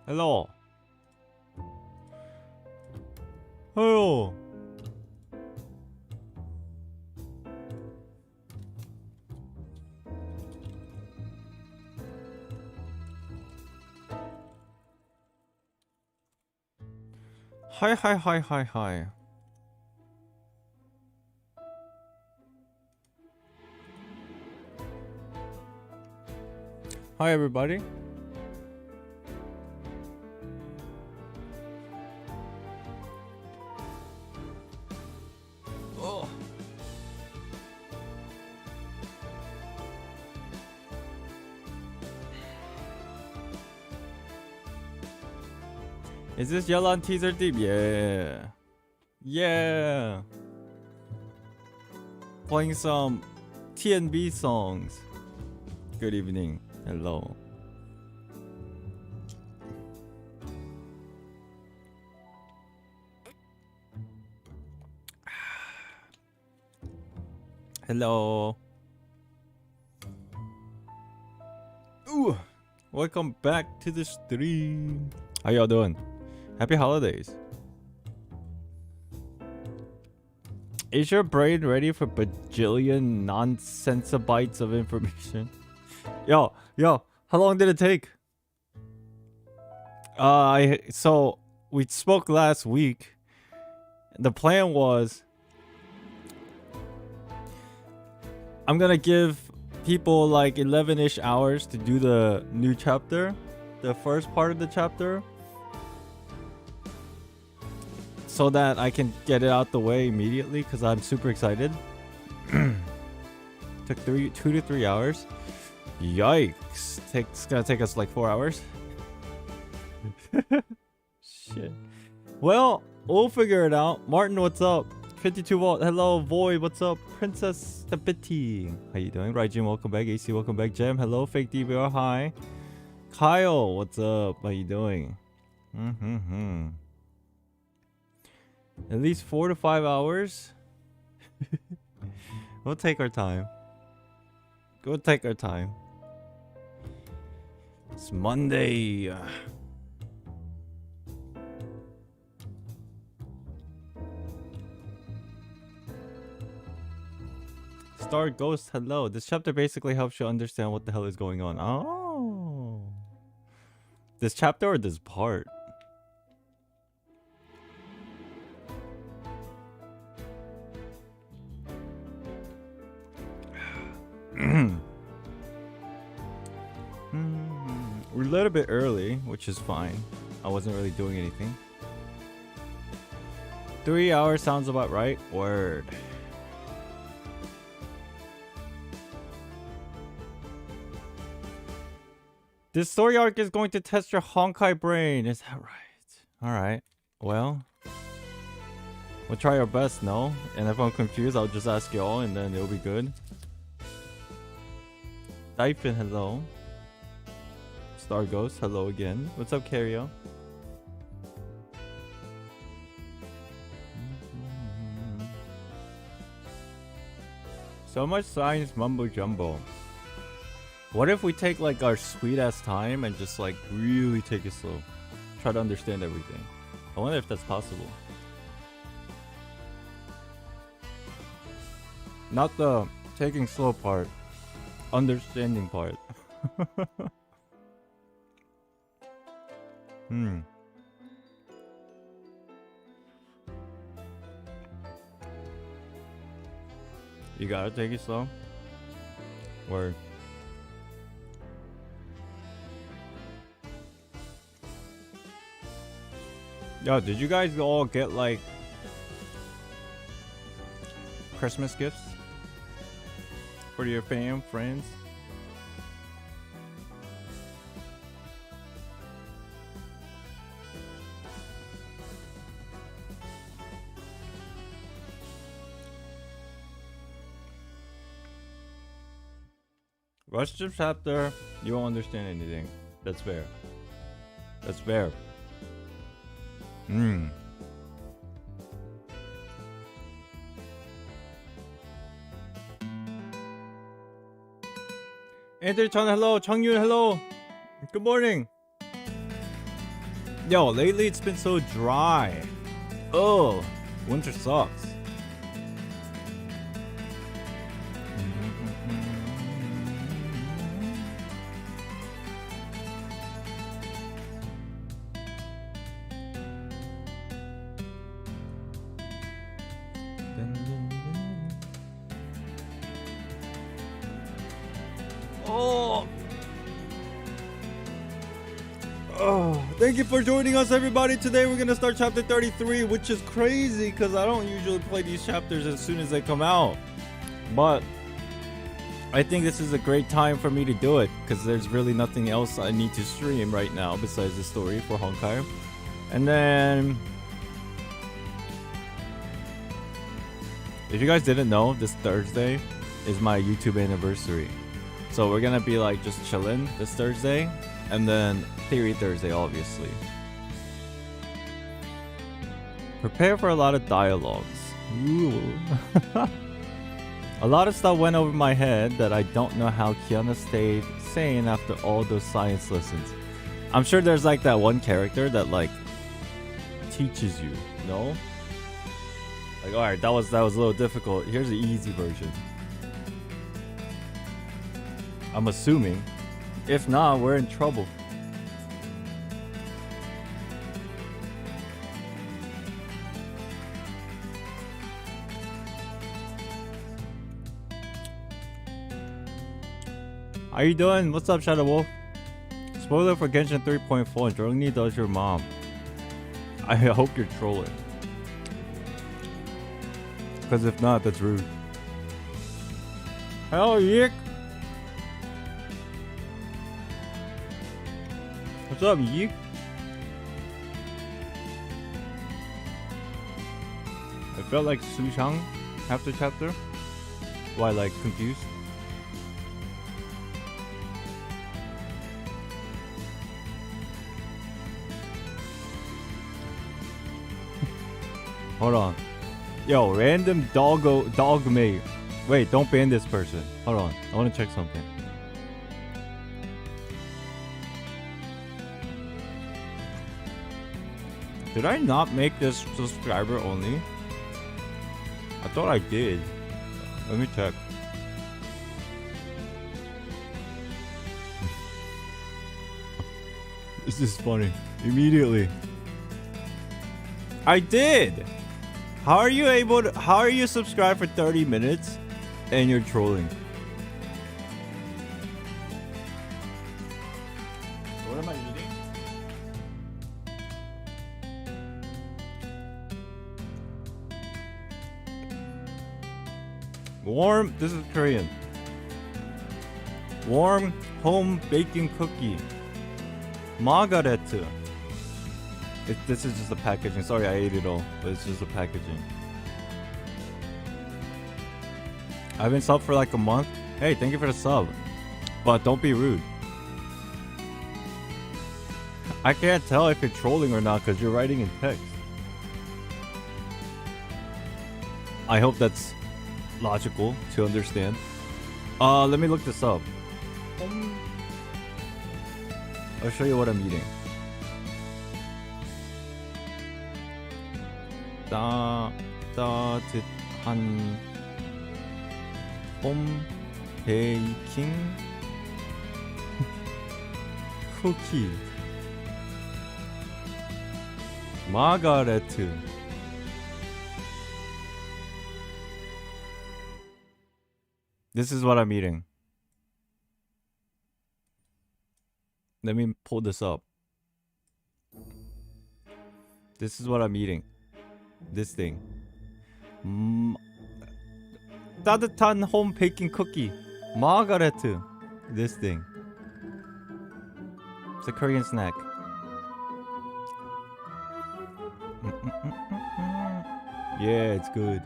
Hello. Hello. Hi. Hi, everybody. Oh. Is this Yelan teaser deep? Yeah. Yeah. Playing some TNB songs. Good evening. Hello. Hello. Ooh. Welcome back to the stream. How y'all doing? Happy holidays. Is your brain ready for bajillion nonsensibites of information? Yo, how long did it take? So we spoke last week. The plan was I'm gonna give people like 11-ish hours to do the new chapter, the first part of the chapter, so that I can get it out the way immediately because I'm super excited. Took 2 to 3 hours. Yikes. It's gonna take us like 4 hours. Shit. Well, we'll figure it out. Martin, what's up? 52 volt. Hello, Void. What's up? Princess Stability. How you doing? Raijin, welcome back. AC, welcome back. Jem, hello. Fake DVR, hi. Kyle, what's up? How you doing? At least 4 to 5 hours. We'll take our time. We'll take our time. It's Monday. Star Ghost, hello. This chapter basically helps you understand what the hell is going on. Oh. This chapter or this part? We're a little bit early, which is fine. I wasn't really doing anything. 3 hours sounds about right. Word. This story arc is going to test your Honkai brain. Is that right? Alright. Well, we'll try our best, no? And if I'm confused, I'll just ask y'all and then it'll be good. Dyphon, hello. Star Ghost, hello again. What's up, Cario? So much science mumbo jumbo. What if we take like our sweet ass time and just like really take it slow? Try to understand everything. I wonder if that's possible. Not the taking slow part. Understanding part. You gotta take it slow. Word. Yo, did you guys all get like Christmas gifts for your fam, friends? Rush the chapter, you won't understand anything. That's fair. That's fair. Anthony Chan, hello. Changyun, hello. Good morning. Yo, lately it's been so dry. Oh, winter sucks. Thank you for joining us, everybody. Today we're gonna start chapter 33, which is crazy because I don't usually play these chapters as soon as they come out. But I think this is a great time for me to do it because there's really nothing else I need to stream right now besides the story for Honkai. And then, if you guys didn't know, this Thursday is my YouTube anniversary. So we're gonna be like just chilling this Thursday. And then Theory Thursday, obviously. Prepare for a lot of dialogues. Ooh. A lot of stuff went over my head that I don't know how Kiana stayed sane after all those science lessons. I'm sure there's like that one character that like teaches you, no? Like, alright, that was a little difficult. Here's the easy version. I'm assuming. If not, we're in trouble. How you doing? What's up, Shadow Wolf? Spoiler for Genshin 3.4. Jorgni does your mom. I hope you're trolling. Because if not, that's rude. Hello, Yik. What's up, Yeek? I felt like Sushang after chapter. Why, like, confused? Hold on. Yo, random dog mate. Wait, don't ban this person. Hold on. I want to check something. Did I not make this subscriber only? I thought I did. Let me check. This is funny. Immediately. I did! How are you subscribed for 30 minutes and you're trolling? What am I eating? Warm, this is Korean. Warm home baking cookie. Margaret. This is just the packaging. Sorry, I ate it all, but it's just the packaging. I've been subbed for like a month. Hey, thank you for the sub. But don't be rude. I can't tell if you're trolling or not because you're writing in text. I hope that's logical to understand. Let me look this up. I'll show you what I'm eating. 따뜻한 홈 베이킹 쿠키 마가레트. This is what I'm eating. Let me pull this up. This is what I'm eating. This thing. 따뜻한 홈 베이킹 쿠키 마가레트. This thing. It's a Korean snack. Yeah, it's good.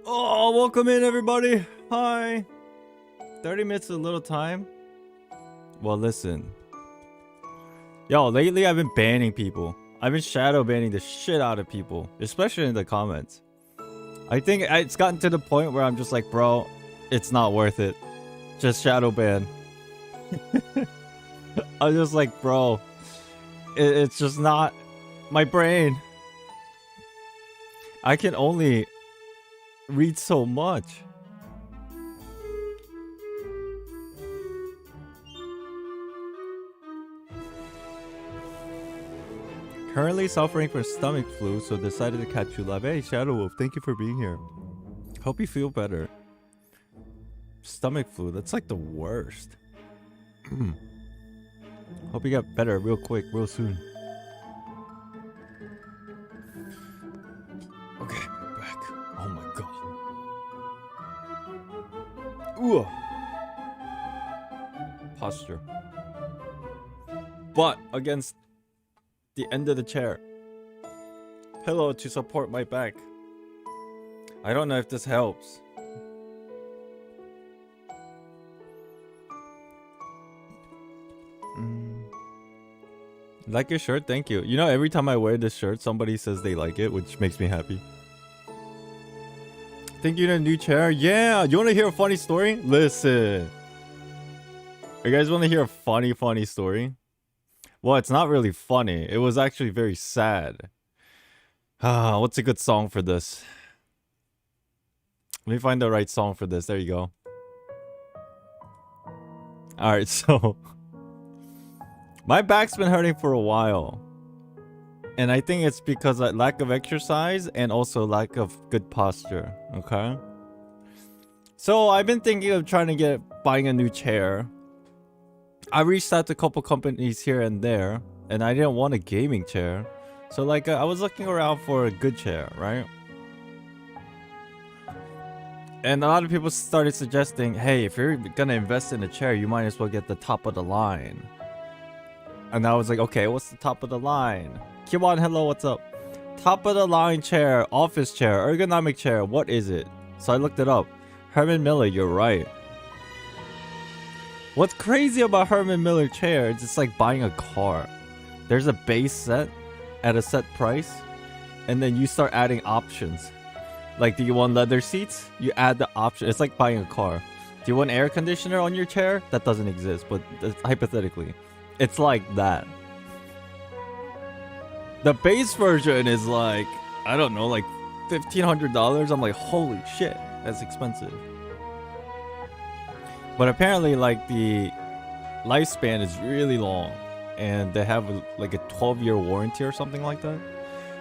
Oh, welcome in everybody. Hi. 30 minutes is a little time. Well, listen. Yo, lately I've been banning people. I've been shadow banning the shit out of people, especially in the comments. I think it's gotten to the point where I'm just like, bro, it's not worth it. Just shadow ban. I'm just like, bro, it's just not my brain. I can only read so much. Currently suffering from stomach flu, so decided to catch you live. Hey, Shadow Wolf, thank you for being here. Hope you feel better. Stomach flu, that's like the worst. Hope you get better real quick, real soon. Okay, we're back. Oh my god. Ooh. Posture. Butt against the end of the chair. Pillow to support my back. I don't know if this helps. Like your shirt? Thank you. You know, every time I wear this shirt, somebody says they like it, which makes me happy. Think you need a new chair? Yeah! You want to hear a funny story? Listen. You guys want to hear a funny story? Well, it's not really funny. It was actually very sad. What's a good song for this? Let me find the right song for this. There you go. Alright, so... my back's been hurting for a while. And I think it's because of lack of exercise and also lack of good posture. Okay? So I've been thinking of buying a new chair. I reached out to a couple companies here and there, and I didn't want a gaming chair. So like I was looking around for a good chair, right? And a lot of people started suggesting, hey, if you're gonna invest in a chair, you might as well get the top of the line. And I was like, okay, what's the top of the line? Kimon, hello, what's up? Top of the line chair, office chair, ergonomic chair, what is it? So I looked it up. Herman Miller, you're right. What's crazy about Herman Miller chairs, it's like buying a car. There's a base set at a set price, and then you start adding options. Like, do you want leather seats? You add the option. It's like buying a car. Do you want air conditioner on your chair? That doesn't exist, but hypothetically. It's like that. The base version is like, I don't know, like $1,500. I'm like, holy shit, that's expensive. But apparently, like, the lifespan is really long, and they have like a 12-year warranty or something like that.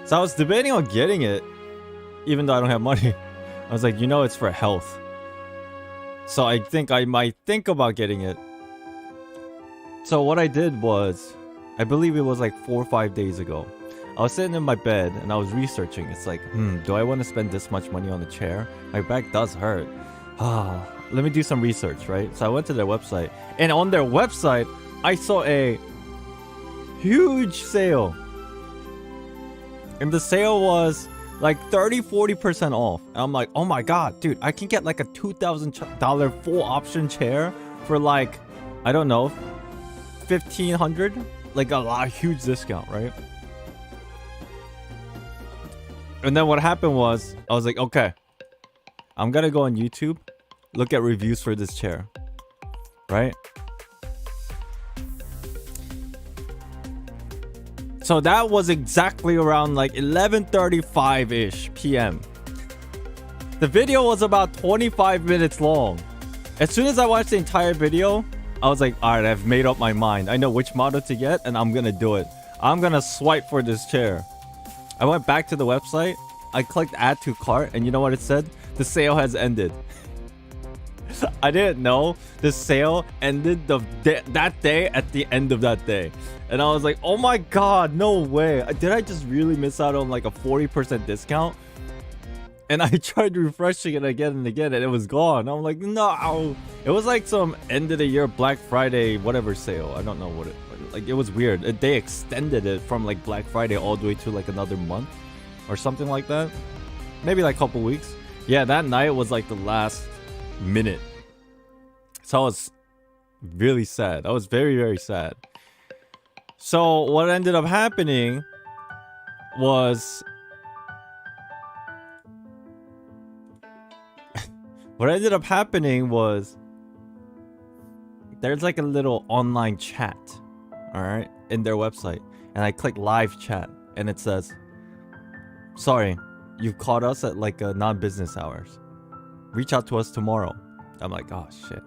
So I was debating on getting it, even though I don't have money. I was like, you know, it's for health. So I think I might think about getting it. So what I did was, I believe it was like 4 or 5 days ago. I was sitting in my bed and I was researching. It's like, do I want to spend this much money on a chair? My back does hurt. Let me do some research, right? So I went to their website, and on their website, I saw a huge sale. And the sale was like 30-40% off. And I'm like, oh my god, dude, I can get like a $2,000 full option chair for like, I don't know, $1,500, like a huge discount, right? And then what happened was, I was like, okay, I'm gonna go on YouTube, look at reviews for this chair, right? So that was exactly around like 11:35-ish p.m. The video was about 25 minutes long. As soon as I watched the entire video, I was like, alright, I've made up my mind. I know which model to get, and I'm gonna do it. I'm gonna swipe for this chair. I went back to the website, I clicked add to cart, and you know what it said? The sale has ended. I didn't know the sale ended that day at the end of that day. And I was like, oh my god, no way. Did I just really miss out on like a 40% discount? And I tried refreshing it again and again, and it was gone. I'm like, no. It was like some end of the year Black Friday whatever sale. I don't know what it, like, it was weird. They extended it from like Black Friday all the way to like another month or something like that. Maybe like a couple weeks. Yeah, that night was like the last minute. So I was really sad. I was very, very sad. So what ended up happening was... there's like a little online chat, alright, in their website. And I click live chat and it says, sorry, you've caught us at like non-business hours. Reach out to us tomorrow. I'm like, oh shit.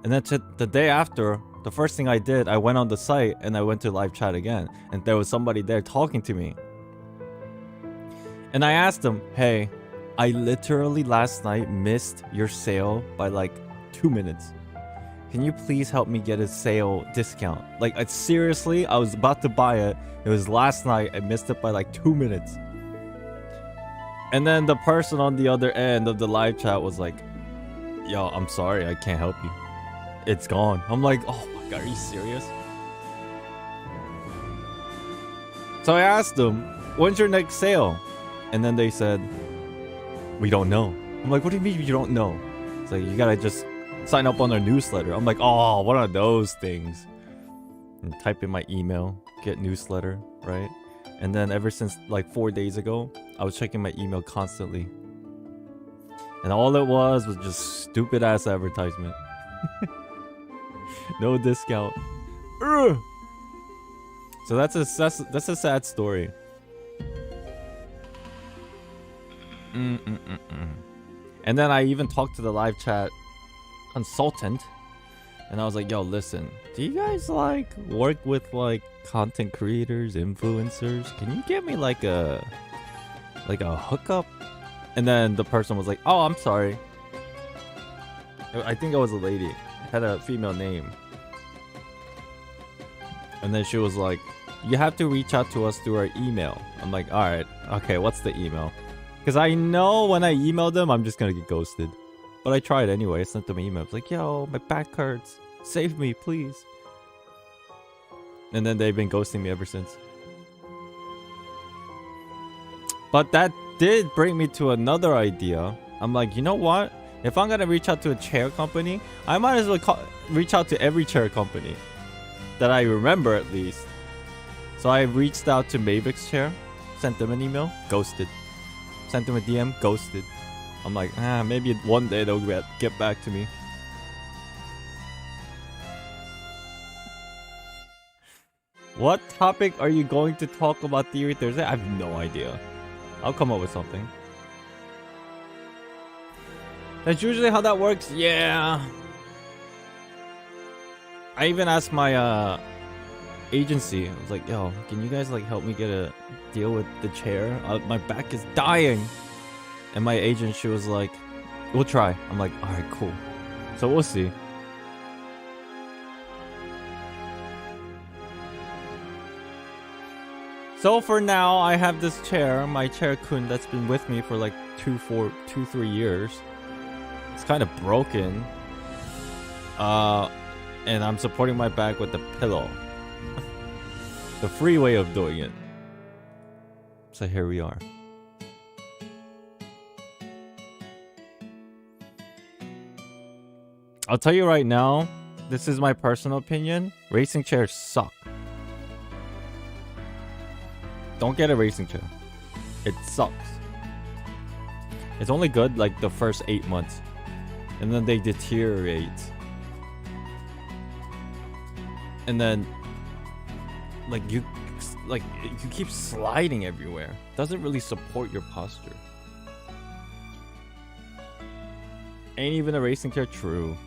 And then the day after, the first thing I did, I went on the site and I went to live chat again. And there was somebody there talking to me. And I asked them, hey, I literally last night missed your sale by like 2 minutes. Can you please help me get a sale discount? Like, seriously, I was about to buy it. It was last night. I missed it by like 2 minutes. And then the person on the other end of the live chat was like, yo, I'm sorry, I can't help you. It's gone. I'm like, oh my god, are you serious? So I asked them, when's your next sale? And then they said, we don't know. I'm like, what do you mean you don't know? It's like, you gotta just sign up on our newsletter. I'm like, oh, what are those things? And type in my email, get newsletter, right? And then ever since like 4 days ago, I was checking my email constantly. And all it was just stupid ass advertisement. No discount. Ugh. So that's a sad story. And then I even talked to the live chat consultant, and I was like, yo, listen, do you guys like work with like content creators, influencers? Can you get me like a hookup? And then the person was like, oh, I'm sorry, I think I was a lady, it had a female name. And then she was like, you have to reach out to us through our email. I'm like, all right, okay, what's the email? Because I know when I email them, I'm just gonna get ghosted. But I tried anyway. I sent them an email. I was like, yo, my back hurts. Save me, please. And then they've been ghosting me ever since. But that did bring me to another idea. I'm like, you know what? If I'm gonna reach out to a chair company, I might as well reach out to every chair company that I remember at least. So I reached out to Mavix Chair, sent them an email, ghosted. Sent them a DM, ghosted. I'm like, maybe one day they'll get back to me. What topic are you going to talk about Theory Thursday? I have no idea. I'll come up with something. That's usually how that works? Yeah. I even asked my agency. I was like, yo, can you guys like help me get a deal with the chair? My back is dying. And my agent, she was like, we'll try. I'm like, all right, cool. So we'll see. So for now, I have this chair, my chair Kun, that's been with me for like 3 years. It's kind of broken. And I'm supporting my back with the pillow. The free way of doing it. So here we are. I'll tell you right now, this is my personal opinion. Racing chairs suck. Don't get a racing chair. It sucks. It's only good like the first 8 months. And then they deteriorate. And then like you keep sliding everywhere. Doesn't really support your posture. Ain't even a racing chair true.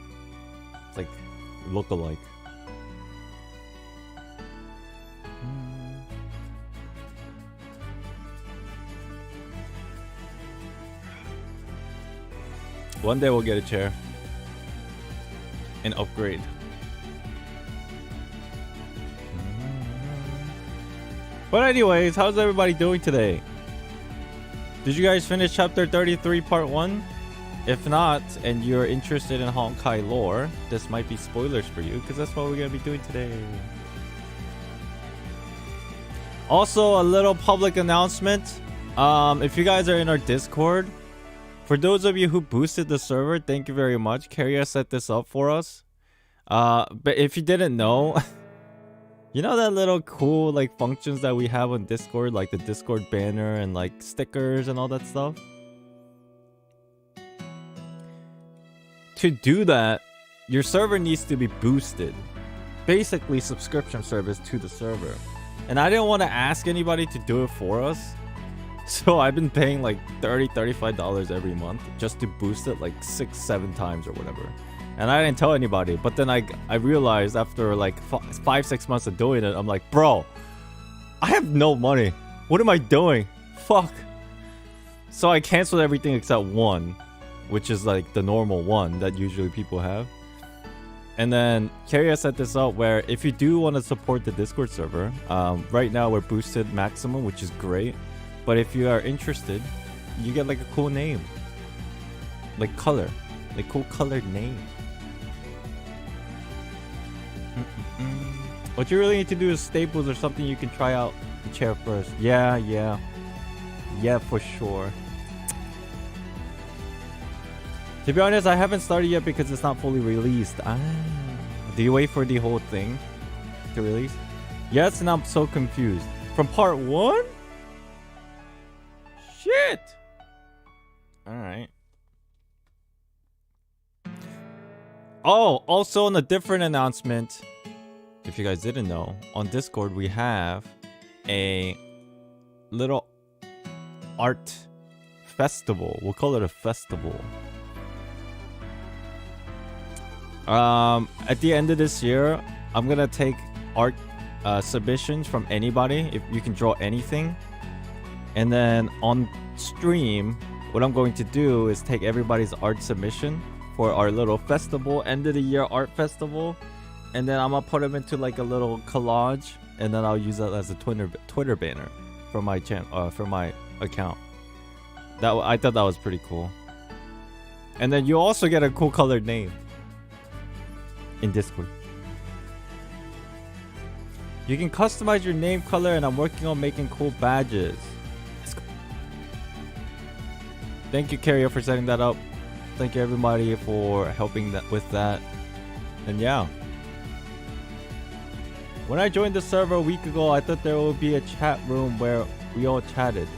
It's like look-alike. One day we'll get a chair and upgrade. But anyways, how's everybody doing today? Did you guys finish chapter 33 part 1? If not, and you're interested in Honkai lore, this might be spoilers for you, because that's what we're going to be doing today. Also, a little public announcement. If you guys are in our Discord, For those of you who boosted the server, thank you very much. Carrier set this up for us. But if you didn't know, you know that little cool like functions that we have on Discord, like the Discord banner and like stickers and all that stuff? To do that, your server needs to be boosted. Basically, subscription service to the server. And I didn't want to ask anybody to do it for us. So I've been paying like $35 every month just to boost it like 6-7 times or whatever. And I didn't tell anybody. But then I realized after like 5-6 months of doing it, I'm like, bro, I have no money. What am I doing? Fuck. So I canceled everything except one, which is like the normal one that usually people have. And then Carrier set this up where if you do want to support the Discord server, right now we're boosted maximum, which is great. But if you are interested, you get like a cool name, like color, like cool colored name. What you really need to do is staples or something you can try out the chair first. Yeah, for sure. To be honest, I haven't started yet because it's not fully released. Do you wait for the whole thing to release? Yes, and I'm so confused. From part 1? Shit! Alright. Oh, also on a different announcement, if you guys didn't know, on Discord we have a little art festival. We'll call it a festival. At the end of this year, I'm gonna take art submissions from anybody. If you can draw anything, and then on stream, what I'm going to do is take everybody's art submission for our little festival, end of the year art festival, and then I'm gonna put them into like a little collage, and then I'll use that as a Twitter banner for my channel, for my account. I thought that was pretty cool. And then you also get a cool colored name in Discord. You can customize your name color, and I'm working on making cool badges. Let's go. Thank you, Carrier, for setting that up. Thank you, everybody, for helping with that. And yeah. When I joined the server a week ago, I thought there would be a chat room where we all chatted.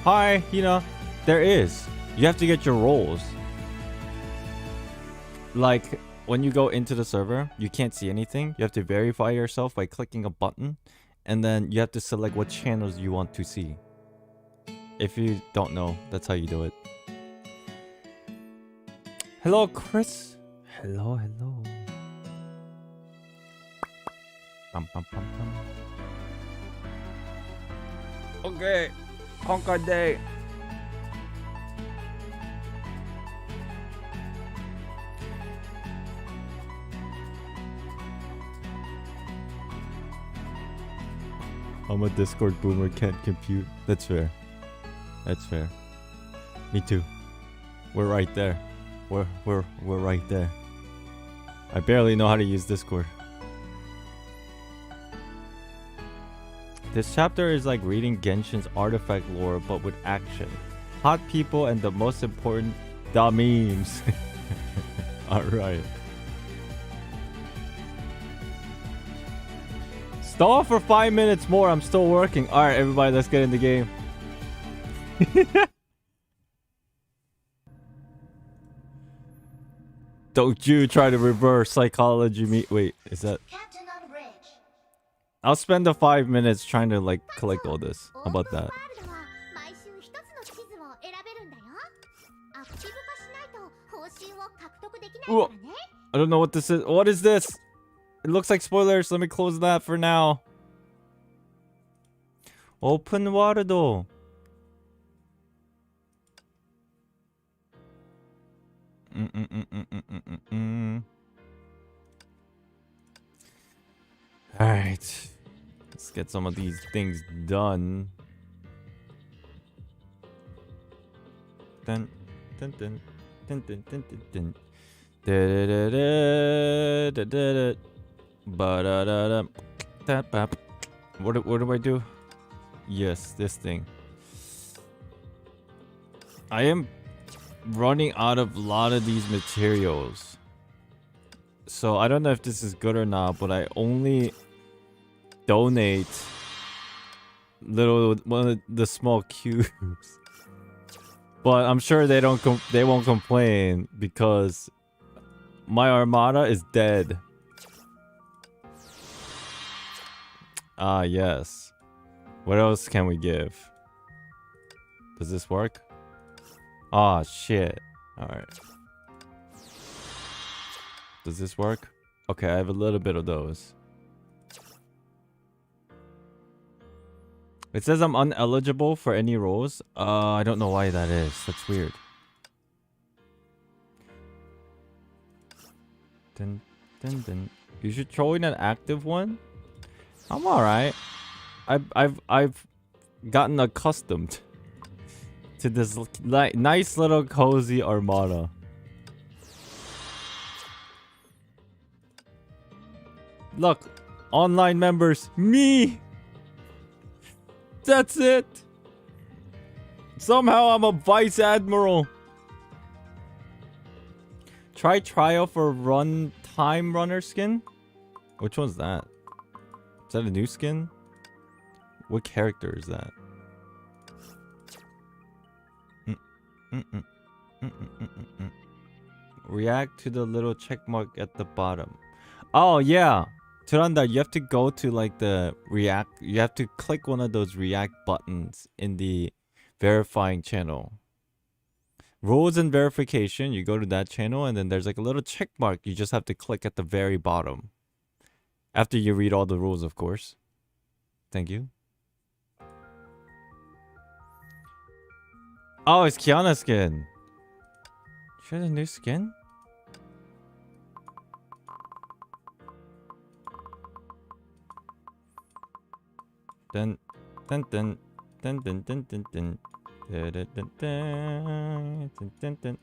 Hi, there is. You have to get your roles. Like, when you go into the server, you can't see anything. You have to verify yourself by clicking a button. And then you have to select what channels you want to see. If you don't know, that's how you do it. Hello, Chris. Hello. Bum, bum, bum, bum. Okay. Honkai Day. I'm a Discord boomer, can't compute. That's fair. Me too. We're right there. We're right there. I barely know how to use Discord. This chapter is like reading Genshin's artifact lore, but with action, hot people, and the most important, the memes. Alright. Stall for 5 minutes more. I'm still working. Alright, everybody, let's get in the game. Don't you try to reverse psychology me. Wait, is that... I'll spend the 5 minutes trying to like collect all this. How about that? Ooh, I don't know what this is. What is this? It looks like spoilers. Let me close that for now. Open world. Alright. Let's get some of these things done. Dun, dun, dun, dun, dun, dun, dun, dun. What do I do? Yes, this thing. I am running out of a lot of these materials. So I don't know if this is good or not, but I only donate one of the small cubes. But I'm sure they won't complain because my armada is dead. Ah, yes. What else can we give? Does this work? Ah, shit. Alright. Does this work? Okay, I have a little bit of those. It says I'm ineligible for any roles. I don't know why that is. That's weird. Dun, dun, dun. You should join an active one. I'm alright. I've gotten accustomed to this nice little cozy armada. Look, online members, me. That's it. Somehow I'm a vice admiral. Try trial for time runner skin. Which one's that? Is that a new skin? What character is that? React to the little check mark at the bottom. Oh yeah. Turanda, you have to go to like the react. You have to click one of those react buttons in the verifying channel. Rules and verification. You go to that channel and then there's like a little check mark. You just have to click at the very bottom. After you read all the rules, of course. Thank you. Oh, it's Kiana skin. She has a new skin? Dun dun dun dun dun dun dun dun dun dun dun dun dun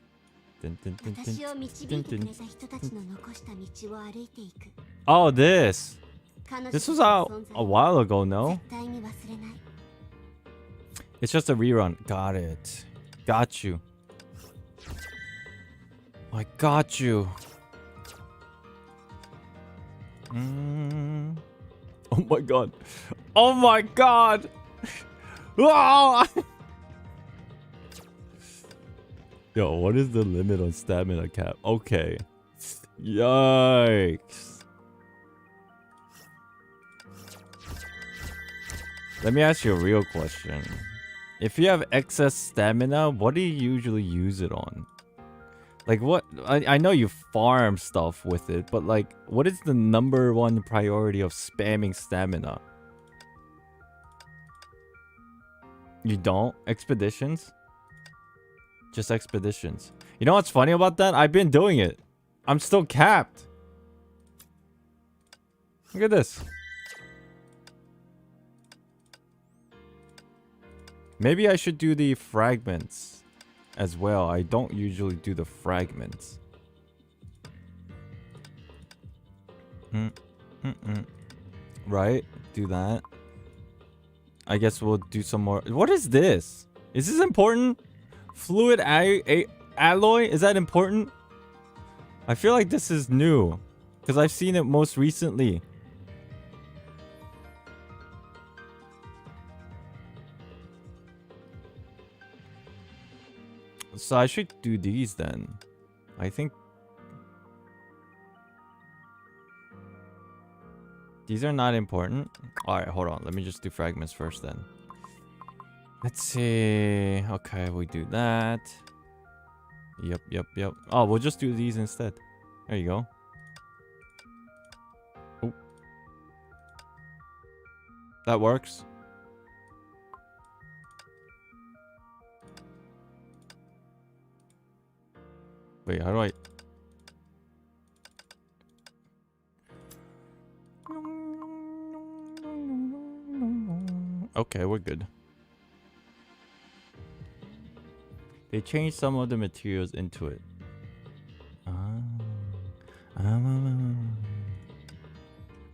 Oh, this was out a while ago, no? It's just a rerun. Got it. Got you. I got you. Oh my god. Oh my god. Yo, what is the limit on stamina cap? Okay. Yikes. Let me ask you a real question. If you have excess stamina, what do you usually use it on? Like what? I know you farm stuff with it, but like, what is the #1 priority of spamming stamina? You don't? Expeditions? Just expeditions. You know what's funny about that? I've been doing it. I'm still capped. Look at this. Maybe I should do the fragments as well. I don't usually do the fragments. Right? Do that. I guess we'll do some more. What is this? Is this important? Fluid alloy? Is that important? I feel like this is new. Because I've seen it most recently. So I should do these then. I think these are not important. Alright, hold on. Let me just do fragments first then. Let's see. Okay, we do that. Yep. Oh, we'll just do these instead. There you go. Oh. That works. Wait, how do I... Okay, we're good. They changed some of the materials into it.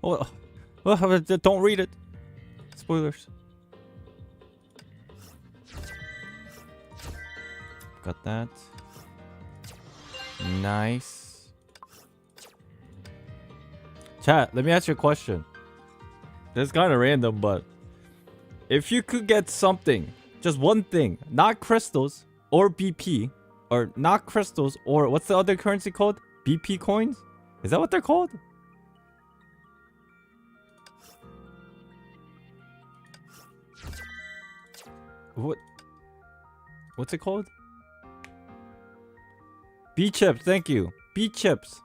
Oh, don't read it. Spoilers. Got that. Nice. Chat, let me ask you a question. This is kind of random, but if you could get something, just one thing, not crystals or BP, or not crystals, or what's the other currency called? BP coins? Is that what they're called? What's it called? B chips, thank you. B chips.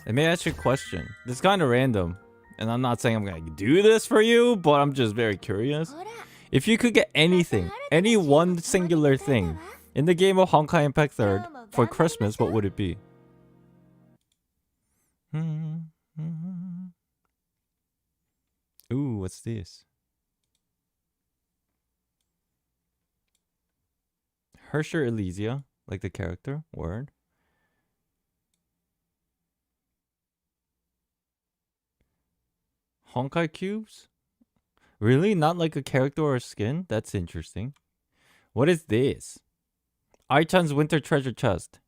Let me ask you a question. This is kind of random. And I'm not saying I'm gonna do this for you, but I'm just very curious. If you could get anything, any one singular thing, in the game of Honkai Impact 3rd for Christmas, what would it be? Ooh, what's this? Hersher Elysia, like the character. Word. Honkai cubes? Really? Not like a character or a skin? That's interesting. What is this? Aichan's Winter Treasure Chest.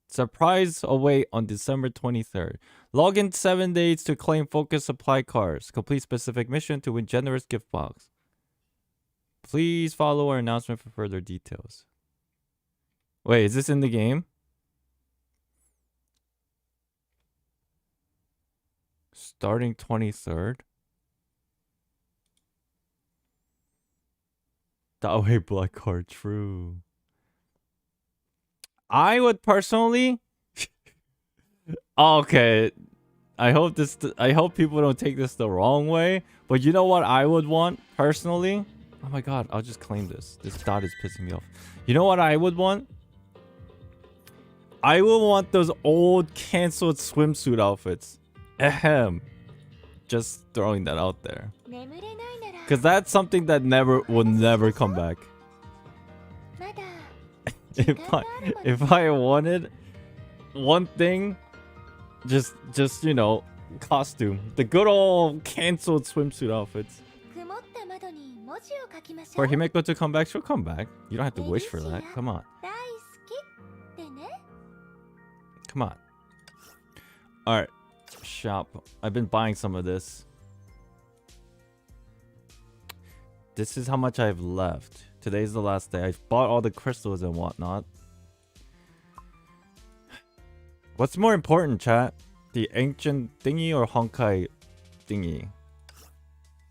Surprise await on December 23rd. Log in 7 days to claim focus supply cards. Complete specific mission to win generous gift box. Please follow our announcement for further details. Wait, is this in the game? Starting 23rd. The away black card, true. I would personally okay. I hope people don't take this the wrong way, but you know what I would want personally? Oh my god, I'll just claim this. This dot is pissing me off. You know what I would want? I would want those old canceled swimsuit outfits. Ahem. Just throwing that out there. Cause that's something that will never come back. if I wanted one thing, just you know, costume. The good old canceled swimsuit outfits. For Himeko to come back, she'll come back. You don't have to wish for that. Come on. Come on. Alright. Shop. I've been buying some of this. This is how much I've left. Today's the last day. I've bought all the crystals and whatnot. What's more important, chat? The ancient thingy or Honkai thingy?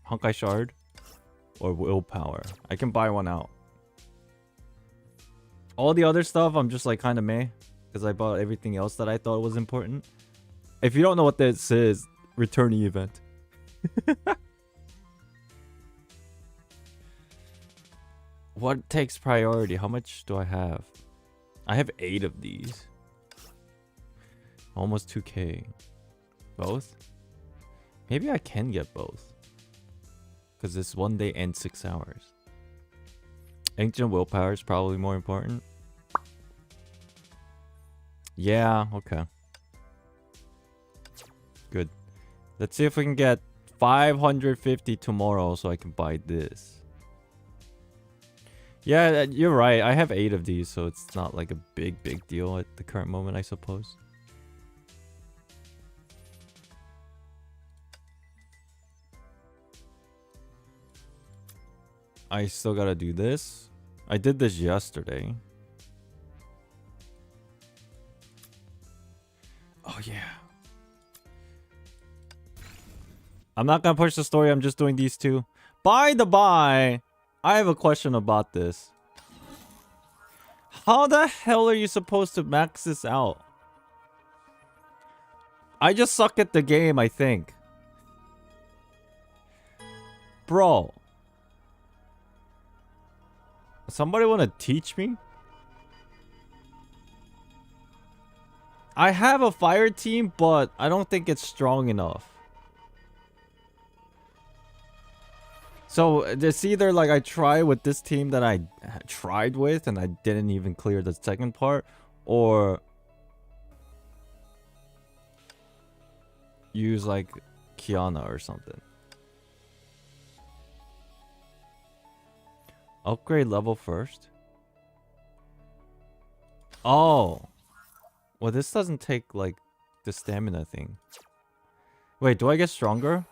Honkai shard? Or willpower? I can buy one out. All the other stuff, I'm just like kind of meh. Because I bought everything else that I thought was important. If you don't know what this is, returning event. What takes priority? How much do I have? I have 8 of these. Almost 2k. Both? Maybe I can get both. Because this one day ends 6 hours. Ancient willpower is probably more important. Yeah, okay. Good. Let's see if we can get 550 tomorrow so I can buy this. Yeah, you're right. I have 8 of these, so it's not like a big deal at the current moment, I suppose. I still gotta do this. I did this yesterday. Oh, yeah. I'm not gonna push the story. I'm just doing these two. By the by, I have a question about this. How the hell are you supposed to max this out? I just suck at the game, I think. Bro. Somebody want to teach me? I have a fire team, but I don't think it's strong enough. So it's either like I try with this team that I tried with and I didn't even clear the second part, or use like Kiana or something. Upgrade level first. Oh. Well, this doesn't take, like, the stamina thing. Wait, do I get stronger?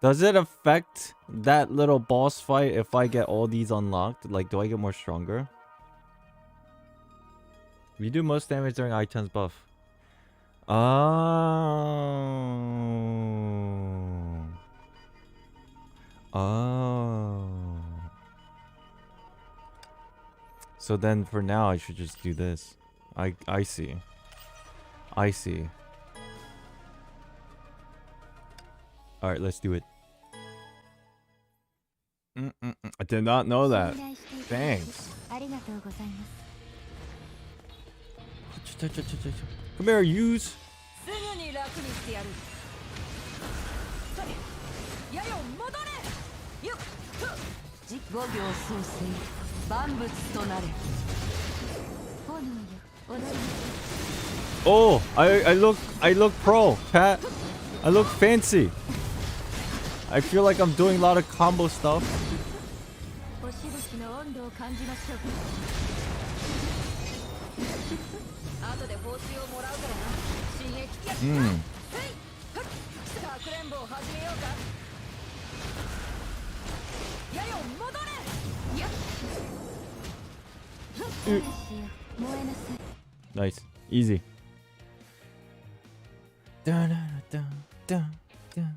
Does it affect that little boss fight if I get all these unlocked? Like, do I get more stronger? You do most damage during items buff. Oh. Oh. So then for now I should just do this. I see. I see. Alright, let's do it. I did not know that. Thanks. Come here, use. Oh, I look pro, Pat. I look fancy. I feel like I'm doing a lot of combo stuff. Nice. Easy. Dun, dun, dun, dun.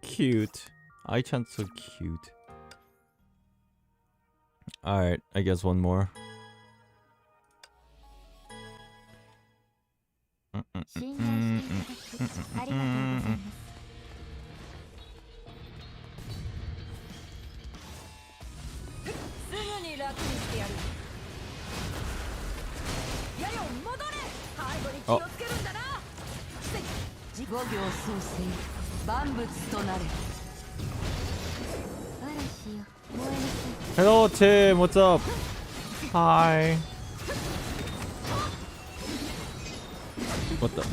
Cute. Ai-chan's so cute. Alright, I guess one more. Oh. Hello Tim, what's up? Hi. What the?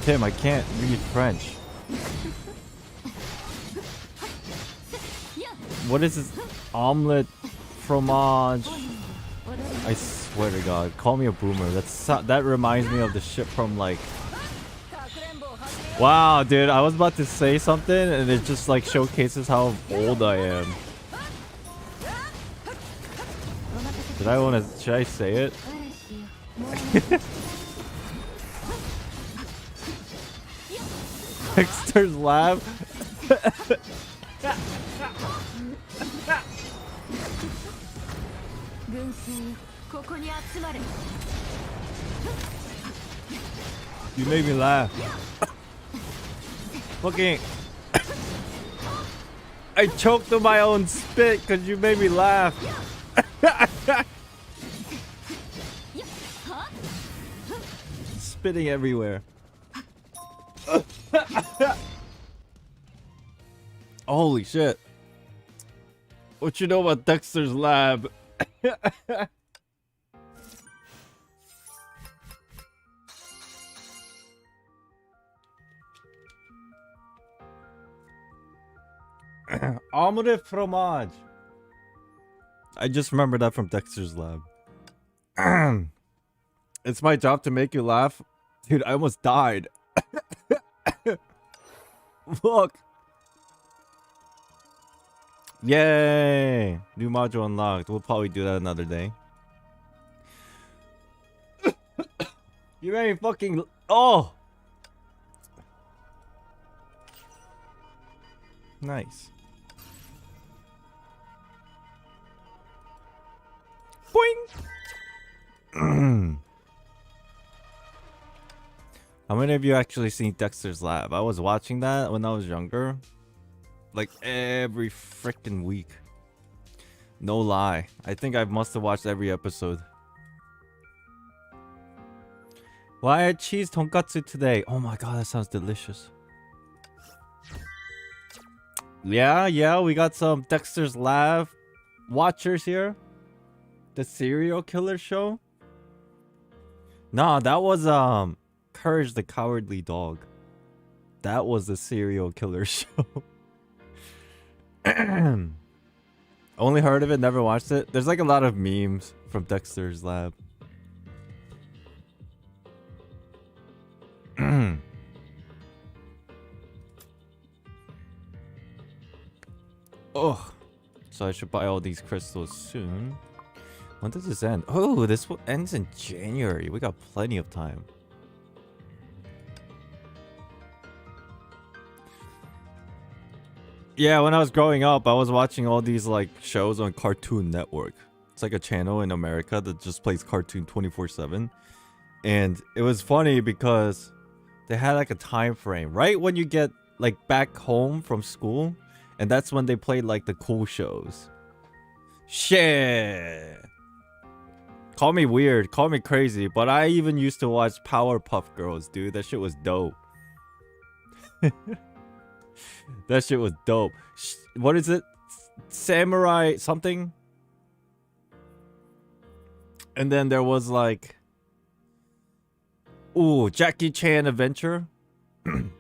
Tim, I can't read French. What is this? Omelette, fromage. I swear to God, call me a boomer. That reminds me of the shit from like. Wow, dude, I was about to say something and it just like showcases how old I am. Should I say it? Dexter's Lab. You make me laugh. Fucking I choked on my own spit because you made me laugh. Spitting everywhere. Holy shit. What you know about Dexter's Lab? Omelette fromage. I just remember that from Dexter's Lab. It's my job to make you laugh. Dude, I almost died. Look. Yay. New module unlocked. We'll probably do that another day. You made me fucking... Oh! Nice. Boing! How many of you actually seen Dexter's Lab? I was watching that when I was younger. Like every freaking week. No lie. I think I must have watched every episode. Well, I had cheese tonkatsu today. Oh my god, that sounds delicious. Yeah, we got some Dexter's Lab watchers here. The serial killer show. Nah, that was Courage the Cowardly Dog. That was the serial killer show. Only heard of it, never watched it. There's like a lot of memes from Dexter's Lab. Oh, so I should buy all these crystals soon. When does this end? Oh, this one ends in January. We got plenty of time. Yeah, when I was growing up, I was watching all these like shows on Cartoon Network. It's like a channel in America that just plays cartoon 24/7. And it was funny because they had like a time frame, right when you get like back home from school, and that's when they played like the cool shows. Shit. Call me weird, call me crazy, but I even used to watch Powerpuff Girls, dude. That shit was dope. That shit was dope. What is it? Samurai something? And then there was like... Ooh, Jackie Chan Adventure.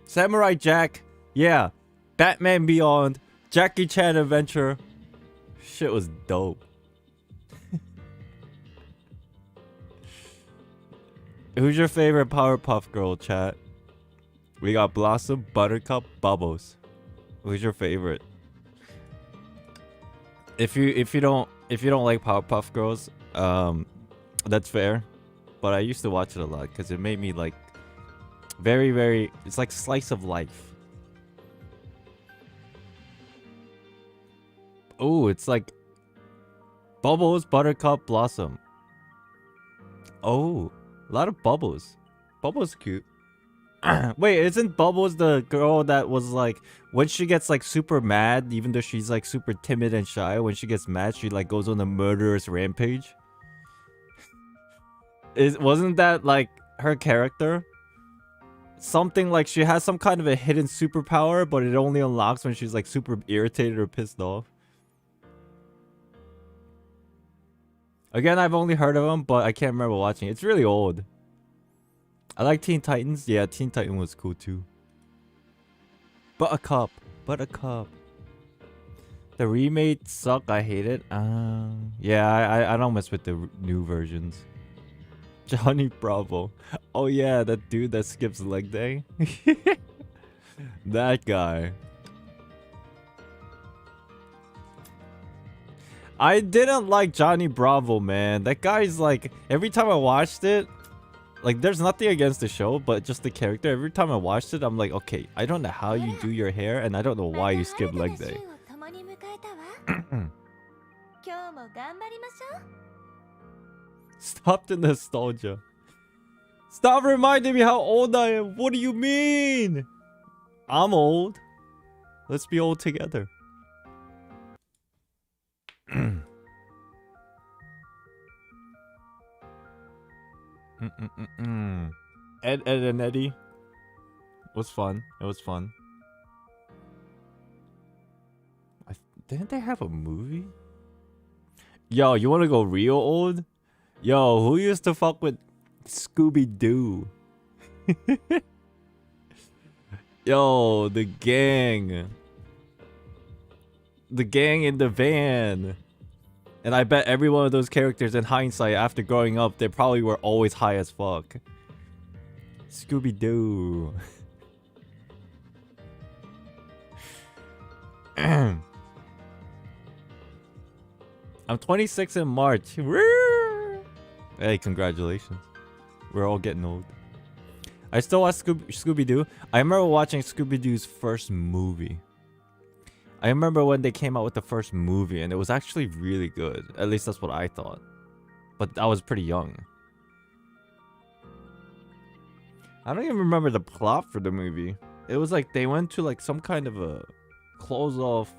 Samurai Jack. Yeah. Batman Beyond. Jackie Chan Adventure. Shit was dope. Who's your favorite Powerpuff Girl, chat? We got Blossom, Buttercup, Bubbles. Who's your favorite? If you don't like Powerpuff Girls, that's fair. But I used to watch it a lot because it made me like very, it's like slice of life. Oh, it's like Bubbles, Buttercup, Blossom. Oh, a lot of Bubbles. Bubbles cute. Wait, isn't Bubbles the girl that was like, when she gets like super mad, even though she's like super timid and shy, when she gets mad, she like goes on a murderous rampage? Wasn't that like her character? Something like she has some kind of a hidden superpower, but it only unlocks when she's like super irritated or pissed off. Again, I've only heard of them, but I can't remember watching it. It's really old. I like Teen Titans. Yeah, Teen Titan was cool too. Buttercup. Buttercup. The remakes suck. I hate it. Yeah, I don't mess with the new versions. Johnny Bravo. Oh yeah, that dude that skips leg day. That guy. I didn't like Johnny Bravo, man. That guy's like, every time I watched it, like there's nothing against the show, but just the character. Every time I watched it, I'm like, okay, I don't know how you do your hair, and I don't know why you skip leg day. Stop the nostalgia. Stop reminding me how old I am. What do you mean? I'm old. Let's be old together. Ed and Eddie. It was fun. It was fun. Didn't they have a movie? Yo, you want to go real old? Yo, who used to fuck with Scooby-Doo? Yo, the gang. The gang in the van. And I bet every one of those characters in hindsight, after growing up, they probably were always high as fuck. Scooby-Doo. I'm 26 in March. Hey, congratulations. We're all getting old. I still watch Scooby-Doo. I remember watching Scooby-Doo's first movie. I remember when they came out with the first movie, and it was actually really good. At least that's what I thought. But I was pretty young. I don't even remember the plot for the movie. It was like they went to like some kind of a closed off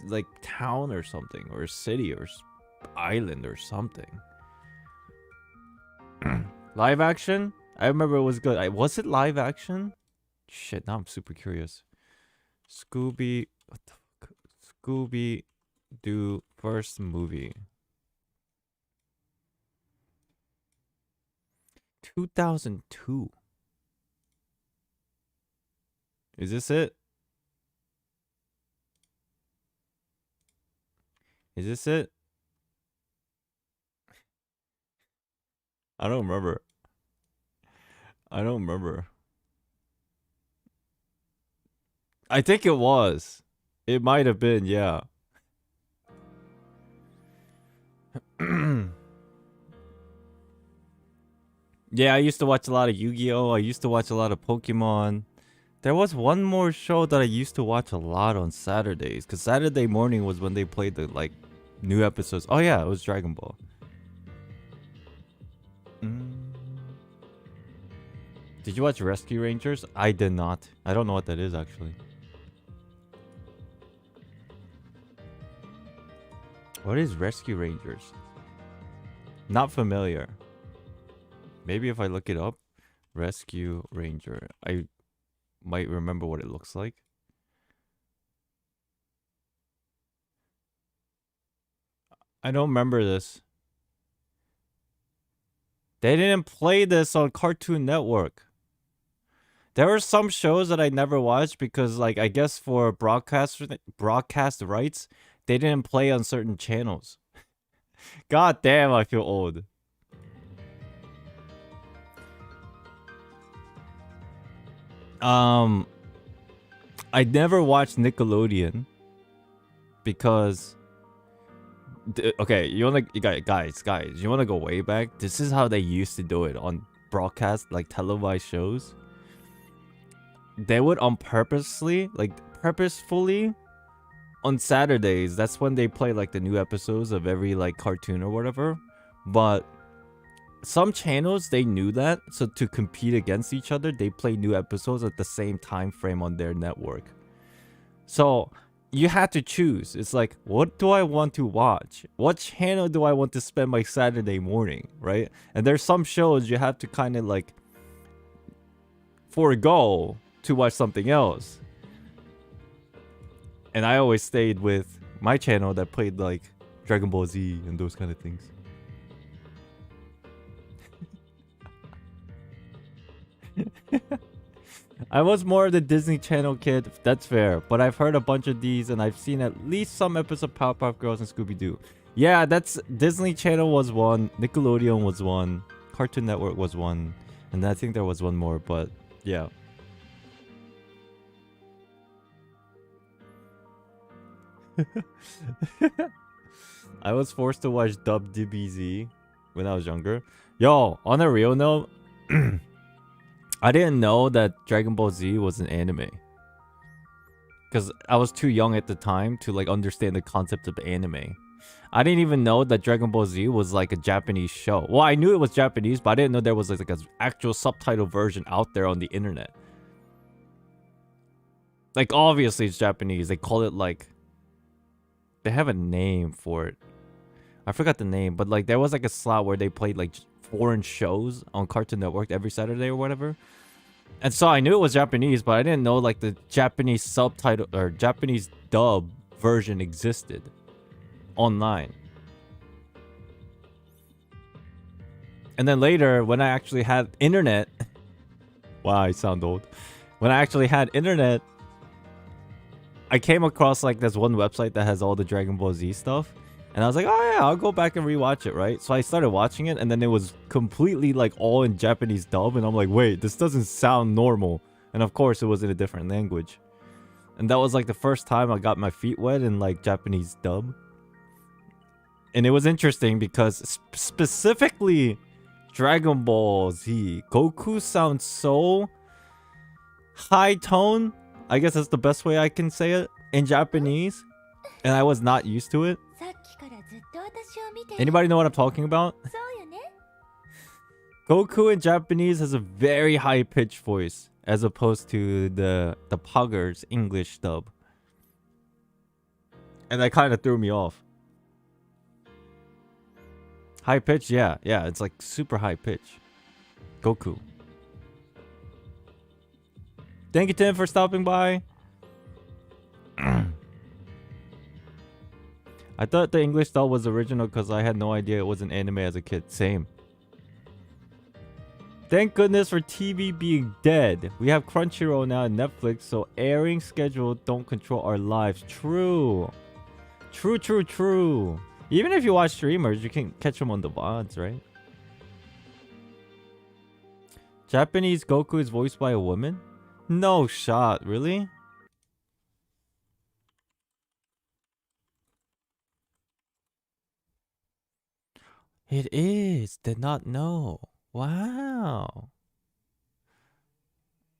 like town or something, or city or island or something. Live action? I remember it was good. Was it live action? Shit, now I'm super curious. Scooby... What the fuck? Scooby-Doo first movie. 2002. Is this it? Is this it? I don't remember. I don't remember. I think it was. It might have been, yeah. Yeah, I used to watch a lot of Yu-Gi-Oh! I used to watch a lot of Pokemon. There was one more show that I used to watch a lot on Saturdays, because Saturday morning was when they played the, like, new episodes. Oh yeah, it was Dragon Ball. Did you watch Rescue Rangers? I did not. I don't know what that is, actually. What is Rescue Rangers? Not familiar. Maybe if I look it up. Rescue Ranger. I might remember what it looks like. I don't remember this. They didn't play this on Cartoon Network. There were some shows that I never watched because, like, I guess for broadcast rights, they didn't play on certain channels. God damn, I feel old. I never watched Nickelodeon because okay, you wanna guys, you wanna go way back? This is how they used to do it on broadcast, like televised shows. They would purposefully on Saturdays, that's when they play like the new episodes of every like cartoon or whatever. But some channels, they knew that, so to compete against each other, they play new episodes at the same time frame on their network. So you had to choose. It's like, what do I want to watch? What channel do I want to spend my Saturday morning, right? And there's some shows you have to kind of like forego to watch something else. And I always stayed with my channel that played like Dragon Ball Z and those kind of things. I was more of the Disney Channel kid, that's fair. But I've heard a bunch of these and I've seen at least some episodes of Powerpuff Girls and Scooby-Doo. Yeah, that's Disney Channel was one, Nickelodeon was one, Cartoon Network was one, and I think there was one more, but yeah. I was forced to watch Dub DBZ when I was younger. Yo, on a real note, I didn't know that Dragon Ball Z was an anime. Because I was too young at the time to like understand the concept of anime. I didn't even know that Dragon Ball Z was like a Japanese show. Well, I knew it was Japanese, but I didn't know there was like an actual subtitle version out there on the internet. Like, obviously it's Japanese. They call it like... They have a name for it. I forgot the name, but like there was like a slot where they played like foreign shows on Cartoon Network every Saturday or whatever. And so I knew it was Japanese, but I didn't know like the Japanese subtitle or Japanese dub version existed online. And then later, when I actually had internet... Wow, I sound old. When I actually had internet, I came across like this one website that has all the Dragon Ball Z stuff. And I was like, oh yeah, I'll go back and rewatch it, right? So I started watching it, and then it was completely like all in Japanese dub. And I'm like, wait, this doesn't sound normal. And of course, it was in a different language. And that was like the first time I got my feet wet in like Japanese dub. And it was interesting because specifically Dragon Ball Z, Goku sounds so high tone. I guess that's the best way I can say it in Japanese. And I was not used to it. Anybody know what I'm talking about? Goku in Japanese has a very high pitched voice as opposed to the Pugger's English dub. And that kind of threw me off. High pitch, yeah, it's like super high pitch. Goku. Thank you, Tim, for stopping by. I thought the English dub was original because I had no idea it was an anime as a kid. Same. Thank goodness for TV being dead. We have Crunchyroll now and Netflix, so airing schedule don't control our lives. True. True, true, true. Even if you watch streamers, you can catch them on the VODs, right? Japanese Goku is voiced by a woman? No shot, really? It is. Did not know. Wow.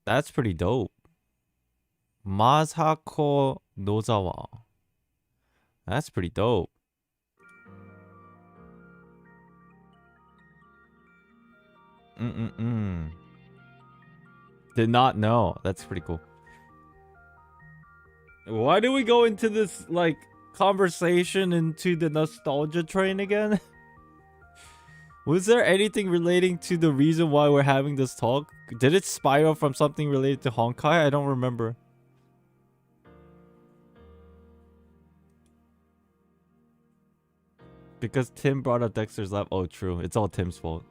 That's pretty dope. Masako Nozawa. That's pretty dope. Did not know. That's pretty cool. Why do we go into this, like, conversation into the nostalgia train again? Was there anything relating to the reason why we're having this talk? Did it spiral from something related to Honkai? I don't remember. Because Tim brought up Dexter's Lab. Oh, true. It's all Tim's fault.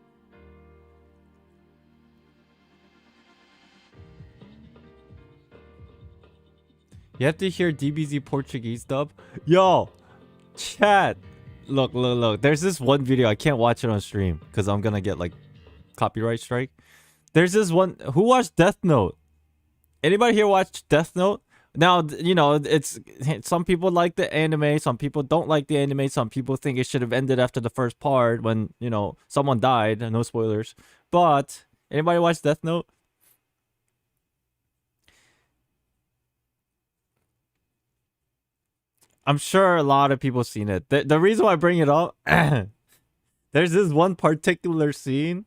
You have to hear DBZ Portuguese dub. Yo, chat. Look. There's this one video. I can't watch it on stream because I'm gonna get like copyright strike. There's this one. Who watched Death Note? Anybody here watch Death Note? Now, you know, it's some people like the anime, some people don't like the anime, some people think it should have ended after the first part when, you know, someone died. No spoilers. But anybody watch Death Note? I'm sure a lot of people seen it. The reason why I bring it up, there's this one particular scene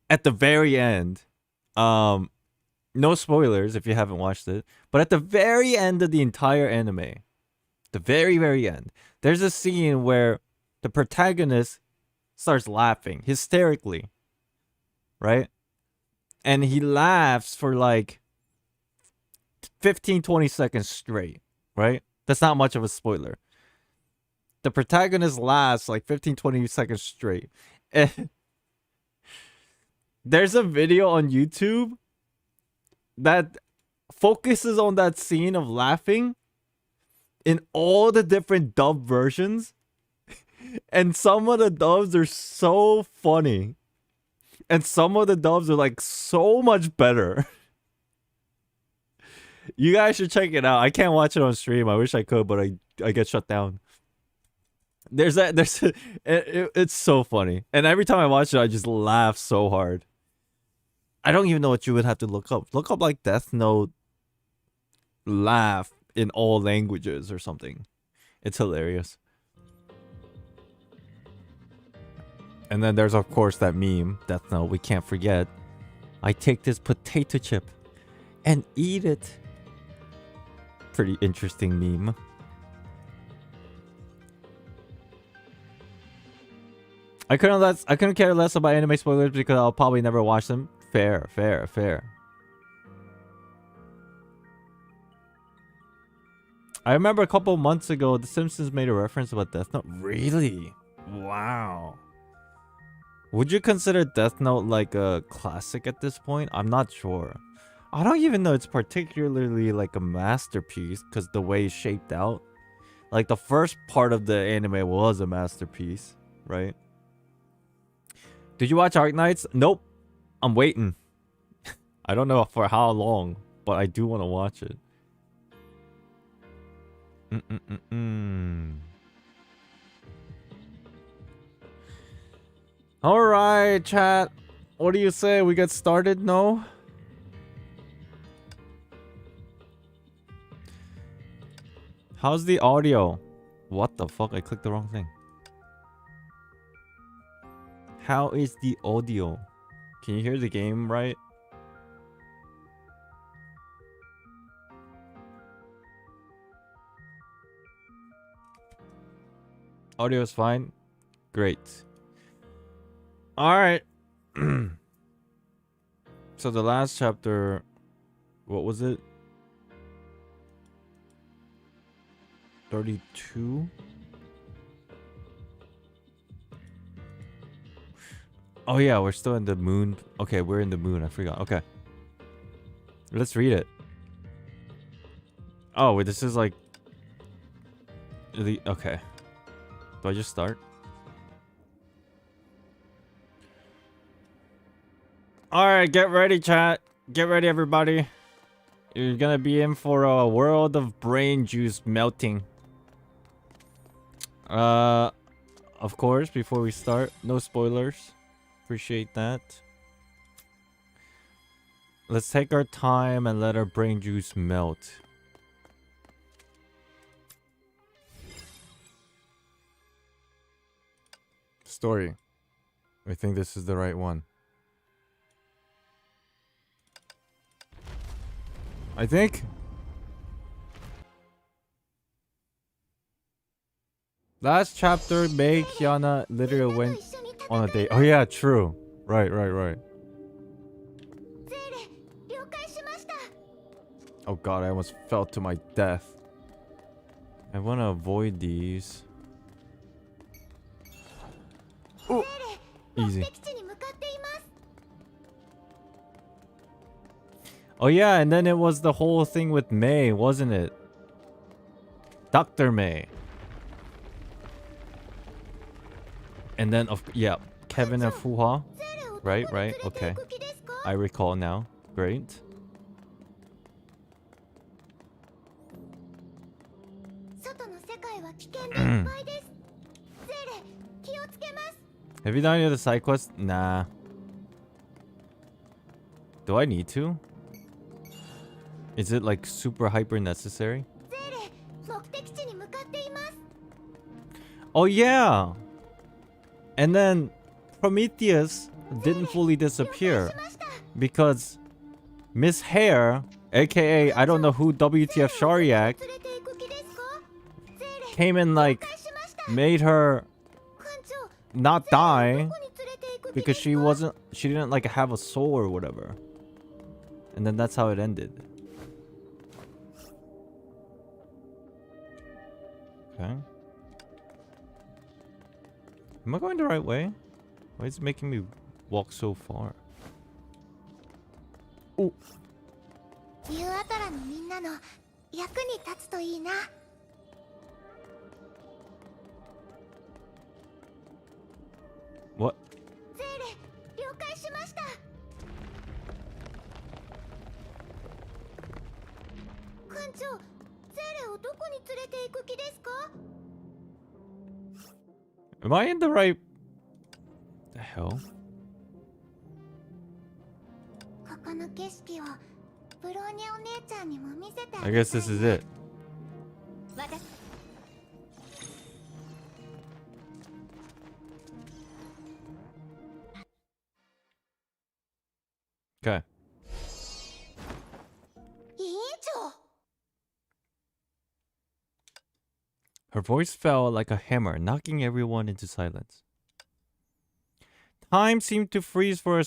at the very end. No spoilers if you haven't watched it, but at the very end of the entire anime, the very, very end, there's a scene where the protagonist starts laughing hysterically, right? And he laughs for like 15-20 seconds straight, right? That's not much of a spoiler. The protagonist laughs like 15-20 seconds straight. And there's a video on YouTube that focuses on that scene of laughing in all the different dub versions. And some of the dubs are so funny. And some of the dubs are like so much better. You guys should check it out. I can't watch it on stream. I wish I could, but I get shut down. It's so funny. And every time I watch it, I just laugh so hard. I don't even know what you would have to look up. Look up like Death Note laugh in all languages or something. It's hilarious. And then there's of course that meme, Death Note, we can't forget. I take this potato chip and eat it. Pretty interesting meme. I couldn't care less about anime spoilers because I'll probably never watch them. Fair. I remember a couple months ago, The Simpsons made a reference about Death Note. Really? Wow. Would you consider Death Note like a classic at this point? I'm not sure. I don't even know it's particularly like a masterpiece because the way it's shaped out. Like the first part of the anime was a masterpiece, right? Did you watch Arknights? Nope. I'm waiting. I don't know for how long, but I do want to watch it. Alright, chat. What do you say? We get started? No? How's the audio? What the fuck? I clicked the wrong thing. How is the audio? Can you hear the game right? Audio is fine. Great. Alright. So the last chapter, what was it? 32? Oh yeah, we're still in the moon. Okay, we're in the moon. I forgot. Okay. Let's read it. Oh, wait, this is like... Okay. Do I just start? Alright, get ready, chat. Get ready, everybody. You're gonna be in for a world of brain juice melting. Of course, before we start, no spoilers. Appreciate that. Let's take our time and let our brain juice melt. Story. I think this is the right one. I think. Last chapter, Mei, Kiana literally went on a date. Oh yeah, true. Right. Oh god, I almost fell to my death. I want to avoid these. Ooh. Easy. Oh yeah, and then it was the whole thing with Mei, wasn't it? Dr. Mei. And then yeah, Kevin and Fuha. Right, okay. I recall now. Great. Have you done any of the side quests? Nah. Do I need to? Is it like super hyper necessary? Oh yeah! And then Prometheus didn't fully disappear because Miss Hare, aka I don't know who, WTF Shariak, came and like made her not die because she didn't like have a soul or whatever. And then that's how it ended. Okay. Am I going the right way? Why is it making me walk so far? Oh. What? Am I in the right... The hell? I guess this is it. Okay. Her voice fell like a hammer, knocking everyone into silence. Time seemed to freeze for a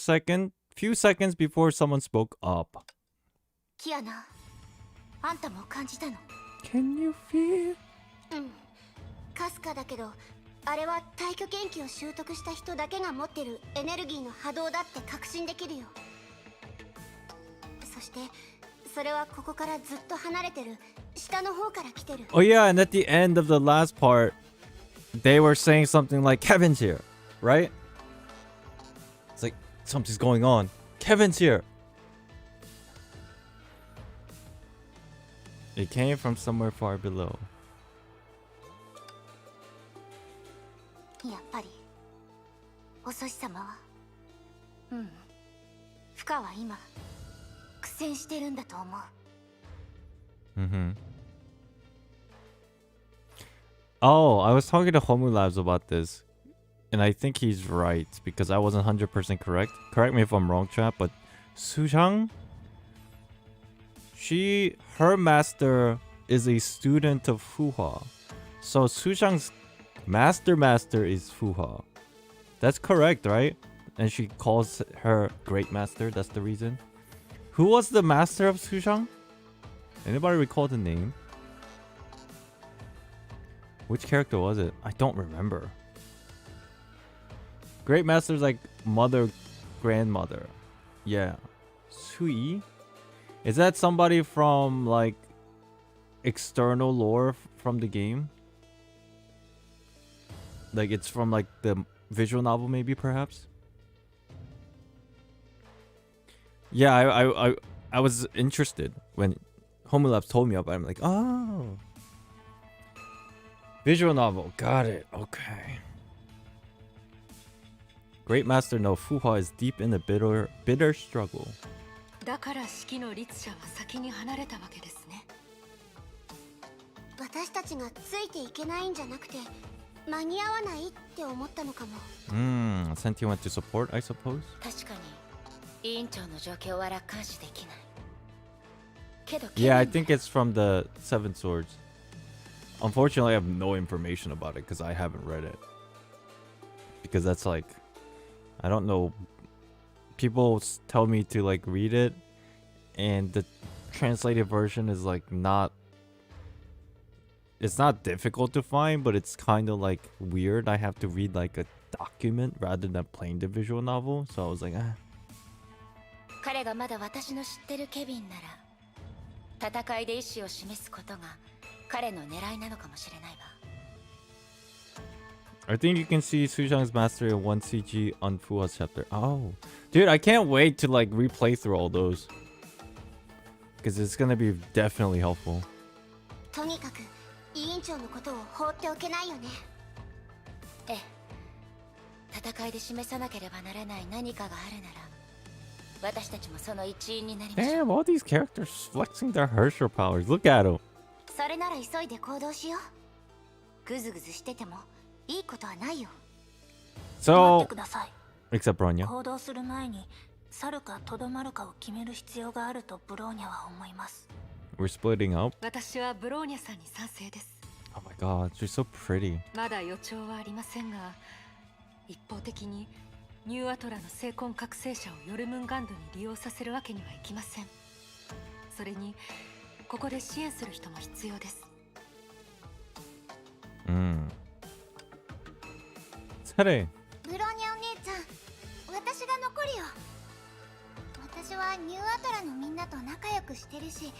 few seconds before someone spoke up. Can you feel? かすかだけど、あれは退去研究を習得した人だけが持ってるエネルギーの波動だって確信できるよ。そして、それはここからずっと離れてる下の方から来てる。 Oh yeah, and at the end of the last part, they were saying something like, Kevin's here, right? It's like, something's going on. Kevin's here. It came from somewhere far below. やっぱりお寿司様は負荷は今苦戦してるんだと思う。Oh, I was talking to Homu Labs about this, and I think he's right because I wasn't 100% correct. Correct me if I'm wrong, chat, but Sujang, her master is a student of Fuha. So Sujang's master is Fuha. That's correct, right? And she calls her great master, that's the reason. Who was the master of Sujang? Anybody recall the name? Which character was it? I don't remember. Great master's like mother, grandmother. Yeah. Sui? Is that somebody from like external lore from the game? Like it's from like the visual novel, maybe perhaps. Yeah, I was interested when Homolabs told me about it. I'm like, oh, visual novel, got it. Okay. Great Master no Fuha is deep in the bitter struggle. だから式の律者は先に離れたわけですね。私たちがついていけないんじゃなくて間に合わないって思ったのかも。Senti went to support, I suppose. 確かに委員長の状況は楽観視できない。けど Yeah, I think it's from the Seven Swords. Unfortunately, I have no information about it because I haven't read it. Because that's like, I don't know. People tell me to like read it, and the translated version is like not. It's not difficult to find, but it's kind of like weird. I have to read like a document rather than playing the visual novel. So I was like, ah. 彼がまだ私の知ってるケビンなら、戦いで意志を示すことが彼の狙いなのかもしれないわ。I think you can see Suzhang's mastery in 1CG on Fua's chapter. Oh, dude, I can't wait to like replay through all those. Because it's gonna be definitely helpful. とにかく委員長のことを放っておけないよね。ええ、戦いで示さなければならない何かがあるなら、私たちもその一員になりましょう。 Damn, all these characters flexing their Herrscher powers. Look at them. それなら急いで行動しよう。ぐずぐずしててもいいことはないよ。待 So, ってください。 except Bronya. 行動する前に去るかとどまるかを決める必要があるとブローニャは思います。 We're splitting up. 私はブローニャさんに賛成です。 Oh my god, she's so pretty. まだ予兆はありませんが、一方的にニューアトラの聖魂覚醒者をヨルムンガンドに利用させるわけにはいきません。それにここで支援する人も必要です。さて、ブローニャお姉ちゃん、私が残るよ。私はニューアトラのみんなと仲良くしてるし、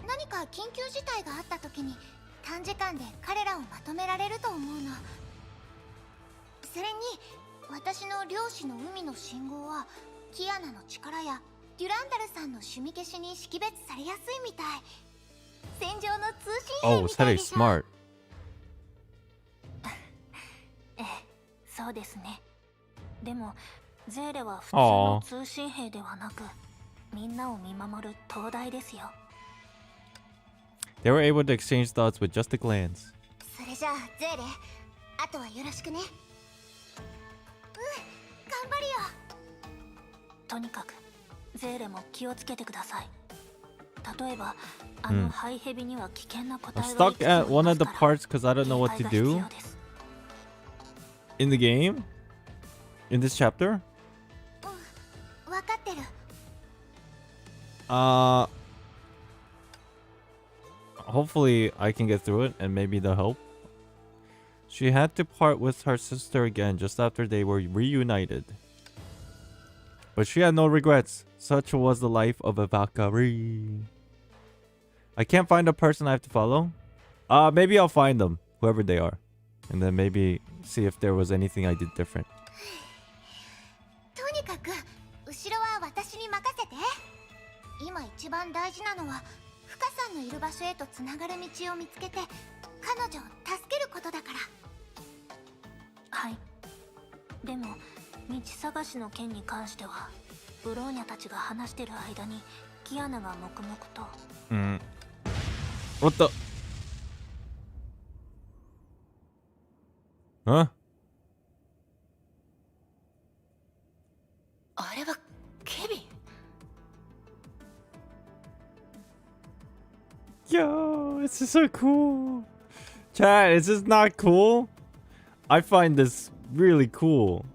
何か緊急事態があった時に短時間で彼らをまとめられると思うの。それに私の漁師の海の信号はキアナの力やデュランダルさんの趣味消しに識別されやすいみたい。戦場の通信兵 oh, みたい Sare's でしょ。 smart. ええ、そうですね。でもゼーレは普通の通信兵ではなく、みんなを見守る灯台ですよ。They were able to exchange thoughts with just a glance. それじゃあゼーレ、あとはよろしくね。頑張るよ。とにかくゼーレも気をつけてください。例えばあのハイヘビには危険な個 I'm 体がい stuck くつも at い one ま of す the から parts because I don't know what 警 to 戒が必 do 要です。 in the game. In this chapter. 分かってる。 Hopefully I can get through it and maybe they'll help. She had to part with her sister again just after they were reunited. But she had no regrets. Such was the life of a Valkyrie. I can't find a person I have to follow. Maybe I'll find them, whoever they are. And then maybe see if there was anything I did different. とにかく後ろは私に任せて。今一番大事なのはフカさんのいる場所へとつながる道を見つけて彼女を助けることだから。はい。でも道探しの件に関してはブローニャたちが話してる間にキアナが黙々と。What the? Huh? あれはケビン。 Yo, this is so cool. Chat, is this not cool? I find this really cool.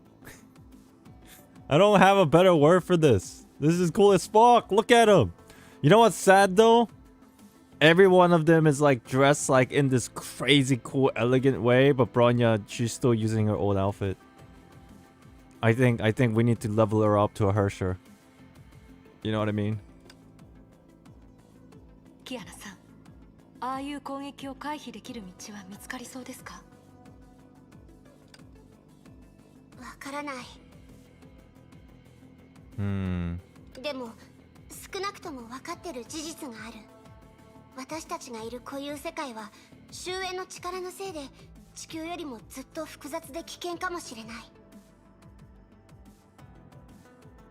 I don't have a better word for this. This is cool as fuck. Look at them. You know what's sad though? Every one of them is like dressed like in this crazy cool elegant way, but Bronya, she's still using her old outfit. I think we need to level her up to a Herrscher. You know what I mean? キアナさん、ああいう攻撃を回避できる道は見つかりそうですか？からない。でも少なくとも分かってる事実がある。私たちがいる固有世界は終焉の力のせいで地球よりもずっと複雑で危険かもしれない。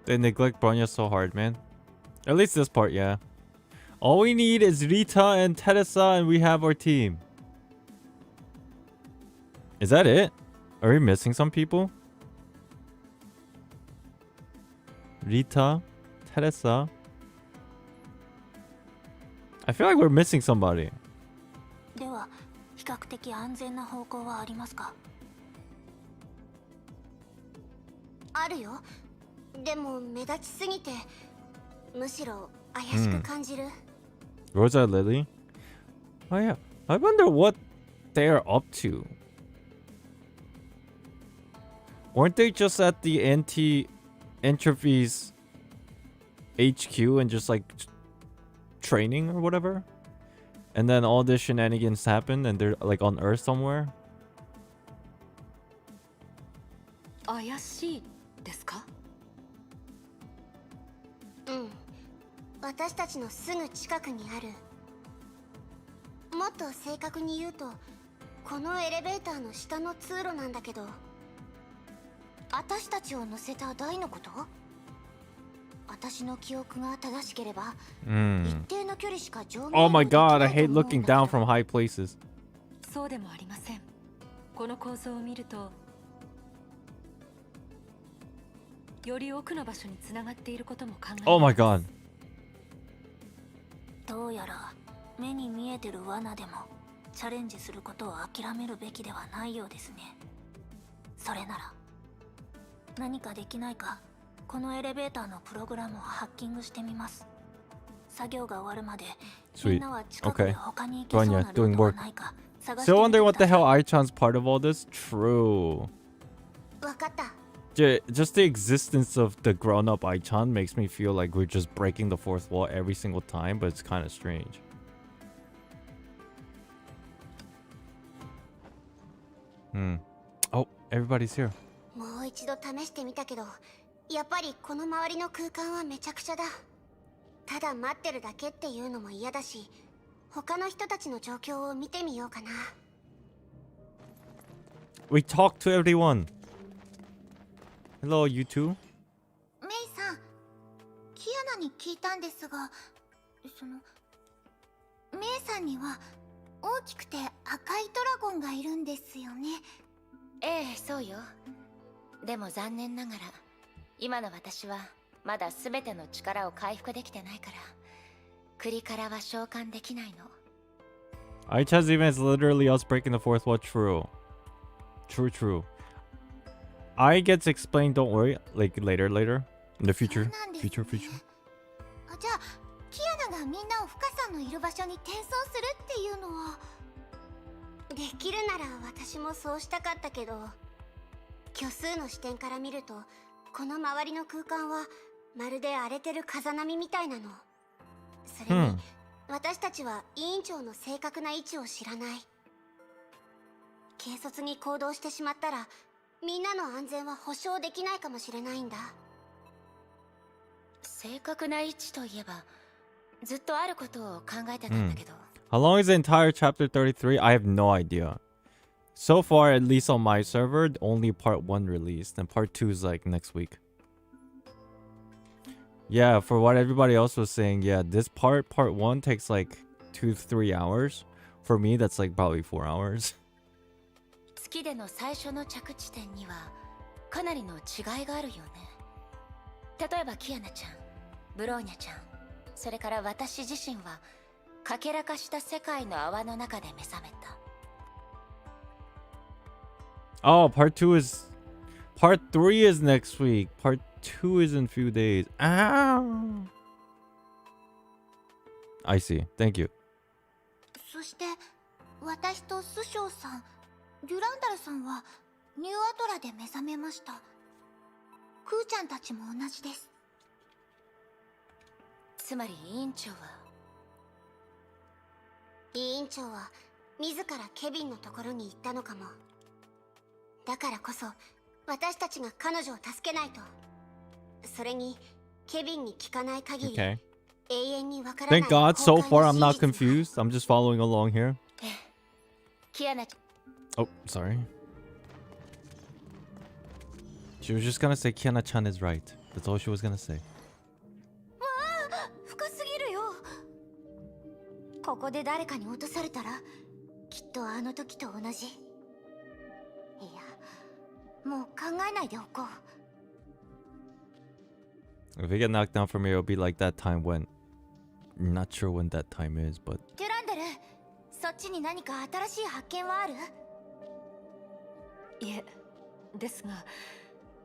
They neglect Bronya so hard, man. At least this part, yeah. All we need is Rita and Teresa, and we have our team. Is that it? Are we missing some people? Rita, Teresa. I feel like we're missing somebody. では比較的安全な方向はありますか？あるよ。でも目立ちすぎてむしろ怪しく感じる。Rosa Lily? Oh yeah. I wonder what they're up to. Weren't they just at the anti-entropy's HQ and just like training or whatever? And then all this shenanigans happened and they're like on Earth somewhere? 怪しいですか？うん。私たちのすぐ近くにある。もっと正確に言うとこのエレベーターの下の通路なんだけど。私たちを乗せた台のこと？私の記憶が正しければ、一定の距離しか上下 Oh my god, I hate looking down from high places. そうでもありません。この構造を見ると、より奥の場所につながっていることも考えられます。Oh my god. どうやら目に見えてる罠でもチャレンジすることを諦めるべきではないようですね。それなら何かできないか、このエレベーターのプログラムをハッキングしてみます。作業が終わるまでみんなは近くで他に行けそうなルートはないか探してみ Still て wondering く what だ the さい。 hell Aichan's part of all this? True. わかった。 Just the existence of the grown-up Aichan makes me feel like we're just breaking the fourth wall every single time, but it's kind of strange. Oh, everybody's here. もう一度試してみたけど、やっぱりこの周りの空間はめちゃくちゃだ。ただ待ってるだけっていうのも嫌だし、他の人たちの状況を見てみようかな。We talked to everyone. Hello, you two. メイさん、キアナに聞いたんですが、メイさんには大きくて赤いドラゴンがいるんですよね。ええ、そうよ。でも残念ながら今の私はまだ全ての力を回復できてないから、クリからは召喚できないの。Aichan's event is literally us breaking the fourth wall. True. True. I gets explained, don't worry, like later. In the future. じゃあ、キアナがみんなをフカさんのいる場所に転送するっていうのは。できるなら私もそうしたかったけど、虚数の視点から見るとこの周りの空間はまるで荒れてる風波みたいなの。それに、私たちは委員長の正確な位置を知らない。軽率に行動してしまったらみんなの安全は保証できないかもしれないんだ。正確な位置といえばずっとあることを考えてたんだけど、How long is the entire chapter 33? I have no idea. So far, at least on my server, only part 1 released, and part 2 is like next week. Yeah, for what everybody else was saying, yeah, this part 1 takes like 2 to 3 hours. For me, that's like probably 4 hours. 月での最初の着地点にはかなりの違いがあるよね。例えばキアナちゃん、ブローニャちゃん、それから私自身はかけらかした世界の泡の中で目覚めた。Oh, part 3 is next week. Part 2 is in a few days. Ow! I see. Thank you. そして私とスショウさん、デュランダルさんはニューアトラで目覚めました。クーちゃんたちも同じです。つまり委員長は自らケビンのところに行ったのかも。だからこそ私たちが彼女を助けないと。それにケビンに聞かない限り、Okay. 永遠にわからない。 Thank God, so 崩壊の far I'm not 真実が。 confused. I'm just following along here. キアナ Oh, sorry. She was just gonna say Kiana-chan is right. That's all she was gonna say. 深すぎるよ。ここで誰かに落とされたらきっとあの時と同じ。いや、もう考えないでおこう。 If we get knocked down from here, it'll be like that time when... Not sure when that time is, but... デュランデル、そっちに何か新しい発見はある？いえ、ですが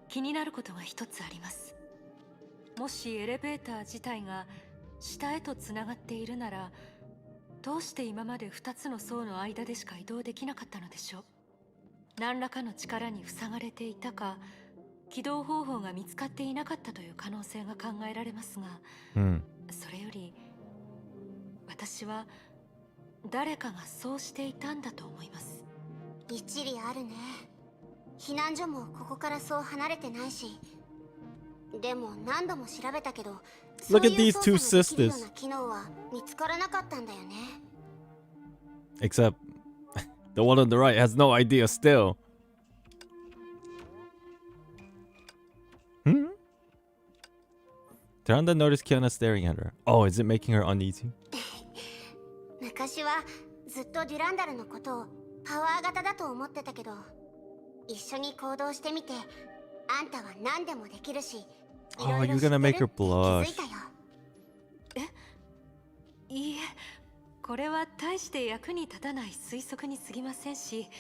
気になることが一つあります。もしエレベーター自体が下へとつながっているなら、どうして今まで2つの層の間でしか移動できなかったのでしょう。何らかの力に塞がれていたか、起動方法が見つかっていなかったという可能性が考えられますが、それより私は誰かがそうしていたんだと思います。一理あるね。避難所もここからそう離れてないし、でも何度も調べたけど、 Look at these two そういう操作のできるよう sisters. な機能は見つからなかったんだよね。 Except... the one on the right has no idea still. Duranda noticed Kiana staring at her. Oh, is it making her uneasy? 昔はずっとデュランダルのことをパワー型だと思ってたけど、一緒に行動してみて、あんたは何でもできるし、 Oh, you're gonna make her blush. 気づいたよ。いいえ、これは大して役に立たない推測に過ぎませんし、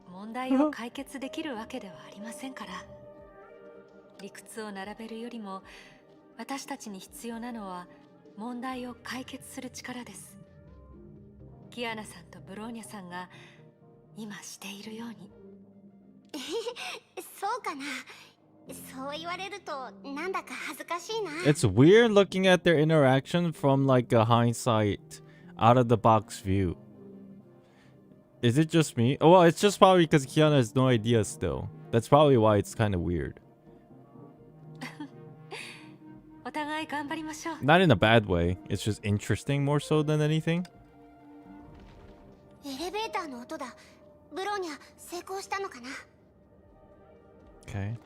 問題を解決できるわけではありませんから。理屈を並べるよりも、私たちに必要なのは問題を解決する力です。キアナさんとブローニャさんが今しているように。そうかな。そう言われるとなんだか恥ずかしいな。 It's weird looking at their interaction from like a hindsight, out of the box view. Is it just me? Oh, well, it's just probably because Kiana has no idea still. That's probably why it's kind of weird. お互い頑張りましょう。 Not in a bad way. It's just interesting more so than anything. エレベーターの音だ。ブローニャ成功したのかな。 Okay.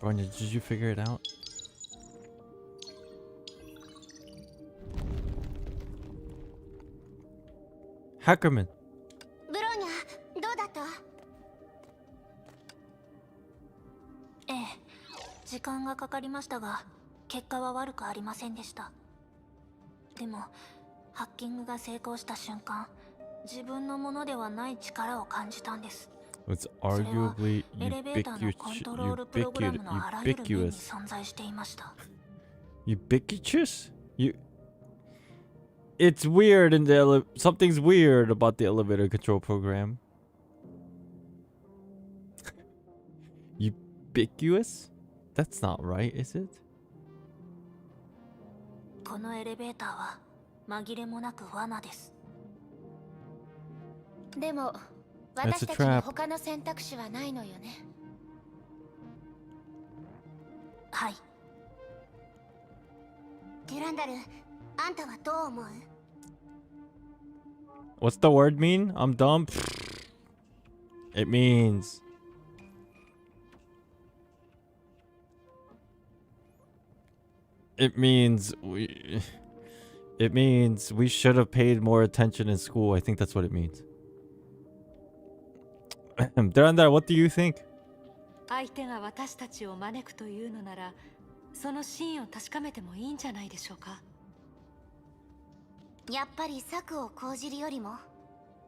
Bronya, did you figure it out? Hackerman. ブローニャどうだった？ええ、時間がかかりましたが、結果は悪くありませんでした。でもハッキングが成功した瞬間、自分のものではない力を感じたんです。 It's arguably エレベーターのコントロールプログラムのあらゆる面に ubiquitous. 存在していました。 Ubiquitous? It's weird in the something's weird about the elevator control program. Ubiquitous? That's not right, is it? このエレベーターは紛れもなく罠です。でも That's a 私たち trap. に他の選択肢はないのよね。はい。デュランダル、あんたはどう思う？ What's the word mean? I'm dumb. It means we should have paid more attention in school. I think that's what it means. Durandar, what do you think? 相手が私たちを招くというのなら、その真意を確かめてもいいんじゃないでしょうか。やっぱり策を講じるよりも、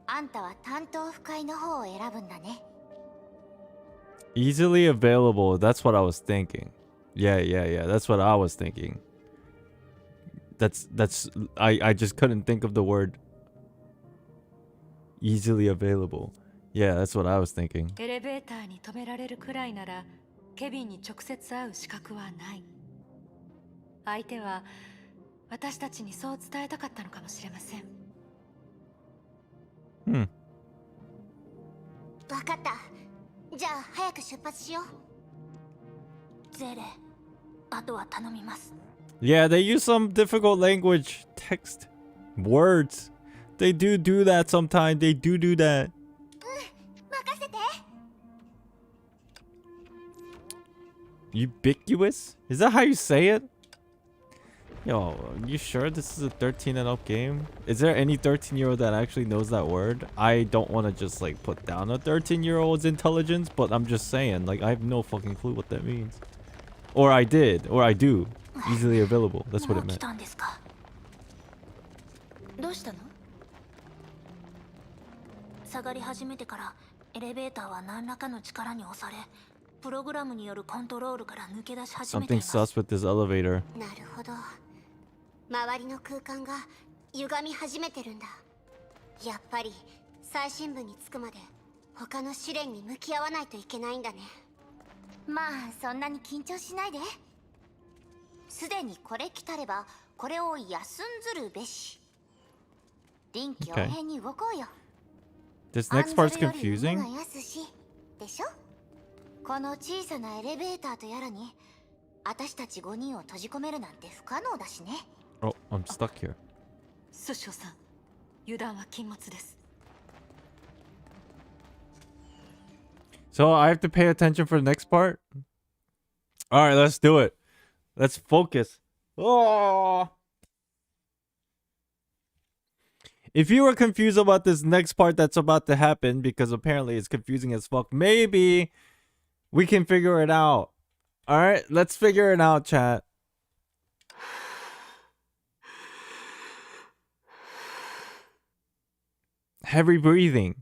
あんたは担当不快の方を選ぶんだね。 Easily available. That's what I was thinking. Yeah. That's what I was thinking. I just couldn't think of the word easily available. Yeah, that's what I was thinking. エレベーターに止められるくらいなら、ケビンに直接会う資格はない。相手は私たちにそう伝えたかったのかもしれません。わかった。じゃあ早く出発しよう。ゼーレ、あとは頼みます。 Yeah, they use some difficult language, text, words. They do that sometimes. They do that. 任せて。 Ubiquitous? Is that how you say it? Yo, you sure this is a 13 and up game? Is there any 13-year-old that actually knows that word? I don't want to just like put down a 13-year-old's intelligence, but I'm just saying, like, I have no fucking clue what that means. Or I did, or I do. Easily available. That's what it もう来 meant. たんですか。どうしたの？下がり始めてからエレベーターは何らかの力に押され、プログラムによるコントロールから抜け出し始めてい Something ます。 sus with this elevator. なるほど。周りの空間が歪み始めてるんだ。やっぱり最深部に着くまで他の試練に向き合わないといけないんだね。まあそんなに緊張しないで。すでにこれ来たればこれを休んずるべし。臨機応変に動こうよ。This next part's 案ずるより confusing. 物が安しでしょ。この小さなエレベーターとやらに私たち5人を閉じ込めるなんて不可能だしね。 Oh, I'm stuck here. 師匠さん、油断は禁物です。 So I have to pay attention for the next part? Alright, let's do it. Let's focus. Oh! If you were confused about this next part that's about to happen, because apparently it's confusing as fuck, maybe we can figure it out. Alright, let's figure it out, chat. Heavy breathing.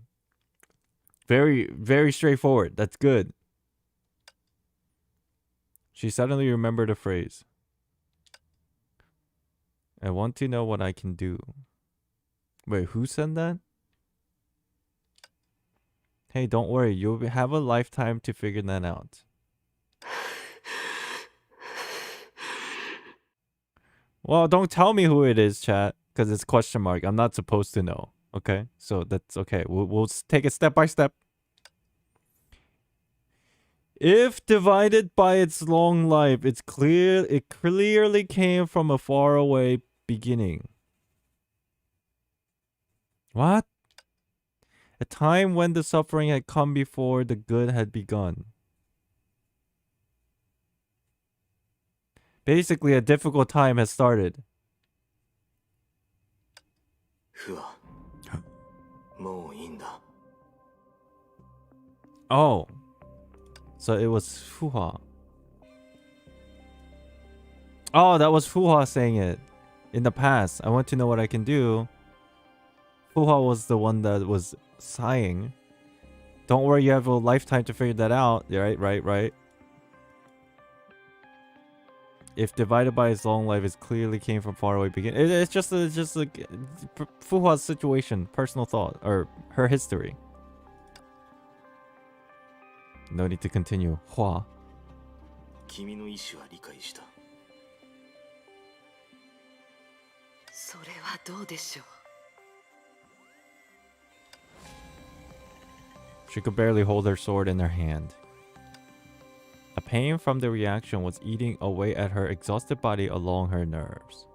Very, very straightforward. That's good. She suddenly remembered a phrase. I want to know what I can do. Wait, who said that? Hey, don't worry. You'll have a lifetime to figure that out. Well, don't tell me who it is, chat, because it's question mark. I'm not supposed to know. Okay, so that's okay. We'll take it step by step. If divided by its long life, it clearly came from a faraway beginning. What? A time when the suffering had come before the good had begun. Basically, a difficult time has started. Oh. So it was Fuha. Oh, that was Fuha saying it. In the past, I want to know what I can do. Fuha was the one that was sighing. Don't worry, you have a lifetime to figure that out. Right. If divided by its long life, it clearly came from far away beginning. It's just like Fuha's situation, personal thought, or her history. No need to continue. Hua. 君の意思は理解した。それはどうでしょう。 She could barely hold her sword in her hand. The pain from the reaction was eating away at her exhausted body along her nerves.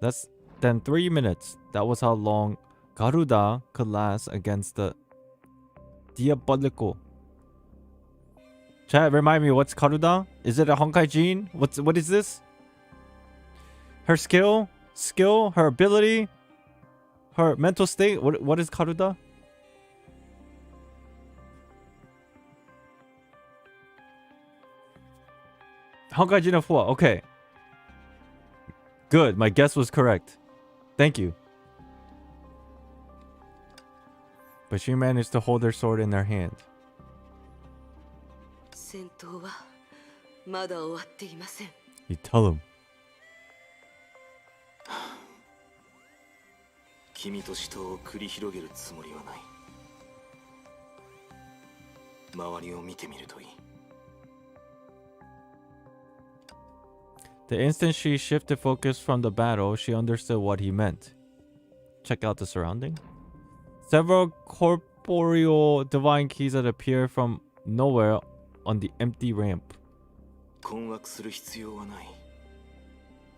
Less than 3 minutes. That was how long Garuda could last against the Diabolico. Chat, remind me, what's Garuda? Is it a Honkai gene? What is this? Her skill, her ability, her mental state. What is Garuda? Honkai gene of Hua. Okay. Good. My guess was correct. Thank you. But she managed to hold her sword in her hand. 戦闘はまだ終わっていません。 You tell him. 君と死闘を繰り広げるつもりはない。周りを見てみるといい。The instant she shifted focus from the battle, she understood what he meant. check out the surrounding. Several corporeal divine keys that appear from nowhere on the empty ramp. 困惑する必要はない。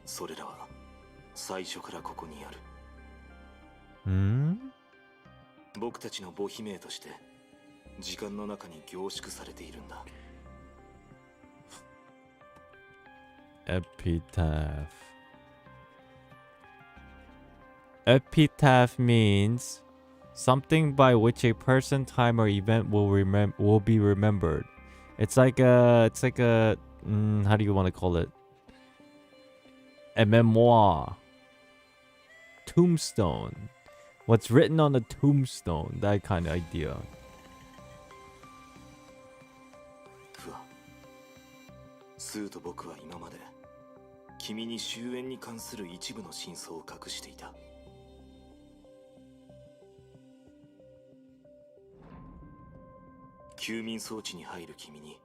それらは最初からここにある。僕たちの母姫として時間の中に凝縮されているんだ。Epitaph. Epitaph means something by which a person, time, or event will be remembered. It's like a how do you want to call it? A memoir. Tombstone. What's written on a tombstone? That kind of idea. ふわ。スーと僕は今まで君に終焉に関する一部の真相を隠していた。休眠装置に入る君に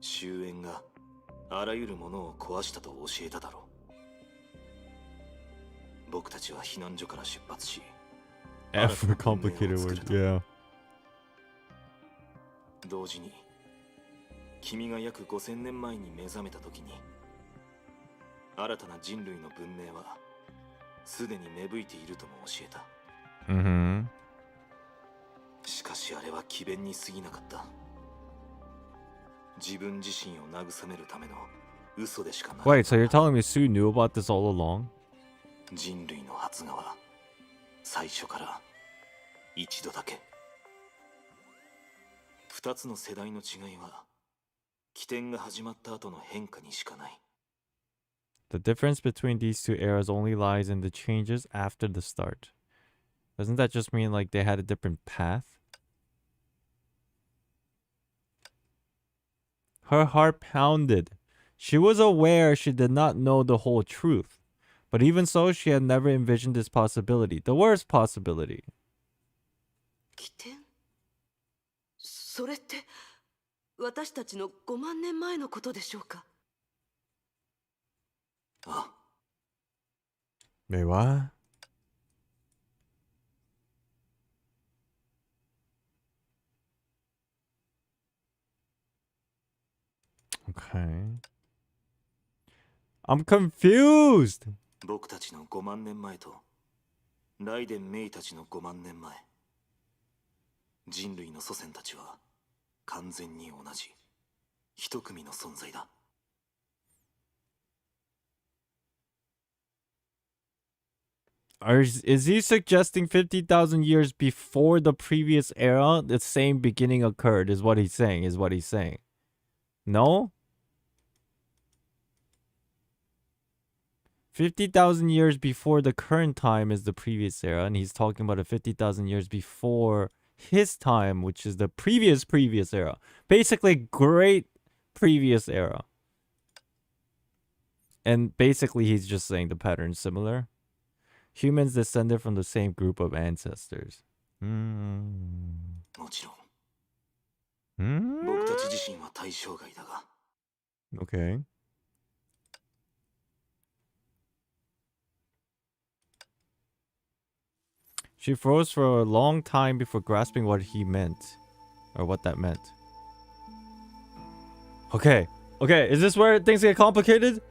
終焉があらゆるものを壊したと教えただろう。僕たちは避難所から出発し、F for complicated word, yeah. 同時に君が約5000年前に目覚めた時に新たな人類の文明はすでに芽吹いているとも教えた。しかしあれは詭弁に過ぎなかった。自分自身を慰めるための嘘でしかない。 Wait, so you're telling me Sue knew about this all along? 人類の発芽は最初から一度だけ。二つの世代の違いは起点が始まった後の変化にしかない。The difference between these two eras only lies in the changes after the start. Doesn't that just mean like they had a different path? Her heart pounded. She was aware she did not know the whole truth. But even so, she had never envisioned this possibility. The worst possibility. 起点？それって私たちの5万年前のことでしょうか？ああ。 Wait, what? Okay. I'm confused! 僕たちの5万年前とライデン・メイたちの5万年前、人類の祖先たちは完全に同じ一組の存在だ。Is he suggesting 50,000 years before the previous era, the same beginning occurred, is what he's saying, No? 50,000 years before the current time is the previous era, and he's talking about a 50,000 years before his time, which is the previous era. Basically, great previous era. And basically, he's just saying the pattern's similar. Humans descended from the same group of ancestors. もちろん、僕たち自身は対象外だが。Okay. She froze for a long time before grasping what he meant. Or what that meant. Okay. Okay, is this where things get complicated?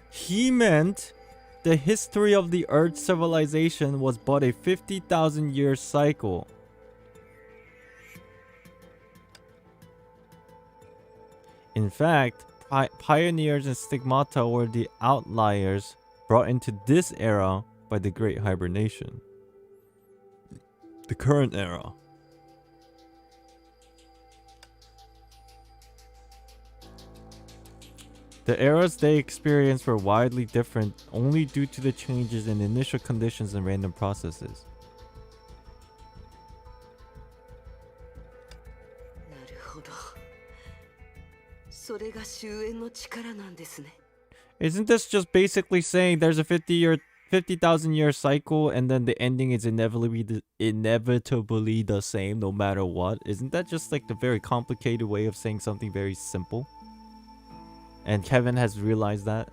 He meant the history of the Earth civilization was but a 50,000 year cycle. In fact, pioneers and stigmata were the outliers brought into this era by the Great Hibernation. The current era. The eras they experienced were widely different only due to the changes in initial conditions and random processes. なるほど。それが終焉の力なんですね。Isn't this just basically saying there's a 50,000 year cycle and then the ending is inevitably the same no matter what? Isn't that just like the very complicated way of saying something very simple? And Kevin has realized that.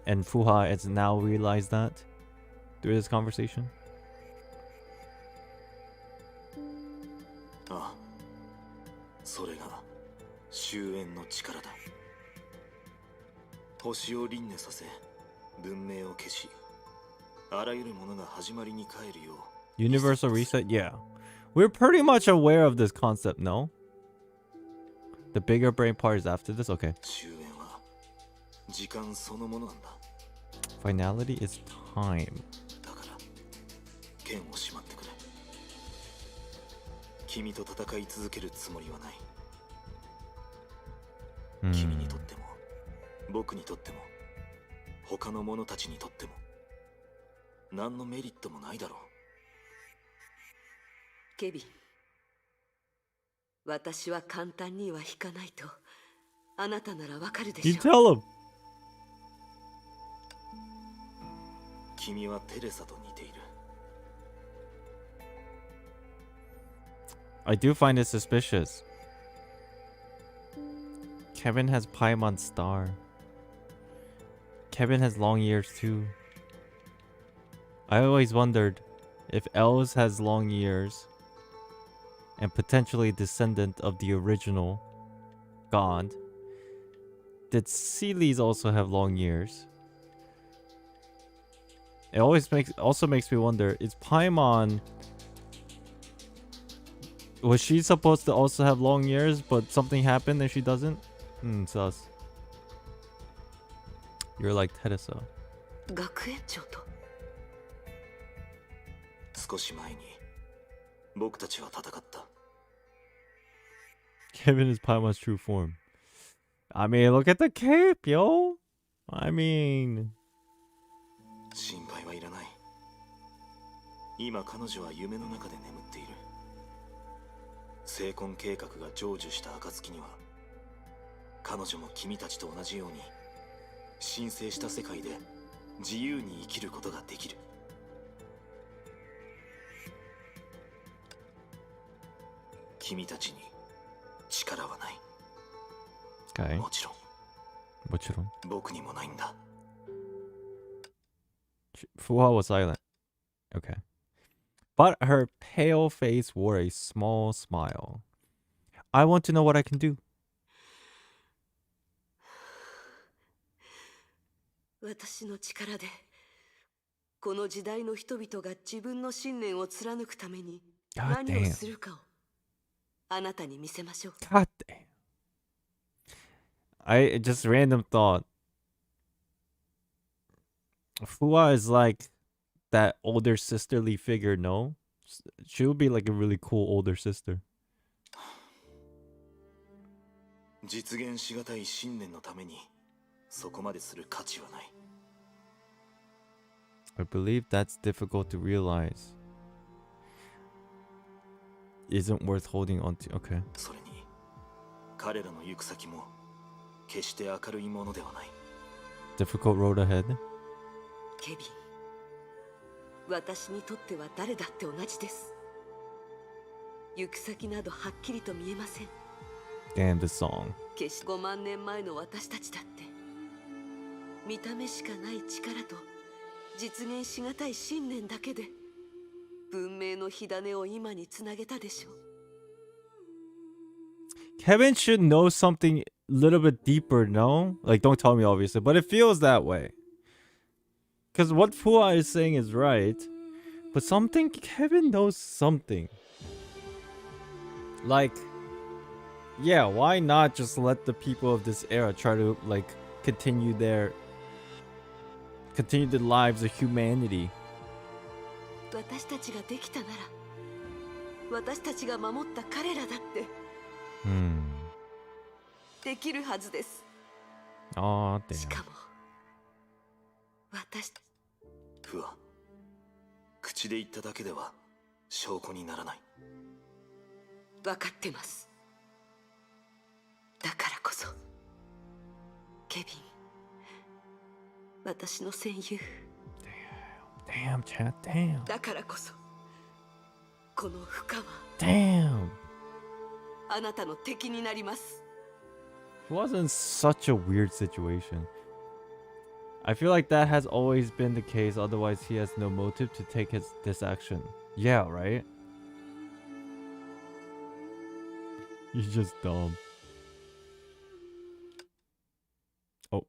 and Fuha has now realized that through this conversation. ああ、それが終焉の力だ。星を輪廻させ、文明を消し、あらゆるものが始まりに帰るよう。 Universal reset? Yeah. We're pretty much aware of this concept, no? The bigger brain part is after this? Okay. 終焉は時間そのものなんだ。 Finality is time. だから剣をしまってくれ。君と戦い続けるつもりはない。 君にとっても僕にとっても他の者たちにとっても何のメリットもないだろう。ケビン、私は簡単には引かないとあなたならわかるでしょ。 You tell him. 君はテレサと似ている。 I do find it suspicious. Kevin has Paimon Star. Kevin has long ears too. I always wondered if Elves has long ears and potentially descendant of the original god. Did Seelies also have long ears? It always makes me wonder, is Paimon, was she supposed to also have long ears but something happened and she doesn't? Sus. You're like Teresa. 学園長と。少し前に僕たちは戦った。 Kevin is Paimon's true form. I mean, look at the cape, yo. I mean, 心配はいらない。今彼女は夢の中で眠っている。成婚計画が成就した暁には彼女も君たちと同じように神聖した世界で自由に生きることができる。君たちに力はない。 okay. もちろん 僕にもないんだ。 Fuha was silent. Okay. But her pale face wore a small smile. I want to know what I can do. 私の力でこの時代の人々が自分の信念を貫くために God 何を damn. するかをあなたに見せましょう。 God damn. I just random thought. Fuha is like that older sisterly figure, no? She would be like a really cool older sister. 実現しがたい信念のためにそこまでする価値はない。 I believe that's difficult to realize. Isn't worth holding on to. Okay. それに彼らの行く先も決して明るいものではない。 Difficult road ahead. ケビン、私にとっては誰だって同じです。行く先などはっきりと見えません。 Damn this song. 決して5万年前の私たちだって見た目しかない力と実現しがたい信念だけで文明の火種を今につなげたでしょう。 Kevin should know something a little bit deeper, no? Like, don't tell me obviously, but it feels that way. Because what Fuha is saying is right, but something, Kevin knows something. Like, yeah, why not just let the people of this era try to, like, continue the lives of humanity? 私たちができたなら私たちが守った彼らだってできるはずです。 Aw, し damn. かも私不破、口で言っただけでは証拠にならない。分かってます。だからこそケビン、私の戦友。 Damn, chat, damn. だからこそこの負荷は Damn. あなたの敵になります。 It wasn't such a weird situation. I feel like that has always been the case, otherwise he has no motive to take this action. Yeah, right? He's just dumb. Oh.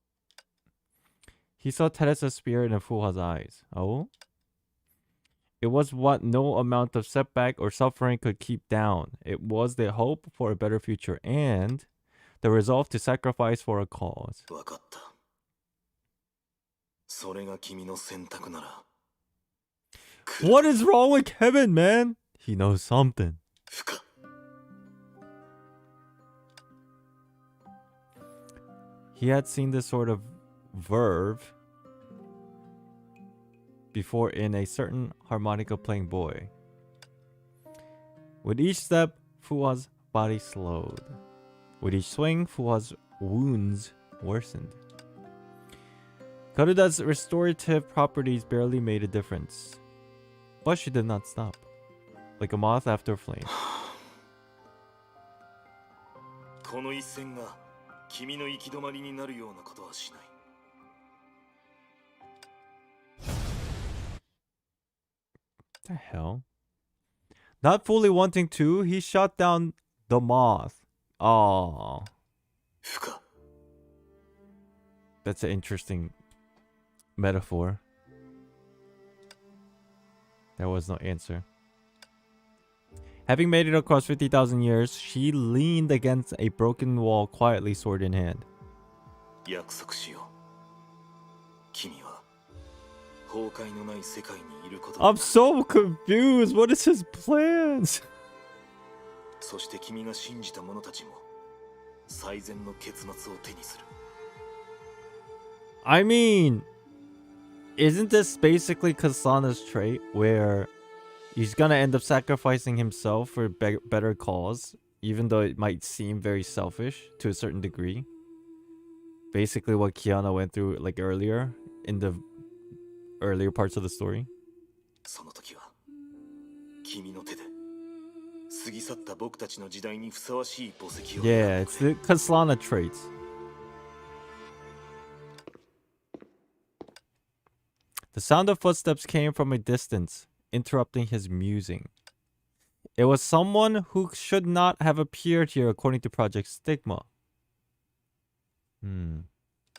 He saw Teresa's spirit in Fuha's eyes. Oh? It was what no amount of setback or suffering could keep down. It was the hope for a better future and the resolve to sacrifice for a cause. わかった。それが君の選択なら。 What is wrong with Kevin, man? He knows something. 不可。 He had seen this sort of verve before in a certain harmonica playing boy. With each step, Fuwa's body slowed. With each swing, Fuwa's wounds worsened. Garuda's restorative properties barely made a difference. But she did not stop. Like a moth after a flame. この一戦が君の行き止まりになるようなことはしない。 The hell? Not fully wanting to, he shot down the moth. Oh. 不可。 That's an interesting metaphor. There was no answer. Having made it across 50,000 years, she leaned against a broken wall quietly, sword in hand. 約束しよう。君は崩壊のない世界にいることだ。 I'm so confused. What is his plans? そして君が信じた者たちも最善の結末を手にする。 I mean, isn't this basically Kasana's trait where he's gonna end up sacrificing himself for a better cause, even though it might seem very selfish to a certain degree? Basically what Kiana went through like earlier in the earlier parts of the story. その時は君の手で過ぎ去った僕たちの時代にふさわしい墓石を。 Yeah, it's the Kasana traits. The sound of footsteps came from a distance, interrupting his musing. It was someone who should not have appeared here according to Project Stigma.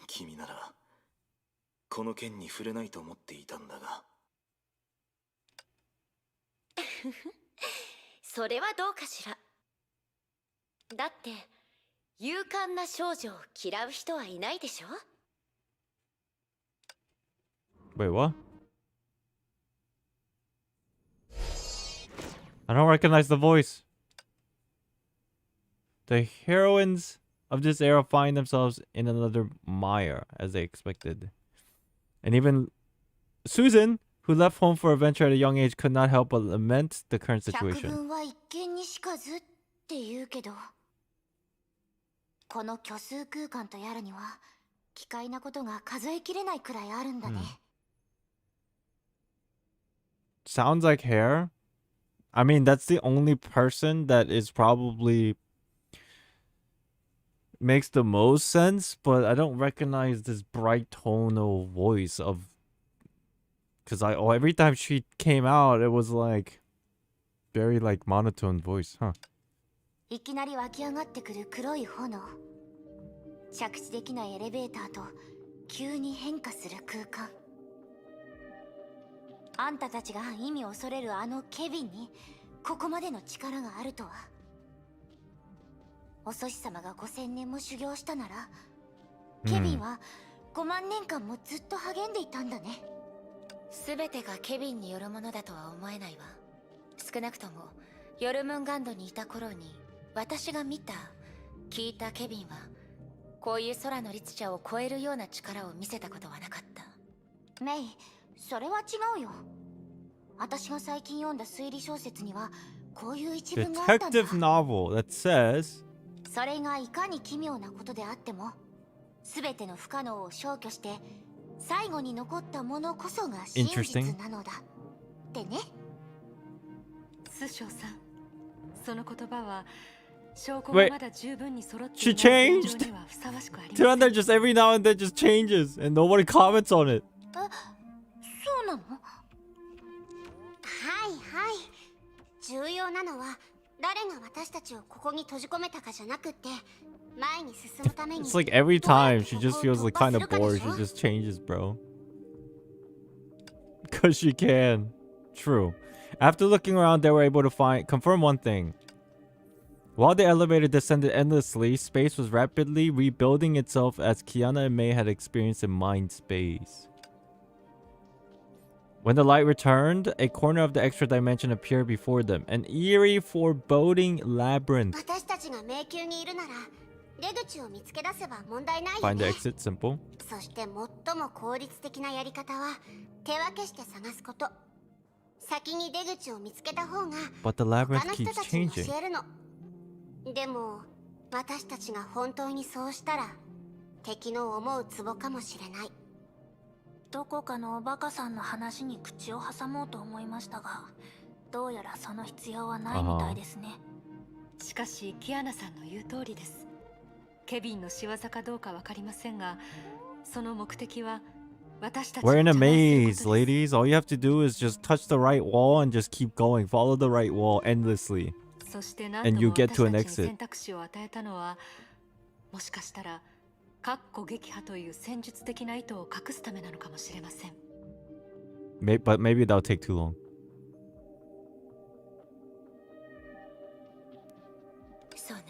君ならこの件に触れないと思っていたんだが。それはどうかしら。だって勇敢な少女を嫌う人はいないでしょ。 Wait, what? I don't recognize the voice. The heroines of this era find themselves in another mire, as they expected. And even Susan, who left home for adventure at a young age, could not help but lament the current 百 situation. 聞は一見にしかずって言うけど、この虚数空間とやらには奇怪なことが数えきれないくらいあるんだね。 Sounds like hair. I mean, that's the only person that is probably makes the most sense, but I don't recognize this bright tonal voice of, because every time she came out, it was like very like monotone voice, huh? いきなり湧き上がってくる黒い炎。着地できないエレベーターと急に変化する空間。あんたたちが意味恐れるあのケビンにここまでの力があるとは。お祖師様が5000年も修行したなら、ケビンは5万年間もずっと励んでいたんだね。全てがケビンによるものだとは思えないわ。少なくともヨルムンガンドにいた頃に私が見た聞いたケビンはこういう空の律者を超えるような力を見せたことはなかった。メイ、それは違うよ。私が最近読んだ推理小説にはこういう一文があったんだ。 Detective novel that says それがいかに奇妙なことであっても、全ての不可能を消去して最後に残ったものこそが真実なのだってね。sư匠さん、その言葉は証拠 Wait. がまだ十分に揃ってい She ない現 changed. 状にはふさわしくありません。 Tiranda just every now and then just changes and nobody comments on it. そうなの？はいはい。重要なのは誰が私たちをここに閉じ込めたかじゃなくって前に進むために It's like every time she just feels like kind of bored. She just changes, bro. Because she can. True. After looking around, they were able to confirm one thing. While the elevator descended endlessly, space was rapidly rebuilding itself as Kiana and Mei had experienced in mind space. When the light returned, a corner of the extra dimension appeared before them. An eerie, foreboding labyrinth. 私たちが迷宮にいるなら出口を見つけ出せば問題ないよ Find the ね。 exit, simple. そして最も効率的なやり方は手分けして探すこと。先に出口を見つけた方が But the 他 labyrinth の人 keeps たちに changing. 教えるの。でも私たちが本当にそうしたら敵の思うツボかもしれない。どこかのおバカさんの話に口を挟もうと思いましたが、どうやらその必要はないみたいですね。しかしキアナさんの言う通りです。ケビンの仕業かどうかわかりませんが、その目的は私たちを We're in a 邪魔することで maze, す。 ladies. All you have to do is just touch the right wall and just keep going. Follow the right wall endlessly. そして何 And 度 you も get 私 to an たちに exit. 選択肢を与えたのは、もしかしたらかっこ撃破という戦術的な意図を隠すためなのかもしれません。 But maybe that'll take too long. そうね。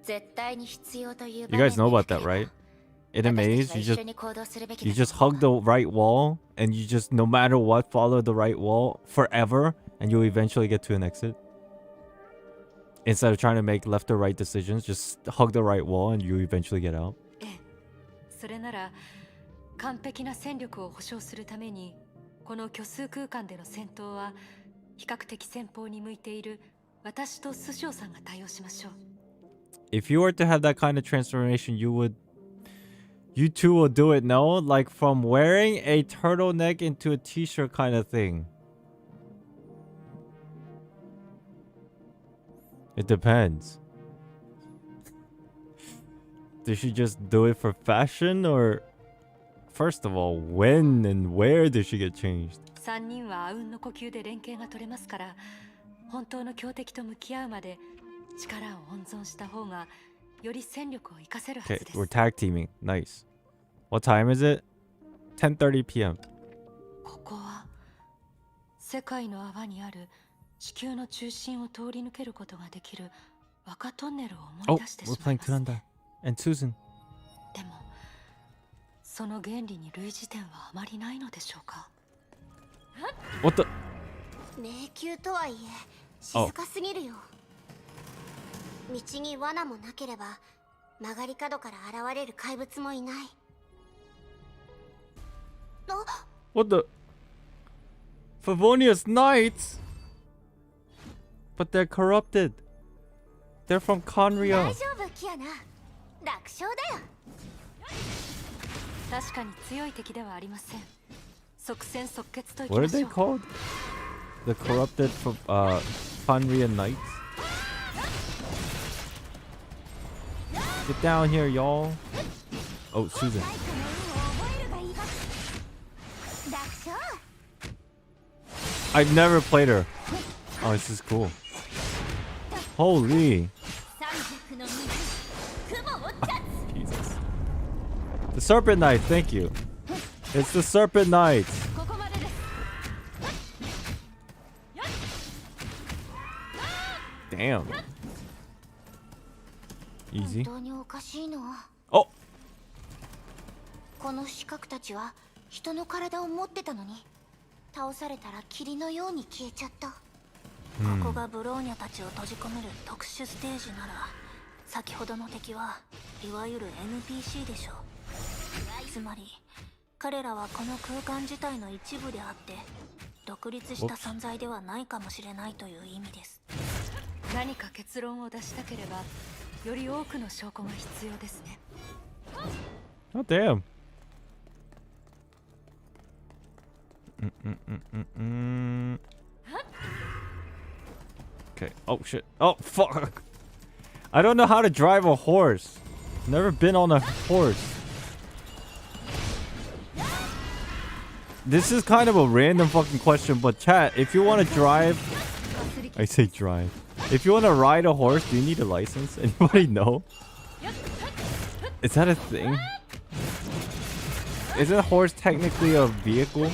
絶対に必要という You guys know about that, right? In a maze, you just hug the right wall and you just, no matter what, follow the right wall forever and you'll eventually get to an exit. Instead of trying to make left or right decisions, just hug the right wall and you eventually get out. ええ、それなら完璧な戦力を保証するためにこの虚数空間での戦闘は比較的先方に向いている私とスショウさんが対応しましょう。 If you were to have that kind of transformation, you two will do it, no? Like from wearing a turtleneck into a t-shirt kind of thing. It depends. Did she just do it for fashion, or first of all, when and where did she get changed? 3人はあうんの呼吸で連携が取れますから、本当の強敵と向き合うまで力を温存した方がより戦力を活かせるは Okay, ずです。 we're tag teaming. Nice. What time is it? 10:30 p.m. ここは世界の泡にある地球の中心を通り抜けることができる赤トンネルを思 Oh, い出してし we're まい playing ますね。 Turanda and Susan. でもその原理に類似点はあまりないのでしょうか。 What the? 迷宮とはいえ静かすぎるよ。道に罠もなければ曲がり角から現れる怪物もいない。あ、 What the? Favonius Knights? But they're corrupted. They're from 大 Conrio. 丈夫キアナ、楽勝だよ。確かに強い敵ではありません。即戦即決といき What ま are し they ょう。 called? The corrupted Conrian Knights? Get down here, y'all. Oh, Susan. 楽勝。 I've never played her. Oh, this is cool. Holy. Jesus. The Serpent Knight, thank you. It's the Serpent Knight. ここまでです。 Damn. Easy. 本当におかしいの。 Oh, この四角たちは人の体を持ってたのに倒されたら霧のように消えちゃった。ここがブローニャたちを閉じ込める特殊ステージなら、先ほどの敵はいわゆる NPC でしょう。つまり彼らはこの空間自体の一部であって独立した存在ではないかもしれないという意味です。何か結論を出したければより多くの証拠が必要ですね。 oh damn. Okay. Oh shit. Oh fuck. I don't know how to drive a horse. Never been on a horse. This is kind of a random fucking question, but chat, if you want to drive... I say drive. If you want to ride a horse, do you need a license? Anybody know? Is that a thing? Isn't a horse technically a vehicle?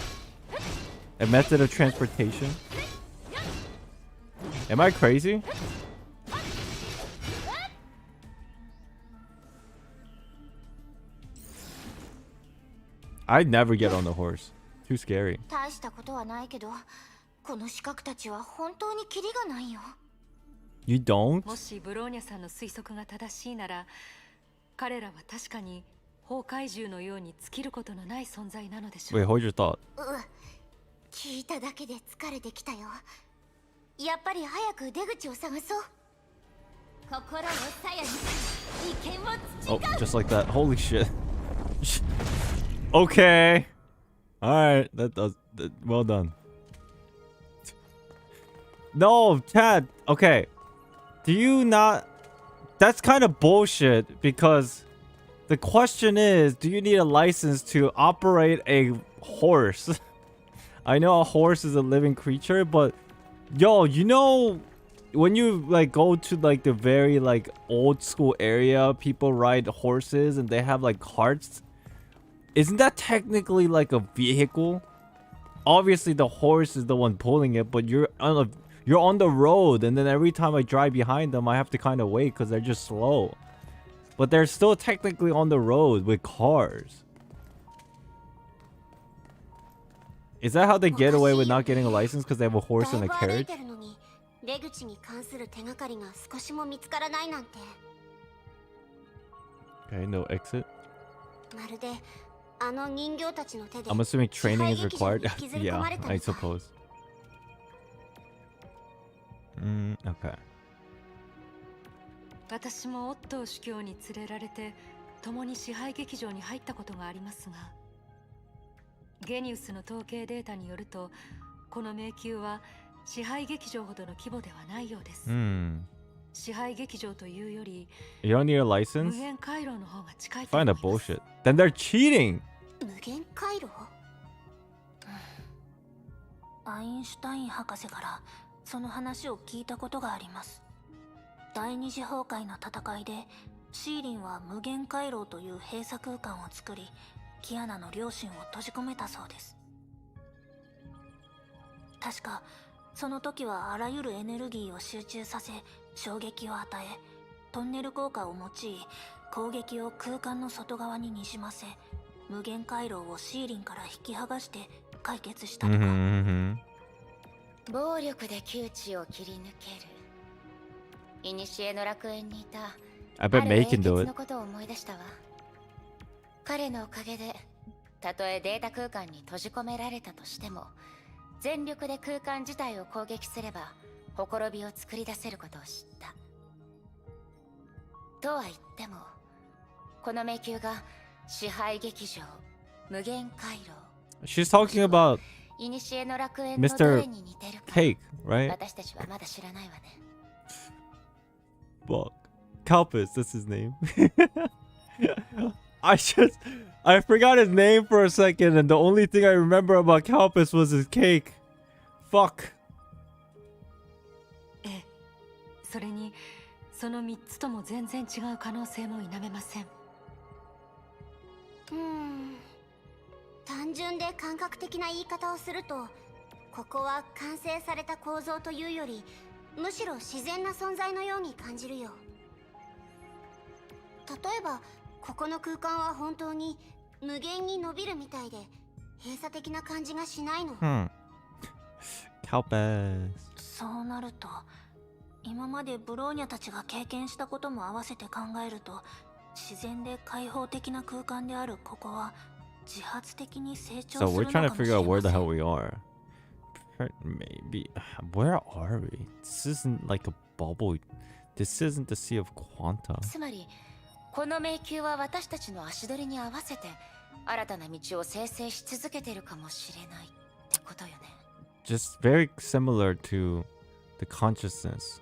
A method of transportation? Am I crazy? I'd never get on the horse. Too scary. 大したことはないけど、この資格たちは本当にキリがないよ。You don't? もしブローニャさんの推測が正しいなら、彼らは確かに崩壊獣のように尽きることのない存在なのでしょう。 Wait, hold your thought. 聞いただけで疲れてきたよ。やっぱり早く出口を探そう。心を鞘にし、意見を培う。 Oh, just like that. Holy shit. Okay. Alright, well done. No, Chad. Okay. Do you not... That's kind of bullshit because the question is, do you need a license to operate a horse? I know a horse is a living creature, but yo, you know when you like go to like the very like old school area, people ride horses and they have like carts. Isn't that technically like a vehicle? Obviously the horse is the one pulling it, but you're on the road, and then every time I drive behind them, I have to kind of wait because they're just slow. But they're still technically on the road with cars. Is that how they get away with not getting a license because they have a horse and a carriage? 出口に関する手がかりが少しも見つからないなんて。 Okay, no exit. まるであの人形たちの手で I'm assuming training is required. Yeah, I suppose. Okay. 私もオットー主教に連れられて共に支配劇場に入ったことがありますが、ゲニウスの統計データによると、この迷宮は支配劇場ほどの規模ではないようです。支配劇場というより、 You don't need a 無 license? 限回廊の方が近いと思 Find い that ます。 bullshit. Then they're cheating. 無限回廊？アインシュタイン博士からその話を聞いたことがあります。第二次崩壊の戦いでシーリンは無限回廊という閉鎖空間を作り、キアナの両親を閉じ込めたそうです。確かその時はあらゆるエネルギーを集中させ、衝撃を与え、トンネル効果を用い、攻撃を空間の外側ににじませ、無限回廊をシーリンから引き剥がして解決したとか。暴力で窮地を切り抜ける。古の楽園にいた I bet May can do it. のことを思い出したわ。彼のおかげで、たとえデータ空間に閉じ込められたとしても、全力で空間自体を攻撃すれば、ほころびを作り出せることを知った。とは言っても、この迷宮が支配劇場、無限回廊。 She's talking about 古の楽園のどれに似てるか。 Cake, right? 私たちはまだ知らないわね。Fuck. Kalpis, that's his name. I forgot his name for a second, and the only thing I remember about Kalpis was his cake. Fuck. ええ、それにその3つとも全然違う可能性も否めません。単純で感覚的な言い方をすると、ここは完成された構造というより、むしろ自然な存在のように感じるよ。例えばここの空間は本当に無限に伸びるみたいで、閉鎖的な感じがしないの。Kalpis. そうなると、今までブローニャたちが経験したことも合わせて考えると、自然で開放的な空間であるここは自発的に成長す So る we're の trying か to もしれ figure out ま where the せ hell ん。 we are. Maybe. Where are we? This isn't like a bubble. This isn't the Sea of Quanta. つまり、この迷宮は私たちの足取りに合わせて新たな道を生成し続けているかもしれないってことよね。Just very similar to the consciousness.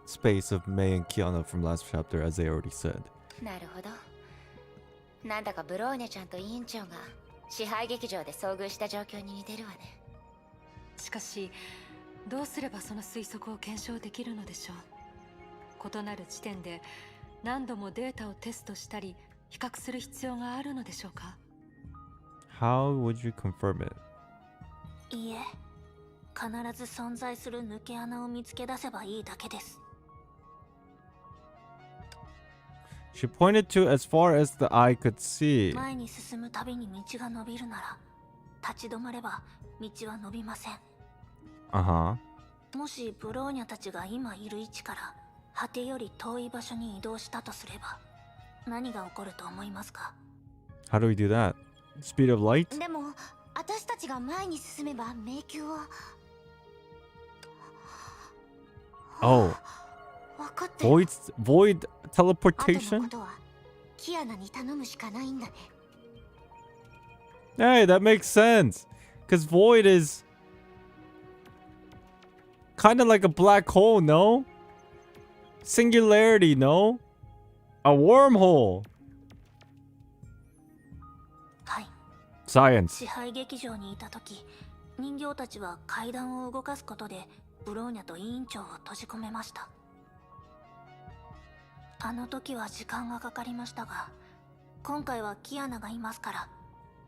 space of Mei and Kiana from last chapter, as they already said. なるほど。なんだかブローニャちゃんと委員長が支配劇場で遭遇した状況に似てるわね。しかしどうすればその推測を検証できるのでしょう。異なる地点で何度もデータをテストしたり比較する必要があるのでしょうか。 How would you confirm it? いいえ、必ず存在する抜け穴を見つけ出せばいいだけです。She pointed to as far as the eye could see. 前に進むたびに道が伸びるなら、立ち止まれば道は伸びません。Uh-huh. もしブローニャたちが今いる位置から果てより遠い場所に移動したとすれば、何が起こると思いますか？ How do we do that? Speed of light? でも私たちが前に進めば迷宮は Oh. 分かってる。 Void 後の teleportation? ことはキアナに頼むしかないんだね。 Hey, that makes sense. Because void is kind of like a black hole, no? Singularity, no? A wormhole. はい。 Science. 支配劇場にいた時、人形たちは階段を動かすことでブローニャと委員長を閉じ込めました。あの時は時間がかかりましたが、今回はキアナがいますから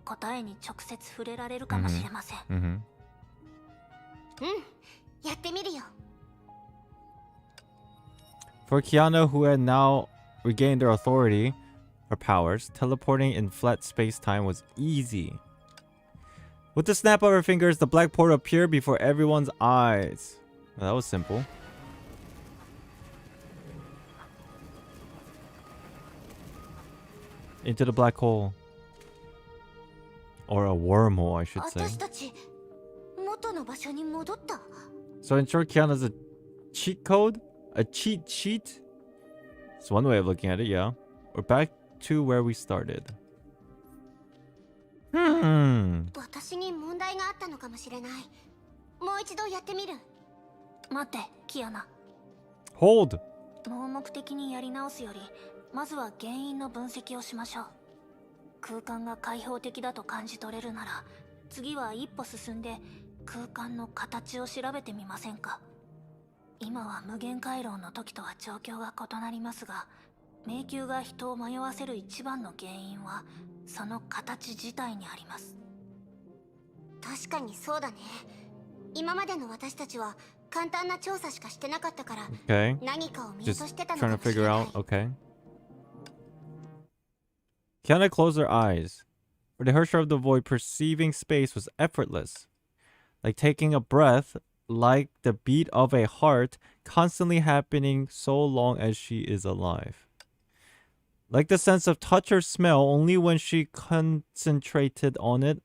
答えに直接触れられるかもしれません。Mm-hmm. うんやってみるよ。 For Kiana, who had now regained her authority, her powers, teleporting in flat space-time was easy. With the snap of her fingers, the black portal appeared before everyone's eyes. Well, that was simple. Into the black hole. Or a wormhole, I should say. 私たち元の場所に戻った。 So in short, Kiana's a cheat code? A cheat sheet? It's one way of looking at it, yeah. We're back to where we started. 私に問題があったのかもしれない。もう一度やってみる。待って、キアナ。 Hold! 盲目的にやり直すより、まずは原因の分析をしましょう。空間が開放的だと感じ取れるなら、次は一歩進んで空間の形を調べてみませんか？今は無限回廊の時とは状況が異なりますが、迷宮が人を迷わせる一番の原因はその形自体にあります。確かにそうだね。今までの私たちは簡単な調査しかしてなかったから、 Okay. 何かを見落 Just としてたの trying か to もしれ figure ない。 out. Okay. Kiana closed her eyes. For the Hersher of the Void, perceiving space was effortless. Like taking a breath, like the beat of a heart, constantly happening so long as she is alive. Like the sense of touch or smell, only when she concentrated on it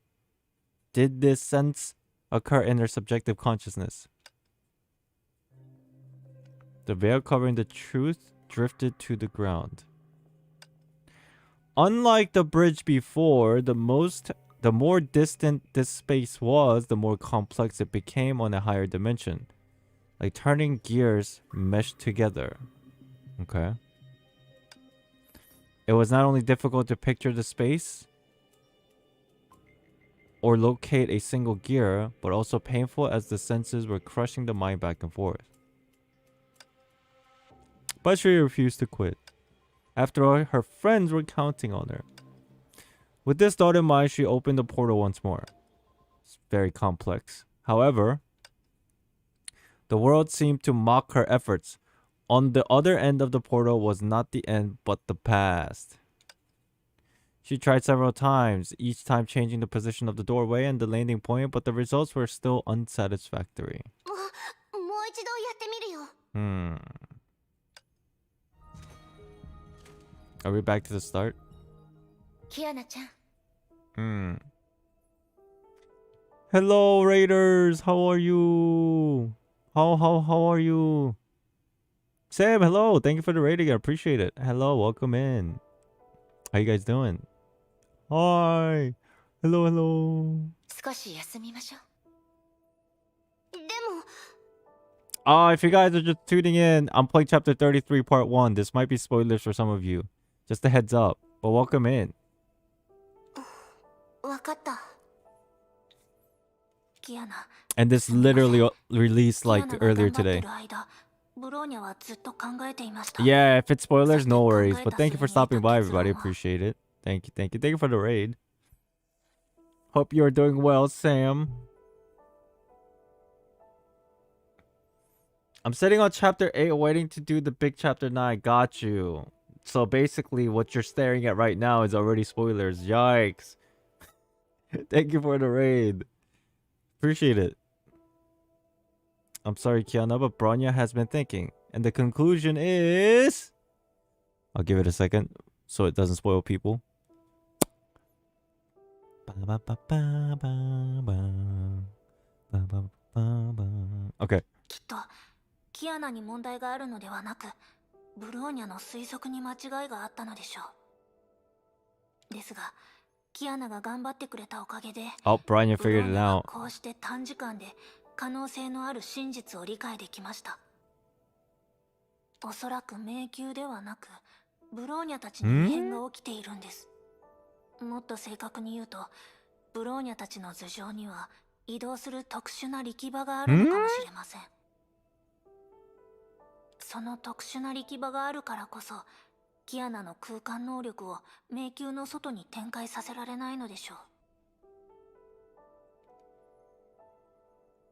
did this sense occur in her subjective consciousness. The veil covering the truth drifted to the ground. Unlike the bridge before, the more distant this space was, the more complex it became on a higher dimension. Like turning gears meshed together. Okay. It was not only difficult to picture the space or locate a single gear, but also painful as the senses were crushing the mind back and forth. But she refused to quit. After all, her friends were counting on her. With this thought in mind, she opened the portal once more. It's very complex. However, the world seemed to mock her efforts. On the other end of the portal was not the end, but the past. She tried several times, each time changing the position of the doorway and the landing point, but the results were still unsatisfactory. もう一度やってみるよ。Are we back to the start? キアナちゃん。Hello, Raiders. How are you? How are you? Sam, hello. Thank you for the rating. I appreciate it. Hello, welcome in. How you guys doing? Hi. Hello. 少し休みましょう。でも If you guys are just tuning in, I'm playing chapter 33, part 1. This might be spoilers for some of you. Just a heads up. But welcome in. わかった。キアナ。 And this literally released キア like ナが earlier 頑張って today. る間、ブローニャはずっと考えていました。 Yeah, if it's spoilers, no worries. But thank you for さて、 stopping by, everybody. Appreciate it. Thank you, thank you. Thank you for the raid. Hope you are doing well, Sam. I'm sitting on chapter 8, waiting to do the big chapter 9. Got you. So basically, what you're staring at right now is already spoilers. Yikes. Thank you for the raid. Appreciate it. I'm sorry, Kiana, but Bronya has been thinking. And the conclusion is... I'll give it a second so it doesn't spoil people. Okay. きっとキアナに問題があるのではなく、ブローニャの推測に間違いがあったのでしょう。ですが、キアナが頑張ってくれたおかげで、 Oh, Bronya ブロ figured ーニ it ャは out. こうして短時間で可能性のある真実を理解できました。おそらく迷宮ではなく、ブローニャたちに異変が起きているんです。もっと正確に言うと、ブローニャたちの頭上には移動する特殊な力場があるのかもしれません。その特殊な力場があるからこそ、キアナの空間能力を迷宮の外に展開させられないのでしょう。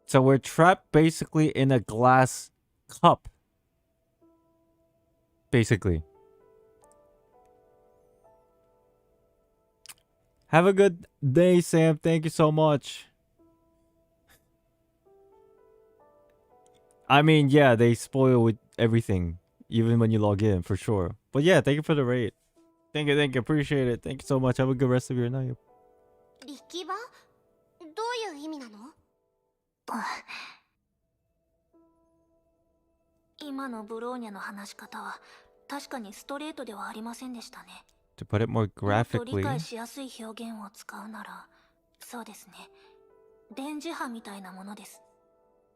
So we're trapped basically in a glass cup. Basically. Have a good day, Sam. Thank you so much. I mean, yeah, they spoil with everything, even when you log in, for sure. But yeah, thank you for the raid. Thank you, appreciate it. Thank you so much. Have a good rest of your night. 力場？どういう意味なの？今のブローニャの話し方は確かにストレートではありませんでしたね。 To put it more もっと理 graphically. 解しやすい表現を使うなら、そうですね。電磁波みたいなものです。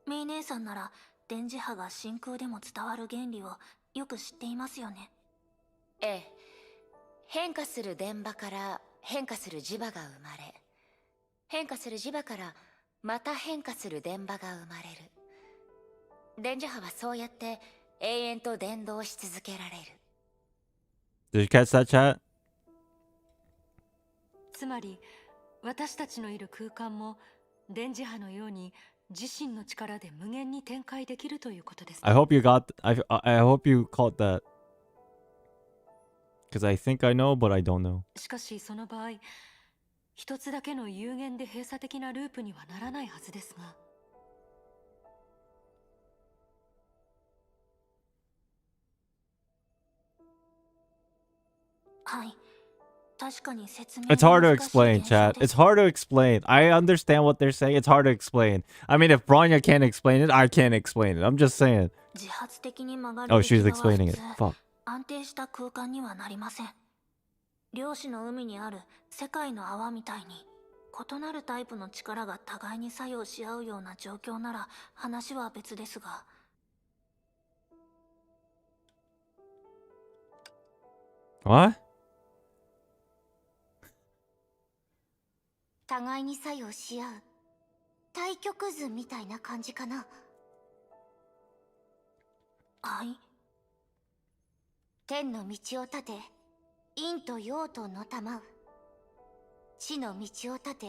メイ姉さんなら電磁波が真空でも伝わる原理をよく知っていますよね。ええ、変化する電波から変化する磁場が生まれ、変化する磁場からまた変化する電波が生まれる。電磁波はそうやって永遠と伝導し続けられる。 Did you catch that, chat? つまり私たちのいる空間も電磁波のように自身の力で無限に展開できるということです。 I hope you got. I hope you caught that. Because I think I know, but I don't know. しかしその場合、一つだけの有限で閉鎖的なループにはならないはずですが。はい。確かに説明 It's hard to が難しい explain, 現象 chat. です It's hard to explain. I understand what they're saying. It's hard to explain. I mean, if Bronya can't explain it, I can't explain it. I'm just saying. 自発的に曲がる Oh, 力 she's 場は explaining 普 it. 通 Fuck. 安定した空間にはなりません。量子の海にある世界の泡みたいに異なるタイプの力が互いに作用し合うような状況なら話は別ですが、 What? 互いに作用し合う対極図みたいな感じかな。はい。天の道を立て陰と陽とのたまう。地の道を立て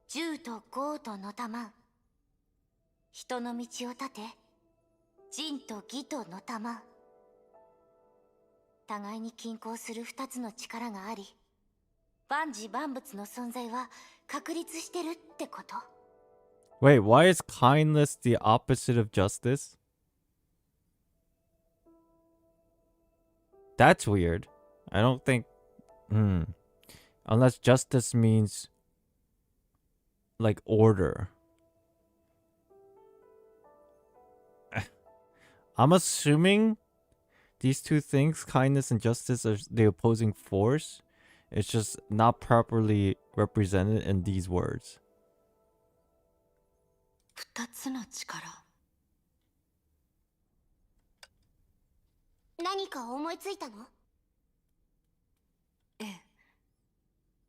柔と剛とのたまう。人の道を立て仁と義とのたまう。互いに均衡する二つの力があり、万事万物の存在は確立してるってこと。 Wait, why is kindness the opposite of justice? That's weird. I don't think... Unless justice means... like order. I'm assuming these two things, kindness and justice, are the opposing force. It's just not properly represented in these words. 二つの力。何か思いついたの？ええ、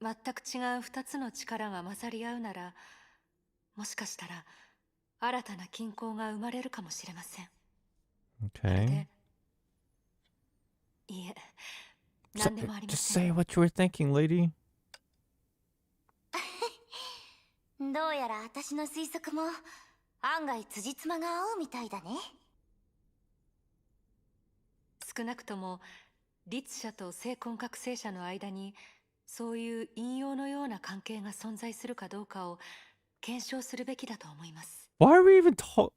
全く違う2つの力が混ざり合うなら、もしかしたら新たな均衡が生まれるかもしれません。まる Okay. で、いいえ、何でもありま Just せん。 say what you were thinking, lady. どうやら私の推測も案外辻褄が合うみたいだね。少なくとも律者と性根覚醒者の間にそういう引用のような関係が存在するかどうかを検証するべきだと思います。 Why are we even talk?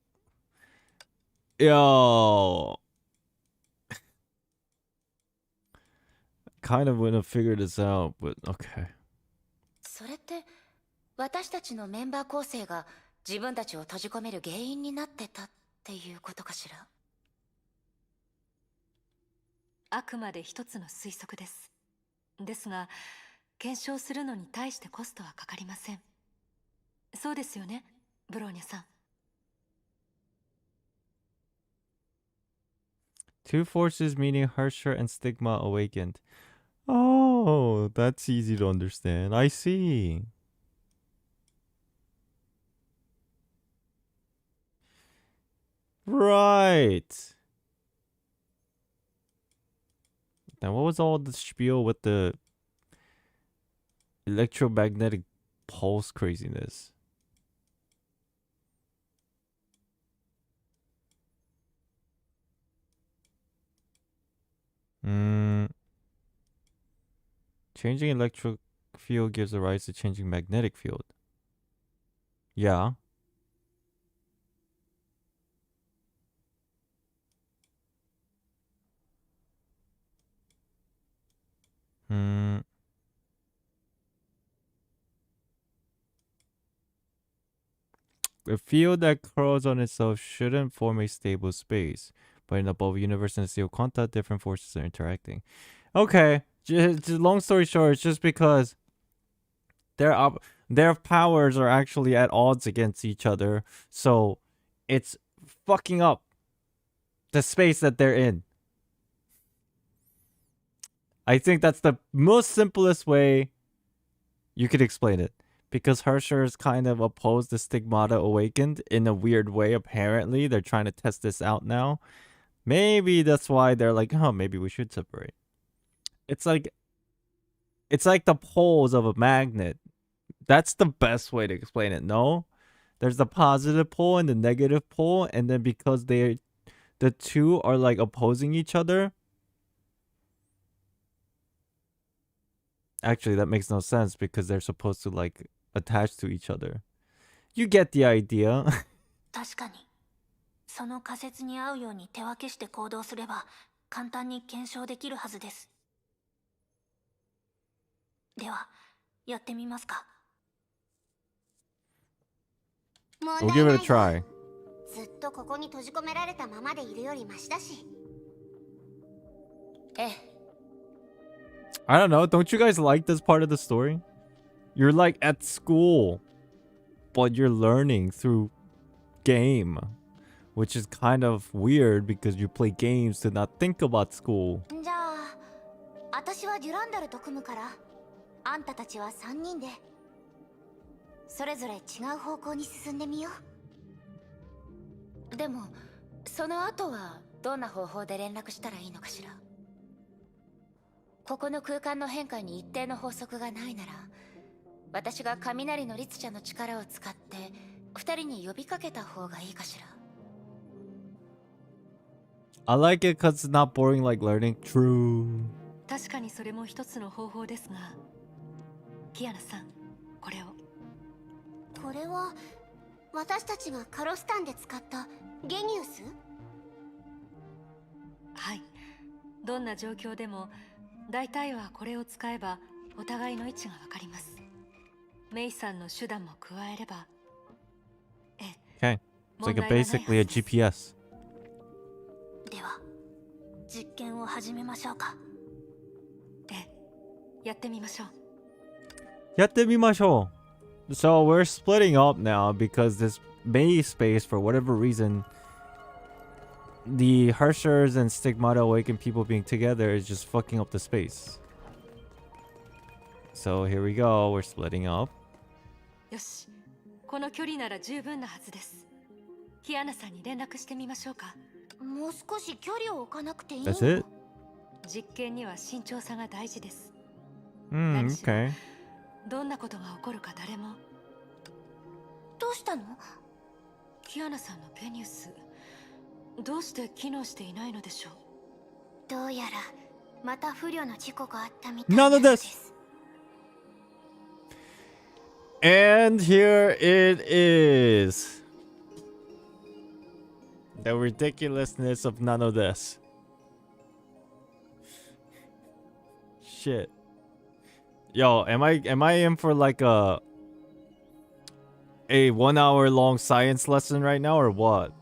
Yo. Kind of wanna figure this out, but okay. それって私たちのメンバー構成が自分たちを閉じ込める原因になってたっていうことかしら。あくまで一つの推測です。ですが、検証するのに対してコストはかかりません。そうですよね、ブローニャさん。Two forces meaning Harsher and Stigma awakened. Oh, that's easy to understand. I see. Right. Now, what was all the spiel with the electromagnetic pulse craziness? Changing electric field gives rise to changing magnetic field. Yeah. A field that curls on itself shouldn't form a stable space, but in the above universe and steel contact, different forces are interacting. Okay, long story short, it's just because their powers are actually at odds against each other, so it's fucking up the space that they're in. I think that's the most simplest way you could explain it. Because Harsher is kind of opposed to Stigmata Awakened in a weird way, apparently. They're trying to test this out now. Maybe that's why they're like, oh, maybe we should separate. It's like the poles of a magnet. That's the best way to explain it, no? There's the positive pole and the negative pole, and then because the two are like opposing each other. Actually, that makes no sense because they're supposed to like attach to each other. You get the idea. 確かにその仮説に合うように手分けして行動すれば簡単に検証できるはずです。ではやってみますか。We'll give it a try. ずっとここに閉じ込められたままでいるよりマシだし。ええ。I don't know. Don't you guys like this part of the story? You're like at school, but you're learning through game, which is kind of weird because you play games to not think about school. じゃあ、私はデュランダルと組むから、あんたたちは3人でそれぞれ違う方向に進んでみよう。でも、その後はどんな方法で連絡したらいいのかしら。ここの空間の変化に一定の法則がないなら、私が雷の律者の力を使って二人に呼びかけた方がいいかしら。I like it because it's not boring like learning. True. 確かにそれも一つの方法ですが、キアナさん、これを。これは私たちがカロスタンで使ったゲニウス？はい。どんな状況でも大体はこれを使えばお互いの位置がわかります。メイさんの手段も加えれば。Okay. It's like basically a GPS. では実験を始めましょうか。やってみましょう。やってみましょう. So we're splitting up now because this May space, for whatever reason, the Hershers and Stigmata awaken people being together is just fucking up the space. So here we go. We're splitting up. よし、この距離なら十分なはずです。キアナさんに連絡してみましょうか。もう少し距離を置かなくていい That's よ it? 実験には慎重さが大事です。 Okay. どんなことが起こるか誰も。どうしたの？キアナさんのペニウス、どうして機能していないのでしょう。どうやらまた不慮の事故があったみたい None な of ので this. す。 And here it is. The ridiculousness of none of this. Shit. Yo, am I in for like a 1 hour long science lesson right now or what?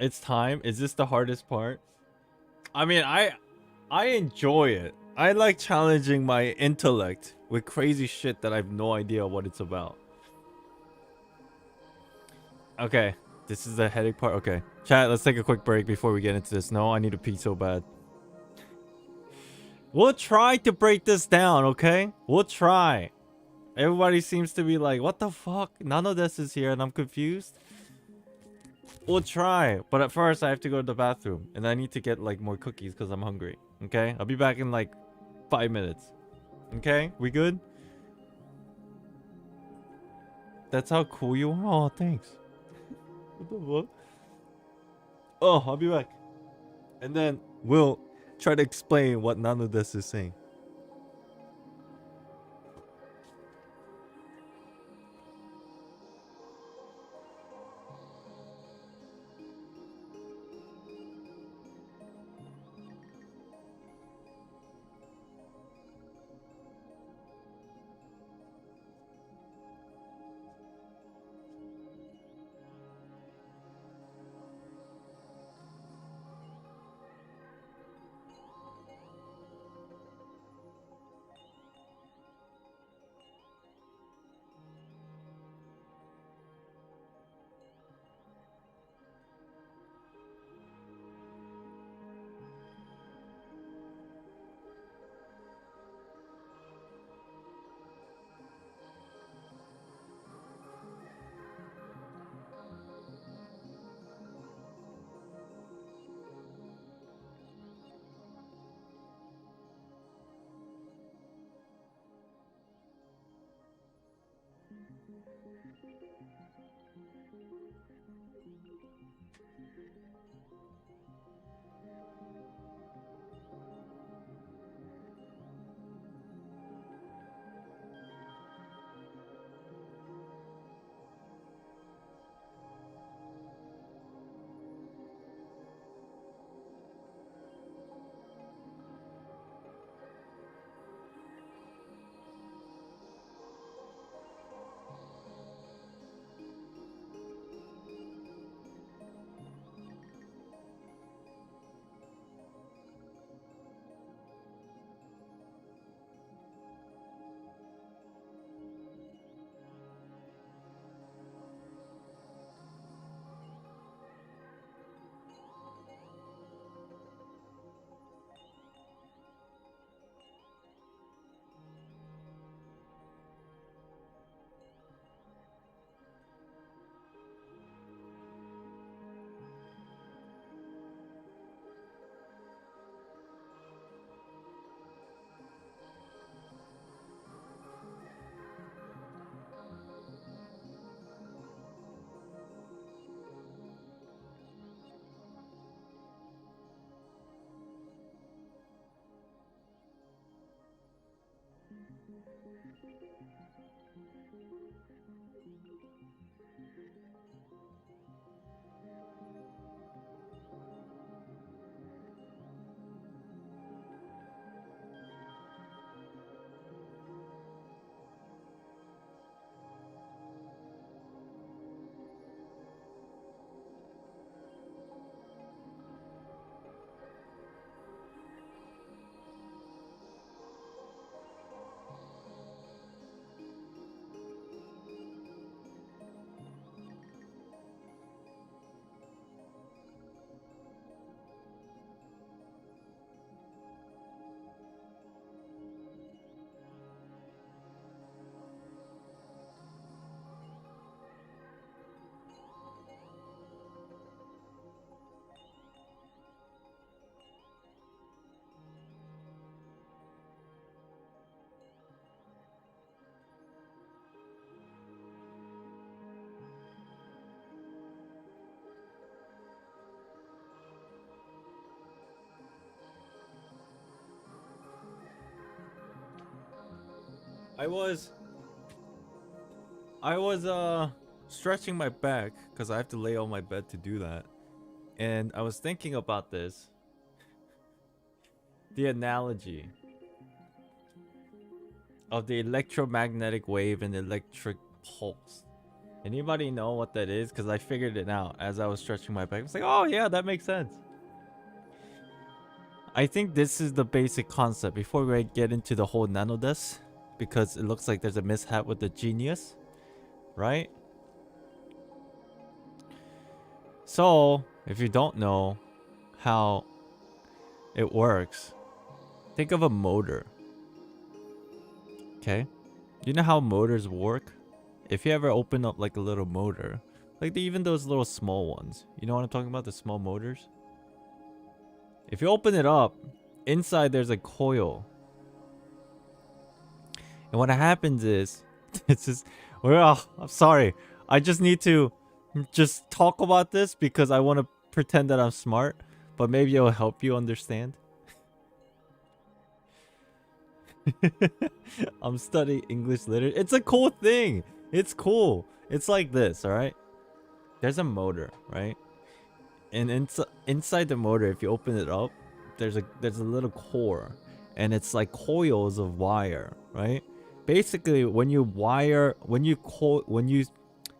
It's time. Is this the hardest part? I mean, I enjoy it. I like challenging my intellect with crazy shit that I have no idea what it's about. Okay, this is the headache part. Okay, chat, let's take a quick break before we get into this. No, I need to pee so bad. We'll try to break this down, okay? We'll try. Everybody seems to be like, what the fuck? None of this is here and I'm confused. We'll try, but at first I have to go to the bathroom and I need to get like more cookies because I'm hungry. Okay, I'll be back in like 5 minutes. Okay, we good? That's how cool you are. Oh, thanks. What the fuck? Oh, I'll be back, and then we'll try to explain what none of this is saying. I was stretching my back because I have to lay on my bed to do that. And I was thinking about this. The analogy of the electromagnetic wave and electric pulse. Anybody know what that is? Because I figured it out as I was stretching my back. I was like, oh yeah, that makes sense. I think this is the basic concept before we get into the whole nanodesk, because it looks like there's a mishap with the genius, right? So, if you don't know how it works, think of a motor. Okay? You know how motors work? If you ever open up like a little motor, like even those little small ones, you know what I'm talking about? The small motors? If you open it up, inside there's a coil. And what happens is, it's just, well, I'm sorry. I just need to just talk about this because I want to pretend that I'm smart, but maybe it'll help you understand. I'm studying English literature. It's a cool thing. It's cool. It's like this, alright? There's a motor, right? And inside the motor, if you open it up, there's a little core, and it's like coils of wire, right? Basically, when you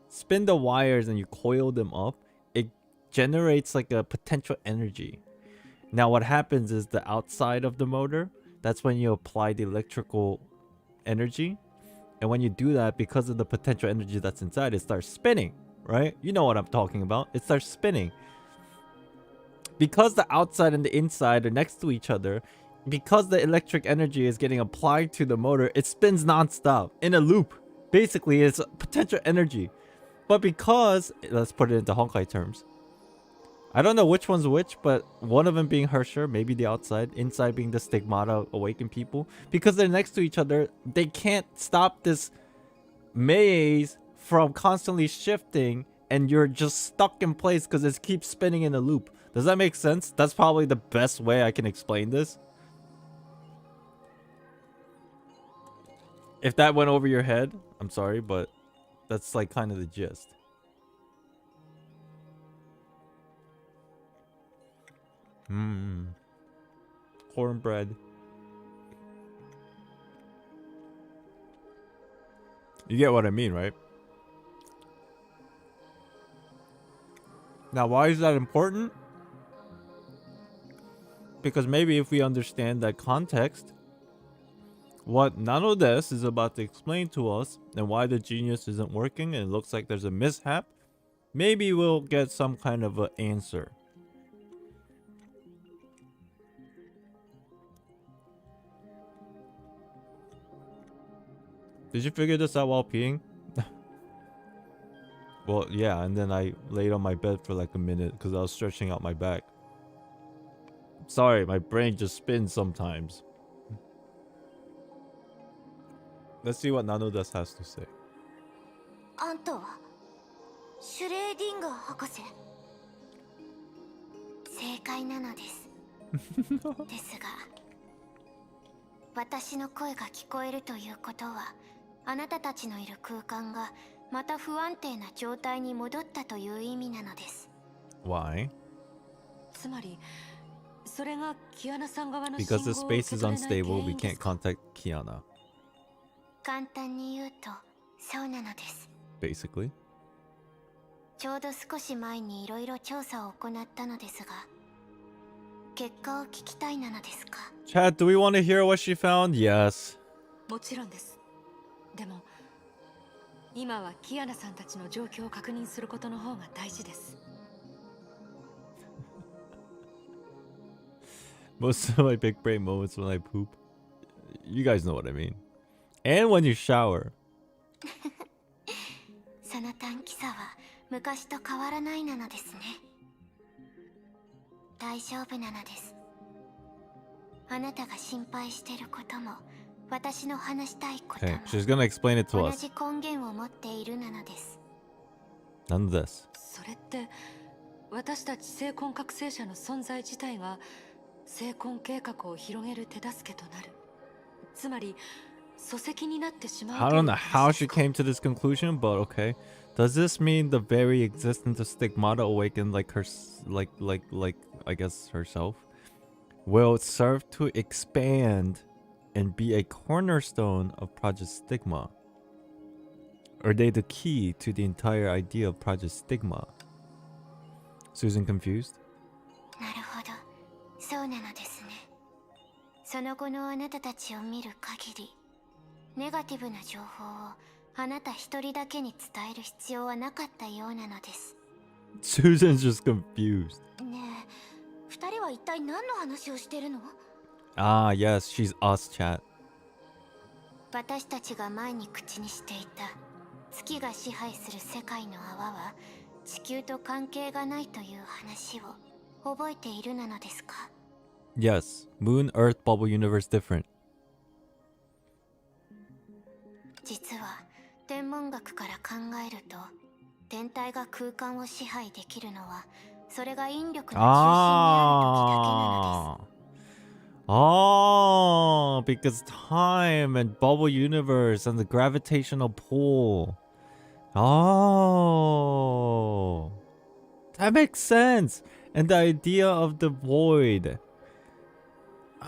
spin the wires and you coil them up, it generates like a potential energy. Now what happens is the outside of the motor, that's when you apply the electrical energy. And when you do that, because of the potential energy that's inside, it starts spinning, right? You know what I'm talking about. It starts spinning. Because the outside and the inside are next to each other, because the electric energy is getting applied to the motor, it spins non-stop in a loop. Basically, it's potential energy. But because, let's put it into Honkai terms. I don't know which one's which, but one of them being Hersher, maybe the outside, inside being the Stigmata awakened people. Because they're next to each other, they can't stop this maze from constantly shifting, and you're just stuck in place because it keeps spinning in a loop. Does that make sense? That's probably the best way I can explain this. If that went over your head, I'm sorry, but that's like kind of the gist. Cornbread. You get what I mean, right? Now, why is that important? Because maybe if we understand that context, what Nanodesk is about to explain to us, and why the genius isn't working and it looks like there's a mishap, maybe we'll get some kind of an answer. Did you figure this out while peeing? Well, yeah, and then I laid on my bed for like a minute because I was stretching out my back. Sorry, my brain just spins sometimes. Let's see what Nanodesk has to say. あんたはシュレーディンガー博士。正解なのですですが、私の声が聞こえるということは、あなたたちのいる空間がまた不安定な状態に戻ったという意味なのです。 Why? つまりそれがキアナさん側の Because the 信号を space 受け is 取れない unstable, 原 we 因で can't すか？ contact Kiana. 簡単に言うと、そうなのです。 Basically. ちょうど少し前にいろいろ調査を行ったのですが、結果を聞きたいなのですか？ Chat, do we want to hear what she found? Yes. もちろんです。でも今はキアナさんたちの状況を確認することの方が大事です。Most of my big brain moments when I poop. You guys know what I mean. And when you shower. その短気さは昔と変わらないなのですね。大丈夫なのです。あなたが心配してることも、私の話したいことも、 Okay, she's gonna explain it to 同 us. じ根源を持っているなのです。 None of this. それって私たち生婚覚醒者の存在自体が生婚計画を広げる手助けとなる。つまり礎石になってしまう I という don't know 話 how です she か。 came to this conclusion, but okay. Does this mean the very existence of Stigmata awakened like her, like I guess herself, will serve to expand and be a cornerstone of Project Stigma? Are they the key to the entire idea of Project Stigma? Susan confused? なるほど、そうなのですね。その後のあなたたちを見る限り、ネガティブな情報をあなた一人だけに伝える必要はなかったようなのです。 Susan's just confused. ねえ、二人は一体何の話をしてるの？ Ah, yes, she's us, chat. 私たちが前に口にしていた月が支配する世界の泡は地球と関係がないという話を覚えているなのですか？ Yes, Moon, Earth, Bubble Universe different. 実は天文学から考えると、天体が空間を支配できるのはそれが引力の中心にある時だけなのです。 Oh, because time and bubble universe and the gravitational pull. Oh, that makes sense. And the idea of the void.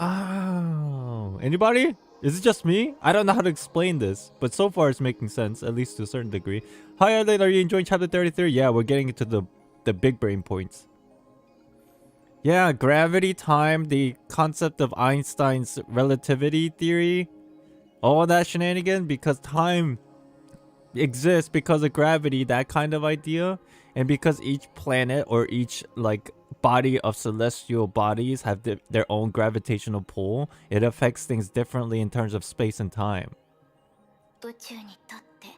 Oh, anybody? Is it just me? I don't know how to explain this, but so far it's making sense, at least to a certain degree. Hi, Adelaide, are you enjoying chapter 33? Yeah, we're getting into the big brain points. Yeah, gravity, time, the concept of Einstein's relativity theory, all that shenanigan, because time exists because of gravity, that kind of idea, and because each planet or each like body of celestial bodies have their own gravitational pull, it affects things differently in terms of space and time. 宇宙にとって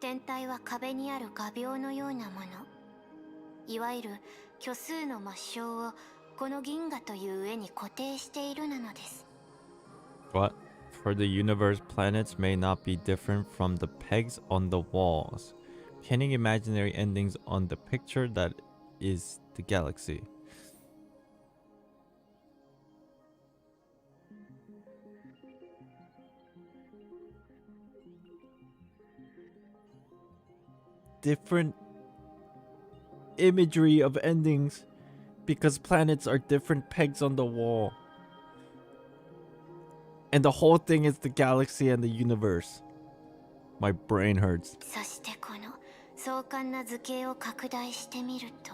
天体は壁にある画鋲のようなもの、いわゆる虚数の抹消をこの銀河という絵に固定しているなのです。 What? For the universe, planets may not be different from the pegs on the walls, pinning imaginary endings on the picture that is the galaxy. Different imagery of endings because planets are different pegs on the wall. And the whole thing is the galaxy and the universe. My brain hurts. そしてこの壮観な図形を拡大してみると、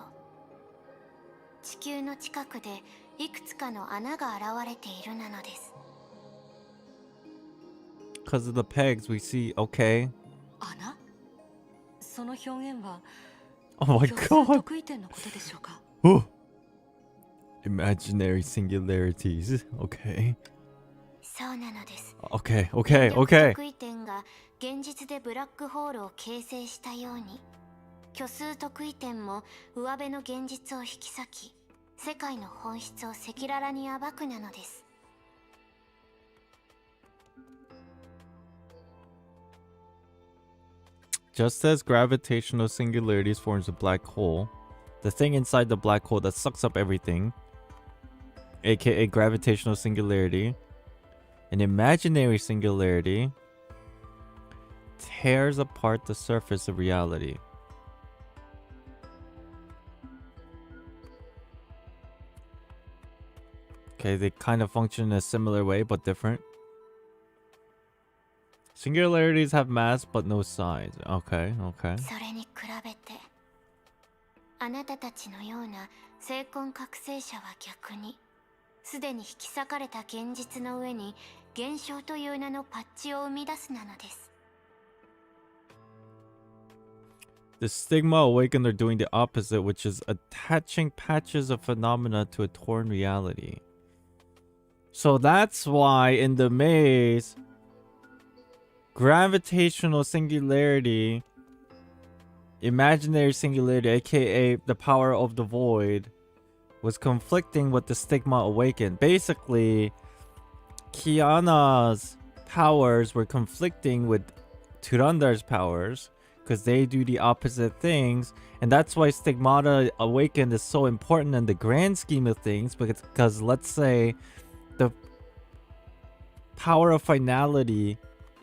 地球の近くでいくつかの穴が現れているなのです。 Because of the pegs we see, okay. 穴？その表現は Oh my 虚数 god. 特異点のことでしょうか？ Oh. Imaginary singularities. Okay. そうなのです。 Okay, 引 okay, 力 okay. 特異点が現実でブラックホールを形成したように、虚数特異点も上辺の現実を引き裂き、世界の本質を赤裸々に暴くなのです。 Just as gravitational singularities forms a black hole, the thing inside the black hole that sucks up everything, aka gravitational singularity, an imaginary singularity, tears apart the surface of reality. Okay, they kind of function in a similar way, but different. Singularities have mass, but no size. Okay, okay. それに比べて、あなたたちのような精魂覚醒者は逆に、すでに引き裂かれた現実の上に現象という名のパッチを生み出すなのです。 The stigma awakened are doing the opposite, which is attaching patches of phenomena to a torn reality. So that's why in the maze, gravitational singularity, imaginary singularity, aka the power of the void, was conflicting with the stigma awakened. Basically, Kiana's powers were conflicting with Turandar's powers because they do the opposite things, and that's why Stigmata Awakened is so important in the grand scheme of things, because let's say the power of finality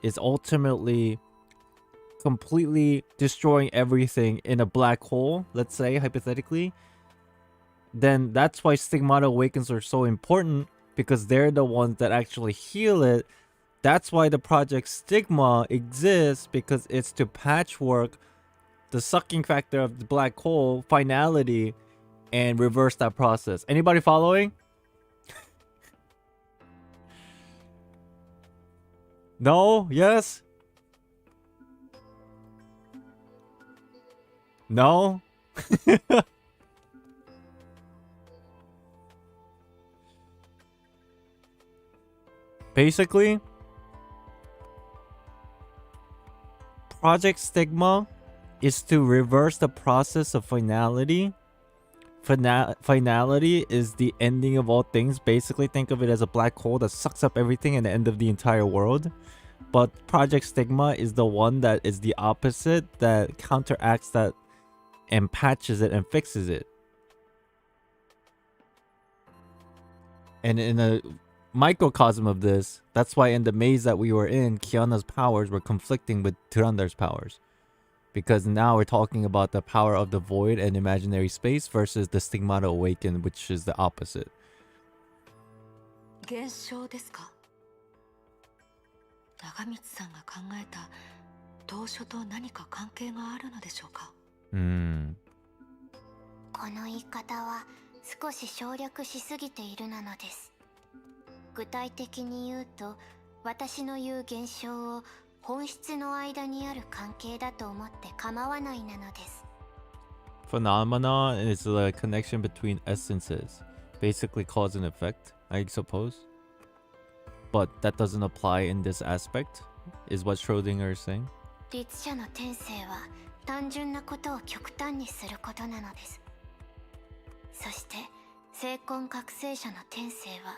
is ultimately completely destroying everything in a black hole, let's say, hypothetically, then that's why Stigmata Awakens are so important, because they're the ones that actually heal it. That's why the Project Stigma exists, because it's to patchwork the sucking factor of the black hole finality and reverse that process. Anybody following? No? Yes? No? Basically, Project Stigma is to reverse the process of finality. Finality is the ending of all things. Basically, think of it as a black hole that sucks up everything and the end of the entire world. But Project Stigma is the one that is the opposite, that counteracts that and patches it and fixes it. And in a microcosm of this, that's why in the maze that we were in, Kiana's powers were conflicting with Tyrandar's powers. Because now we're talking about the power of the void and imaginary space versus the Stigmata Awaken, which is the opposite. 現象ですか。長光さんが考えた当初と何か関係があるのでしょうか。この言い方は少し省略しすぎているなのです。具体的に言うと、私の言う現象を本質の間にある関係だと思って構わないなのです。Phenomena is a connection between essences, basically cause and effect, I suppose. But that doesn't apply in this aspect, is what Schrödinger is saying. 律者の天性は単純なことを極端にすることなのです。そして精魂覚醒者の天性は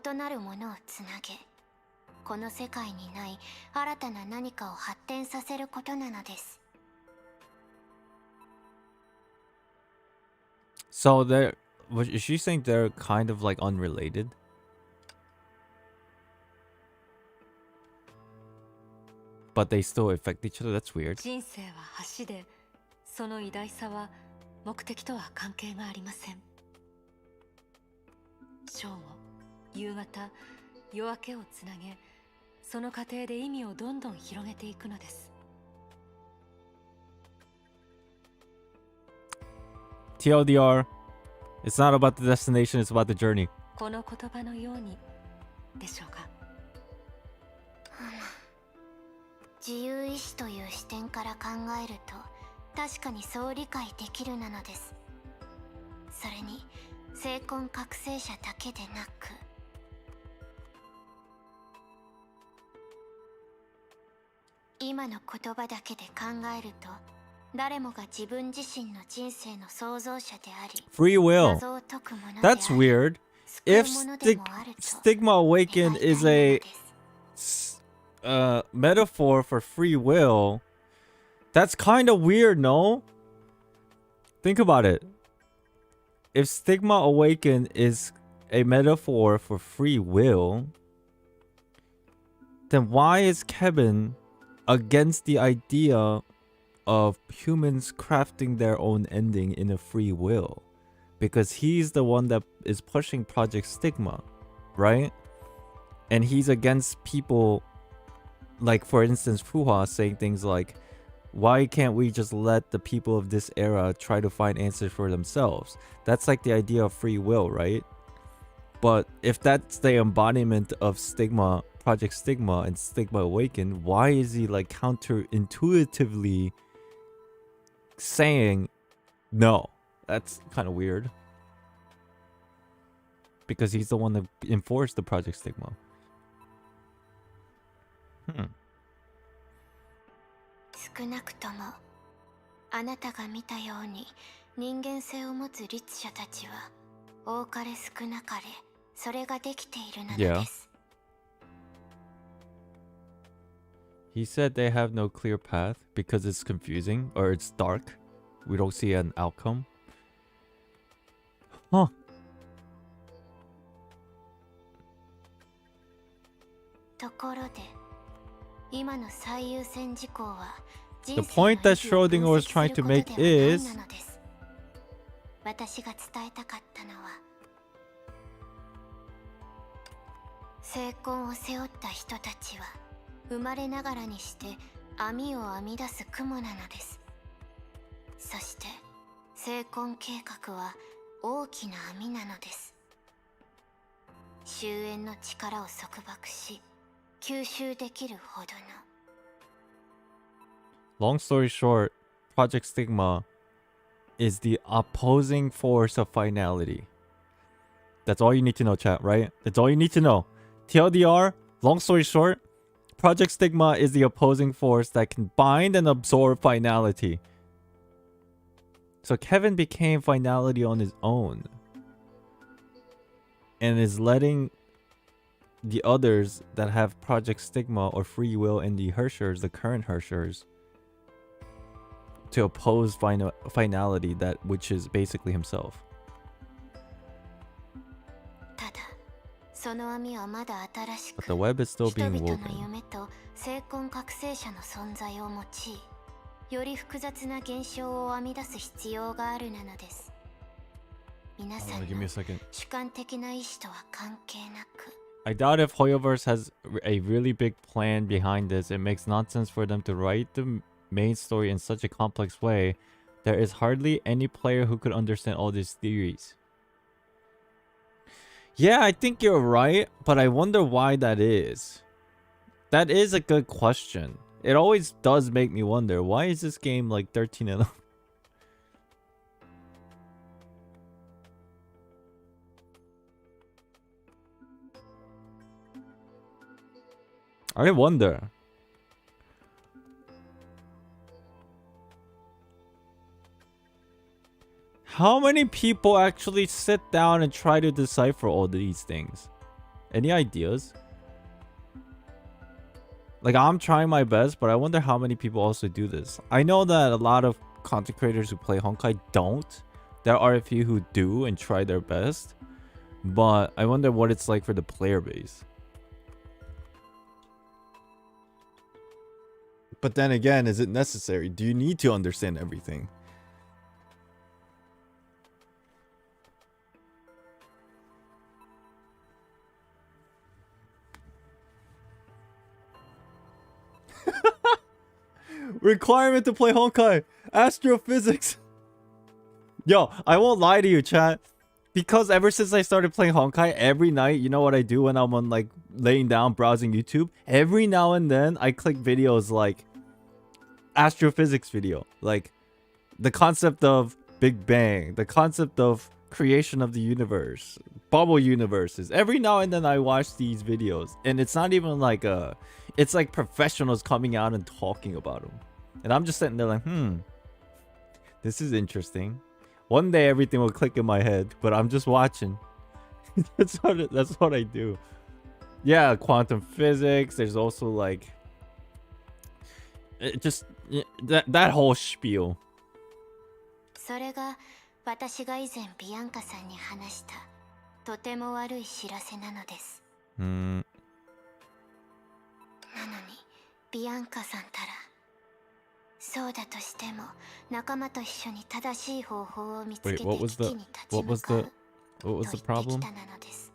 異なるものをつなげ、この世界にない新たな何かを発展させることなのです。So is she saying they're kind of like unrelated? But they still affect each other? That's weird. 人生は橋で、その偉大さは目的とは関係がありません。正午、夕方、夜明けをつなげ、その過程で意味をどんどん広げていくのです。TLDR, it's not about the destination, it's about the journey. この言葉のようにでしょうか。自由意志という視点から考えると確かにそう理解できるなのです。それに精魂覚醒者だけでなく、今の言葉だけで考えると誰もが自分自身の人生の創造者であり、 Free will. 謎を解くものであり、 That's weird. If Stigma Awaken is a metaphor for free will, that's kind of weird, no? Think about it. If Stigma Awaken is a metaphor for free will, then why is Kevin against the idea of humans crafting their own ending in a free will? Because he's the one that is pushing Project Stigma, right? And he's against people like, for instance, Fuha saying things like, why can't we just let the people of this era try to find answers for themselves? That's like the idea of free will, right? But if that's the embodiment of Stigma, Project Stigma and Stigma Awakened, why is he like counterintuitively saying no? That's kind of weird. Because he's the one that enforced the Project Stigma. 少なくともあなたが見たように人間性を持つ律者たちは多かれ少なかれそれができているのです。 He said they have no clear path because it's confusing or it's dark. We don't see an outcome. Huh. ところで今の最優先事項は The point that Schrödinger was trying to make is 私が伝えたかったのは成婚を背負った人たちは生まれながらにして網を編み出す雲なのです。そして成婚計画は大きな網なのです。終焉の力を束縛し吸収できるほどの Long story short, Project Stigma is the opposing force of finality. That's all you need to know, chat, right? That's all you need to know. TLDR, long story short, Project Stigma is the opposing force that can bind and absorb finality. So Kevin became finality on his own. And is letting the others that have Project Stigma or free will in the Herschers, the current Herschers, to oppose finality, that which is basically himself. ただその網はまだ新し But く the web is still 人 being 々の woven. 夢と成婚覚醒者の存在を用いより複雑な現象を編み出す必要があるなのです。皆さん Give me の a second. 主観的な意志とは関係なく I doubt if Hoyoverse has a really big plan behind this. It makes nonsense for them to write the main story in such a complex way. There is hardly any player who could understand all these theories. Yeah, I think you're right, but I wonder why that is. That is a good question. It always does make me wonder, why is this game like 13 and up? I wonder. How many people actually sit down and try to decipher all these things? Any ideas? Like, I'm trying my best, but I wonder how many people also do this. I know that a lot of content creators who play Honkai don't. There are a few who do and try their best. But I wonder what it's like for the player base. But then again, is it necessary? Do you need to understand everything? Requirement to play Honkai. Astrophysics. Yo, I won't lie to you, chat. Because ever since I started playing Honkai, every night, you know what I do when I'm on like laying down browsing YouTube? Every now and then I click videos like astrophysics video. Like the concept of Big Bang, the concept of creation of the universe, bubble universes. Every now and then I watch these videos, and it's not even like it's like professionals coming out and talking about them. And I'm just sitting there like, this is interesting. One day everything will click in my head, but I'm just watching. that's what I do. Yeah, quantum physics. There's also like that whole spiel. それが私が以前ビアンカさんに話したとても悪い知らせなのです。なのにビアンカさんたらそうだとしても仲間と一緒に正しい方法を見つけて危機に立ち向かうと言ってきたなのです。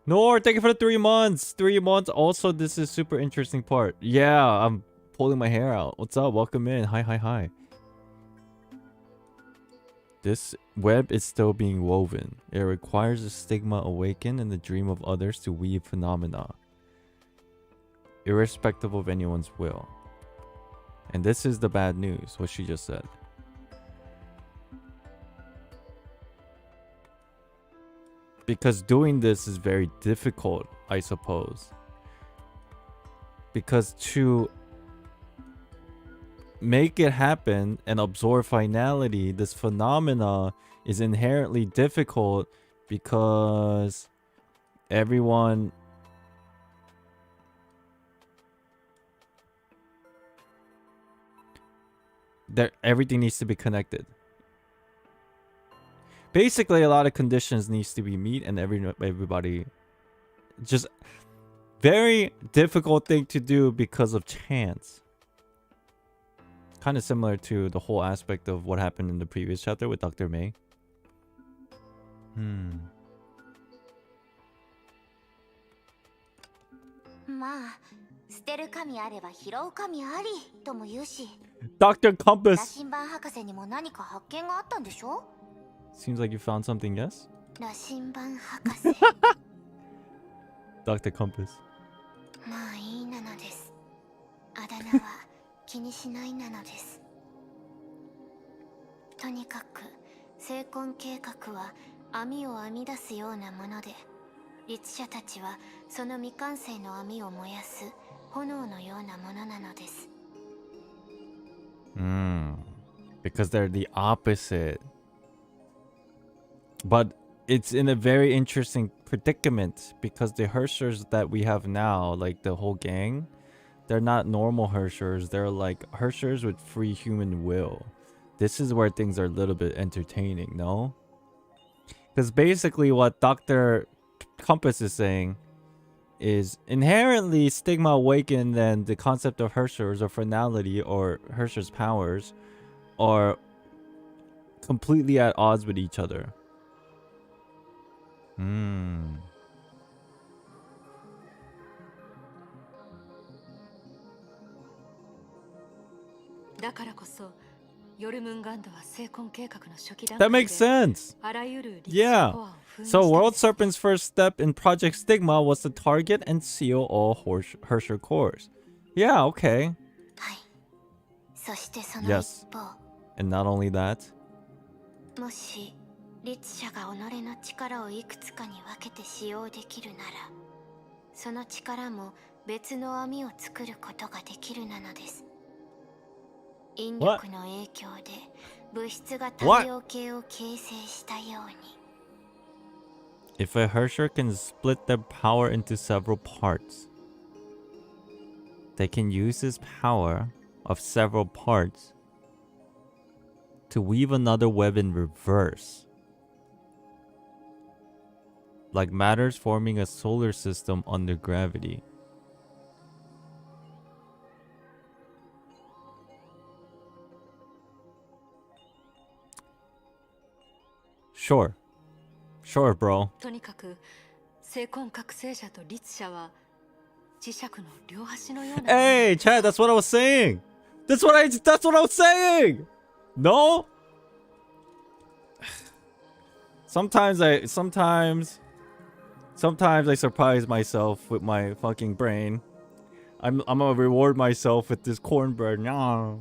Nor, thank you for the 3 months. 3 months. Also, this is super interesting part. Yeah, I'm pulling my hair out. What's up? Welcome in. Hi. This web is still being woven. It requires a stigma awaken in the dream of others to weave phenomena, irrespective of anyone's will. And this is the bad news, what she just said. Because doing this is very difficult, I suppose. Because to make it happen and absorb finality, this phenomena is inherently difficult because everyone everything needs to be connected. Basically, a lot of conditions needs to be met, and everybody just Very difficult thing to do because of chance. Kind of similar to the whole aspect of what happened in the previous chapter with Dr. May. まあ捨てる神あれば拾う神ありとも言うし、 Dr. 羅 Compass! 針盤博士にも何か発見があったんでしょ？ Seems like you found something, yes? 羅針盤博士。 Dr. Compass. まあいいなのです。あだ名は気にしないなのです。とにかく成婚計画は網を編み出すようなもので、律者たちはその未完成の網を燃やす炎のようなものなのです。Because they're the opposite. But it's in a very interesting predicament because the Hershers that we have now, like the whole gang, they're not normal Hershers. They're like Hershers with free human will. This is where things are a little bit entertaining, no? Because basically what Dr. Compass is saying is inherently stigma awakened, and the concept of Hershers or finality or Hershers' powers are completely at odds with each other. だからこそヨルムンガンドは成婚計画の初期段 That 階 makes で sense. あらゆる立 Yeah. コアを封印 So した World んです。 Serpent's first step in Project Stigma was to target and seal all Hersher cores. Yeah, okay. はい。そしてその Yes. 一方、 And not only that. もし律者が己の力をいくつかに分けて使用できるなら、その力も別の網を作ることができるなのです。引力の影響で物質が太陽系を形成したように。 If a Hersher can split their power into several parts, they can use this power of several parts to weave another web in reverse. Like matters forming a solar system under gravity. Sure. Sure, bro. とにかく成婚覚醒者と律者は磁石の両端のような Hey, Chad, that's what I was saying. That's what I was saying. No? Sometimes I surprise myself with my fucking brain. I'm gonna reward myself with this cornbread. No.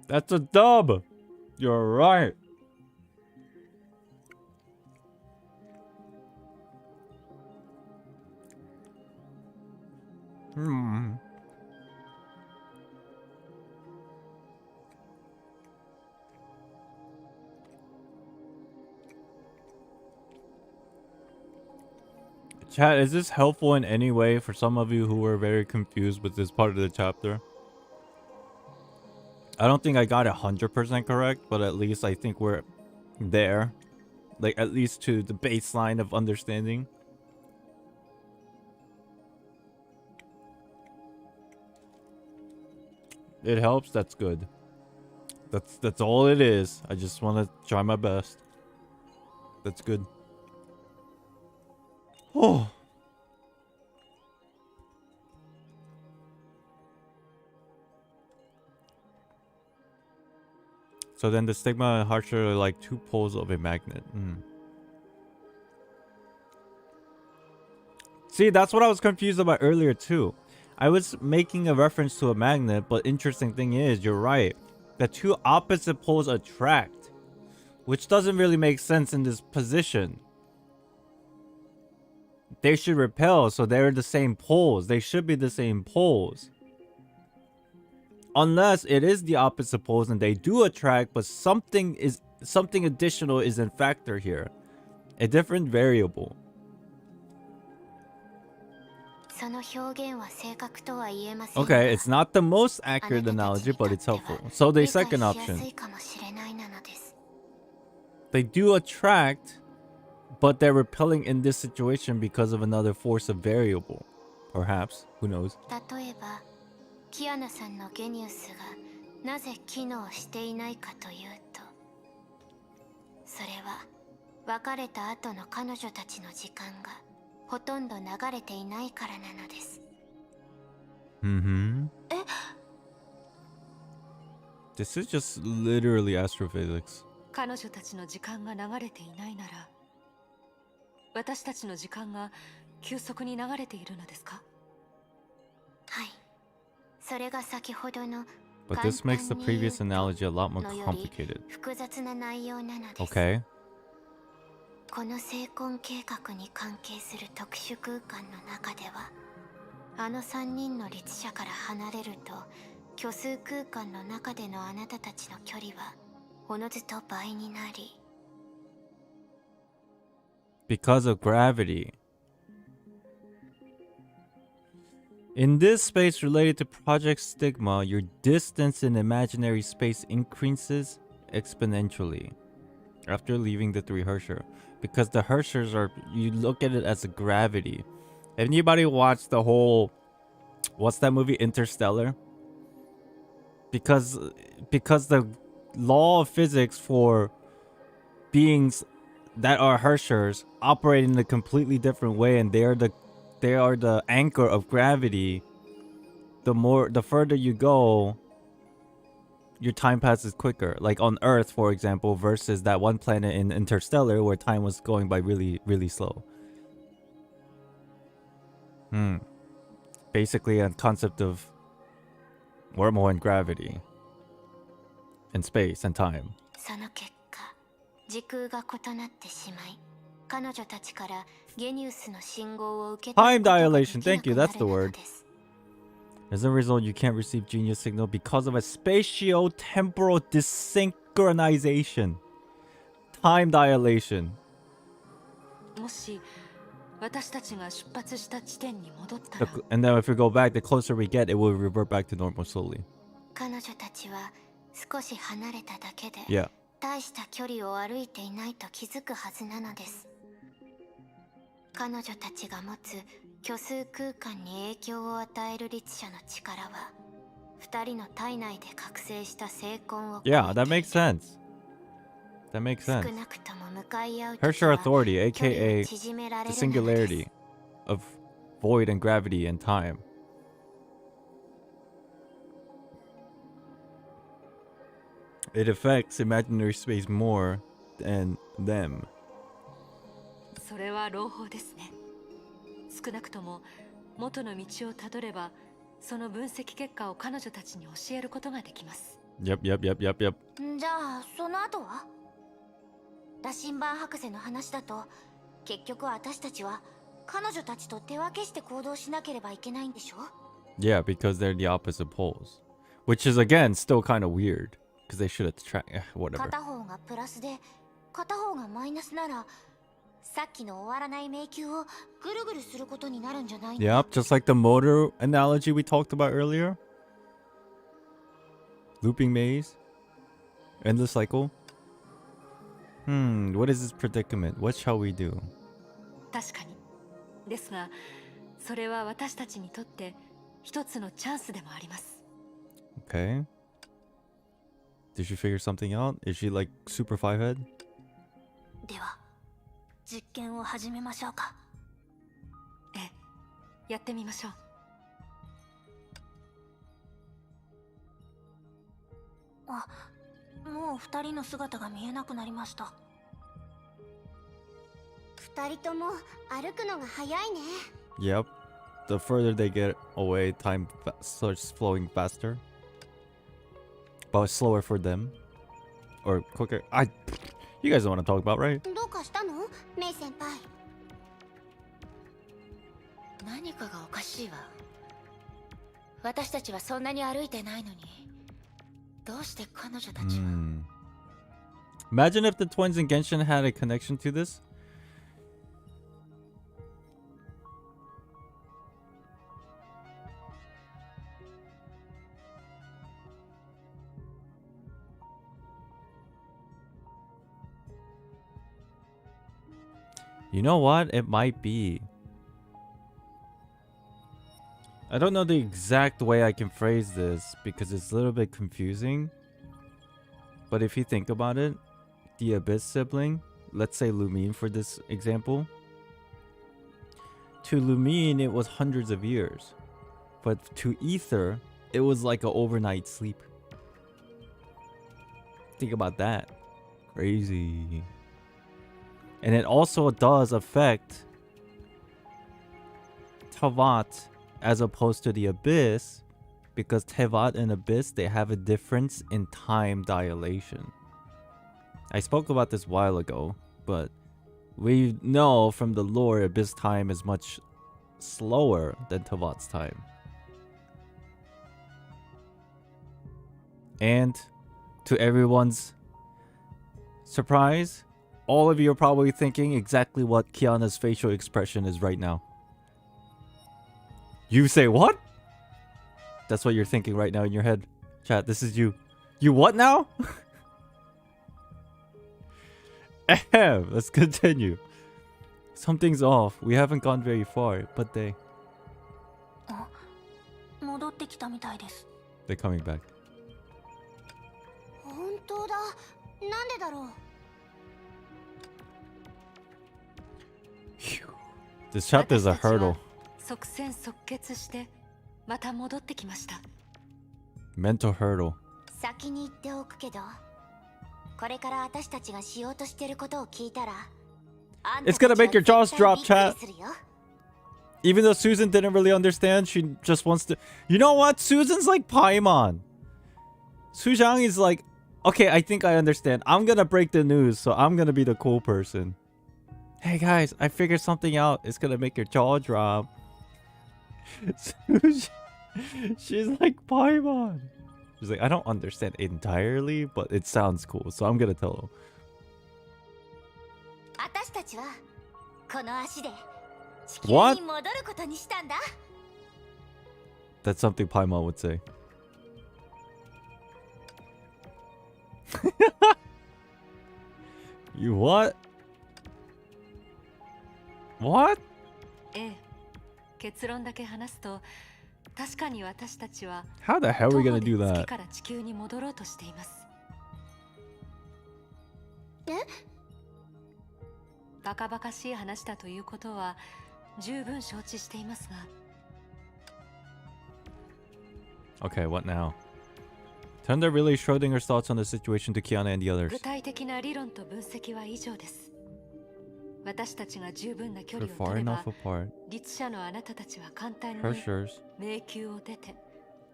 That's a dub. You're right. Chat, is this helpful in any way for some of you who were very confused with this part of the chapter? I don't think I got it 100% correct, but at least I think we're there. Like, at least to the baseline of understanding. It helps, that's good. That's all it is. I just want to try my best. That's good. Oh. So then the stigma and Harsher are like two poles of a magnet. See, that's what I was confused about earlier too. I was making a reference to a magnet, but interesting thing is, you're right. The two opposite poles attract, which doesn't really make sense in this position. They should repel, so they're the same poles. They should be the same poles. Unless it is the opposite poles and they do attract, but something additional is in factor here. A different variable. Okay, it's not the most accurate analogy, but it's helpful. So the second option. they do attract, but they're repelling in this situation because of another force of variable. Perhaps. Who knows? 例えばキアナさんのゲニウスがなぜ機能していないかというと、それは別れた後の彼女たちの時間がほとんど流れていないからなのです。Mm-hmm. This is just literally astrophysics. 彼女たちの時間が流れていないなら、私たちの時間が急速に流れているのですか？はい。それが先ほどの But this makes the previous analogy a lot more のより complicated. 複雑な内容なのです。Okay. この成婚計画に関係する特殊空間の中では、あの3人の律者から離れると、虚数空間の中でのあなたたちの距離はおのずと倍になり、 Because of gravity. In this space related to Project Stigma, your distance in imaginary space increases exponentially after leaving the three Hersher. Because the Hershers are, you look at it as a gravity. Anybody watch the whole, what's that movie, Interstellar? Because the law of physics for beings that are Hershers operate in a completely different way, and they are the anchor of gravity. The further you go, your time passes quicker. Like on Earth, for example, versus that one planet in Interstellar where time was going by really, really slow. Basically a concept of wormhole and gravity and space and time. その結果、時空が異なってしまい、彼女たちからゲニウスの信号を受け取ることができなくなるのです。 As a result, you can't receive genius signal because of a spatio-temporal desynchronization. Time dilation. もし私たちが出発した地点に戻ったら、 And then if we go back, the closer we get, it will revert back to normal slowly. 彼女たちは少し離れただけで、 Yeah. 大した距離を歩いていないと気づくはずなのです。彼女たちが持つ虚数空間に影響を与える律者の力は、二人の体内で覚醒した精魂を超えている。 Yeah, that makes sense. That makes sense. 少なくとも向かい合う時 Hersher は authority, 距離を aka 縮められ the るのです。 singularity of void and gravity and time. It affects imaginary space more than them. それは朗報ですね。少なくとも元の道をたどれば、その分析結果を彼女たちに教えることができます。 Yep. じゃあその後は？羅針盤博士の話だと、結局私たちは彼女たちと手分けして行動しなければいけないんでしょ？ Yeah, because they're the opposite poles. Which is, again, still kind of weird. Because they should attract... whatever. 片方がプラスで片方がマイナスなら、さっきの終わらない迷宮をぐるぐるすることになるんじゃないの？ Yep, just like the motor analogy we talked about earlier. Looping maze. Endless cycle. What is this predicament? What shall we do? 確かに。ですが、それは私たちにとって一つのチャンスでもあります。 Okay. Did she figure something out? Is she like super five head? では実験を始めましょうか。ええ、やってみましょう。あ、もう二人の姿が見えなくなりました。二人とも歩くのが早いね。 Yep. The further they get away, time starts flowing faster. But slower for them. Or quicker. You guys don't want to talk about, right? どうかしたの？メイ先輩。何かがおかしいわ。私たちはそんなに歩いてないのに、どうして彼女たちは。Imagine if the twins in Genshin had a connection to this. You know what? It might be. I don't know the exact way I can phrase this because it's a little bit confusing. But if you think about it, the Abyss sibling, let's say Lumine for this example. To Lumine, it was hundreds of years. But to Ether, it was like an overnight sleep. Think about that. Crazy. And it also does affect Tavat as opposed to the Abyss, because Tevat and Abyss, they have a difference in time dilation. I spoke about this a while ago, but we know from the lore Abyss time is much slower than Tavat's time. And to everyone's surprise, all of you are probably thinking exactly what Kiana's facial expression is right now. You say what? That's what you're thinking right now in your head. Chat, this is you. You what now? Ahem, let's continue. Something's off. We haven't gone very far, but they... 戻ってきたみたいです。 They're coming back. 本当だ。なんでだろう。 This chapter is a hurdle. 即戦即決してまた戻ってきました。 Mental hurdle. 先に言っておくけど、これから私たちがしようとしてることを聞いたら、It's gonna make your jaws drop, chat. Even though Susan didn't really understand, she just wants to... You know what? Susan's like Paimon. Suzhang is like, okay, I think I understand. I'm gonna break the news, so I'm gonna be the cool person. Hey guys, I figured something out. It's gonna make your jaw drop. She's like Paimon. She's like, I don't understand entirely, but it sounds cool, so I'm gonna tell him. 私たちはこの足で地球 What? に戻ることにしたんだ。 That's something Paimon would say. You what? What? ええ、結論だけ話すと、確かに私たちは How the hell are we 徒 gonna 歩で do 月 that? から地球に戻ろうとしています。え？バカバカしい話だということは十分承知していますが。Okay, what now? Thunder relayed Schrodinger's thoughts on the situation to Kiana and the others. 具体的な理論と分析は以上です。私たちが十分な距 They're 離を far 取れ enough ば、 apart. 律者のあなたたちは簡単に Hershers 迷宮を出て、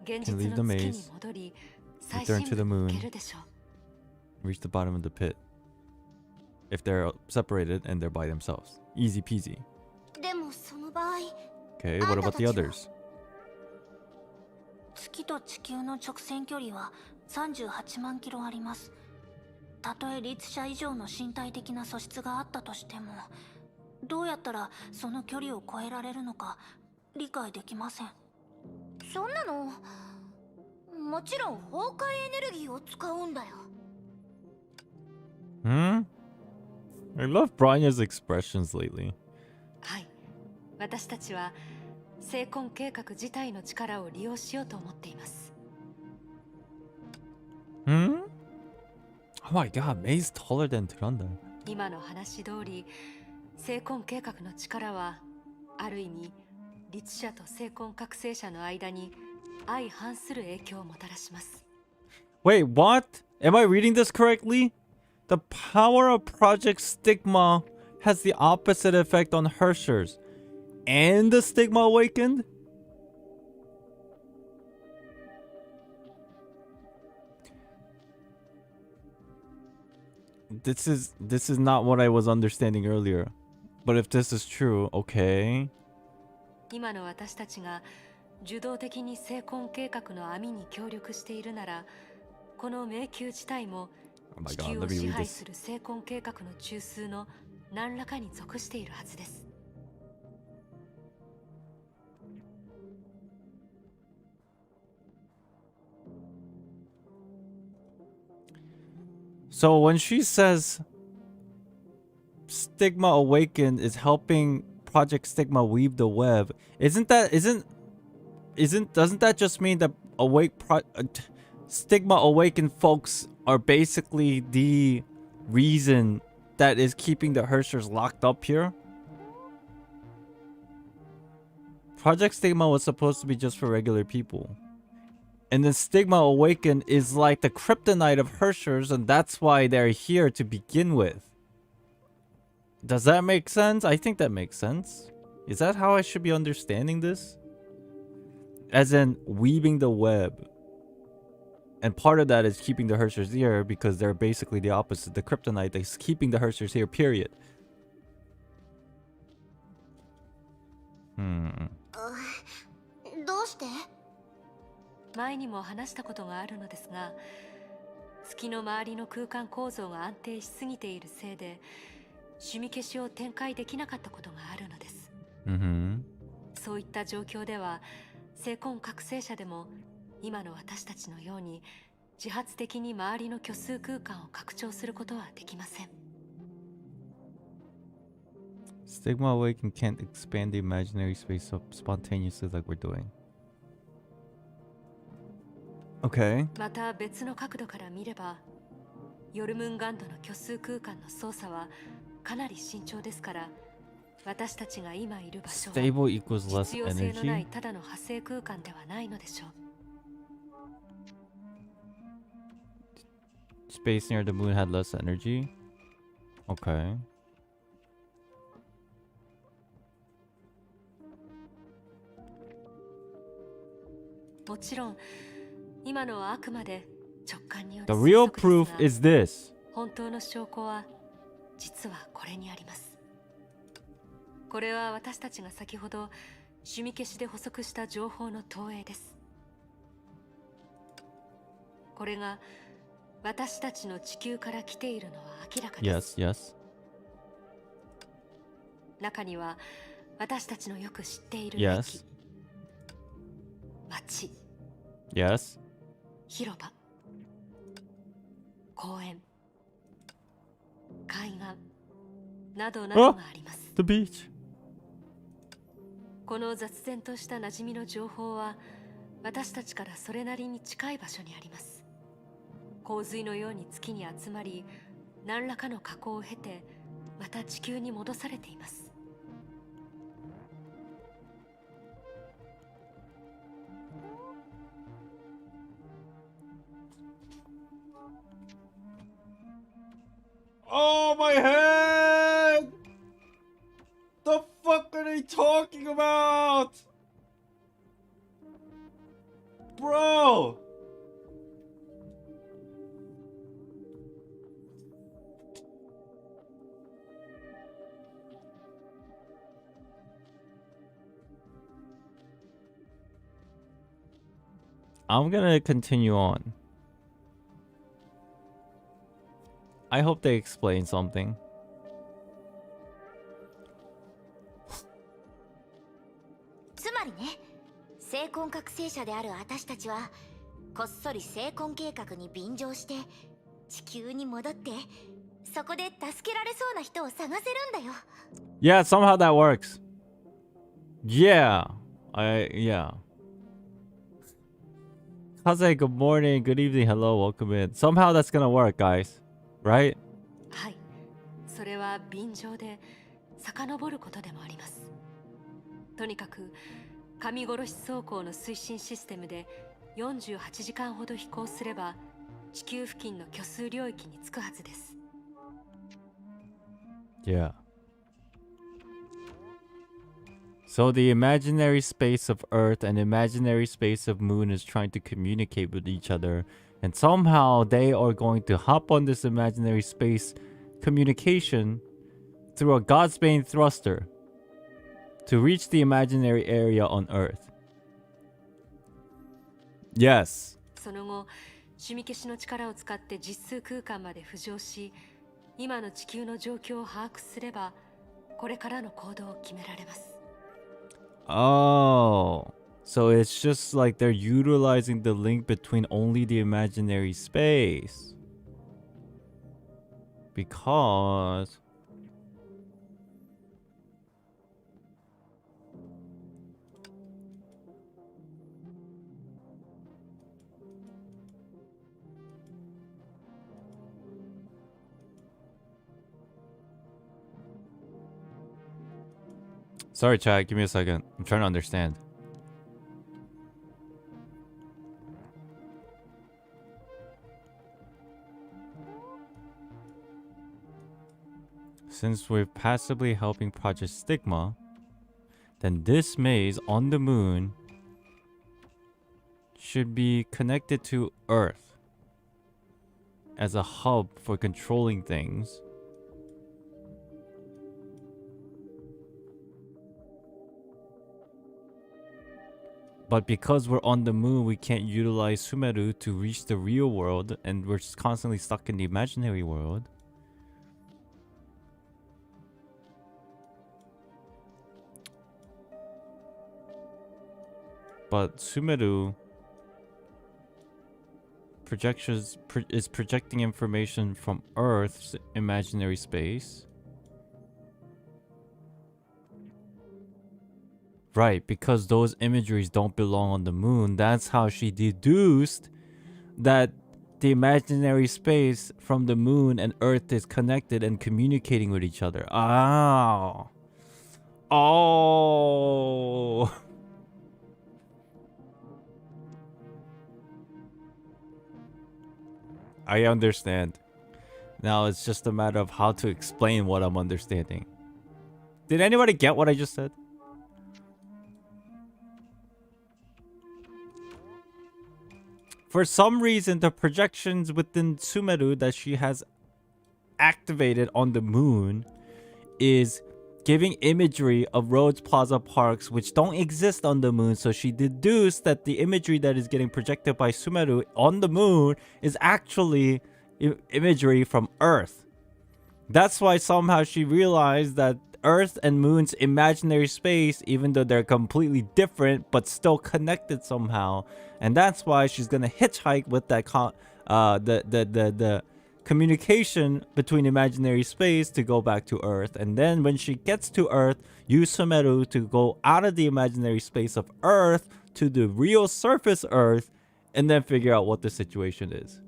現 can 実 leave the の月に maze, 戻り、最 return 深 to the 部に moon, 行けるでしょう。 reach the bottom of the pit. If they're separated and they're by themselves. Easy peasy. でもその場合、 Okay, what about the others? 月と地球の直線距離は38万キロあります。たとえ律者以上の身体的な素質があったとしても、どうやったらその距離を超えられるのか理解できません。そんなのもちろん崩壊エネルギーを使うんだよ。 Hmm? I love Branya's expressions lately. はい、私たちは成婚計画自体の力を利用しようと思っています。Hmm? Oh my god, May's taller than Turanda. 今の話通り、成婚計画の力はある意味律者と成婚覚醒者の間に相反する影響をもたらします。 Wait, what? Am I reading this correctly? The power of Project Stigma has the opposite effect on Hershers. And the Stigma awakened? This is not what I was understanding earlier. But if this is true, okay. 今の私たちが受動的に成婚計画の網に協力しているなら、この迷宮自体も Oh my 地 god, 球 let を me 支 read 配 this. する成婚計画の中枢の何らかに属しているはずです。 So when she says Stigma Awakened is helping Project Stigma weave the web. Doesn't that just mean that Stigma Awakened folks are basically the reason that is keeping the Herschers locked up here? Project Stigma was supposed to be just for regular people. And then Stigma Awakened is like the kryptonite of Herschers, and that's why they're here to begin with. Does that make sense? I think that makes sense. Is that how I should be understanding this? As in weaving the web. And part of that is keeping the Herschers here because they're basically the opposite. The kryptonite is keeping the Herschers here, period. どうして？前にも話したことがあるのですが、月の周りの空間構造が安定しすぎているせいで趣味消しを展開できなかったことがあるのです。そういった状況では精魂覚醒者でも今の私たちのように自発的に周りの虚数空間を拡張することはできません。Stigma Awakened can't expand the imaginary space up spontaneously like we're doing. Okay. また別の角度から見れば、ヨルムンガンドの虚数空間の操作はかなり慎重ですから、私たちが今いる場所は Stable equals less 必要性のない energy. ただの派生空間ではないのでしょう。Space near the moon had less energy. Okay. もちろん今のはあくまで直感による The 推 real 測です proof が is this. 本当の証拠は実はこれにあります。これは私たちが先ほど趣味消しで補足した情報の投影です。これが私たちの地球から来ているのは明らかです。Yes, yes. 中には私たちのよく知っている Yes. 駅、街、 Yes. 広場、公園、海岸などなどがあります。 The beach. この雑然とした馴染みの情報は私たちからそれなりに近い場所にあります。洪水のように月に集まり、何らかの加工を経てまた地球に戻されています。Oh, my head! The fuck are they talking about? Bro! I'm gonna continue on. I hope they explain something. つまりね、精魂覚醒者である私たちはこっそり精魂計画に便乗して地球に戻って、そこで助けられそうな人を探せるんだよ。 Yeah, somehow that works. Yeah. Yeah. Kaze, good morning, good evening, hello, welcome in. Somehow that's gonna work, guys. Right? はい、それは便乗で遡ることでもあります。とにかく神殺し走行の推進システムで48時間ほど飛行すれば地球付近の虚数領域に着くはずです。 Yeah. So the imaginary space of Earth and imaginary space of Moon is trying to communicate with each other. And somehow they are going to hop on this imaginary space communication through a Godsbane thruster to reach the imaginary area on Earth. Yes. その後、趣味消しの力を使って実数空間まで浮上し、今の地球の状況を把握すれば、これからの行動を決められます。Oh. So it's just like they're utilizing the link between only the imaginary space. Because Sorry, chat. Give me a second. I'm trying to understand. Since we're passively helping Project Stigma, then this maze on the moon should be connected to Earth as a hub for controlling things. But because we're on the moon, we can't utilize Sumeru to reach the real world, and we're just constantly stuck in the imaginary world. But Sumeru is projecting information from Earth's imaginary space. Right, because those imageries don't belong on the moon. That's how she deduced that the imaginary space from the moon and Earth is connected and communicating with each other. Oh. Oh. I understand. Now it's just a matter of how to explain what I'm understanding. Did anybody get what I just said? For some reason, the projections within Sumeru that she has activated on the moon is giving imagery of roads, plaza, parks, which don't exist on the moon. So she deduced that the imagery that is getting projected by Sumeru on the moon is actually imagery from Earth. That's why somehow she realized that Earth and Moon's imaginary space, even though they're completely different, but still connected somehow. And that's why she's gonna hitchhike with that the communication between imaginary space to go back to Earth. And then when she gets to Earth, use Sumeru to go out of the imaginary space of Earth to the real surface Earth, and then figure out what the situation is.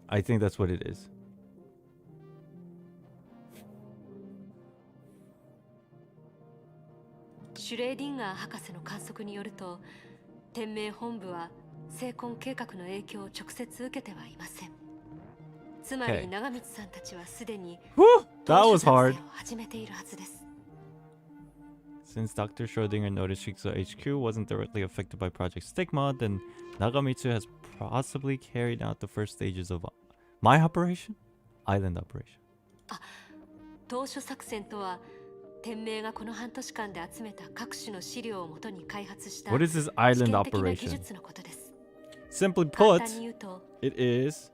I think that's what it is.シュレーディンガー博士の観測によると、天命本部は成婚計画の影響を直接受けてはいません。つまり長光さんたちはすでに当初作戦を始めているはずです。Since Dr. Schrödinger noticed Shikzo HQ wasn't directly affected by Project Stigma, then Nagamitsu has possibly carried out the first stages of my operation? Island operation. 当初作戦とは天命がこの半年間で集めた各種の資料をもとに開発した What is this island 試験的な技 operation? 術のことです。 Simply 簡 put, 単に言うと、 it is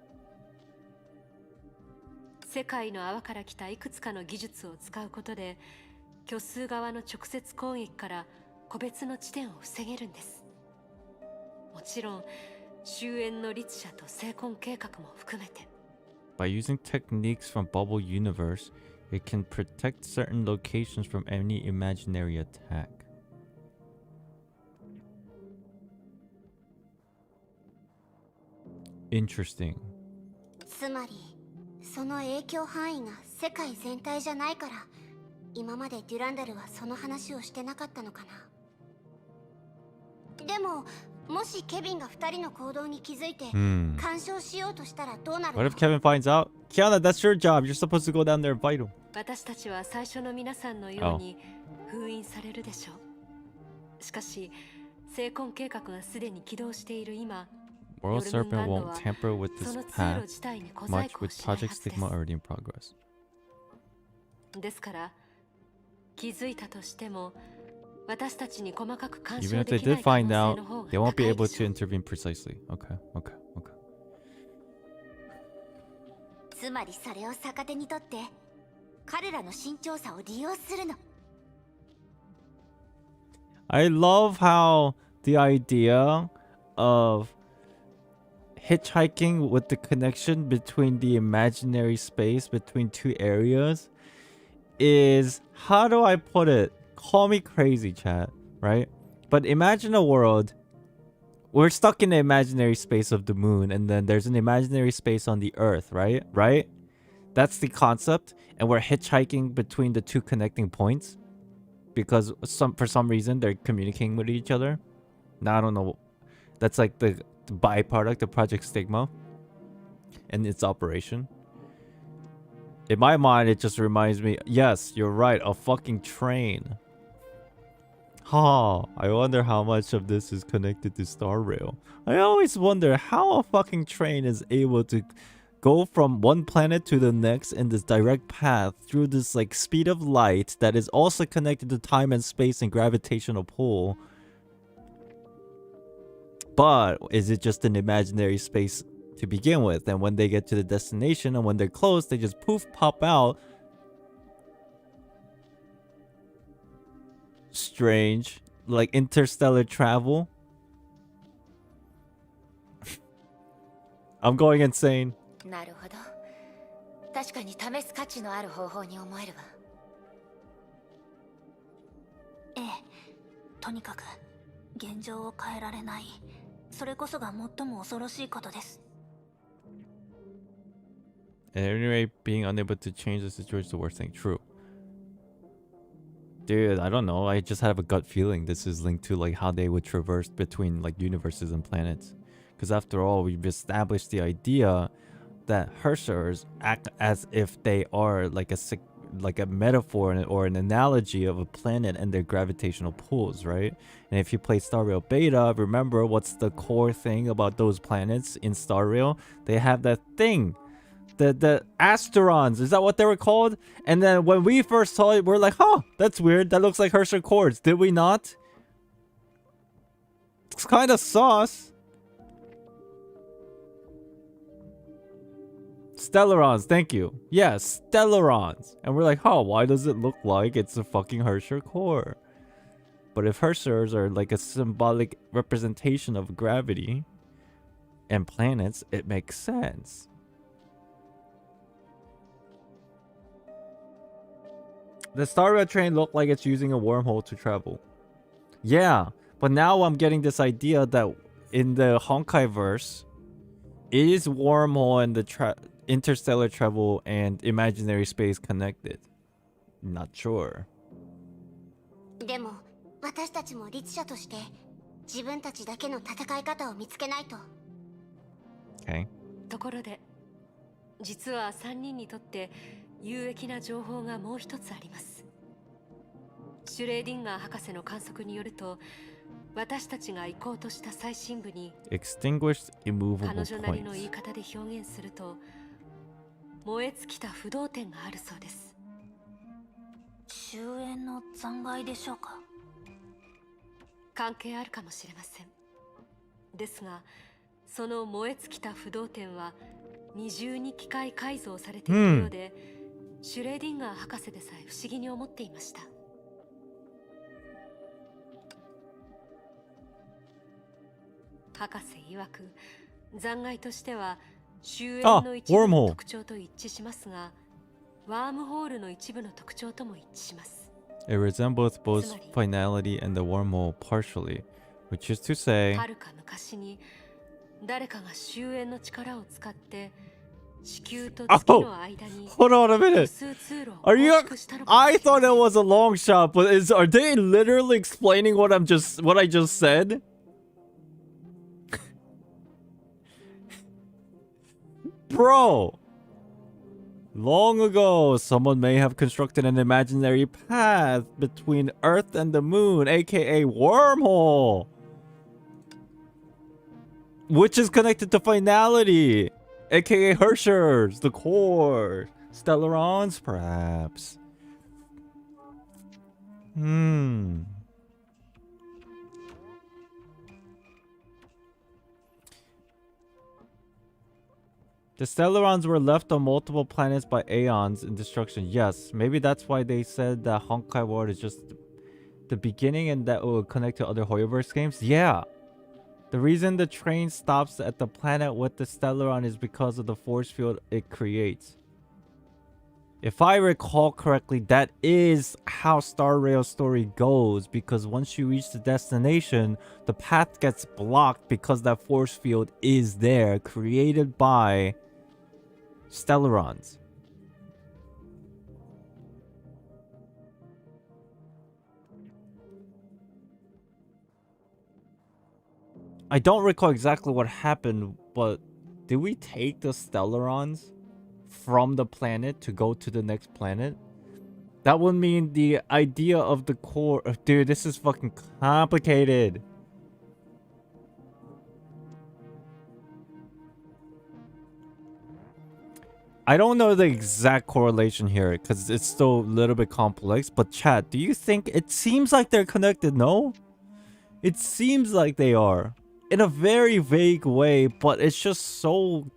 世界の泡から来たいくつかの技術を使うことで、虚数側の直接攻撃から個別の地点を防げるんです。もちろん終焉の律者と成婚計画も含めて。 by using techniques from Bubble Universe, it can protect certain locations from any imaginary attack. Interesting. つまりその影響範囲が世界全体じゃないから、今までデュランダルはその話をしてなかったのかな。でももしケビンが2人の行動に気づいて干渉しようとしたらどうなるの？ What if Kevin finds out? Kiana, that's your job. You're supposed to go down there and fight him. 私たちは最初の皆さんのように封印されるでしょう。しかし成婚計画がすでに起動している今、 World Serpent won't tamper with this path much with Project Stigma already in progress. ですから気づいたとしても私たちに細かく干 Even 渉 if で they きな did い可 find 能 out, 性の方が they won't be 高い able でし to ょう。 intervene precisely. Okay. つまりそれを逆手にとって彼らの慎重さを利用するの。 I love how the idea of hitchhiking with the connection between the imaginary space between two areas is, how do I put it? Call me crazy, chat, right? But imagine a world, we're stuck in the imaginary space of the moon, and then there's an imaginary space on the earth, right? That's the concept, and we're hitchhiking between the two connecting points because for some reason they're communicating with each other. Now I don't know. That's like the byproduct of Project Stigma and its operation. In my mind, it just reminds me, yes, you're right, a fucking train. I wonder how much of this is connected to Star Rail. I always wonder how a fucking train is able to go from one planet to the next in this direct path through this like speed of light that is also connected to time and space and gravitational pull. But is it just an imaginary space to begin with? And when they get to the destination and when they're close, they just poof, pop out. Strange. Like interstellar travel. I'm going insane. なるほど。確かに試す価値のある方法に思えるわ。ええ、とにかく現状を変えられない。それこそが最も恐ろしいことです。At any rate, being unable to change the situation is the worst thing. True. Dude, I don't know. I just have a gut feeling this is linked to like how they would traverse between like universes and planets. Because after all, we've established the idea that Herschers act as if they are like a metaphor or an analogy of a planet and their gravitational pulls, right? And if you play Star Rail Beta, remember what's the core thing about those planets in Star Rail? They have that thing. The Asterons, is that what they were called? And then when we first saw it, we're like, huh, that's weird. That looks like Herschel chords. Did we not? It's kind of sauce. Stellarons, thank you. Yeah, Stellarons. And we're like, huh, why does it look like it's a fucking Herschel core? But if Herschers are like a symbolic representation of gravity and planets, it makes sense. The Star Rail train looked like it's using a wormhole to travel. Yeah, but now I'm getting this idea that in the Honkai verse, is wormhole and the interstellar travel and imaginary space connected? Not sure. でも私たちも律者として自分たちだけの戦い方を見つけないと。Okay. ところで、実は3人にとって有益な情報がもう一つあります。シュレーディンガー博士の観測によると、私たちが行こうとした最深部に Extinguished immovable 彼女なりの言い points. 方で表現すると、燃え尽きた不動点があるそうです。終焉の残骸でしょうか。関係あるかもしれません。ですが、その燃え尽きた不動点は二重に機械改造されているようで、シュレーディンガー博士でさえ不思議に思っていました。博士曰く、残骸としては終焉の一部の特徴と一致しますが、ワームホールの一部の特徴とも一致します。It resembles both finality and the wormhole partially, which is to say... はるか昔に誰かが終焉の力を使って地球と月の間に Hold on a minute. Are you... I thought it was a long shot, but are they literally explaining what I just said? Bro! Long ago, someone may have constructed an imaginary path between Earth and the moon, aka wormhole, which is connected to finality, aka Herschers, the core, Stellarons, perhaps. The Stellarons were left on multiple planets by aeons in destruction. Yes, maybe that's why they said that Honkai World is just the beginning and that it will connect to other Hoyoverse games. Yeah. The reason the train stops at the planet with the Stellaron is because of the force field it creates. If I recall correctly, that is how Star Rail's story goes, because once you reach the destination, the path gets blocked because that force field is there, created by Stellarons. I don't recall exactly what happened, but did we take the Stellarons from the planet to go to the next planet? That would mean the idea of the core... Dude, this is fucking complicated. I don't know the exact correlation here because it's still a little bit complex. But chat, do you think... It seems like they're connected, no? It seems like they are. In a very vague way, but it's just so...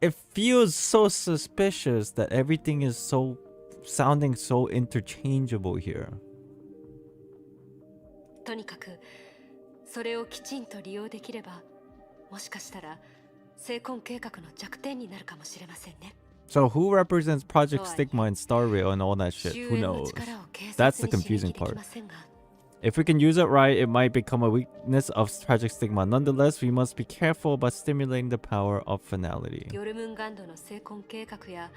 It feels so suspicious that everything is so... sounding so interchangeable here. とにかくそれをきちんと利用できれば、もしかしたら成婚計画の弱点になるかもしれませんね。 So who represents Project Stigma and Star Rail and all that shit? Who knows? That's the confusing part. If we can use it right, it might become a weakness of Project Stigma. Nonetheless, we must be careful about stimulating the power of finality. ヨルムンガンドの成婚計画や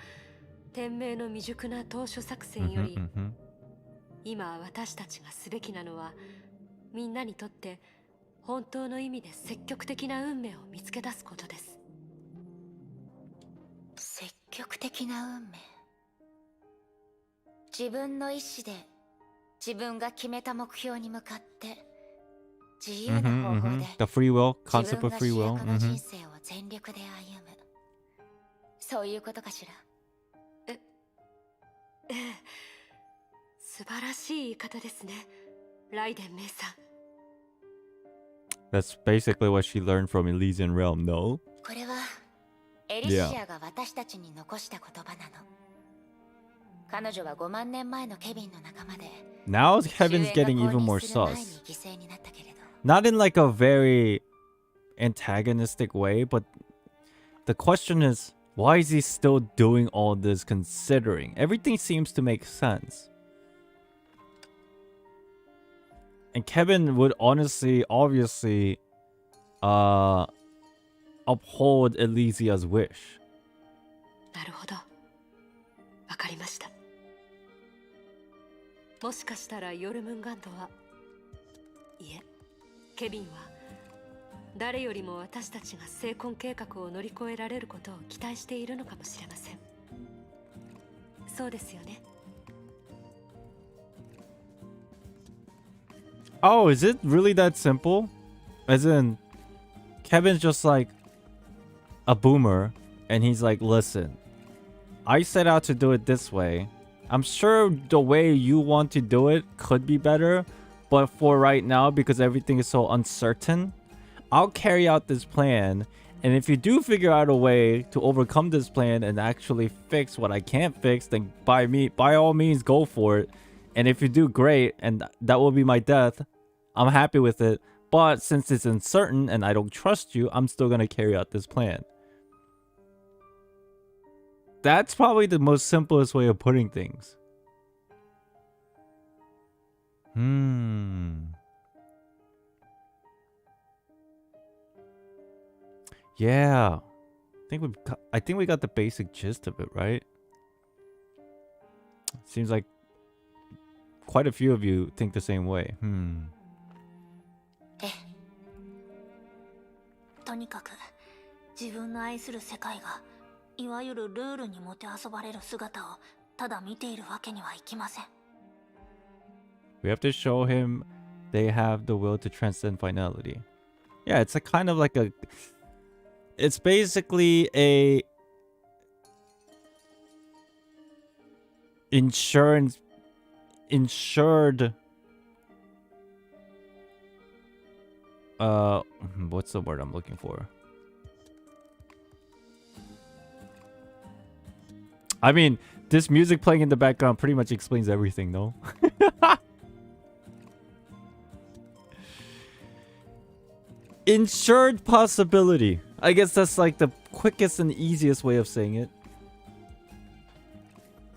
天命の未熟な当初作戦より、今私たちがすべきなのは、みんなにとって本当の意味で積極的な運命を見つけ出すことです。積極的な運命。自分の意志で自分が決めた目標に向かって自由な方法で The free will, 自 concept 分 of が free 主 will. 役の人生を全力で歩む。そういうことかしら。ええ、素晴らしい言い方ですね、ライデンメイさん。 That's basically what she learned from Elysian Realm, no? これはエリシアが私たちに残した言葉なの。彼女は5万年前のケビンの仲間で、 Now Kevin's getting even more sus. Not in like a very antagonistic way, but the question is, why is he still doing all this considering? Everything seems to make sense. And Kevin would honestly, obviously, uphold Elysia's wish. なるほど。わかりました。もしかしたらヨルムンガンドは、いえ、ケビンは誰よりも私たちが成婚計画を乗り越えられることを期待しているのかもしれません。そうですよね。Oh, is it really that simple? As in, Kevin's just like a boomer, and he's like, listen, I set out to do it this way. I'm sure the way you want to do it could be better, but for right now, because everything is so uncertain, I'll carry out this plan. And if you do figure out a way to overcome this plan and actually fix what I can't fix, then by all means, go for it. And if you do, great, and that will be my death. I'm happy with it. But since it's uncertain and I don't trust you, I'm still gonna carry out this plan. That's probably the most simplest way of putting things. Yeah. I think we got the basic gist of it, right? Seems like quite a few of you think the same way. とにかく自分の愛する世界がいわゆるルールにもてあそばれる姿をただ見ているわけにはいきません。 We have to show him they have the will to transcend finality. Yeah, it's a kind of like a... It's basically a... Insured... What's the word I'm looking for? I mean, this music playing in the background pretty much explains everything, no? Insured possibility. I guess that's like the quickest and easiest way of saying it.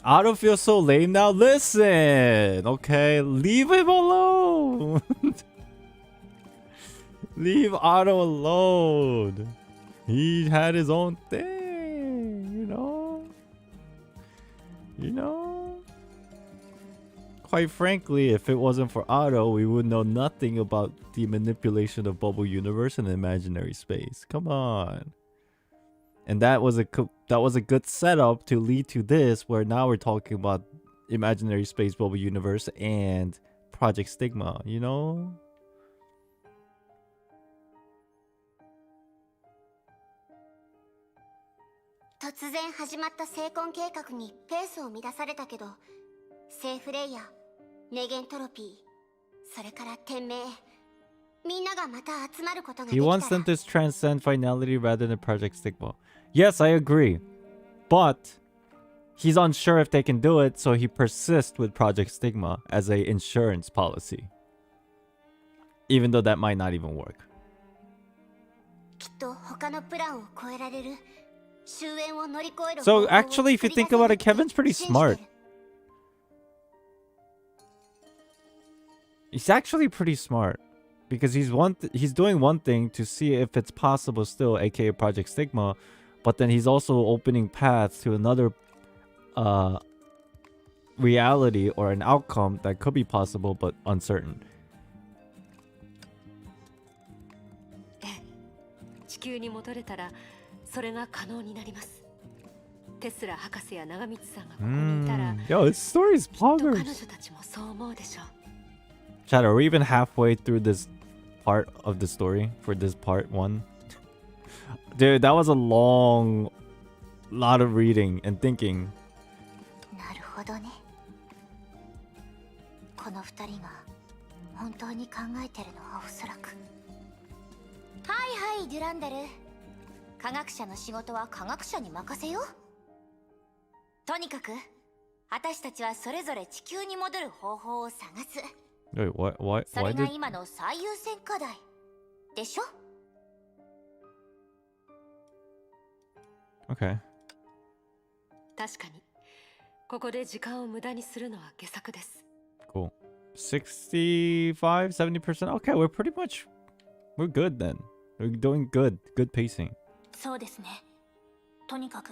Otto feels so lame now. Listen, okay, leave him alone. Leave Otto alone. He had his own thing, you know. quite frankly, if it wasn't for Otto, we would know nothing about the manipulation of bubble universe and imaginary space. Come on. And that was a good setup to lead to this, where now we're talking about imaginary space, bubble universe, and Project Stigma, you know? 突然始まった成婚計画にペースを乱されたけど、セーフレイヤー、ネゲントロピー、それから天命、みんながまた集まることがで He きたら。 wants them to transcend finality rather than Project Stigma. Yes, I agree. But he's unsure if they can do it, so he persists with Project Stigma as a insurance policy. Even though that might not even work. きっと他のプランを超えられる。 So actually, if you think about it, Kevin's pretty smart. He's actually pretty smart because he's doing one thing to see if it's possible still, aka Project Stigma, but then he's also opening paths to another reality or an outcome that could be possible but uncertain. 地球に戻れたらそれが可能になります。テスラ博士や長光さんがここにいたら、Yo, this story is 彼女 poggers. たちもそう思うでしょう。 Chad, are we even halfway through this part of the story for this part 1? Dude, that was a long lot of reading and thinking. なるほどね。この二人が本当に考えてるのはおそらく。はいはい、デュランダル。科学者の仕事は科学者に任せよう。とにかく、私たちはそれぞれ地球に戻る方法を探す。 Wait, why それが did... 今の最優先課題でしょ? Okay. 確かに、ここで時間を無駄にするのは下策です。 Cool. 65, 70%. Okay, we're good then. We're doing good. Good pacing. そうですね。とにかく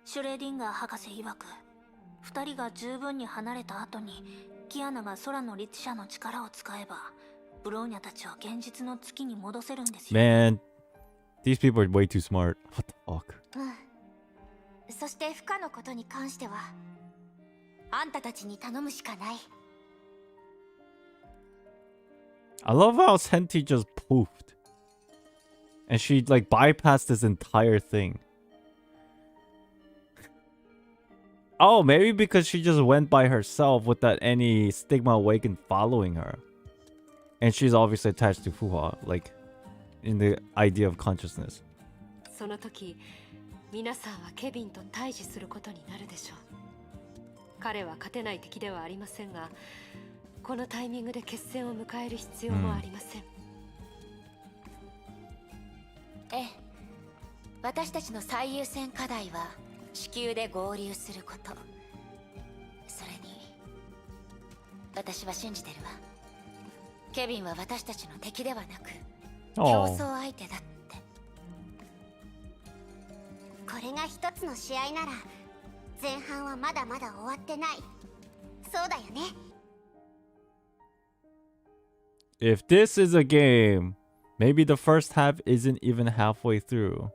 シュレーディンガー博士曰く、2人が十分に離れた後にキアナが空の律者の力を使えば、ブローニャたちを現実の月に戻せるんですよ。 Man, these people are way too smart. What the fuck? うん。そして不可のことに関しては、あんたたちに頼むしかない。 I love how Senti just poofed. And she like bypassed this entire thing. Oh, maybe because she just went by herself without any Stigma Awakened following her. And she's obviously attached to Fuha, like in the idea of consciousness. その時、皆さんはケビンと対峙することになるでしょう。彼は勝てない敵ではありませんが、このタイミングで決戦を迎える必要もありません。ええ、私たちの最優先課題は地球で合流すること。それに私は信じてるわ。ケビンは私たちの敵ではなく競争相手だって。これが一つの試合なら、前半はまだまだ終わってない。そうだよね。 If this is a game, maybe the first half isn't even halfway through.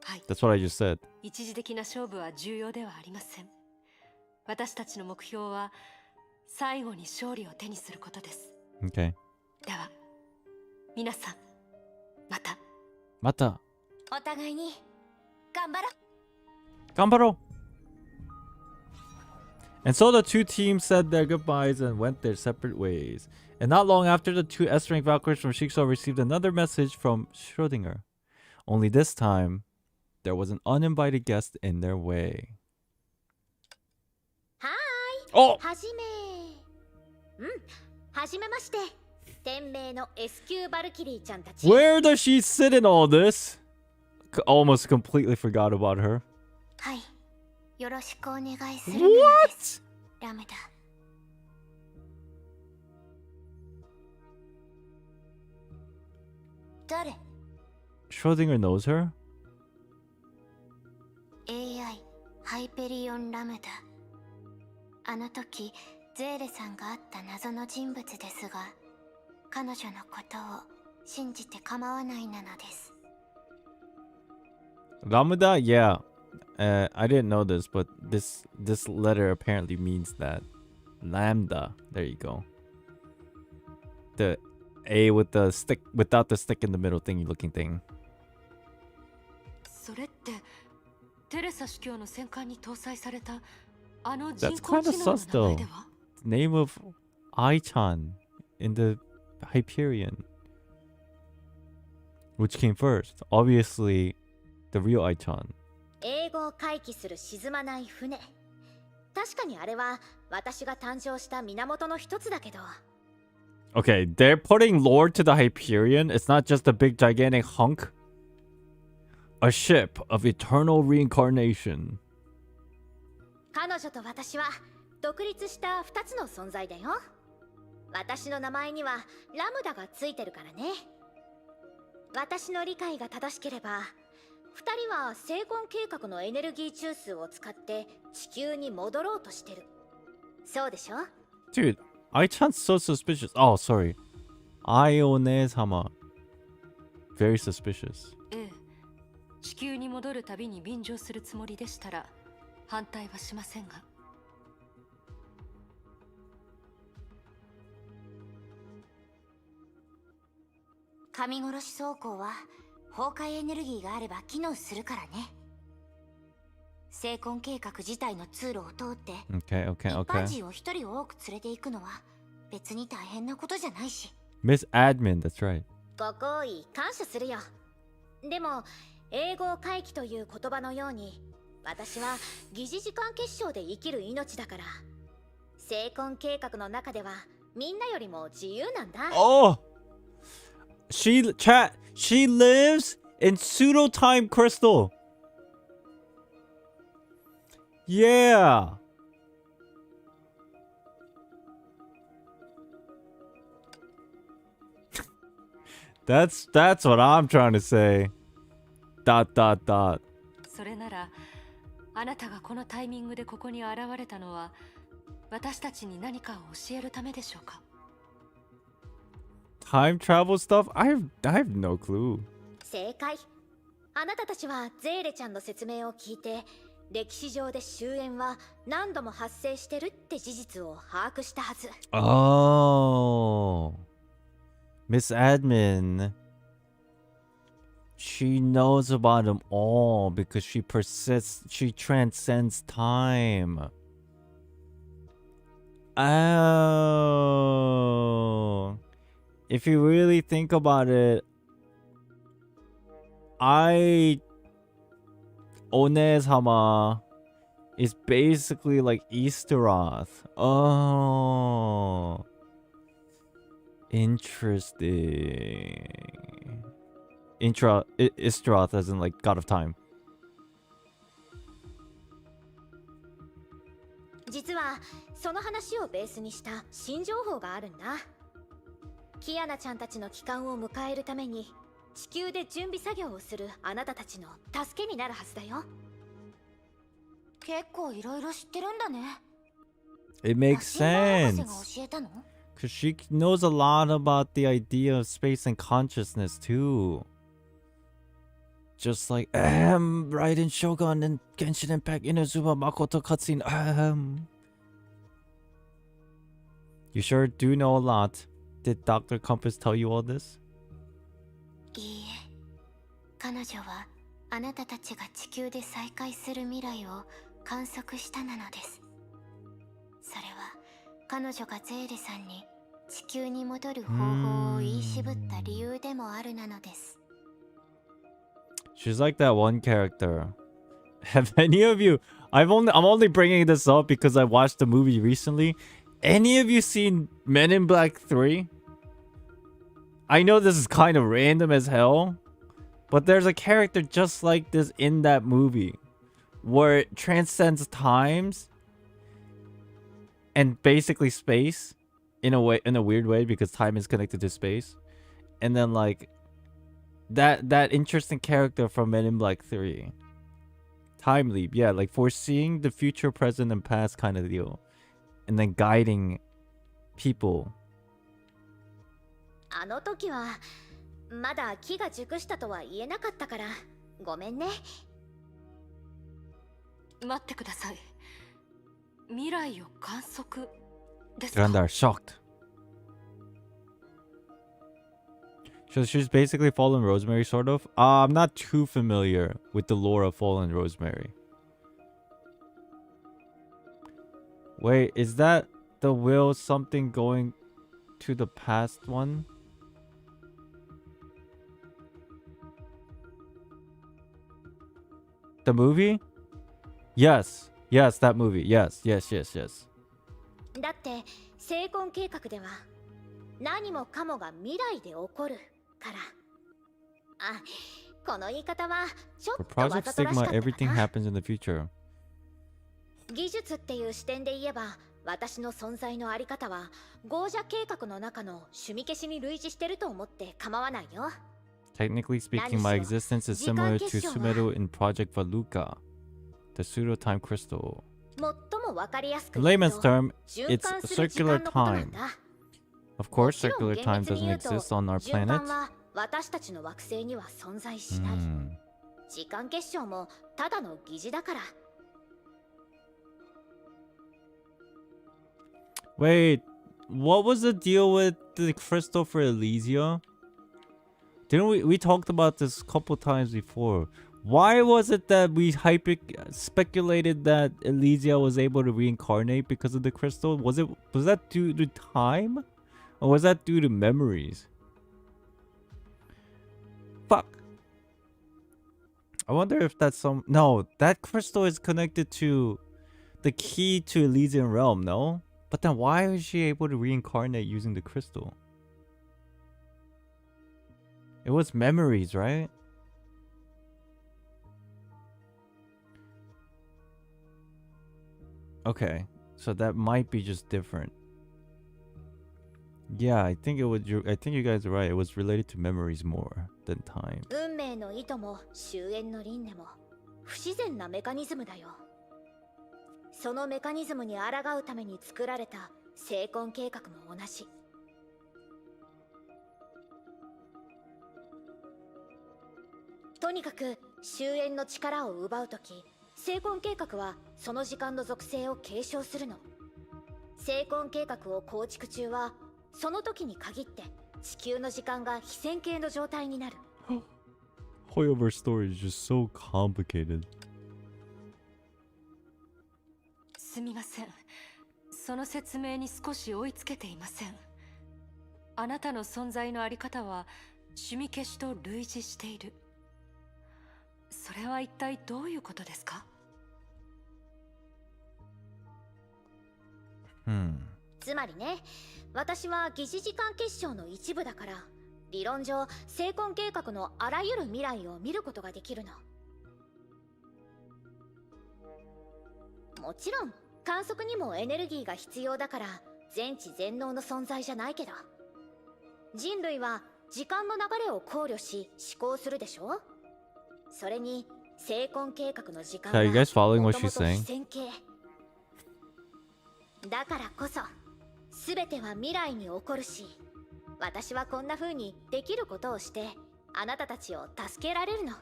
はい。 That's what I just said. 一時的な勝負は重要ではありません。私たちの目標は最後に勝利を手にすることです。 Okay. では、皆さん、また。また。お互いに頑張ろう。頑張ろう。 And so the two teams said their goodbyes and went their separate ways. And not long after, the two S-rank Valkyries from Shikso received another message from Schrödinger. Only this time, there was an uninvited guest in their way. はーい。Oh! はじめ。はじめまして。天命の S 級バルキリーちゃんたち。 Where does she sit in all this? Almost completely forgot about her. はい。よろしくお願いするのです。ラムダ。誰？ Schrödinger knows her? AI ハイペリオン・ラムダ。あの時ゼーレさんが会った謎の人物ですが、彼女のことを信じて構わないなのです。Lambda? Yeah. I didn't know this, but this letter apparently means that. Lambda. There you go. The A with the stick, without the stick in the middle thingy looking thing. それってテレサ司教の戦艦に搭載されたあの人 That's 工 kind of 知能の sus 名前 though. では？ Name of Aichan in the Hyperion. Which came first? Obviously, the real Aichan. 英語を回帰する沈まない船。確かにあれは私が誕生した源の一つだけど。 Okay, they're putting lore to the Hyperion. It's not just a big gigantic hunk. A ship of eternal reincarnation. 彼女と私は独立した二つの存在だよ。私の名前にはラムダがついてるからね。私の理解が正しければ、二人は生婚計画のエネルギー中枢を使って地球に戻ろうとしてる。そうでしょ？ Dude, Aichan's so suspicious. Oh, sorry. Ione-sama. Very suspicious. ええ、地球に戻るたびに便乗するつもりでしたら反対はしませんが。神殺し装甲は崩壊エネルギーがあれば機能するからね。成婚計画自体の通路を通って Okay, okay, 一般 okay. 人を一人多く連れて行くのは別に大変なことじゃないし、 Miss Admin, that's right. ご好意感謝するよ。でも英語回帰という言葉のように、私は疑似時間結晶で生きる命だから、成婚計画の中ではみんなよりも自由なんだ。 Oh! She lives in pseudo time crystal. Yeah. That's what I'm trying to say. ... それならあなたがこのタイミングでここに現れたのは私たちに何かを教えるためでしょうか？ Time travel stuff? I have no clue. 正解。あなたたちはゼーレちゃんの説明を聞いて、歴史上で終焉は何度も発生してるって事実を把握したはず。 Oh. Miss Admin. She knows about them all because she transcends time. Oh. If you really think about it, One-sama is basically like Easteroth. Oh. Interesting. Isteroth as in like God of Time. 実はその話をベースにした新情報があるんだ。キアナちゃんたちの帰還を迎えるために地球で準備作業をするあなたたちの助けになるはずだよ。結構いろいろ知ってるんだね。 It makes マシンガン sense. 博士が教えたの？ Because she knows a lot about the idea of space and consciousness too. Just like Raiden Shogun and Genshin Impact Inazuma Makoto cutscene. You sure do know a lot. Did Dr. Compass tell you all this? いいえ、彼女はあなたたちが地球で再会する未来を観測したなのです。それは彼女がゼーレさんに地球に戻る方法を言い渋った理由でもあるなのです。 She's like that one character. Have any of you... I'm only bringing this up because I watched the movie recently. Any of you seen Men in Black 3? I know this is kind of random as hell, but there's a character just like this in that movie where it transcends times and basically space in a weird way because time is connected to space. And then like that interesting character from Men in Black 3. Time leap, yeah, like foreseeing the future, present, and past kind of deal. And then guiding people. あの時はまだ木が熟したとは言えなかったからごめんね。待ってください。未来を観測ですか？ Grandar shocked. So she's basically Fallen Rosemary, sort of. I'm not too familiar with the lore of Fallen Rosemary. Wait, is that the will something going to the past one? The movie? Yes. Yes, that movie. Yes. だって成婚計画では何もかもが未来で起こるから。あ、この言い方はちょっ For とわ Project ざとらしか Stigma, った everything かな。 happens in the future. 技術っていう視点で言えば私の存在のあり方はゴージャ計画の中の趣味消しに類似してると思って構わないよ。 Technically speaking, my existence is similar to Sumeru in Project Valuka, the pseudo-time crystal. 最もわかりやすく In 言う layman's と term, 循 it's 環する時 circular 間のことなん time. だ。 Of course, もちろん circular 厳 time 密に doesn't 言うと exist on our 循 planet. 環は私たちの惑星には存在しない。 時間結晶もただの疑似だから。 Wait, what was the deal with the crystal for Elysia? Didn't we talked about this a couple times before? Why was it that we speculated that Elysia was able to reincarnate because of the crystal? Was that due to time? Or was that due to memories? Fuck. I wonder if that's some... No, that crystal is connected to the key to Elysian Realm, no? But then why was she able to reincarnate using the crystal? It was memories, right? Okay, so that might be just different. Yeah, I think you guys are right. It was related to memories more than time. 運命の意図も終焉の輪廻も不自然なメカニズムだよ。そのメカニズムに抗うために作られた成婚計画も同じ。とにかく終焉の力を奪うとき、成婚計画はその時間の属性を継承するの。成婚計画を構築中はその時に限って地球の時間が非線形の状態になる。Hoyover's story is just so complicated. すみません。その説明に少し追いつけていません。あなたの存在のあり方は趣味消しと類似している。それは一体どういうことですか？つまりね、私は疑似時間結晶の一部だから、理論上成婚計画のあらゆる未来を見ることができるの。もちろん観測にもエネルギーが必要だから全知全能の存在じゃないけど、人類は時間の流れを考慮し思考するでしょ。それに成婚計画の時間は Are you guys following も what とも she's と saying? 非線形だからこそ全ては未来に起こるし、私はこんな風にできることをしてあなたたちを助けられるの。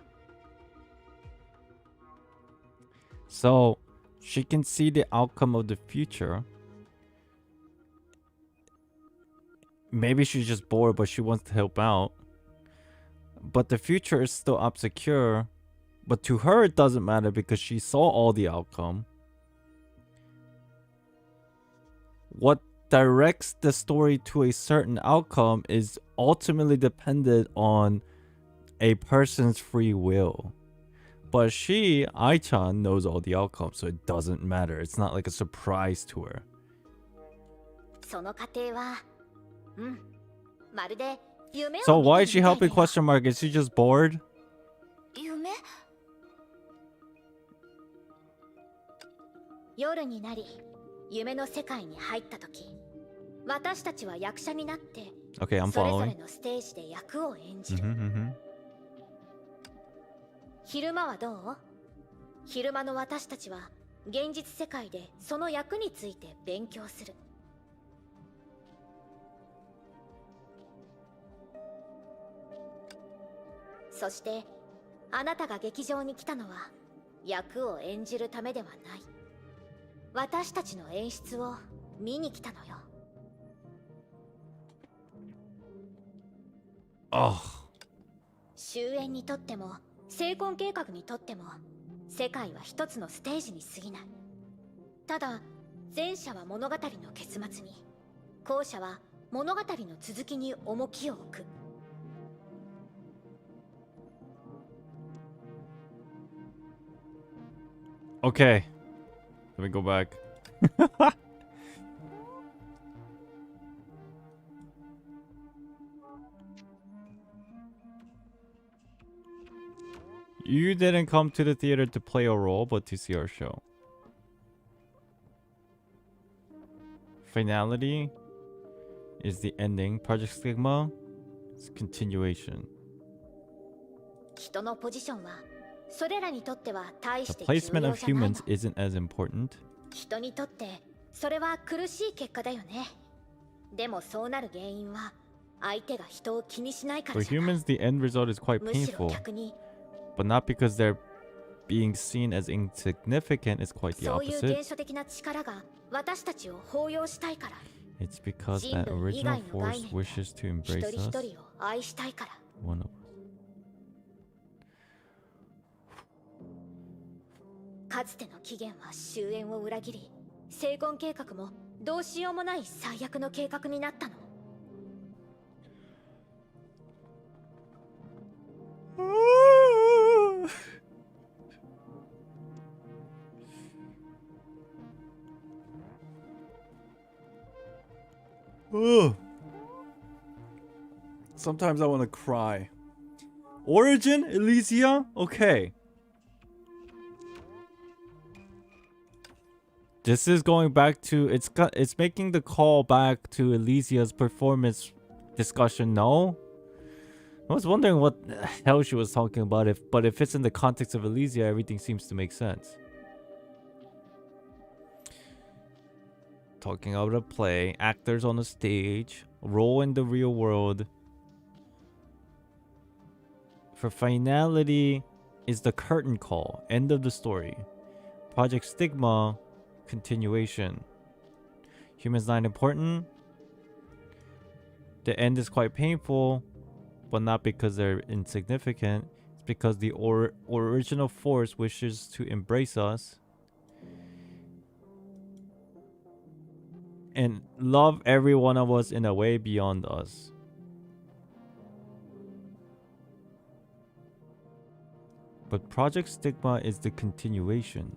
So, she can see the outcome of the future. Maybe she's just bored, but she wants to help out. But the future is still obscure. But to her, it doesn't matter because she saw all the outcome. What directs the story to a certain outcome is ultimately dependent on a person's free will. But she, Ai-chan, knows all the outcomes, so it doesn't matter. It's not like a surprise to her. その過程は、まるで夢を So 見て why る is she みたい helping? だよ。 Question mark. Is she just bored? 夢？夜になり夢の世界に入った時、私たちは役者になって Okay, I'm それぞ following. れのステージで役を演じる。 Mm-hmm. 昼間はどう？昼間の私たちは現実世界でその役について勉強する。そしてあなたが劇場に来たのは役を演じるためではない。私たちの演出を見に来たのよ。Oh. 終演にとっても成婚計画にとっても世界は一つのステージに過ぎない。ただ前者は物語の結末に、後者は物語の続きに重きを置く。Okay. Let me go back. You didn't come to the theater to play a role, but to see our show. Finality is the ending. Project Stigma is continuation. 人のポジションはそれらにとっては大し The て重要 placement じゃ of ないの。 humans isn't as important. 人にとってそれは苦しい結果だよね。でもそうなる原因は相手が人を気にしないから For じゃない。 humans, the end result is quite むしろ painful, 逆に but not because they're being seen as insignificant. It's quite the そういう opposite. 原初的な力が私たちを包容したいから。 It's because 人 that 類以 original 外の概 force 念で wishes to 一 embrace 人一 us, 人を愛したいから。 one of us. かつての期限は終焉を裏切り、成婚計画もどうしようもない最悪の計画になったの。Sometimes I want to cry. Origin, Elysia? Okay. This is going back to it's making the call back to Elysia's performance discussion, no? I was wondering what the hell she was talking about, but if it's in the context of Elysia, everything seems to make sense. Talking about a play, actors on the stage, role in the real world. For finality is the curtain call, end of the story. Project Stigma, continuation. Humans not important. The end is quite painful, but not because they're insignificant. It's because the original force wishes to embrace us and love every one of us in a way beyond us. But Project Stigma is the continuation.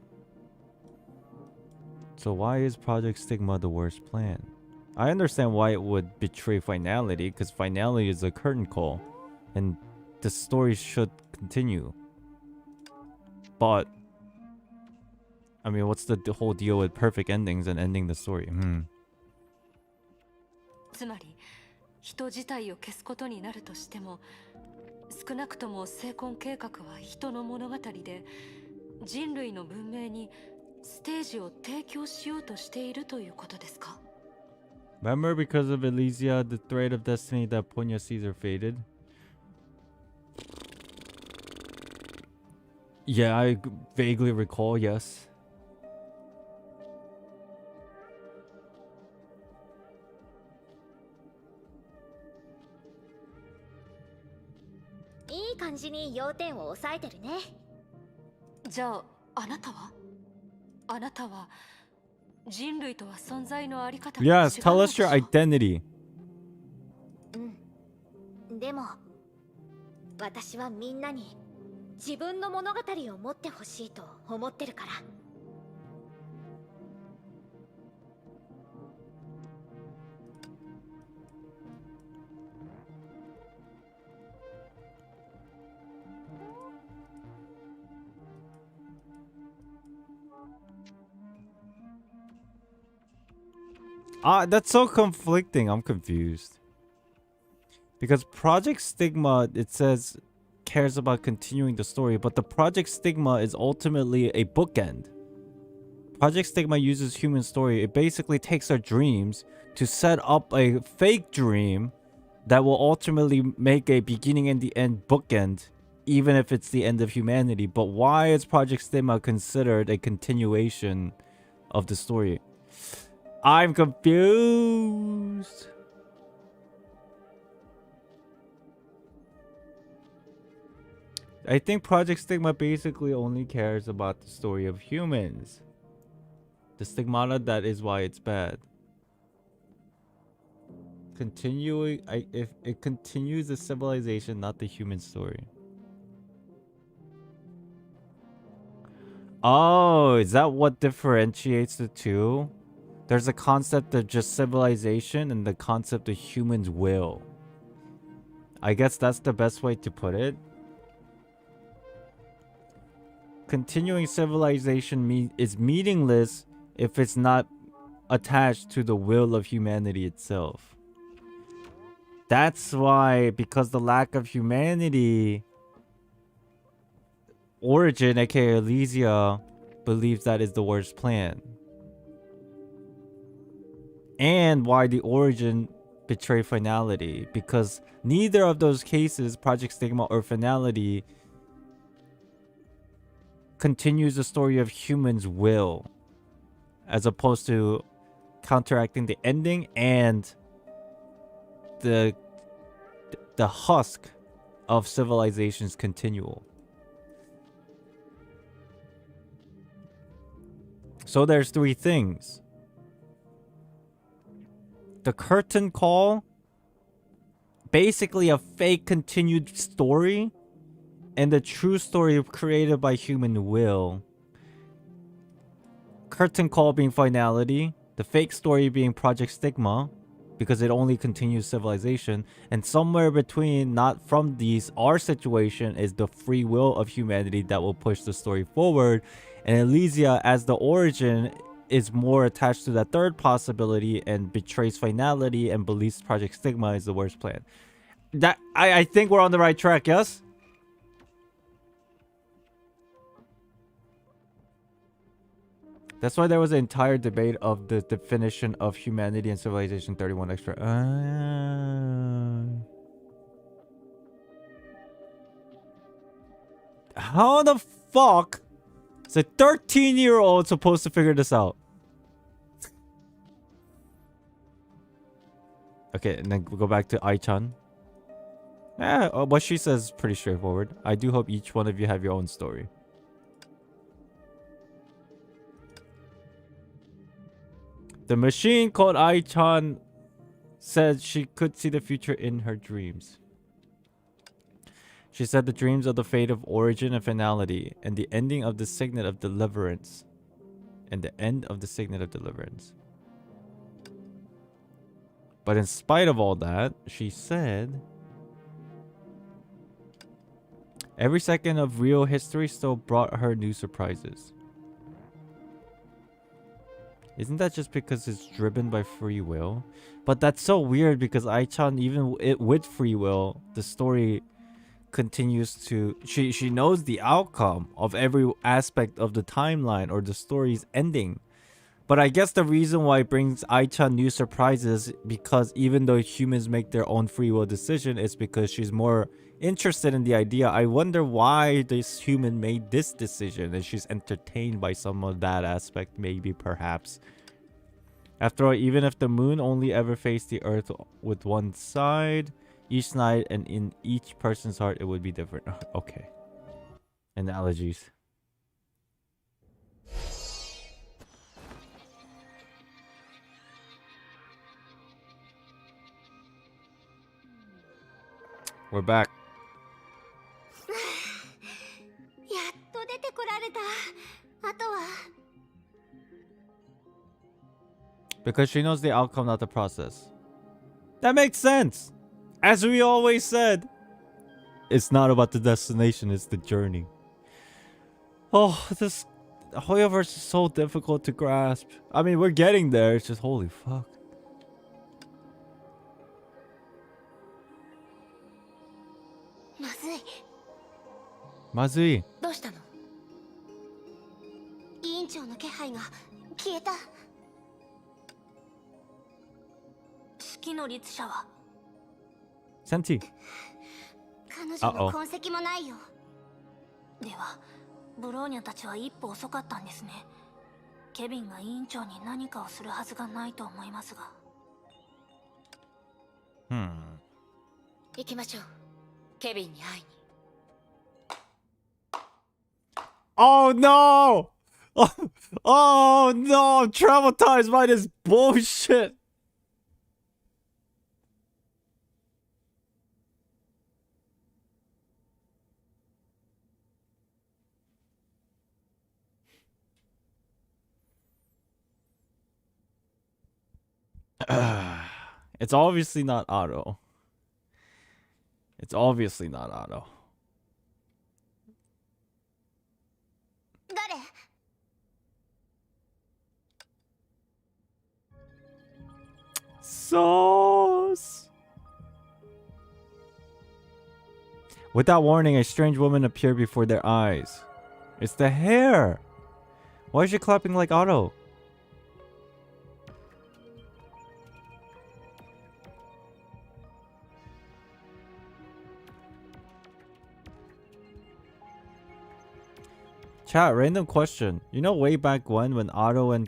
So why is Project Stigma the worst plan? I understand why it would betray finality, because finality is a curtain call, and the story should continue. But I mean, what's the whole deal with perfect endings and ending the story? つまり人自体を消すことになるとしても、少なくとも成婚計画は人の物語で、人類の文明にステージを提供しようとしているということですか？ Remember, because of Elysia, the thread of destiny that Ponya Caesar faded? Yeah, I vaguely recall, yes.いい感じに要点を抑えてるね。じゃああなたは？あなたは人類とは存在のあり方が違うの Yes, tell us your identity. でも私はみんなに自分の物語を持ってほしいと思ってるから。That's so conflicting. I'm confused. Because Project Stigma, it says cares about continuing the story, but the Project Stigma is ultimately a bookend. Project Stigma uses human story. It basically takes our dreams to set up a fake dream that will ultimately make a beginning and the end bookend, even if it's the end of humanity. But why is Project Stigma considered a continuation of the story? I'm confused. I think Project Stigma basically only cares about the story of humans. The stigmata, that is why it's bad. Continuing, if it continues the civilization, not the human story. Oh, is that what differentiates the two? There's a concept of just civilization and the concept of humans' will. I guess that's the best way to put it. Continuing civilization is meaningless if it's not attached to the will of humanity itself. That's why, because the lack of humanity, Origin, aka Elysia, believes that is the worst plan. And why the Origin betray finality, because neither of those cases, Project Stigma or finality, continues the story of humans' will, as opposed to counteracting the ending and the husk of civilization's continual. So there's three things. The curtain call, basically a fake continued story, and the true story created by human will. Curtain call being finality, the fake story being Project Stigma, because it only continues civilization, and somewhere between, not from these, our situation is the free will of humanity that will push the story forward, and Elysia, as the Origin, is more attached to that third possibility and betrays finality and believes Project Stigma is the worst plan. That I think we're on the right track, yes? That's why there was an entire debate of the definition of humanity and civilization 31 extra. How the fuck is a 13-year-old supposed to figure this out? Okay, and then we'll go back to Ai-chan. What she says is pretty straightforward. I do hope each one of you have your own story. The machine called Ai-chan said she could see the future in her dreams. She said the dreams of the fate of origin and finality, and the ending of the signet of deliverance. And the end of the signet of deliverance. But in spite of all that, she said, every second of real history still brought her new surprises. Isn't that just because it's driven by free will? But that's so weird because Ai-chan, even with free will, the story continues to... She knows the outcome of every aspect of the timeline or the story's ending. But I guess the reason why it brings Ai-chan new surprises, because even though humans make their own free will decision, is because she's more interested in the idea. I wonder why this human made this decision, and she's entertained by some of that aspect, maybe, perhaps. After all, even if the moon only ever faced the earth with one side, each night and in each person's heart, it would be different. Okay. Analogies. We're back. やっと出てこられた。あとは Because she knows the outcome, not the process. That makes sense. As we always said, it's not about the destination, it's the journey. Oh, this Hoyoverse is so difficult to grasp. I mean, we're getting there. It's just holy fuck. まずい。まずい。どうしたの？委員長の気配が消えた。式の律者は？センティ。彼女の痕跡もないよ。ではブローニャたちは一歩遅かったんですね。ケビンが委員長に何かをするはずがないと思いますが。行きましょう。ケビンに会いに。Oh no! Oh no! I'm traumatized by this bullshit! It's obviously not Otto. It's obviously not Otto. 誰？ Sauce! Without warning, a strange woman appeared before their eyes. It's the hair! Why is she clapping like Otto? Chat, random question. You know way back when Otto and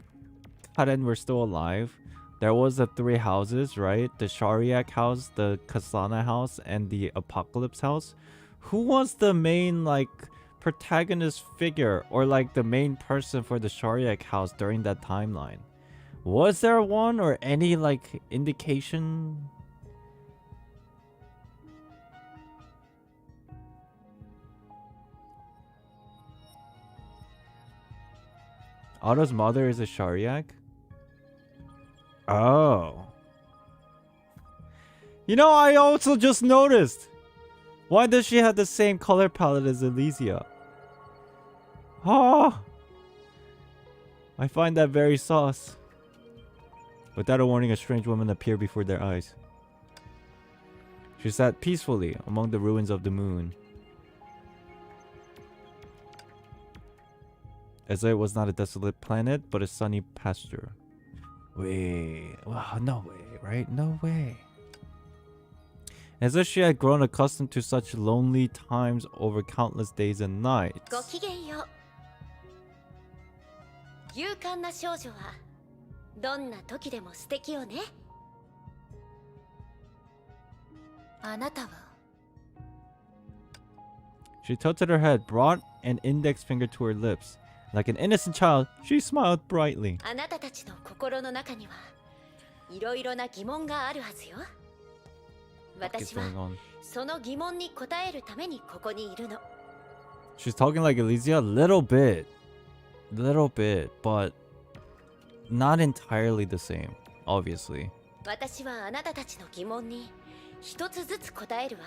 Karen were still alive, there was the three houses, right? The Shariak house, the Kasana house, and the Apocalypse house. Who was the main, like, protagonist figure or, like, the main person for the Shariak house during that timeline? Was there one or any, like, indication? Otto's mother is a Shariak? Oh. You know, I also just noticed. Why does she have the same color palette as Elysia? Oh. I find that very sus. Without a warning, a strange woman appeared before their eyes. She sat peacefully among the ruins of the moon. As though it was not a desolate planet, but a sunny pasture. Wait. Wow, no way, right? No way. As if she had grown accustomed to such lonely times over countless days and nights. ごきげんよう。勇敢な少女はどんな時でも素敵よね。あなたは？ She tilted her head, brought an index finger to her lips. Like an innocent child, she smiled brightly. あなたたちの心の中にはいろいろな疑問があるはずよ。私はその疑問に答えるためにここにいるの。She's talking like Elysia a little bit, but not entirely the same, obviously. 私はあなたたちの疑問に一つずつ答えるわ。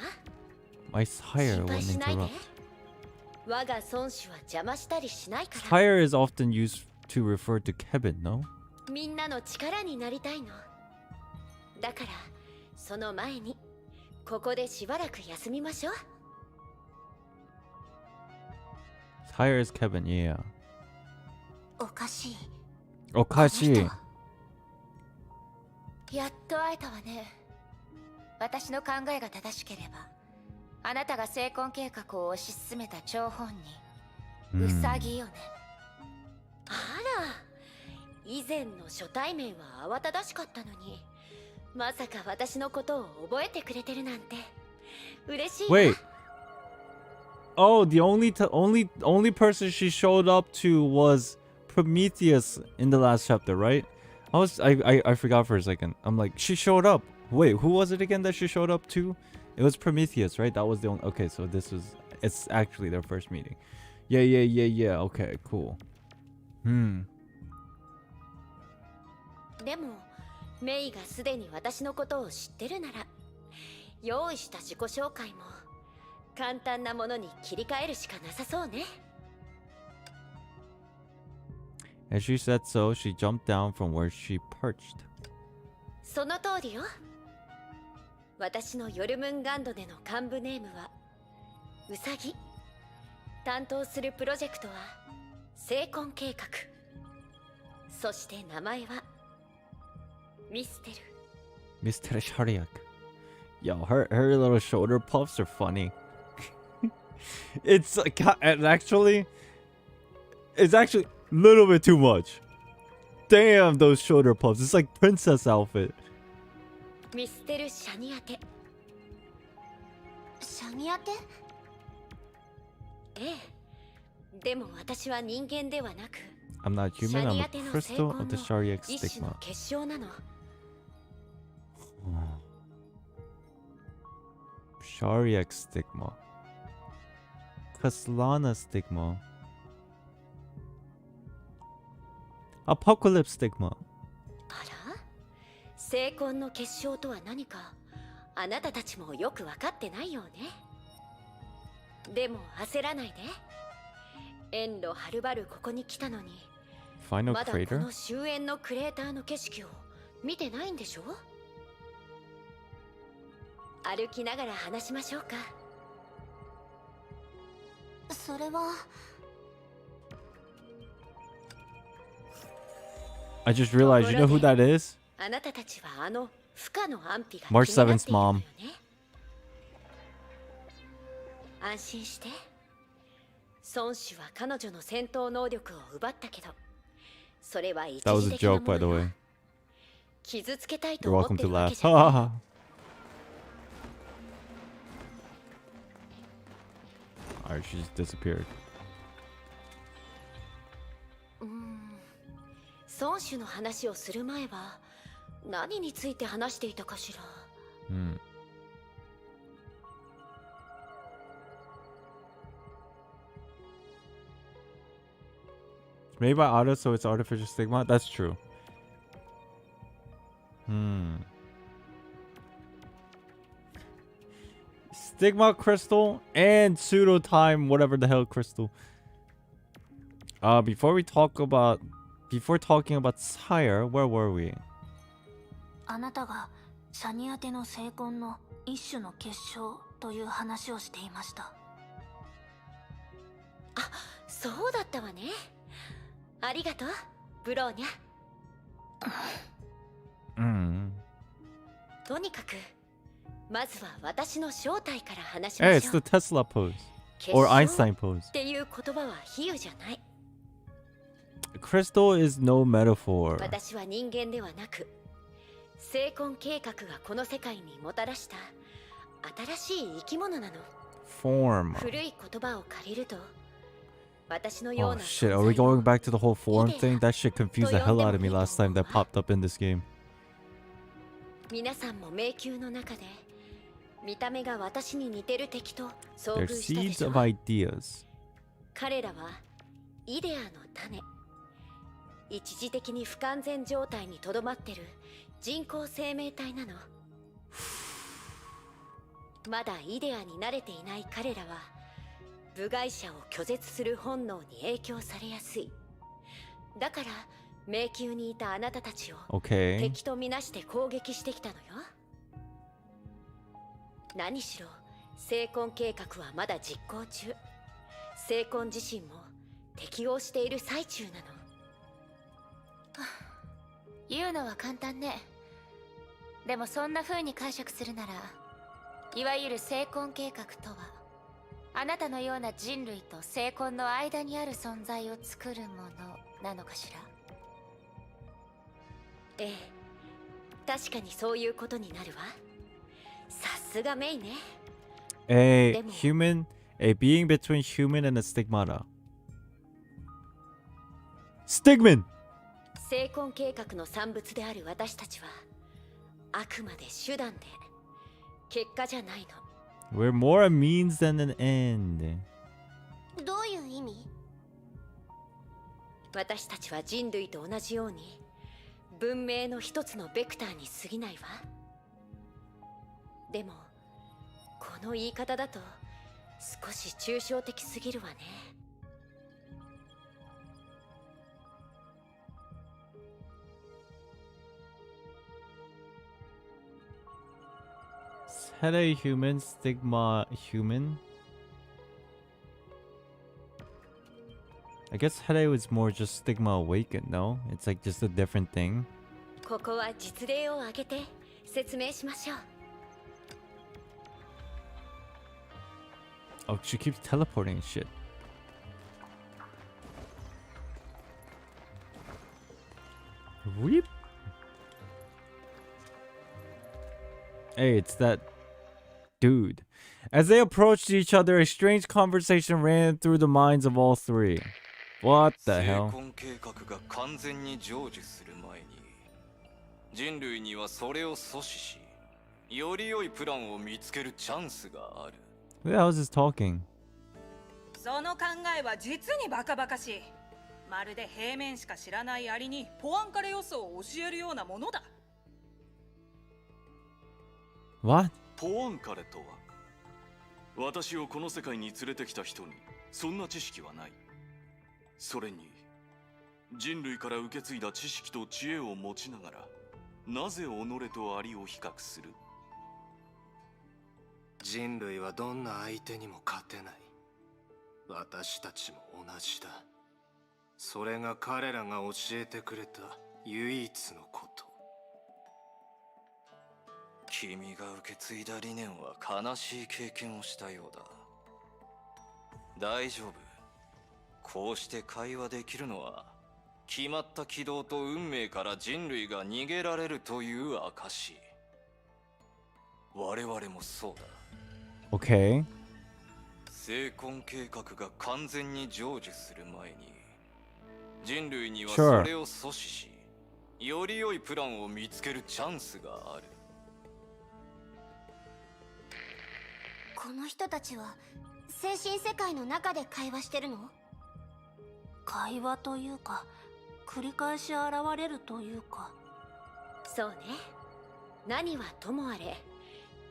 My sire 心配 won't しないで。 interrupt. 我が孫子は邪魔したりしないから。 Sire is often used to refer to Kevin, no? みんなの力になりたいの。だからその前にここでしばらく休みましょう。 Sire is Kevin, yeah. おかしい。 Okashi. やっと会えたわね。私の考えが正しければ、あなたが成婚計画を推し進めた張本人、ウサギよね。あら、以前の初対面は慌ただしかったのに、まさか私のことを覚えてくれてるなんて嬉しいわ。 Wait. Oh, the only person she showed up to was Prometheus in the last chapter, right? I forgot for a second. I'm like, she showed up. Wait, who was it again that she showed up to? It was Prometheus, right? That was the only... Okay, so it's actually their first meeting. Yeah. Okay, cool. でもメイがすでに私のことを知ってるなら、用意した自己紹介も簡単なものに切り替えるしかなさそうね。 As she said so, she jumped down from where she perched. その通りよ。私のヨルムンガンドでの幹部ネームはウサギ。担当するプロジェクトは成婚計画。そして名前はミステル。 Mr. Shariak. Yo, her little shoulder puffs are funny. It's actually a little bit too much. Damn, those shoulder puffs. It's like princess outfit. ミステル・シャニアテ。シャニアテ？ええ。でも私は人間ではなく、 I'm not シ human. ャ I'm ニ a アテの成 crystal 婚 of the の Shariak 一種の stigma. 結晶なの。Shariak stigma. Kaslana stigma. Apocalypse stigma. あら、成婚の結晶とは何かあなたたちもよく分かってないようね。でも焦らないで。遠路はるばるここに来たのに、 Final まだこ crater? の終焉のクレーターの景色を見てないんでしょ。歩きながら話しましょうか。それは I just realized, you know who that is? あなたたちはあの不可の安否が March 気になって 7th いるのよ mom. ね。安心して。孫子は彼女の戦闘能力を奪ったけど、それは一 That was 時 a 的な joke, も by the の way. よ。傷つけたいと You're 思っ welcome て to るわ laugh. けじゃない。 Alright, she just disappeared. 孫子の話をする前は何について話していたかしら。Hmm. Made by auto, so it's artificial stigma? That's true. Stigma crystal and pseudo time, whatever the hell crystal. Before talking about Sire, where were we? あなたがシャニアテの成婚の一種の結晶という話をしていました。そうだったわね。ありがとう、ブローニャ。とにかくまずは私の正体から話しま Hey, し it's ょ the う。 Tesla pose. 結 Or 晶 Einstein pose. っていう言葉は比喩じゃない。 Crystal is no metaphor. 私は人間ではなく、成婚計画がこの世界にもたらした新しい生き物なの。 Form. 古い言葉を借りると、私のよう Oh な shit, 存 are we 在を going back to the whole form thing? That shit confused the hell out of me last time that popped up in this game. 皆さんも迷宮の中で見た目が私に似てる敵と遭 They're 遇したで seeds しょ of ideas. 彼らはイデアの種。一時的に不完全状態にとどまってる人工生命体なの。まだイデアに慣れていない彼らは部外者を拒絶する本能に影響されやすい。だから迷宮にいたあなたたちを Okay. 敵とみなして攻撃してきたのよ。何しろ成婚計画はまだ実行中。成婚自身も適応している最中なの。言うのは簡単ね。でもそんな風に解釈するなら、いわゆる成婚計画とはあなたのような人類と成婚の間にある存在を作るものなのかしら。ええ、確かにそういうことになるわ。さすがメイね。 A human, a being between human and a stigmata. Stigman! 成婚計画の産物である私たちはあくまで手段で、結果じゃないの。 We're more a means than an end. どういう意味？私たちは人類と同じように文明の一つのベクターに過ぎないわ。でもこの言い方だと少し抽象的すぎるわね。Head a human, stigma human. I guess Hede was more just stigma awakened, no? It's like just a different thing. ここは実例を挙げて説明しましょう。 Oh, she keeps teleporting and shit. Weep. Hey, it's that dude. As they approached each other, a strange conversation ran through the minds of all three. What the hell? 計画が完全に成就する前に、人類にはそれを阻止し、より良いプランを見つけるチャンスがある。Who the hell is this talking? その考えは実にバカバカしい。まるで平面しか知らないアリにポアンカレ予想を教えるようなものだ。What? ポアンカレとは、私をこの世界に連れてきた人にそんな知識はない。それに人類から受け継いだ知識と知恵を持ちながら、なぜ己とアリを比較する？人類はどんな相手にも勝てない。私たちも同じだ。それが彼らが教えてくれた唯一のこと。君が受け継いだ理念は悲しい経験をしたようだ。大丈夫。こうして会話できるのは、決まった軌道と運命から人類が逃げられるという証。我々もそうだ。Okay. 成婚計画が完全に成就する前に、人類には Sure. それを阻止し、より良いプランを見つけるチャンスがある。この人たちは精神世界の中で会話してるの？会話というか、繰り返し現れるというか。そうね。何はともあれ、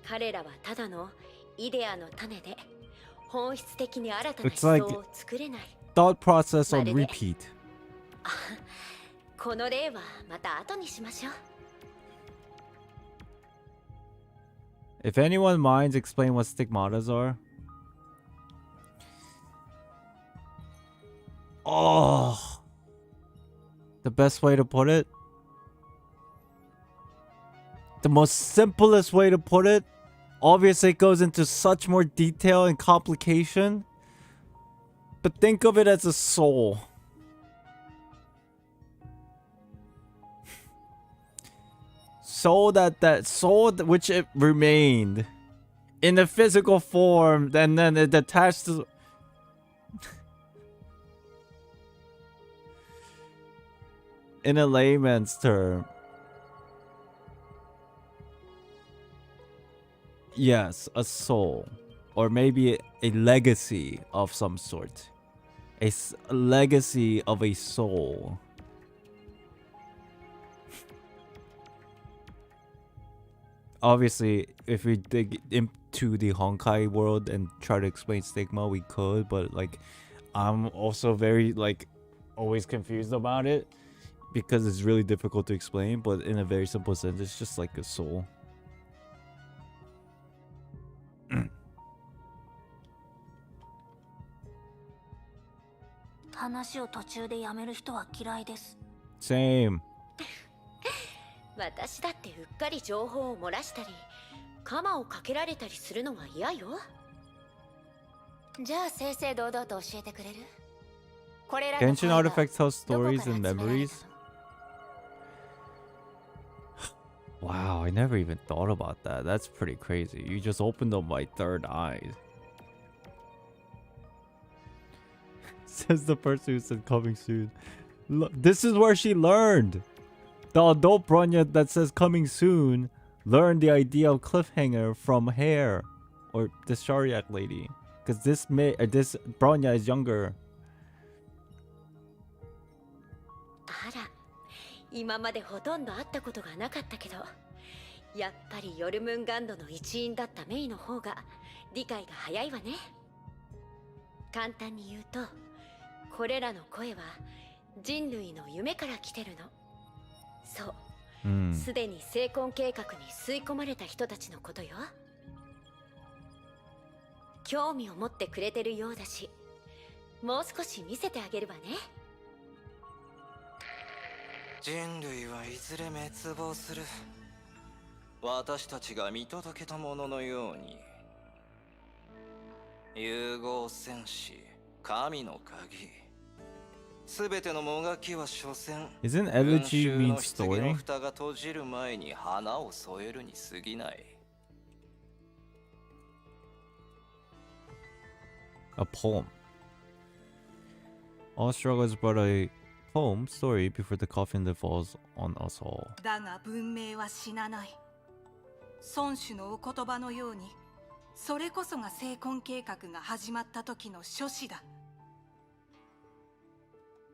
彼らはただのイデアの種で、本質的に新たな思想を作れない。Thought process on repeat. この例はまた後にしましょう。If anyone minds, explain what stigmatas are. Oh, the best way to put it, the most simplest way to put it. Obviously, it goes into such more detail and complication, but think of it as a soul. Soul which it remained in the physical form, and then it attached to. In a layman's term, yes, a soul, or maybe a legacy of some sort, a legacy of a soul. Obviously, if we dig into the Honkai world and try to explain stigma, we could, but like, I'm also very like always confused about it because it's really difficult to explain, but in a very simple sense, it's just like a soul. 話を途中でやめる人は嫌いです。 Same. 私だってうっかり情報を漏らしたり、鎌をかけられたりするのは嫌よ。じゃあ正々堂々と教えてくれる？これら Genshin artifacts tell stories and memories. Wow, I never even thought about that. That's pretty crazy. You just opened up my third eye. Says the person who said coming soon. Look, this is where she learned. The adult Bronya that says coming soon learned the idea of cliffhanger from Hair or the Shariak lady. Because this Bronya is younger. あら、今までほとんど会ったことがなかったけど、やっぱりヨルムンガンドの一員だったメイの方が理解が早いわね。簡単に言うと、これらの声は人類の夢から来てるの。そう、すでに成婚計画に吸い込まれた人たちのことよ。興味を持ってくれてるようだし、もう少し見せてあげるわね。人類はいずれ滅亡する。私たちが見届けたもののように。融合戦士、神の鍵。すべてのもがきは所詮 Isn't 群 elegy 衆 mean の棺 story? の蓋が閉じる前に花を添えるに過ぎない。A poem. All struggles brought a poem story before the coffin that falls on us all. だが文明は死なない。孫子のお言葉のように、それこそが成婚計画が始まった時の初始だ。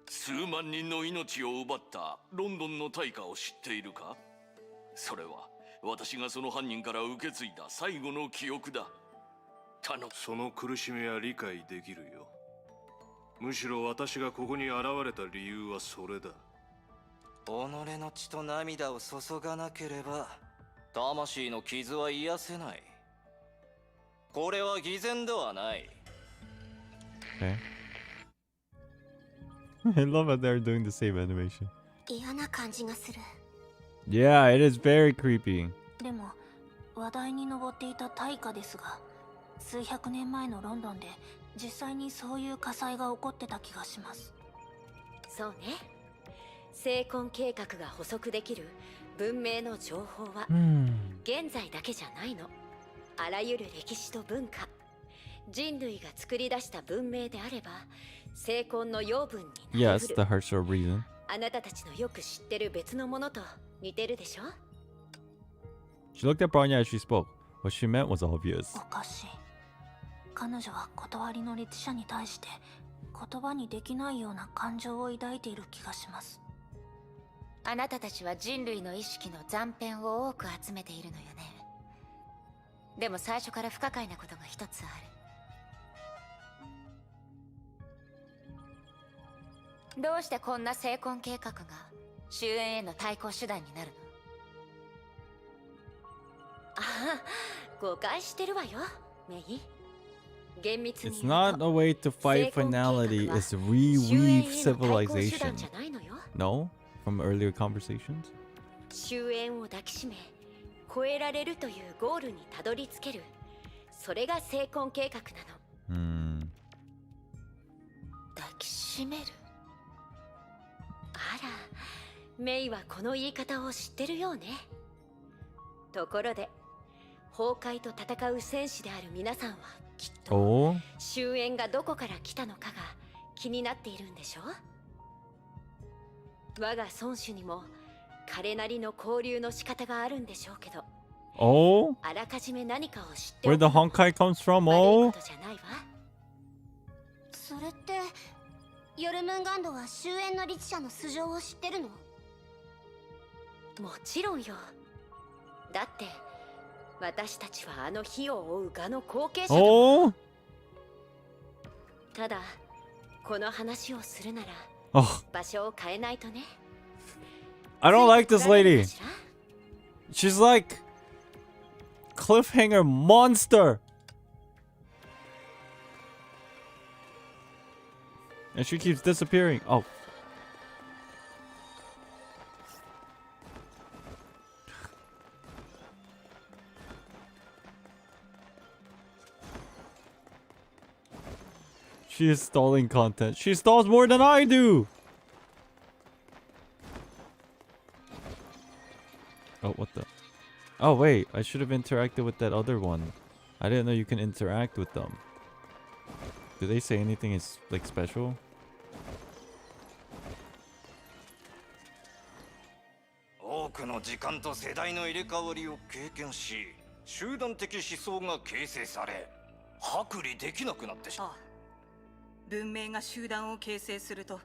数万人の命を奪ったロンドンの大火を知っているか？それは私がその犯人から受け継いだ最後の記憶だ。その苦しみは理解できるよ。むしろ私がここに現れた理由はそれだ。己の血と涙を注がなければ魂の傷は癒せない。これは偽善ではない。Okay. I love how they're doing the same animation. 嫌な感じがする。 Yeah, it is very creepy. でも話題に上っていた大火ですが、数百年前のロンドンで実際にそういう火災が起こってた気がします。そうね。成婚計画が補足できる文明の情報は現在だけじゃないの。あらゆる歴史と文化、人類が作り出した文明であれば成婚の養分になり Yes, 得 the る。 hearts are reason. あなたたちのよく知ってる別のものと似てるでしょ。 She looked at Bronya as she spoke. What she meant was obvious. おかしい。彼女は断りの律者に対して言葉にできないような感情を抱いている気がします。あなたたちは人類の意識の残片を多く集めているのよね。でも最初から不可解なことが一つある。どうしてこんな成婚計画が終焉への対抗手段になるの？ああ、誤解してるわよ、メイ。厳密に It's 言う not と a way to fight finality, it's reweave civilization. No? From earlier conversations? 終焉を抱きしめ超えられるというゴールにたどり着ける、それが成婚計画なの。抱きしめる。あら、メイはこの言い方を知ってるようね。ところで崩壊と戦う戦士である皆さんはきっと Oh? 終焉がどこから来たのかが気になっているんでしょ。我が孫子にも彼なりの交流の仕方があるんでしょうけど、 Oh? あらかじめ何かを知ってお Where く the のも Honkai comes from? 悪い Oh? ことじゃないわ。それってヨルムンガンドは終焉の律者の素性を知ってるの？もちろんよ。だって私たちはあの火を追う蛾の後継者だもん。 Oh? ただこの話をするなら Oh, 場所を変えないとね。 I don't like this ついてこられる lady. かしら？ She's like cliffhanger monster. And she keeps disappearing. Oh. She is stalling content. She stalls more than I do. Oh, what the? Oh, wait. I should have interacted with that other one. I didn't know you can interact with them. Do they say anything is like special? 多くの時間と世代の入れ替わりを経験し、集団的思想が形成され、剥離できなくなってしまう。文明が集団を形成すると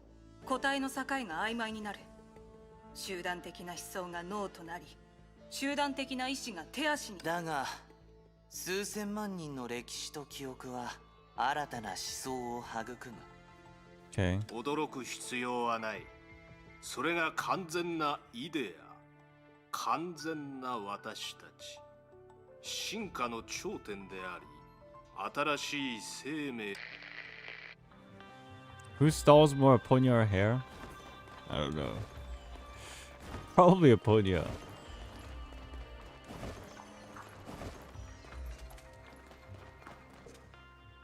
個体の境が曖昧になる。集団的な思想が脳となり、集団的な意志が手足に。だが数千万人の歴史と記憶は新たな思想を育む。 Okay. 驚く必要はない。それが完全なイデア、完全な私たち、進化の頂点であり、新しい生命。Who stalls more, Aponia or Hair? I don't know. Probably Aponia.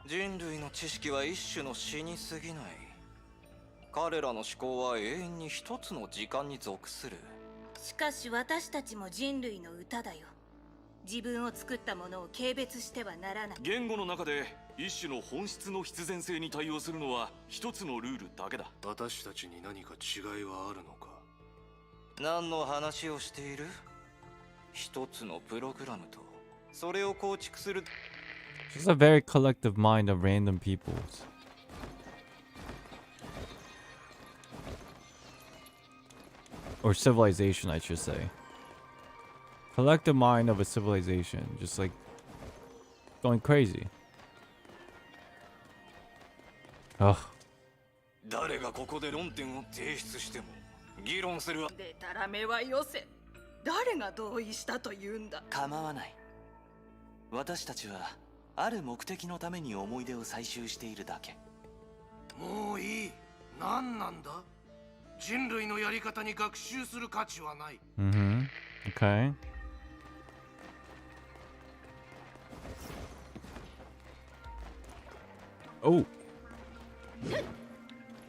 人類の知識は一種の死に過ぎない。彼らの思考は永遠に一つの時間に属する。しかし私たちも人類の歌だよ。自分を作ったものを軽蔑してはならない。言語の中で一種の本質の必然性に対応するのは一つのルールだけだ。私たちに何か違いはあるのか。何の話をしている？一つのプログラムとそれを構築する。It's a very collective mind of random peoples. Or civilization, I should say. Collective mind of a civilization. Just like going crazy. Ugh. 誰がここで論点を提出しても議論するわ。でたらめはよせ。誰が同意したと言うんだ。構わない。私たちはある目的のために思い出を採集しているだけ。もういい。何なんだ。人類のやり方に学習する価値はない。Okay. Oh.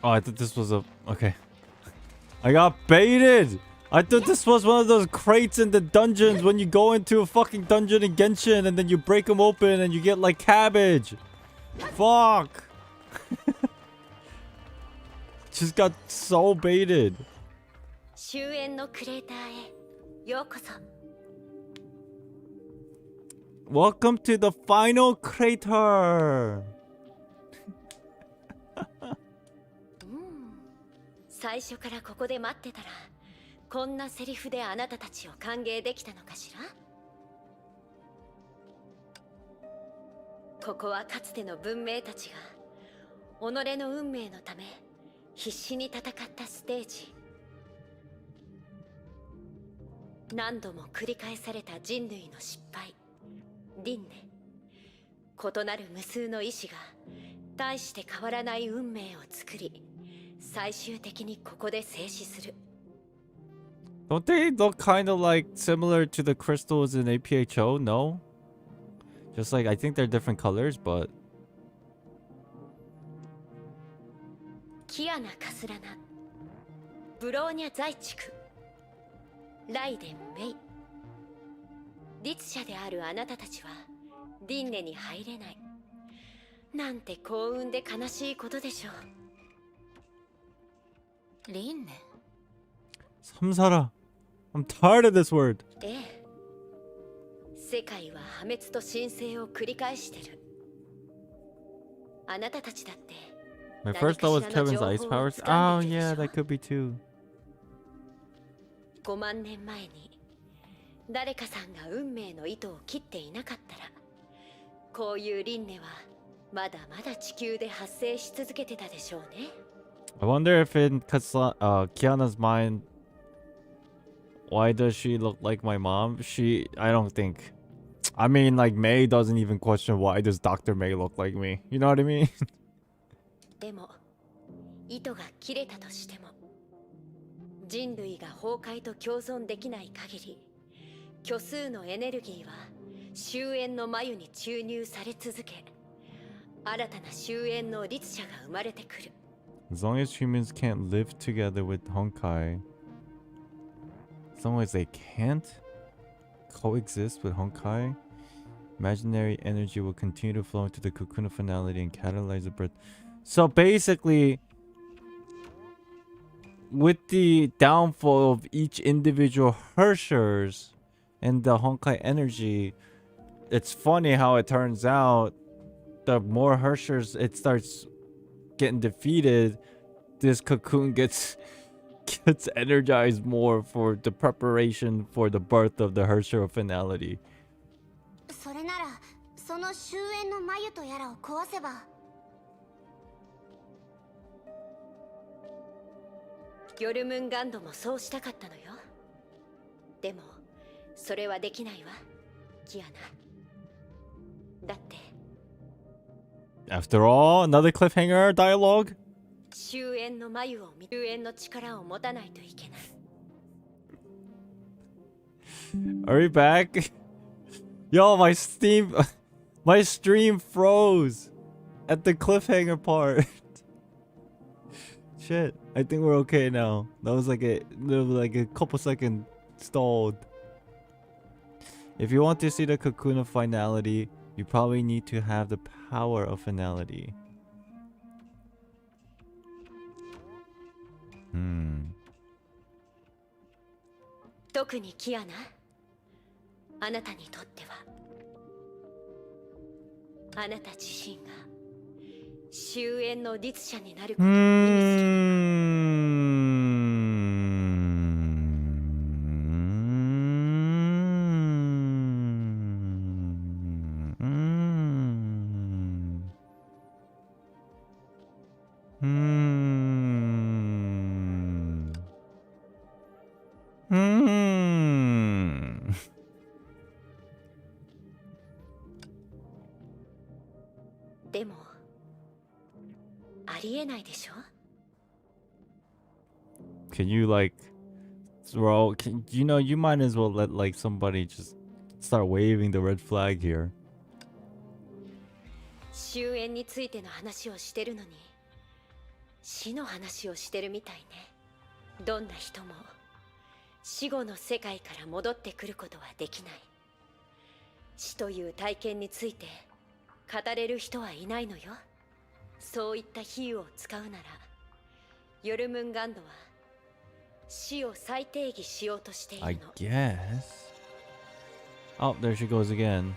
Oh, I thought this was a... Okay. I got baited! I thought this was one of those crates in the dungeons when you go into a fucking dungeon in Genshin and then you break them open and you get like cabbage. Fuck! Just got so baited. 終焉のクレーターへようこそ。Welcome to the final crater! 最初からここで待ってたらこんなセリフであなたたちを歓迎できたのかしら。ここはかつての文明たちが己の運命のため必死に戦ったステージ。何度も繰り返された人類の失敗、輪廻。異なる無数の意志が大して変わらない運命を作り、最終的にここで静止する。Don't they look kind of like similar to the crystals in APHO? No? Just like, I think they're different colors, but... キアナ・カスラナ、ブローニャ在地区、ライデン・メイ。律者であるあなたたちは輪廻に入れない。なんて幸運で悲しいことでしょう。輪廻。삼사라. I'm tired of this word. ええ。世界は破滅と神聖を繰り返してる。あなたたちだって。My first thought was Kevin's ice powers. Oh yeah, that could be too. 5万年前に誰かさんが運命の糸を切っていなかったら、こういう輪廻はまだまだ地球で発生し続けてたでしょうね。I wonder if in Kiana's mind, why does she look like my mom? I don't think. I mean, like, May doesn't even question why does Dr. May look like me. You know what I mean? でも、糸が切れたとしても、人類が崩壊と共存できない限り、虚数のエネルギーは終焉の繭に注入され続け、新たな終焉の律者が生まれてくる。As long as humans can't live together with Honkai, as long as they can't coexist with Honkai, imaginary energy will continue to flow into the cocoon of finality and catalyze the birth. So basically, with the downfall of each individual Hershers and the Honkai energy, it's funny how it turns out the more Hershers it starts getting defeated, this cocoon gets energized more for the preparation for the birth of the Hersher of finality. それならその終焉の繭とやらを壊せば。ヨルムンガンドもそうしたかったのよ。でもそれはできないわ、キアナ。だって。 After all, another cliffhanger dialogue? 終焉の眉を見、終焉の力を持たないといけない。Are we back? Yo, my stream froze at the cliffhanger part. Shit, I think we're okay now. That was like a couple seconds stalled. If you want to see the cocoon of finality, you probably need to have the power of finality. Hmm. 特にキアナ、あなたにとっては、あなた自身が終焉の律者になることを意味する。でも、ありえないでしょ? Can you like throw? You know, you might as well let like somebody just start waving the red flag here. 終焉についての話をしてるのに、死の話をしてるみたいね。どんな人も死後の世界から戻ってくることはできない。死という体験について語れる人はいないのよ。そういった比喩を使うなら、ヨルムンガンドは死を再定義しようとしているの。I guess. Oh, there she goes again.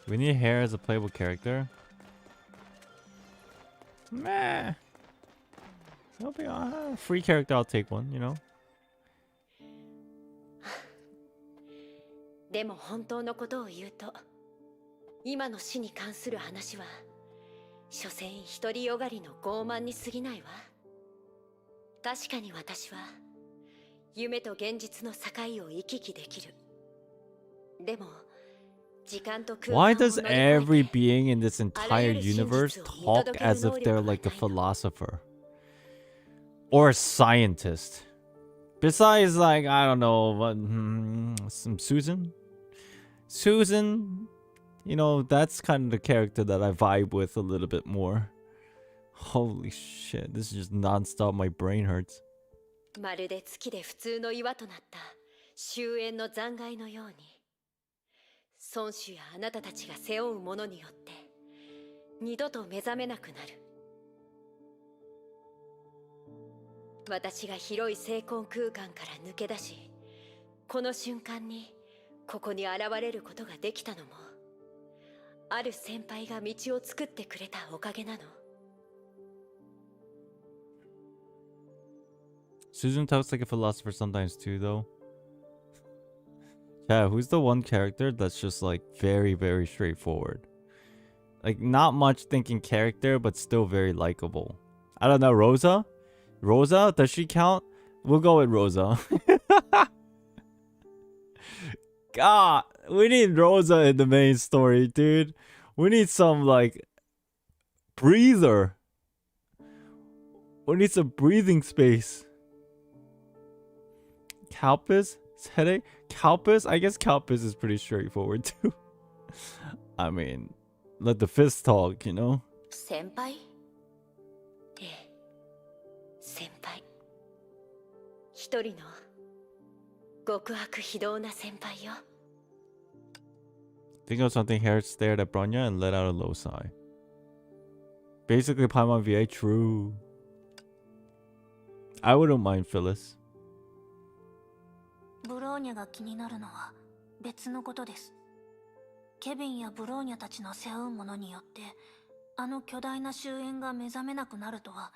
We need hair as a playable character. Meh. It'll be a free character. I'll take one, you know. でも本当のことを言うと、今の死に関する話は、所詮独りよがりの傲慢に過ぎないわ。確かに私は、夢と現実の境を行き来できる。でも、時間と空間を Why 乗り does 越え every て、 being in this entire universe talk as if they're like a philosopher or a scientist? Besides, like, I don't know, some Susan? Susan, you know, that's kind of the character that I vibe with a little bit more. Holy shit, this is just non-stop, my brain hurts. まるで月で普通の岩となった終焉の残骸のように、孫子やあなたたちが背負うものによって二度と目覚めなくなる。私が広い精魂空間から抜け出し、この瞬間にここに現れることができたのも、ある先輩が道を作ってくれたおかげなの。Susan talks like a philosopher sometimes too, though. Yeah, who's the one character that's just like very, very straightforward? Like not much thinking character, but still very likable. I don't know, Rosa? Rosa? Does she count? We'll go with Rosa. God, we need Rosa in the main story, dude. We need some like breather. We need some breathing space. Calpus? Headache? Calpus? I guess Calpus is pretty straightforward too. I mean, let the fist talk, you know? 先輩？ええ、先輩。一人の極悪非道な先輩よ。Think of something. Harris stared at Bronya and let out a low sigh. Basically, Paimon VA, true. I wouldn't mind Phyllis. ブローニャが気になるのは別のことです。ケビンやブローニャたちの背負うものによってあの巨大な終焉が目覚めなくなるとは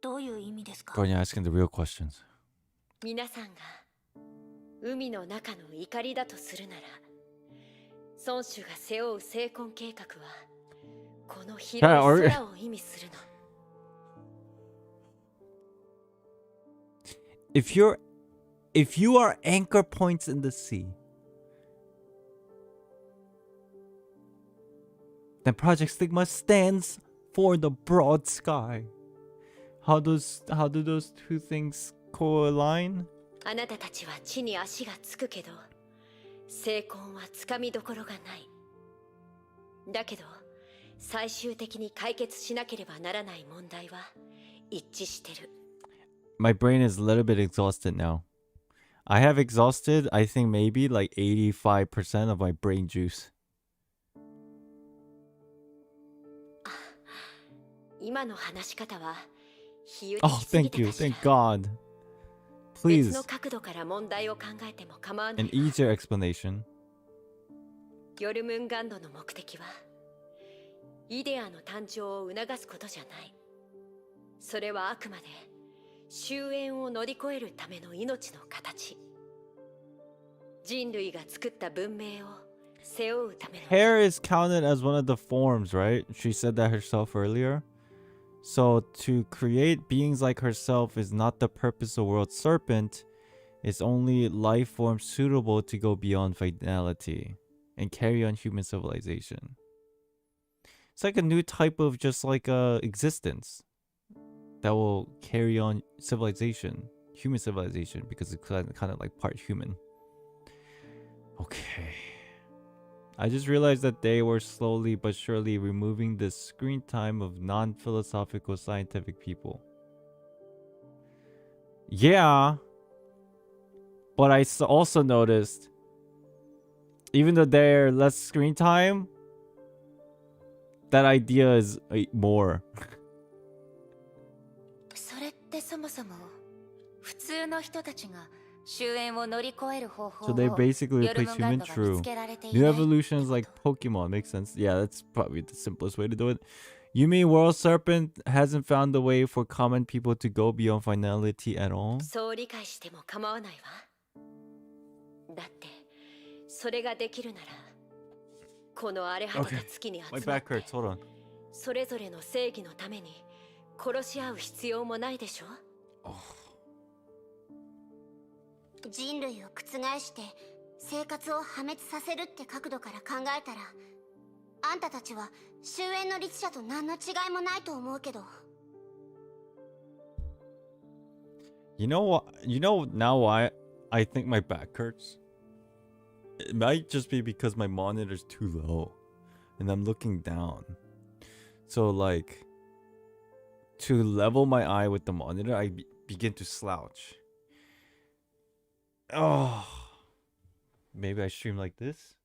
どういう意味ですか？ Bronya asking the real questions. 皆さんが海の中の怒りだとするなら、孫子が背負う精魂計画はこの広い空を意味するの。If you are anchor points in the sea, then Project Stigma stands for the broad sky. How do those two things co-align? あなたたちは地に足がつくけど、成婚はつかみどころがない。だけど、最終的に解決しなければならない問題は一致してる。My brain is a little bit exhausted now. I have exhausted, I think maybe like 85% of my brain juice. 今の話し方は比喩 Oh, 的すぎ thank て you, かしら。 thank God. 別 Please, の角度から問題を考えても構わな an い。 easier explanation. ヨルムンガンドの目的はイデアの誕生を促すことじゃない。それはあくまで終焉を乗り越えるための命の形。人類が作った文明を背負うための。 Hair is counted as one of the forms, right? She said that herself earlier. So to create beings like herself is not the purpose of World Serpent. It's only life forms suitable to go beyond finality and carry on human civilization. It's like a new type of just like existence that will carry on civilization, human civilization, because it's kind of like part human. Okay. I just realized that they were slowly but surely removing the screen time of non-philosophical scientific people. Yeah. But I also noticed, even though they're less screen time, that idea is more. それってそもそも普通の人たちが終焉を乗り越える方法 So を they basically ヨル replace ムンガン human ドが見 true. つけられてい New ない evolutions like Pokemon makes sense. Yeah, that's probably the simplest way to do it. You mean World Serpent hasn't found a way for common people to go beyond finality at all? そう理解しても構わないわ。だってそれができるならこの荒れ果てた月に My 集まっ back て hurts. Hold on. それぞれの正義のために殺し合う必要もないでしょ。人類を覆して生活を破滅させるって角度から考えたら、あんたたちは終焉の律者と何の違いもないと思うけど。 You know what? You know now why I think my back hurts? It might just be because my monitor's too low and I'm looking down. So like to level my eye with the monitor, I begin to slouch. Oh. Maybe I stream like this?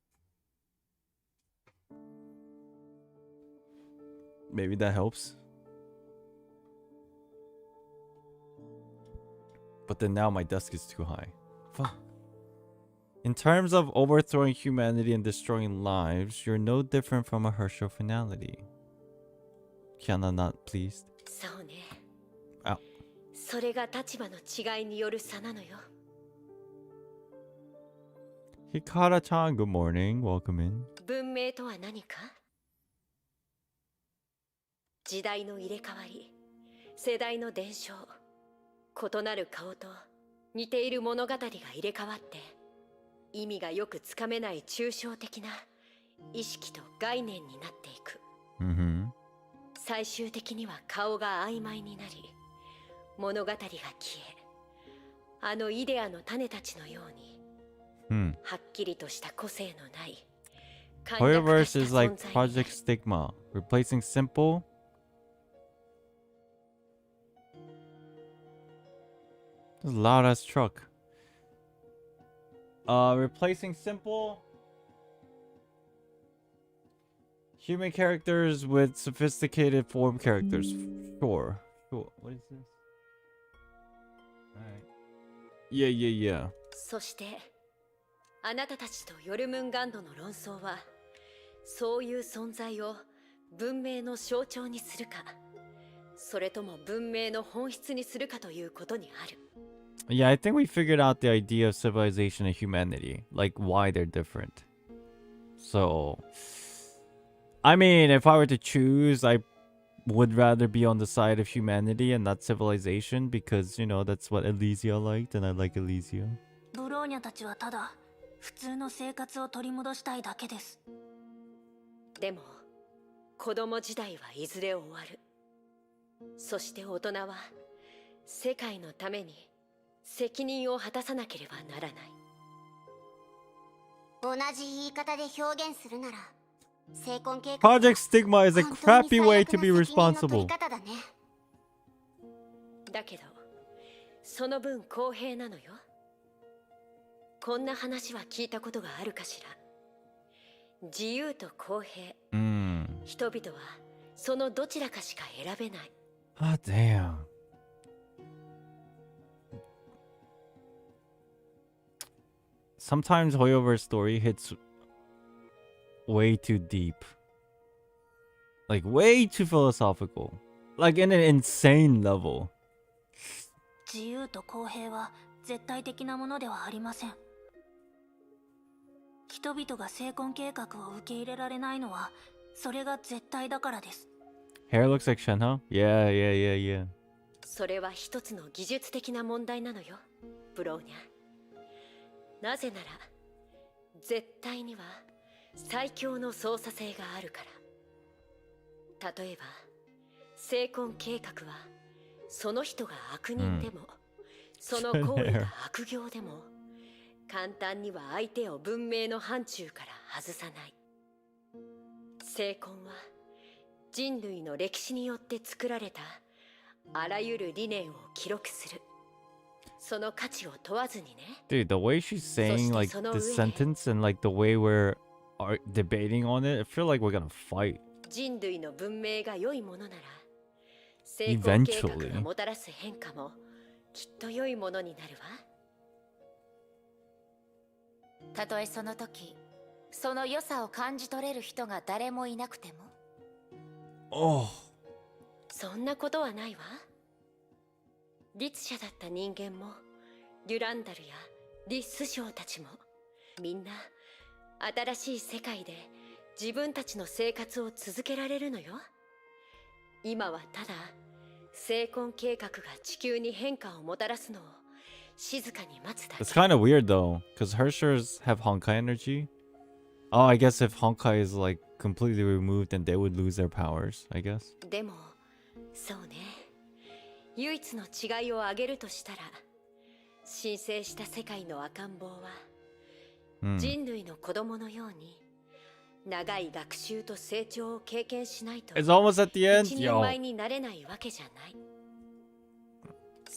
Maybe that helps. But then now my desk is too high. Fuck. In terms of overthrowing humanity and destroying lives, you're no different from a Herschel finality. Kiana not pleased. そうね。あ。それが立場の違いによる差なのよ。 Hikara-chan, good morning. Welcome in. 文明とは何か？時代の入れ替わり、世代の伝承、異なる顔と似ている物語が入れ替わって意味がよくつかめない抽象的な意識と概念になっていく。最終的には顔が曖昧になり、物語が消え、あのイデアの種たちのように、はっきりとした個性のない。Hoyoverse is like Project Stigma, replacing simple. This is a loud ass truck. Replacing simple human characters with sophisticated form characters. Sure. What is this? Alright. Yeah. そしてあなたたちとヨルムンガンドの論争は、そういう存在を文明の象徴にするか、それとも文明の本質にするかということにある。Yeah, I think we figured out the idea of civilization and humanity, like why they're different. So, I mean, if I were to choose, I would rather be on the side of humanity and not civilization because, you know, that's what Elysia liked and I like Elysia. ブローニャたちはただ普通の生活を取り戻したいだけです。でも子供時代はいずれ終わる。そして大人は世界のために責任を果たさなければならない。同じ言い方で表現するなら、成婚計画は Project Stigma is a 本当に crappy 最 way 悪 to な be 責任の取り responsible. 方だね。だけどその分公平なのよ。こんな話は聞いたことがあるかしら。自由と公平、人々はそのどちらかしか選べない。Ah, damn. Sometimes Hoyover's story hits way too deep. Like, way too philosophical. Like, in an insane level. 自由と公平は絶対的なものではありません。人々が成婚計画を受け入れられないのはそれが絶対だからです。 Hair looks like Shenhe? Yeah, yeah, yeah, yeah. それは一つの技術的な問題なのよ、ブローニャ。なぜなら絶対には最強の操作性があるから。例えば成婚計画はその人が悪人でも、その行為が悪行でも簡単には相手を文明の範疇から外さない。成婚は人類の歴史によって作られたあらゆる理念を記録する。その価値を問わずにね。 Dude, the way she's saying like this sentence and like the way we're debating on it, I feel like we're gonna fight. 人類の文明が良いものなら成婚計画がもたらす変化もきっと良いものになるわ。たとえその時その良さを感じ取れる人が誰もいなくても。Oh. そんなことはないわ。律者だった人間もデュランダルやリ・ス将たちもみんな新しい世界で自分たちの生活を続けられるのよ。今はただ成婚計画が地球に変化をもたらすのを静かに待つだけ。 It's kind of weird though, because Hershers have Honkai energy. Oh, I guess if Honkai is like completely removed, then they would lose their powers, I guess. でもそうね、唯一の違いを挙げるとしたら神聖した世界の赤ん坊は、人類の子供のように長い学習と成長を経験しないと It's almost at the end, 一人 yo. 前になれないわけじゃない。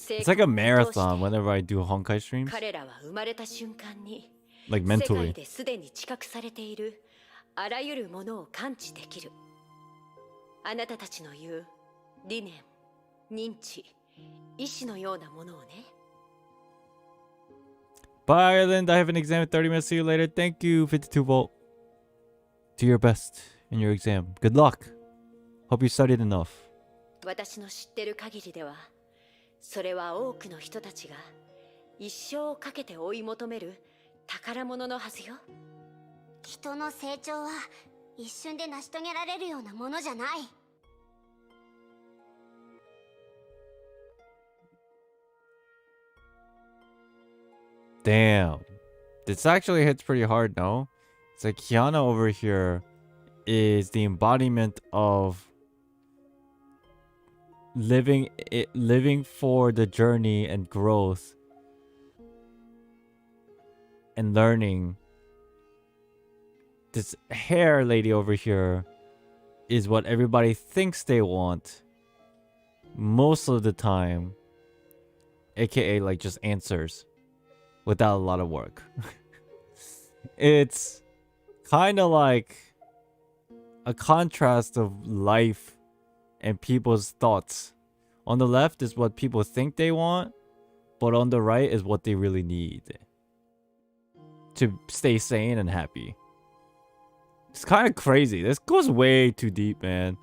It's like a marathon whenever I do Honkai streams. 彼らは生まれた瞬間に Like 世 mentally. 界ですでに知覚されているあらゆるものを感知できる。あなたたちの言う理念、認知、意志のようなものをね。 Bye, Ireland. I have an exam in 30 minutes. See you later. Thank you, 52 volt. Do your best in your exam. Good luck. Hope you studied enough. 私の知ってる限りでは、それは多くの人たちが一生をかけて追い求める宝物のはずよ。人の成長は一瞬で成し遂げられるようなものじゃない。Damn. This actually hits pretty hard, no? It's like Kiana over here is the embodiment of living for the journey and growth and learning. This hair lady over here is what everybody thinks they want most of the time, aka like just answers without a lot of work. It's kind of like a contrast of life and people's thoughts. On the left is what people think they want, but on the right is what they really need to stay sane and happy. It's kind of crazy. This goes way too deep, man.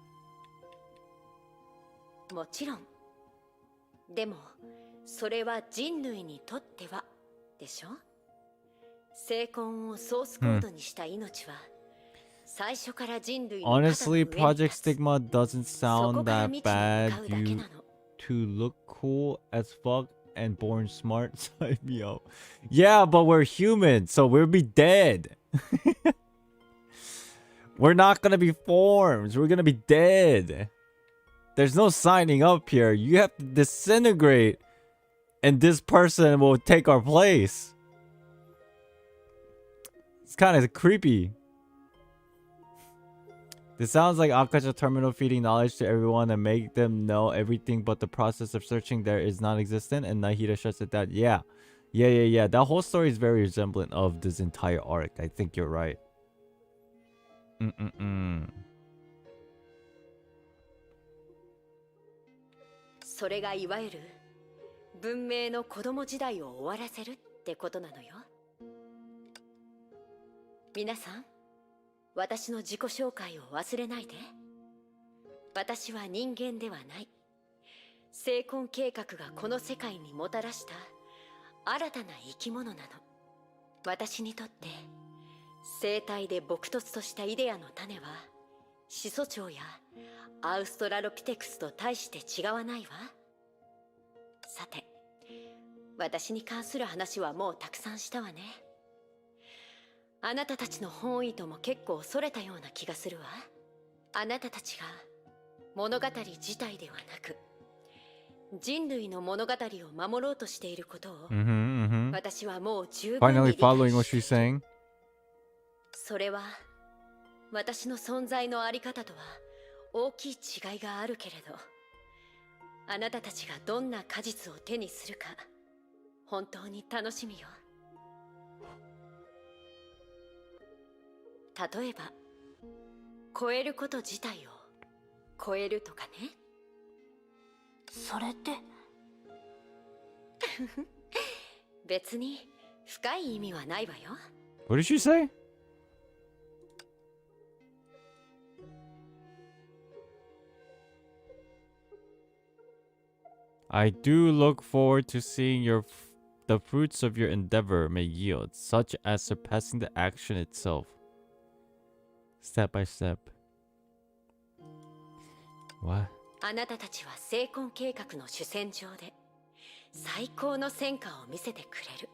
もちろん。でも、それは人類にとってはでしょ？成婚をソースコードにした命は、最初から人類の肩の上に立つ。 Honestly, Project Stigma doesn't sound that bad. You to look cool as fuck and born smart. Sign me up. Yeah, but we're human, so we'll be dead. We're not gonna be forms. We're gonna be dead. There's no signing up here. You have to disintegrate, and this person will take our place. It's kind of creepy. This sounds like Akaja terminal feeding knowledge to everyone and make them know everything, but the process of searching there is non-existent, and Nahida shuts it down. Yeah. That whole story is very resemblant of this entire arc. I think you're right. それがいわゆる文明の子供時代を終わらせるってことなのよ。皆さん、私の自己紹介を忘れないで。私は人間ではない。生婚計画がこの世界にもたらした新たな生き物なの。私にとって生態で朴突としたイデアの種は始祖鳥やアウストラロピテクスと大して違わないわ。さて、私に関する話はもうたくさんしたわね。あなたたちの本意とも結構それたような気がするわ。あなたたちが物語自体ではなく人類の物語を守ろうとしていることを、私はもう十分に理解している。それは私の存在のあり方とは大きい違いがあるけれど、あなたたちがどんな果実を手にするか本当に楽しみよ。例えば超えること自体を超えるとかね。それって別に深い意味はないわよ。 What did she say? I do look forward to seeing the fruits of your endeavor may yield, such as surpassing the action itself, step by step. What? あなたたちは成婚計画の主戦場で最高の戦果を見せてくれる。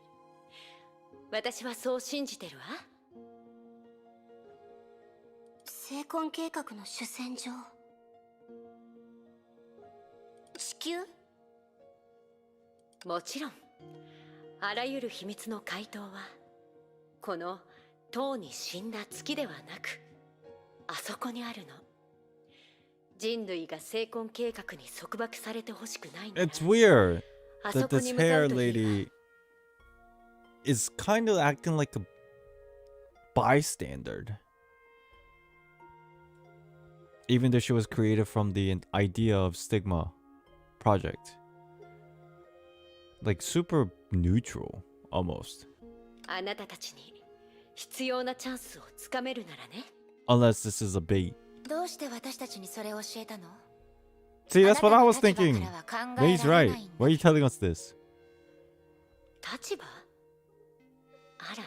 私はそう信じてるわ。成婚計画の主戦場、地球？もちろん、あらゆる秘密の回答はこのとうに死んだ月ではなくあそこにあるの。人類が成婚計画に束縛されてほしくないんだ。 It's weird that this hair lady is kind of acting like a bystander, even though she was created from the idea of Stigma project. Like super neutral, almost. あなたたちに必要なチャンスをつかめるならね。 Unless this is a bait. どうして私たちにそれを教えたの？ See, that's what I was thinking. May's right. Why are you telling us this? 立場？あら、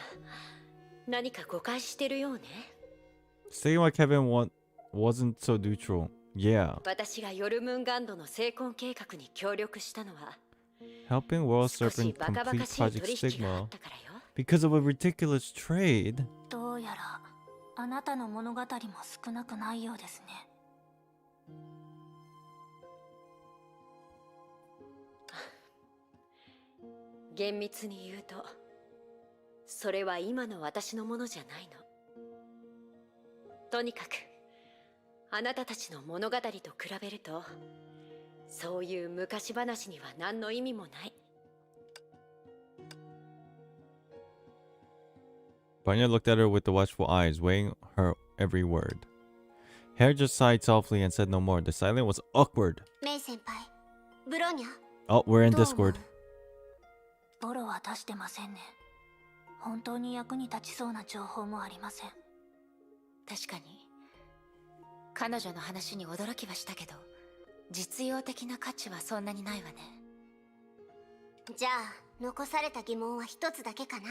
何か誤解してるようね。 Stigma Kevin wasn't so neutral. Yeah. 私がヨルムンガンドの成婚計画に協力したのは Helping World Serpent complete Project Stigma because of a ridiculous trade. どうやらあなたの物語も少なくないようですね。厳密に言うと、それは今の私のものじゃないの。とにかく、あなたたちの物語と比べると、そういう昔話には何の意味もない。Vanya looked at her with the watchful eyes, weighing her every word. Hair just sighed softly and said no more. The silence was awkward. メイ先輩、ブロニャ。 Oh, we're in Discord. ボロは出してませんね。本当に役に立ちそうな情報もありません。確かに彼女の話に驚きはしたけど、実用的な価値はそんなにないわね。じゃあ残された疑問は一つだけかな。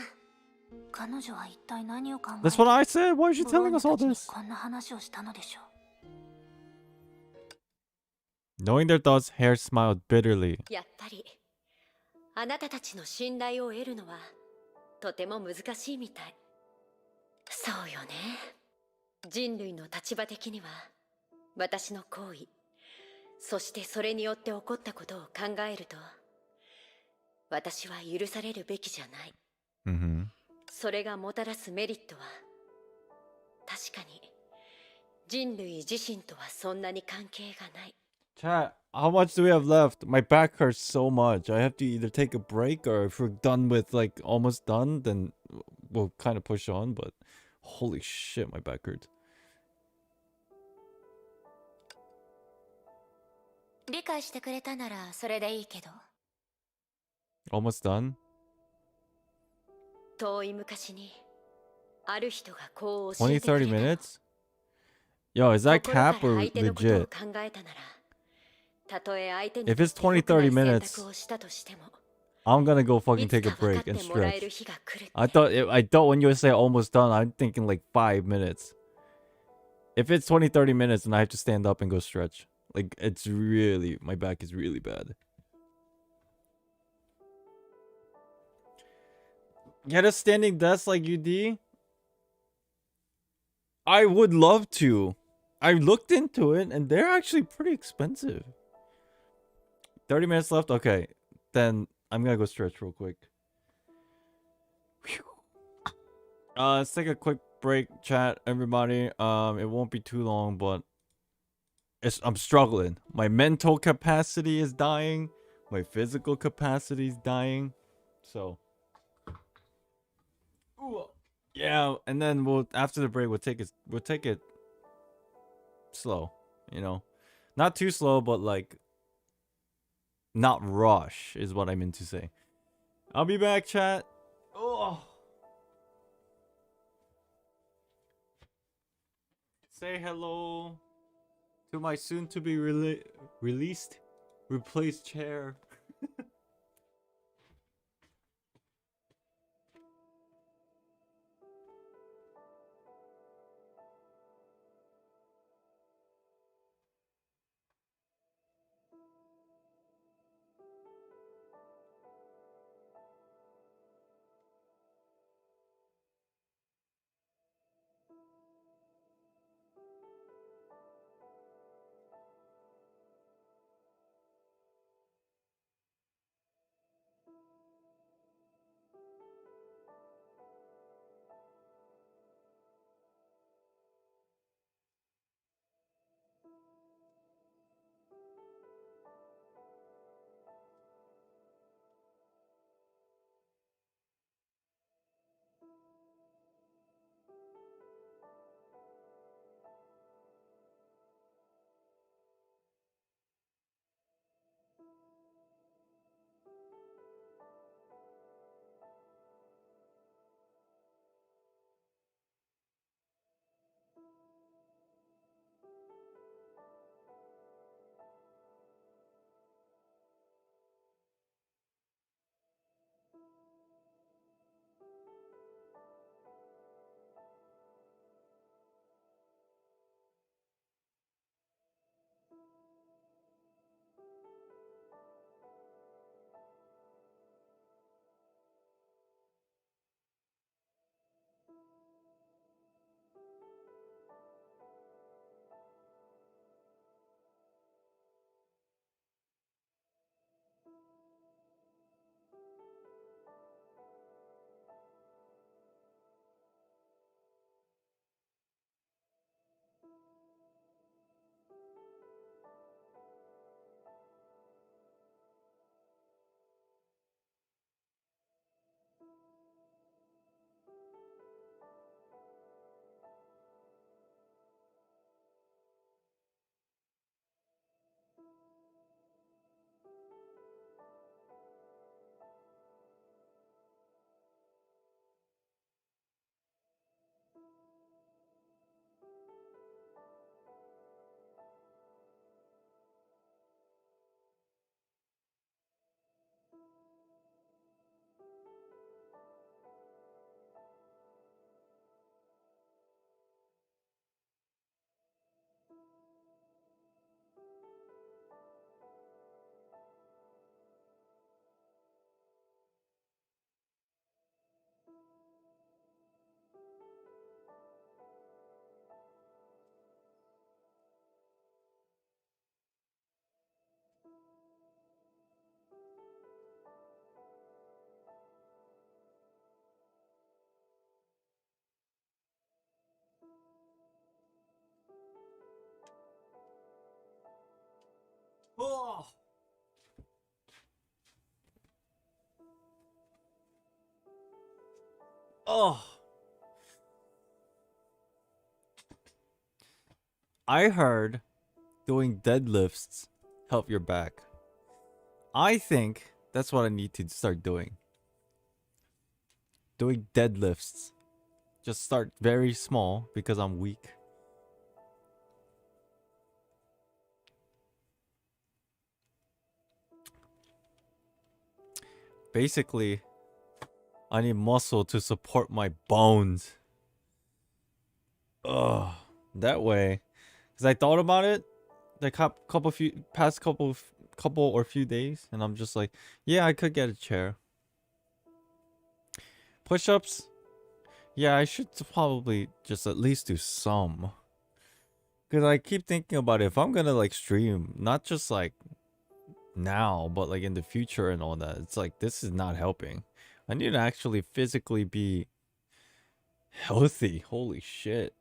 彼女は一体何を考えて That's what I said. Why is she telling us all this? こんな話をしたのでしょう。 Knowing their thoughts, Hair smiled bitterly. やっぱり、あなたたちの信頼を得るのはとても難しいみたい。そうよね。人類の立場的には私の行為、そしてそれによって起こったことを考えると、私は許されるべきじゃない。それがもたらすメリットは確かに人類自身とはそんなに関係がない。 Chat, how much do we have left? My back hurts so much. I have to either take a break, or if we're done with, like, almost done, then we'll kind of push on, but holy shit, my back hurts. 理解してくれたならそれでいいけど。 Almost done? 遠い昔にある人がこう教20, えてくれ 30た。 minutes? Yo, is that 心から cap or 相手のことを legit? 考えたなら、たとえ相手に If と it's って良 20, くない 30選 minutes, 択をしたとしても、 I'm gonna go fucking いつ take a か分か break って and もらえる stretch. 日が来るって。 I thought when you say almost done, I'm thinking like 5 minutes. If it's 20, 30 minutes, then I have to stand up and go stretch. Like, it's really, my back is really bad. Get a standing desk like UD? I would love to. I looked into it, and they're actually pretty expensive. 30 minutes left? Okay. Then I'm gonna go stretch real quick. Whew. Let's take a quick break, chat, everybody. It won't be too long, but I'm struggling. My mental capacity is dying. My physical capacity is dying. So, yeah, and then after the break we'll take it slow, you know. Not too slow, but like not rush is what I meant to say. I'll be back, chat. Oh. Say hello to my soon to be released replaced chair. Oh. I heard doing deadlifts help your back. I think that's what I need to start doing. Doing deadlifts. Just start very small because I'm weak. Basically, I need muscle to support my bones. Ugh. That way. Because I thought about it the past couple or few days, and I'm just like, yeah, I could get a chair. Push-ups? Yeah, I should probably just at least do some. Because I keep thinking about it. If I'm gonna like stream, not just like now, but like in the future and all that, it's like this is not helping. I need to actually physically be healthy. Holy shit.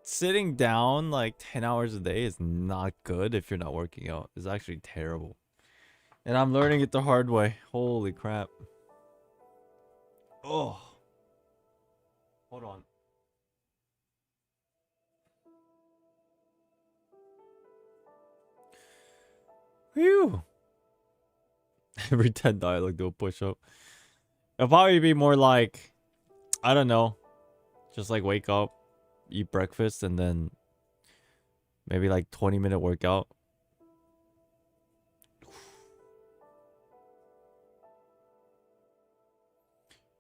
Sitting down like 10 hours a day is not good if you're not working out. It's actually terrible. And I'm learning it the hard way. Holy crap. Oh. Hold on. Phew. Every 10 dialogue do a push-up. It'll probably be more like, I don't know, just like wake up, eat breakfast, and then maybe like 20-minute workout.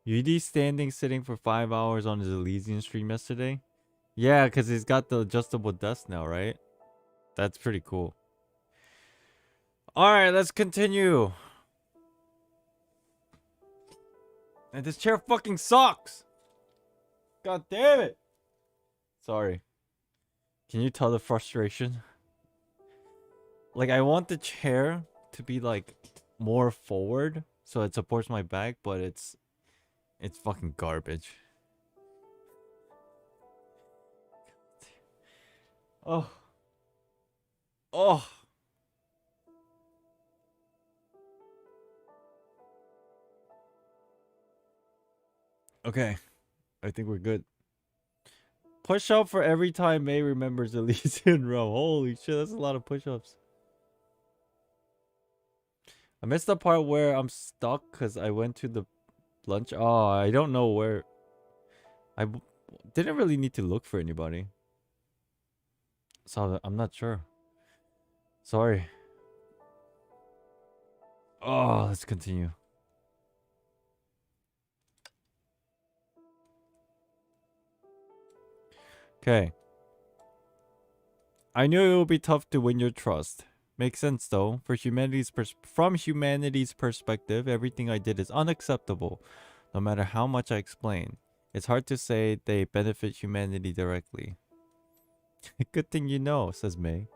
UD standing sitting for 5 hours on his Elysian stream yesterday. Yeah, because he's got the adjustable desk now, right? That's pretty cool. Alright, let's continue. And this chair fucking sucks. God damn it. Sorry. Can you tell the frustration? Like, I want the chair to be like more forward so it supports my back, but it's fucking garbage. Oh. Oh. Okay. I think we're good. Push up for every time May remembers Elysian Row. Holy shit, that's a lot of push-ups. I missed the part where I'm stuck because I went to the lunch. Oh, I don't know where. I didn't really need to look for anybody. So I'm not sure. Sorry. Oh, let's continue. Okay. I knew it would be tough to win your trust. Makes sense though. From humanity's perspective, everything I did is unacceptable, no matter how much I explain. It's hard to say they benefit humanity directly. Good thing you know, says May.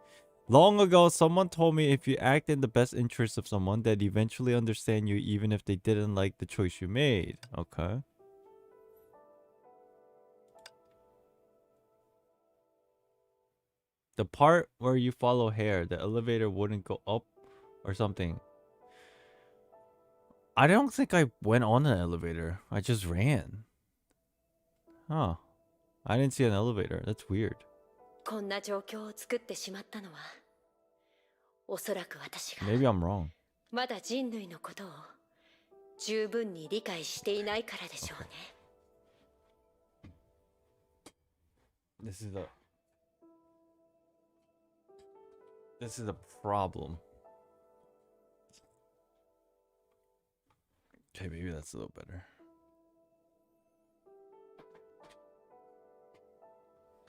Long ago, someone told me if you act in the best interest of someone, they'd eventually understand you even if they didn't like the choice you made. Okay. The part where you follow hair, the elevator wouldn't go up or something. I don't think I went on an elevator. I just ran. Huh. I didn't see an elevator. That's weird. こんな状況を作ってしまったのは、おそらく私が Maybe I'm wrong. まだ人類のことを十分に理解していないからでしょうね。This is a problem. Okay, maybe that's a little better.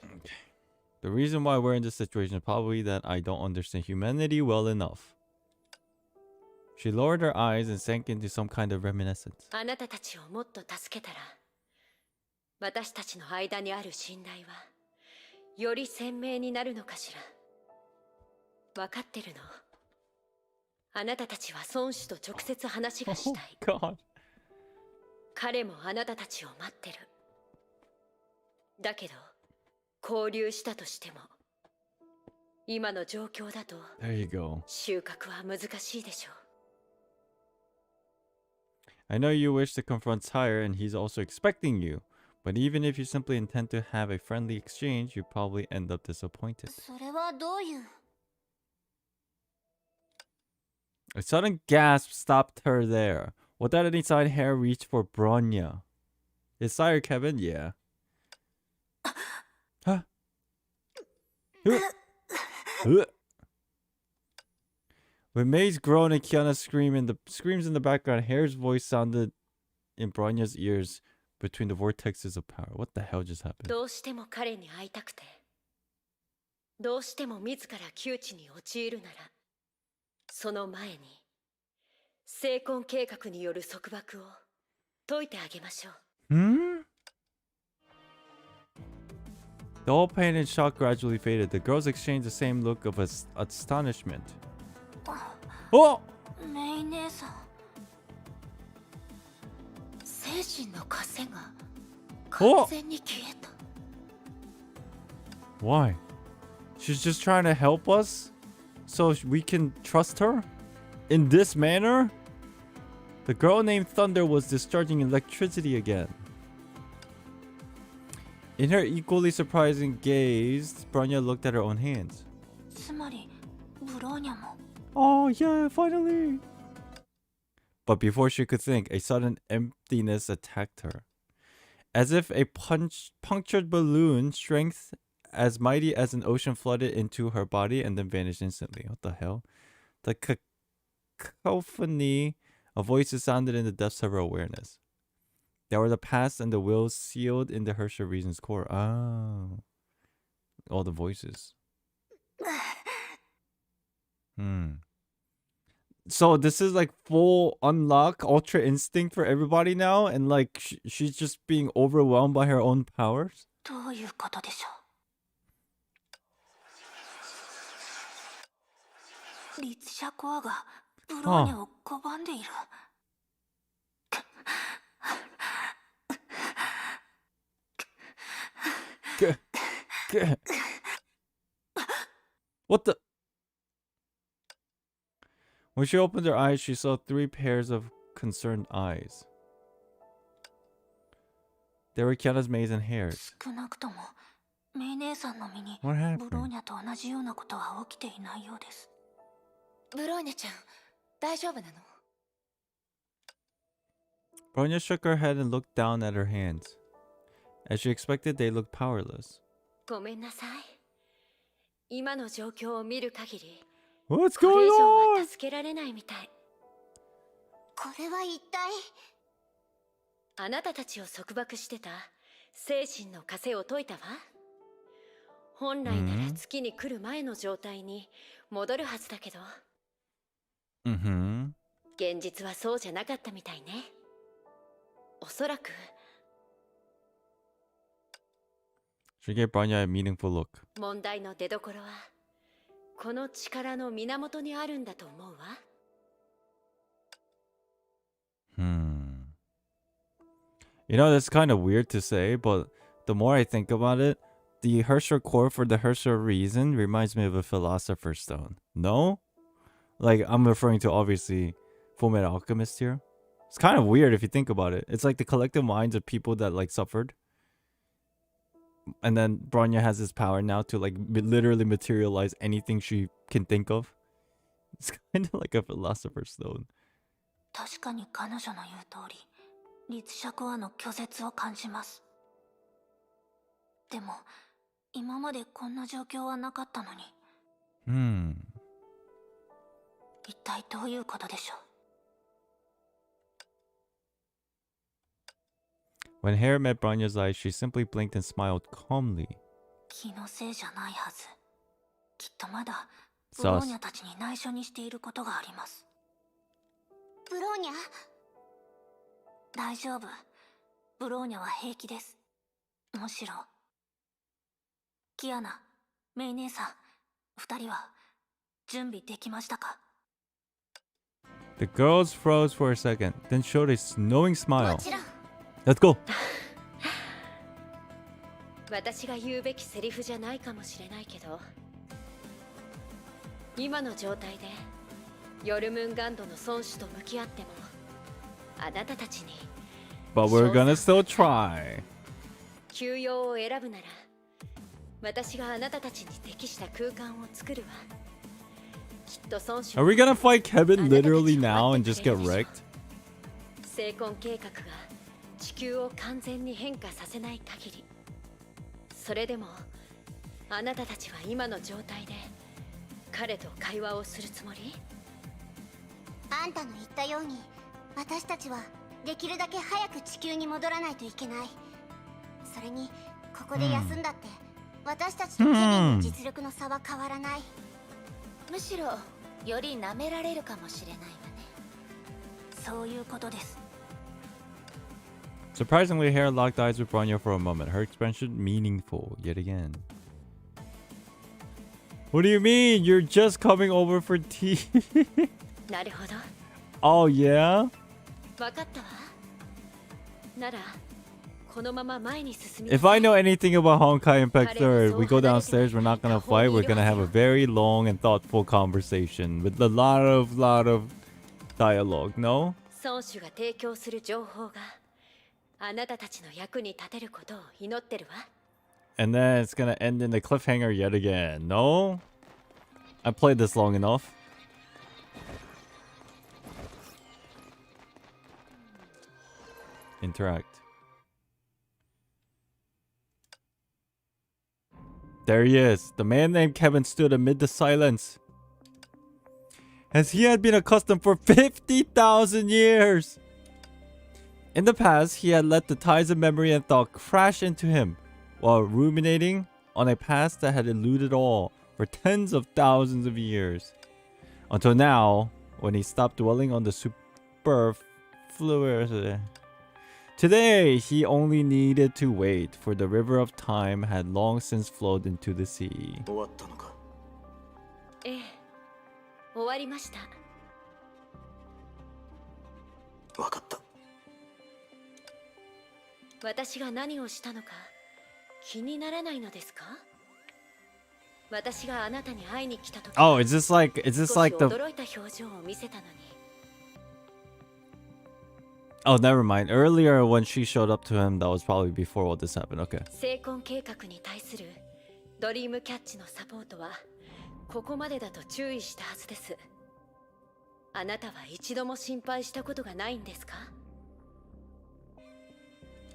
Okay. The reason why we're in this situation is probably that I don't understand humanity well enough. She lowered her eyes and sank into some kind of reminiscence. あなたたちをもっと助けたら、私たちの間にある信頼はより鮮明になるのかしら。分かってるの。あなたたちは孫子と直接話がしたい。God. 彼もあなたたちを待ってる。だけど、交流したとしても、今の状況だと、There you go. 収穫は難しいでしょう。I know you wish to confront Tyre, and he's also expecting you. But even if you simply intend to have a friendly exchange, you probably end up disappointed. それはどういう A sudden gasp stopped her there. Without any sign, Hare reached for Bronya. Is Sire Kevin? Yeah. Huh? When May's groan and Kiana's screams in the background, Hare's voice sounded in Bronya's ears between the vortexes of power. What the hell just happened? どうしても彼に会いたくて、どうしても自ら窮地に陥るなら、その前に成婚計画による束縛を解いてあげましょう。Hmm? The whole pain and shock gradually faded. The girls exchanged the same look of astonishment. Oh! メイ姉さん精神の枷が Oh! 完全に消えた。 Why? She's just trying to help us? So we can trust her? In this manner? The girl named Thunder was discharging electricity again. In her equally surprising gaze, Bronya looked at her own hands. つまりブローニャも Oh, yeah, finally! But before she could think, a sudden emptiness attacked her. As if a punctured balloon, strength as mighty as an ocean flooded into her body and then vanished instantly. What the hell? The cacophony of voices sounded in the depths of her awareness. They were the past and the will sealed into Herschel Reason's core. Oh. All the voices. So this is like full unlock ultra instinct for everybody now, and like she's just being overwhelmed by her own powers. どういうことでしょうリツシャコアがブローニャを拒んでいる What the? When she opened her eyes, she saw 3 pairs of concerned eyes. They were Kiana's, May's, and Hare's. 少なくともメイ姉さんの身に What ブロー happened? ニャと同じようなことは起きていないようです ブローニャちゃん、大丈夫なの？ Bronya shook her head and looked down at her hands. As she expected, they looked powerless. ごめんなさい。今の状況を見る限り、 What's これ以 going 上は on? 助けられないみたい。これは一体あなたたちを束縛してた精神の枷を解いたわ。本来なら月に来る前の状態に戻るはずだけど、Mm-hmm. 現実はそうじゃなかったみたいね。おそらく She gave Bronya a meaningful look. 問題の出所はこの力の源にあるんだと思うわ。You know, that's kind of weird to say, but the more I think about it, the Herschel core for the Herschel reason reminds me of a philosopher's stone. No? Like, I'm referring to, obviously, Fullmetal Alchemist here. It's kind of weird if you think about it. It's like the collective minds of people that, like, suffered. And then Bronya has this power now to, like, literally materialize anything she can think of. It's kind of like a philosopher's stone. 確かに彼女の言う通りリツシャコアの拒絶を感じますでも今までこんな状況はなかったのに一体どういうことでしょう When Hare met Bronya's eyes, she simply blinked and smiled calmly. 気のせいじゃないはずきっとまだブローニャたちに内緒にしていることがありますブローニャ大丈夫ブローニャは平気ですむしろキアナ、メイ姉さん二人は準備できましたか The girls froze for a second, then showed a knowing smile. もちろん Let's go! 私が言うべきセリフじゃないかもしれないけど、今の状態でヨルムンガンドの孫子と向き合ってもあなたたちに But we're gonna still try. 休養を選ぶなら私があなたたちに適した空間を作るわ。きっと孫子 Are we gonna fight Kevin literally now and just get wrecked? 成婚計画が地球を完全に変化させない限り、それでもあなたたちは今の状態で彼と会話をするつもり？あんたの言ったように私たちはできるだけ早く地球に戻らないといけない。それにここで休んだって、私たちとケビンの実力の差は変わらない。むしろより舐められるかもしれないわね。そういうことです。 Surprisingly, Hera locked eyes with Bronya for a moment. Her expression meaningful yet again. What do you mean? You're just coming over for tea? なるほど。 Oh yeah? わかったわ。ならこのまま前に進み。 If I know anything about Honkai Impact 3rd, we go downstairs, we're not gonna fight, we're gonna have a very long and thoughtful conversation with a lot of dialogue, no? 孫子が提供する情報があなたたちの役に立てることを祈ってるわ。 And then it's gonna end in the cliffhanger yet again, no? I played this long enough. Interact. There he is. The man named Kevin stood amid the silence, as he had been accustomed for 50,000 years. In the past, he had let the tides of memory and thought crash into him, while ruminating on a past that had eluded all for tens of thousands of years. Until now, when he stopped dwelling on the superfluous. Today, he only needed to wait, for the river of time had long since flowed into the sea. 終わったのか？ええ、終わりました。わかった。私が何をしたのか気にならないのですか？私があなたに会いに来た時、 Oh, is this like the 驚いた表情を見せたのに。 Oh, never mind. Earlier when she showed up to him, that was probably before all this happened. Okay. 成婚計画に対するドリームキャッチのサポートはここまでだと注意したはずです。あなたは一度も心配したことがないんですか？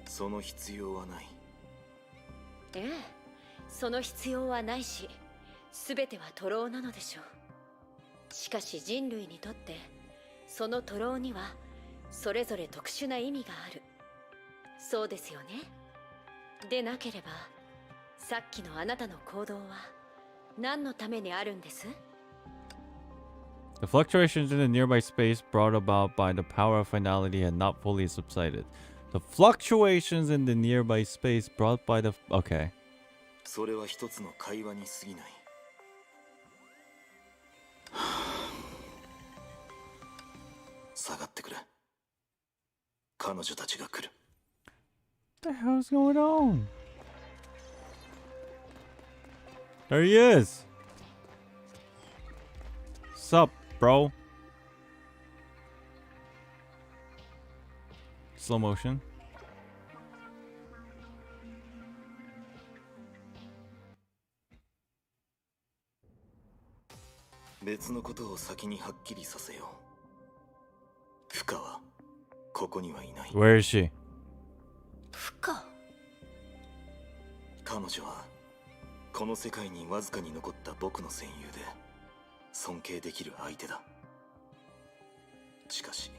その必要はない。ええ、その必要はないし、全ては徒労なのでしょう。しかし人類にとってその徒労にはそれぞれ特殊な意味がある。そうですよね。でなければさっきのあなたの行動は何のためにあるんです？ The fluctuations in the nearby space brought about by the power of finality had not fully subsided. The fluctuations in the nearby space brought by the... Okay. それは一つの会話に過ぎない。下がってくれ。彼女たちが来る。 What the hell's going on? There he is. Sup, bro? Slow motion.「別のことを先にはっきりさせよう。フカはここにはいない。 Where is she? フカ。彼女はこの世界にわずかに残った僕の戦友で尊敬できる相手だ。しかし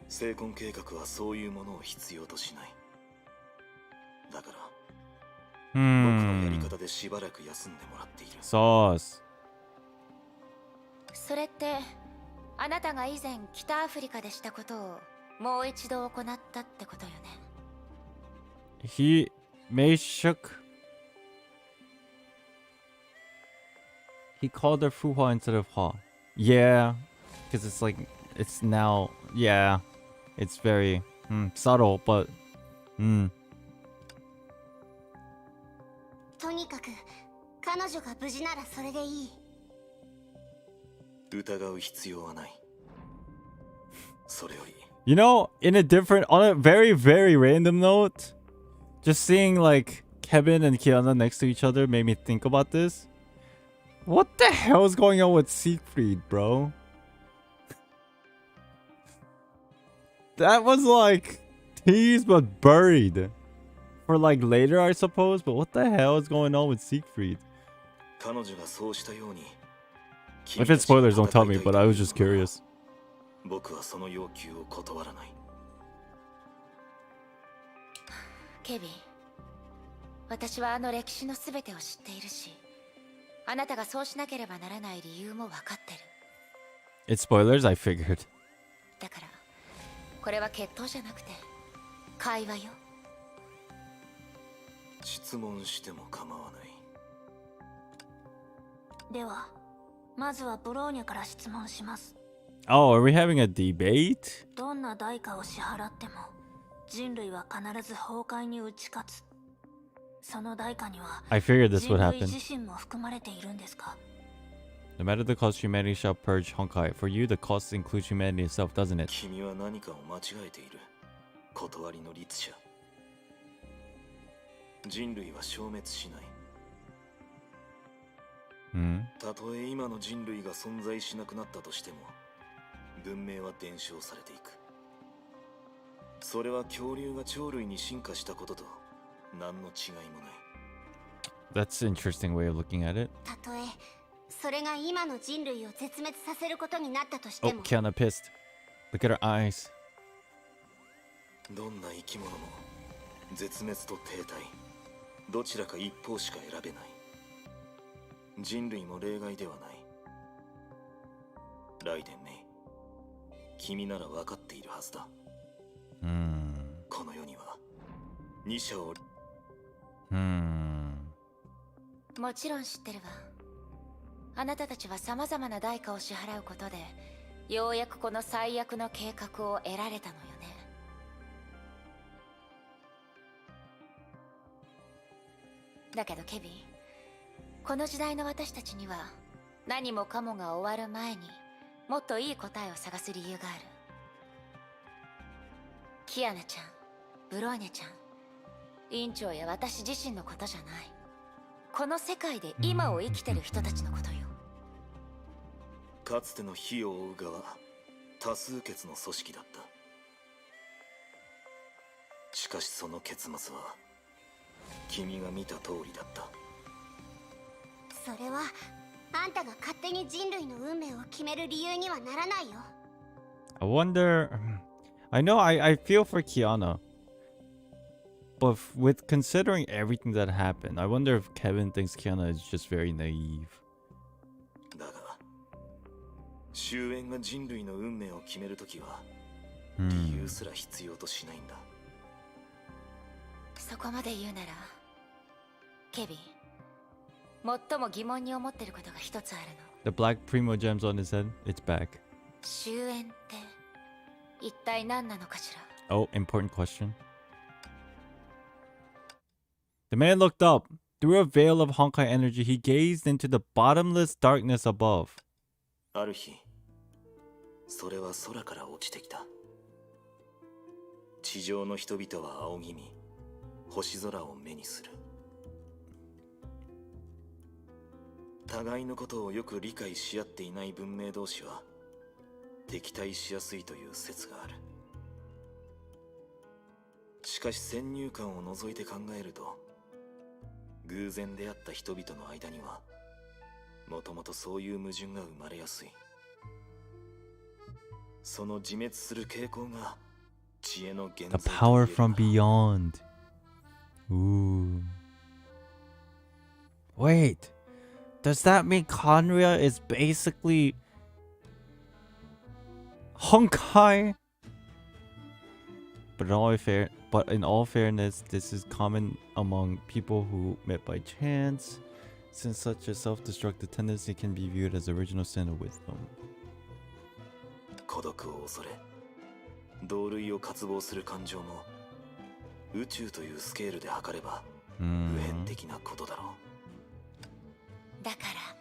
成婚計画はそういうものを必要としない。だから僕のやり方でしばらく休んでもらっている。Sauce. それってあなたが以前北アフリカでしたことをもう一度行ったってことよね。 He may shook. He called her Fuhua instead of Ha. Yeah, because it's like it's now. Yeah, it's very subtle, but とにかく彼女が無事ならそれでいい。疑う必要はない。それより You know, on a very, very random note, just seeing like Kevin and Kiana next to each other made me think about this. What the hell is going on with Siegfried, bro? That was like teased but buried for like later, I suppose. But what the hell is going on with Siegfried? If it's spoilers, don't tell me. But I was just curious. 僕はその要求を断らない。ケビン、私はあの歴史のすべてを知っているし、あなたがそうしなければならない理由も分かってる。It's spoilers, I figured. だから、これは決闘じゃなくて会話よ。質問しても構わない。では、まずはブローニャから質問します。Oh, are we having a debate? どんな代価を支払っても人類は必ず崩壊に打ち勝つ。その代価には I figured this would 人 happen. 類自身も含まれているんですか？ No matter the cost, humanity shall purge Honkai. For you, the cost includes humanity itself, doesn't it? 君は何かを間違えている。断りの律者。人類は消滅しない。たとえ今の人類が存在しなくなったとしても、文明は伝承されていく。それは恐竜が鳥類に進化したことと何の違いもない。That's an interesting way of looking at it. たとえそれが今の人類を絶滅させることになったとしても。Oh, Kiana pissed. Look at her eyes. どんな生き物も絶滅と停滞、どちらか一方しか選べない。人類も例外ではない。ライデンメイ、君なら分かっているはずだ。この世には二者を。もちろん知ってるわ。あなたたちは様々な代価を支払うことで、ようやくこの最悪の計画を得られたのよね。だけどケビン、この時代の私たちには何もかもが終わる前にもっといい答えを探す理由がある。キアナちゃん、ブローニャちゃん、委員長や私自身のことじゃない。この世界で今を生きてる人たちのことよ。かつての火を追う側、多数決の組織だった。しかしその結末は君が見た通りだった。それはあんたが勝手に人類の運命を決める理由にはならないよ。I wonder. I know I feel for Kiana. But with considering everything that happened, I wonder if Kevin thinks Kiana is just very naive. だが、終焉が人類の運命を決めるときは、理由すら必要としないんだ。そこまで言うなら、ケビン、最も疑問に思ってることが一つあるの。The black primo gems on his head, it's back. 終焉って一体何なのかしら。 Oh, important question. The man looked up. Through a veil of Honkai energy, he gazed into the bottomless darkness above. ある日、それは空から落ちてきた。地上の人々は仰ぎ見、星空を目にする。互いのことをよく理解し合っていない文明同士は敵対しやすいという説がある。しかし先入観を除いて考えると、偶然出会った人々の間にはもともとそういう矛盾が生まれやすい。その自滅する傾向が知恵の源泉。 The power from beyond. Ooh. Wait, does that mean Conria is basically Honkai? But in all fairness, this is common among people who met by chance, since such a self-destructive tendency can be viewed as original sin of wisdom. 孤独を恐れ、同類を渇望する感情も宇宙というスケールで測れば普遍的なことだろう。だから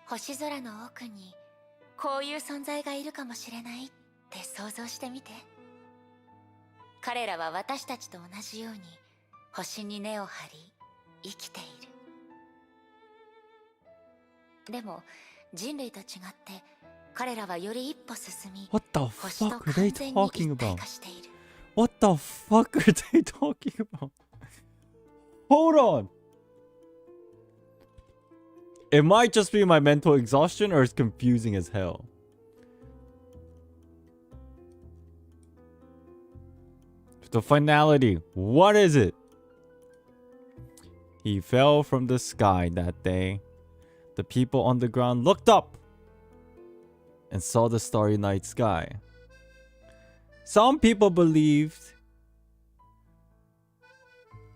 星空の奥にこういう存在がいるかもしれないってって想像してみて。彼らは私たちと同じように星に根を張り生きている。でも人類と違って彼らはより一歩進み、 What the 星と fuck are they 完全に talking 一体 about? 化している。 What the fuck are they talking about? Hold on. It might just be my mental exhaustion or it's confusing as hell. The finality. What is it? He fell from the sky that day. The people on the ground looked up and saw the starry night sky. Some people believed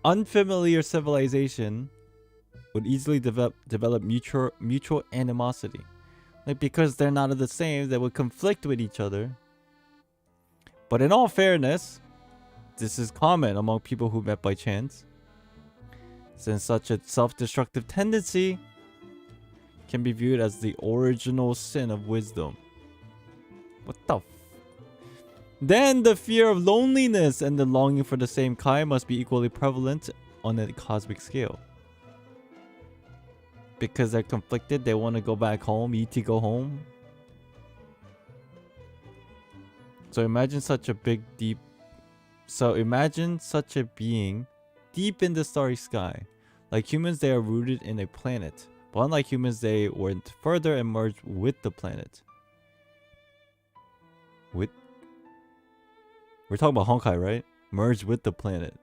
unfamiliar civilization would easily develop mutual animosity. Like, because they're not the same, they would conflict with each other. But in all fairness, this is common among people who met by chance, since such a self-destructive tendency can be viewed as the original sin of wisdom. What the Then the fear of loneliness and the longing for the same kind must be equally prevalent on a cosmic scale. Because they're conflicted, they want to go back home, E.T. go home. So imagine such a being deep in the starry sky. Like humans, they are rooted in a planet. But unlike humans, they went further and merged with the planet. We're talking about Honkai, right? Merged with the planet.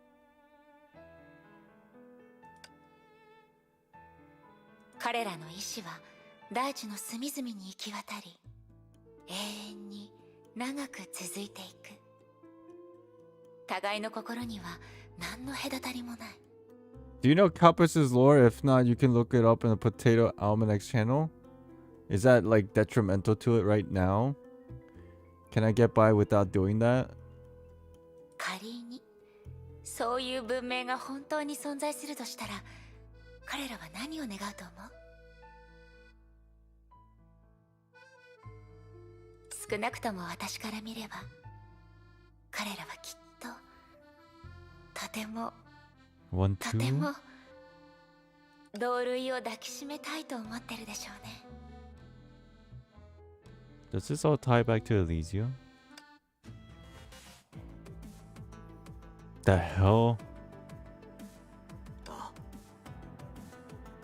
Do you know Kapus's lore? If not, you can look it up in the Potato Almanac channel. Is that like detrimental to it right now? Can I get by without doing that? 仮にそういう文明が本当に存在するとしたら、彼らは何を願うと思う？少なくとも私から見れば、彼らはきっととてもとても同類を抱きしめたいと思ってるでしょうね。Does this all tie back to Elysium? The hell? ああ、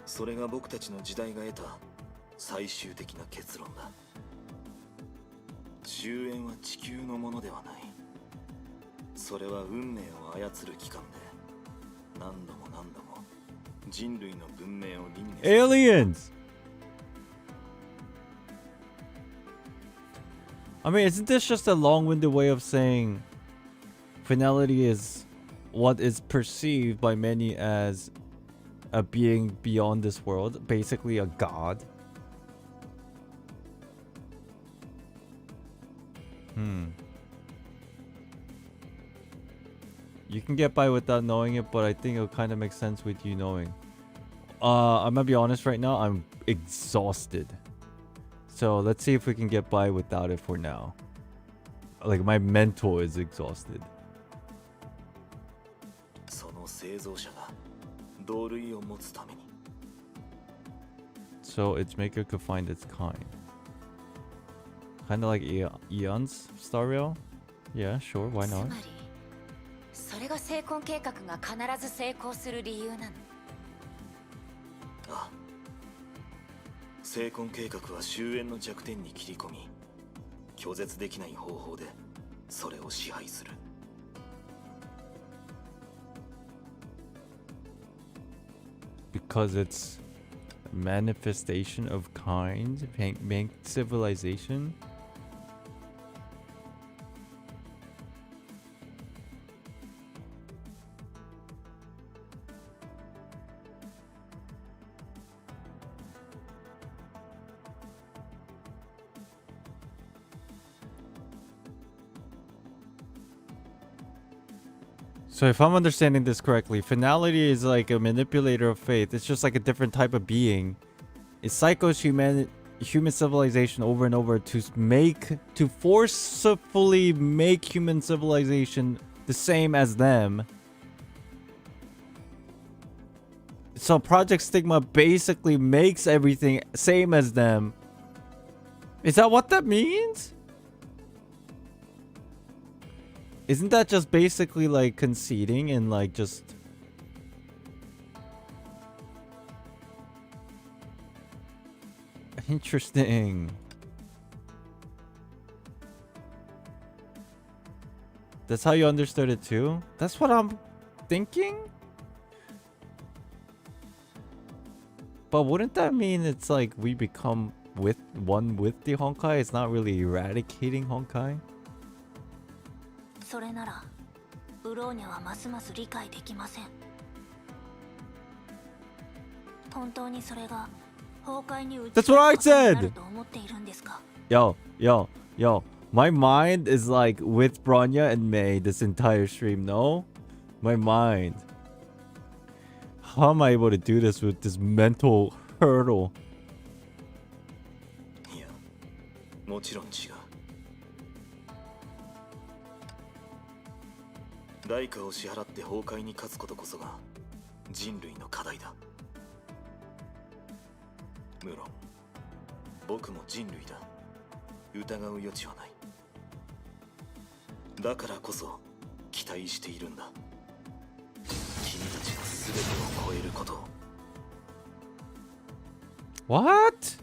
それが僕たちの時代が得た最終的な結論だ。終焉は地球のものではない。それは運命を操る機関で何度も何度も人類の文明を輪廻させ Aliens! I mean, isn't this just a long-winded way of saying finality is what is perceived by many as a being beyond this world, basically a god? You can get by without knowing it, but I think it'll kind of make sense with you knowing. I'm gonna be honest right now, I'm exhausted. So let's see if we can get by without it for now. Like, my mental is exhausted. その製造者が同類を持つために。So its maker could find its kind. Kind of like Eon's Star Rail? Yeah, sure, why not? つまりそれが成婚計画が必ず成功する理由なの。ああ、成婚計画は終焉の弱点に切り込み、拒絶できない方法でそれを支配する。Because it's a manifestation of kind, make civilization. So if I'm understanding this correctly, finality is like a manipulator of faith. It's just like a different type of being. It cycles human civilization over and over to forcefully make human civilization the same as them. So Project Stigma basically makes everything same as them. Is that what that means? Isn't that just basically like conceding and like just... Interesting. That's how you understood it too? That's what I'm thinking? But wouldn't that mean it's like we become one with the Honkai? It's not really eradicating Honkai? それならブローニャはますます理解できません。本当にそれが崩壊に打ち That's what I 勝つことにな said! ると思っているんですか? Yo. My mind is like with Bronya and May this entire stream, no? My mind. How am I able to do this with this mental hurdle? いや、もちろん違う。代価を支払って崩壊に勝つことこそが人類の課題だ。無論、僕も人類だ。疑う余地はない。だからこそ期待しているんだ。君たちが全てを超えることを。What?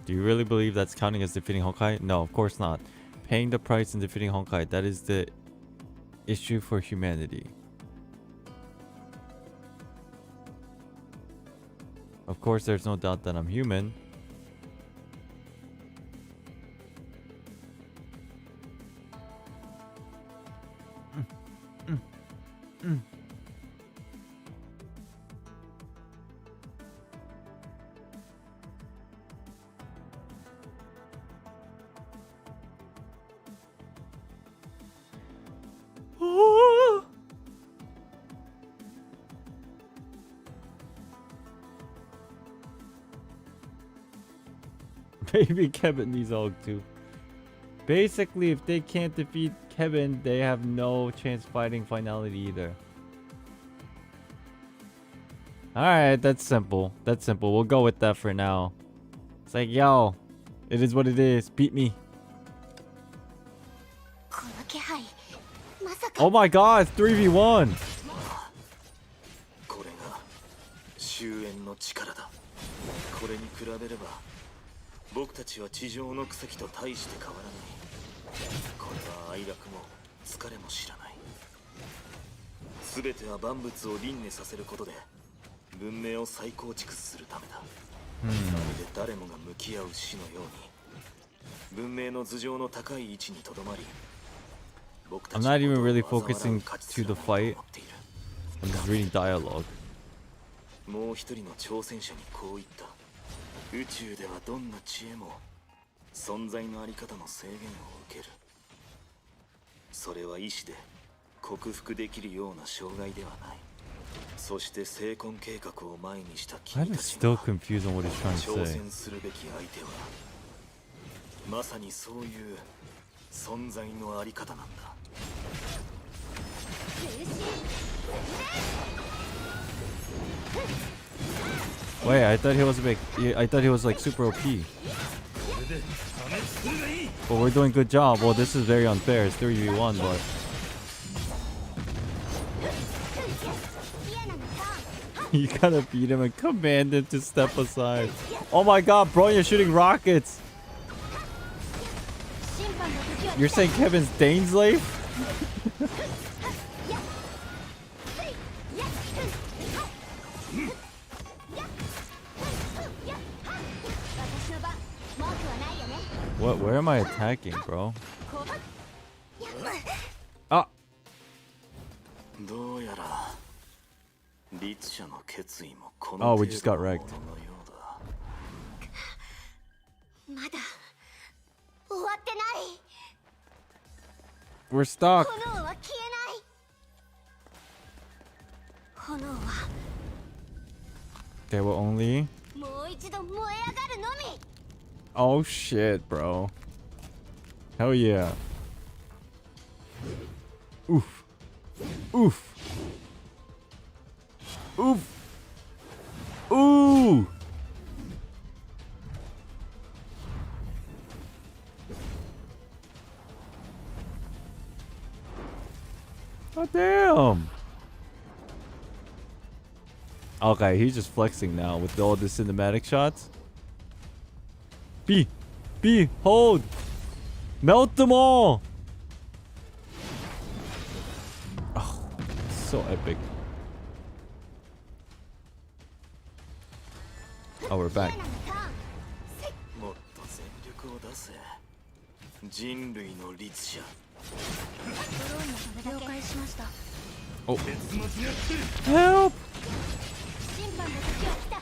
Do you really believe that's counting as defeating Honkai? No, of course not. Paying the price and defeating Honkai, that is the issue for humanity. Of course, there's no doubt that I'm human. Maybe Kevin needs Hulk too. Basically, if they can't defeat Kevin, they have no chance fighting finality either. Alright, that's simple. That's simple. We'll go with that for now. It's like, yo, it is what it is. Beat me. Oh my god, it's 3v1. これが終焉の力だ。これに比べれば僕たちは地上の草木と大して変わらない。これは哀楽も疲れも知らない。全ては万物を輪廻させることで文明を再構築するためだ。まるで誰もが向き合う死のように文明の頭上の高い位置にとどまり、I'm not even really focusing to the fight. I'm just reading dialogue. もう一人の挑戦者にこう言った。宇宙ではどんな知恵も存在のあり方の制限を受ける。それは意志で克服できるような障害ではない。そして成婚計画を前にした君たちが挑戦するべき相手はまさにそういう存在のあり方なんだ。Wait, I thought he was big. I thought he was like super OP. But we're doing good job. Well, this is very unfair. It's 3v1, but you gotta beat him and command him to step aside. Oh my god, bro, you're shooting rockets. You're saying Kevin's Daneslave? What? Where am I attacking, bro? Ah! Oh, we just got wrecked. We're stuck. 炎は They will only. もう一度燃え上がるのみ。 Oh shit, bro. Hell yeah. Oof. Oof. Oof. Ooh. Oh damn. Okay, he's just flexing now with all the cinematic shots. B, hold. Melt them all. Oh, so epic. Oh, we're back. もっと全力を出せ。人類の律者。了解しました。 Oh. Help! 審判の時は来た。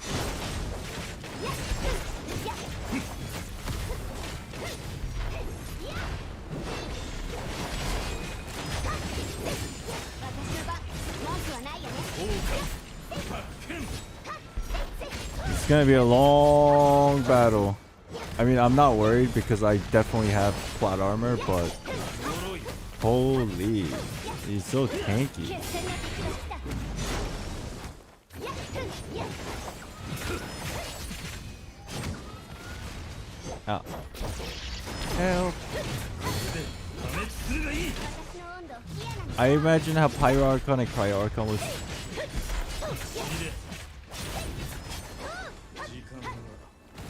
It's gonna be a long battle. I mean, I'm not worried because I definitely have plot armor, but holy, he's so tanky. Oh. Help. I imagine how Pyroarchon and Cryoarchon was.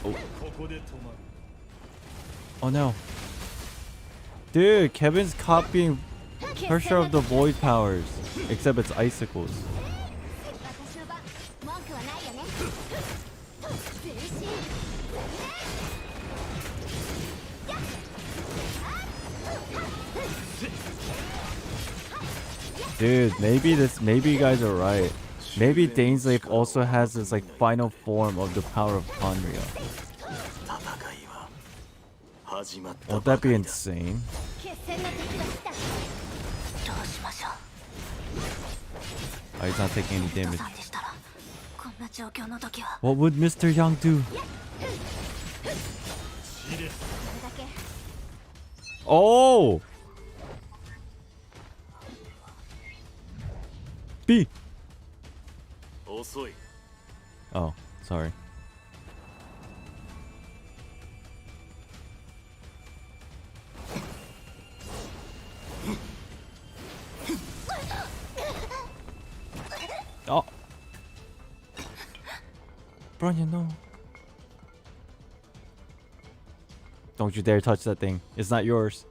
Oh. Oh no. Dude, Kevin's copying Pressure of the Void powers. Except it's icicles. Dude, maybe you guys are right. Maybe Dainsleif also has this like final form of the power of Conria. Won't that be insane? Oh, he's not taking any damage. What would Mr. Young do? Oh! B! Oh, sorry. Oh! Bronya, no. Don't you dare touch that thing. It's not yours.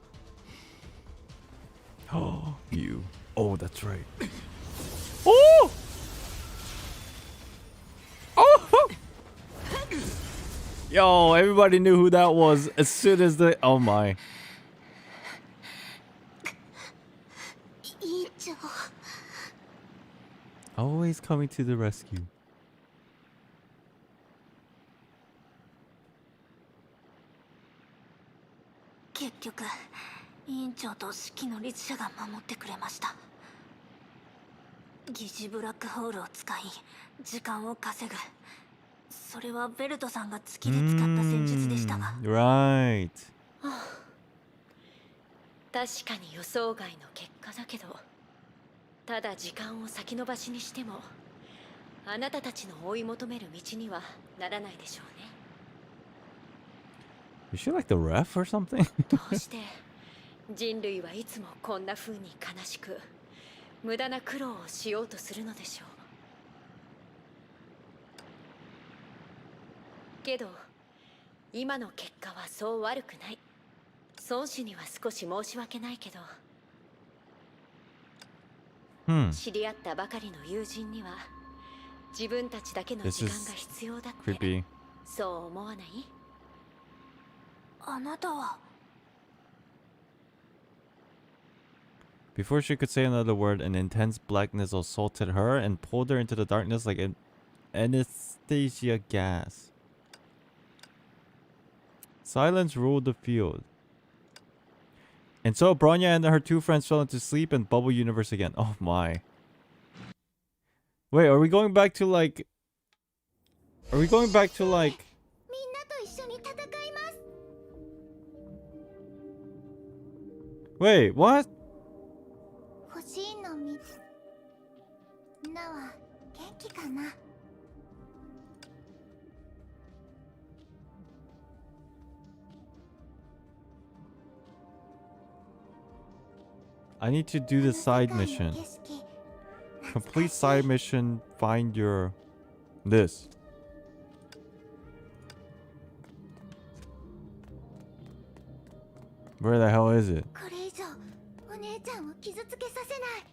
Oh, you. Oh, that's right. Oh! Oh! Yo, everybody knew who that was as soon as the... Oh my. Always coming to the rescue. Right. 確かに予想外の結果だけど、ただ時間を先延ばしにしても、あなたたちの追い求める道にはならないでしょうね。Is she like the ref or something? どうして人類はいつもこんな風に悲しく、無駄な苦労をしようとするのでしょう。けど、今の結果はそう悪くない。孫子には少し申し訳ないけど、知り合ったばかりの友人には自分たちだけの時間が必要だって、そう思わない？あなたは Before she could say another word, an intense blackness assaulted her and pulled her into the darkness like an anesthesia gas. Silence ruled the field. And so Bronya and her two friends fell into sleep and bubble universe again. Oh my. Wait, are we going back to like... Are we going back to like... Wait, what? 欲しいのみなは元気かな I need to do the side mission. Complete side mission, find your... This. Where the hell is it? これ以上お姉ちゃんを傷つけさせない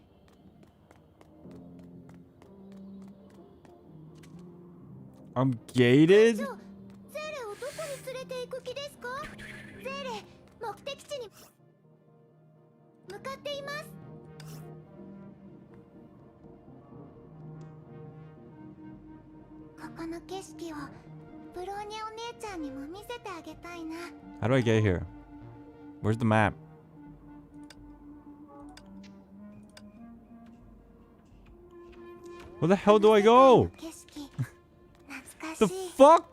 I'm gated? ゼーレをどこに連れて行く気ですかゼーレ目的地に向かっていますここの景色をブローニャお姉ちゃんにも見せてあげたいな How do I get here? Where's the map? Where the hell do I go? The fuck?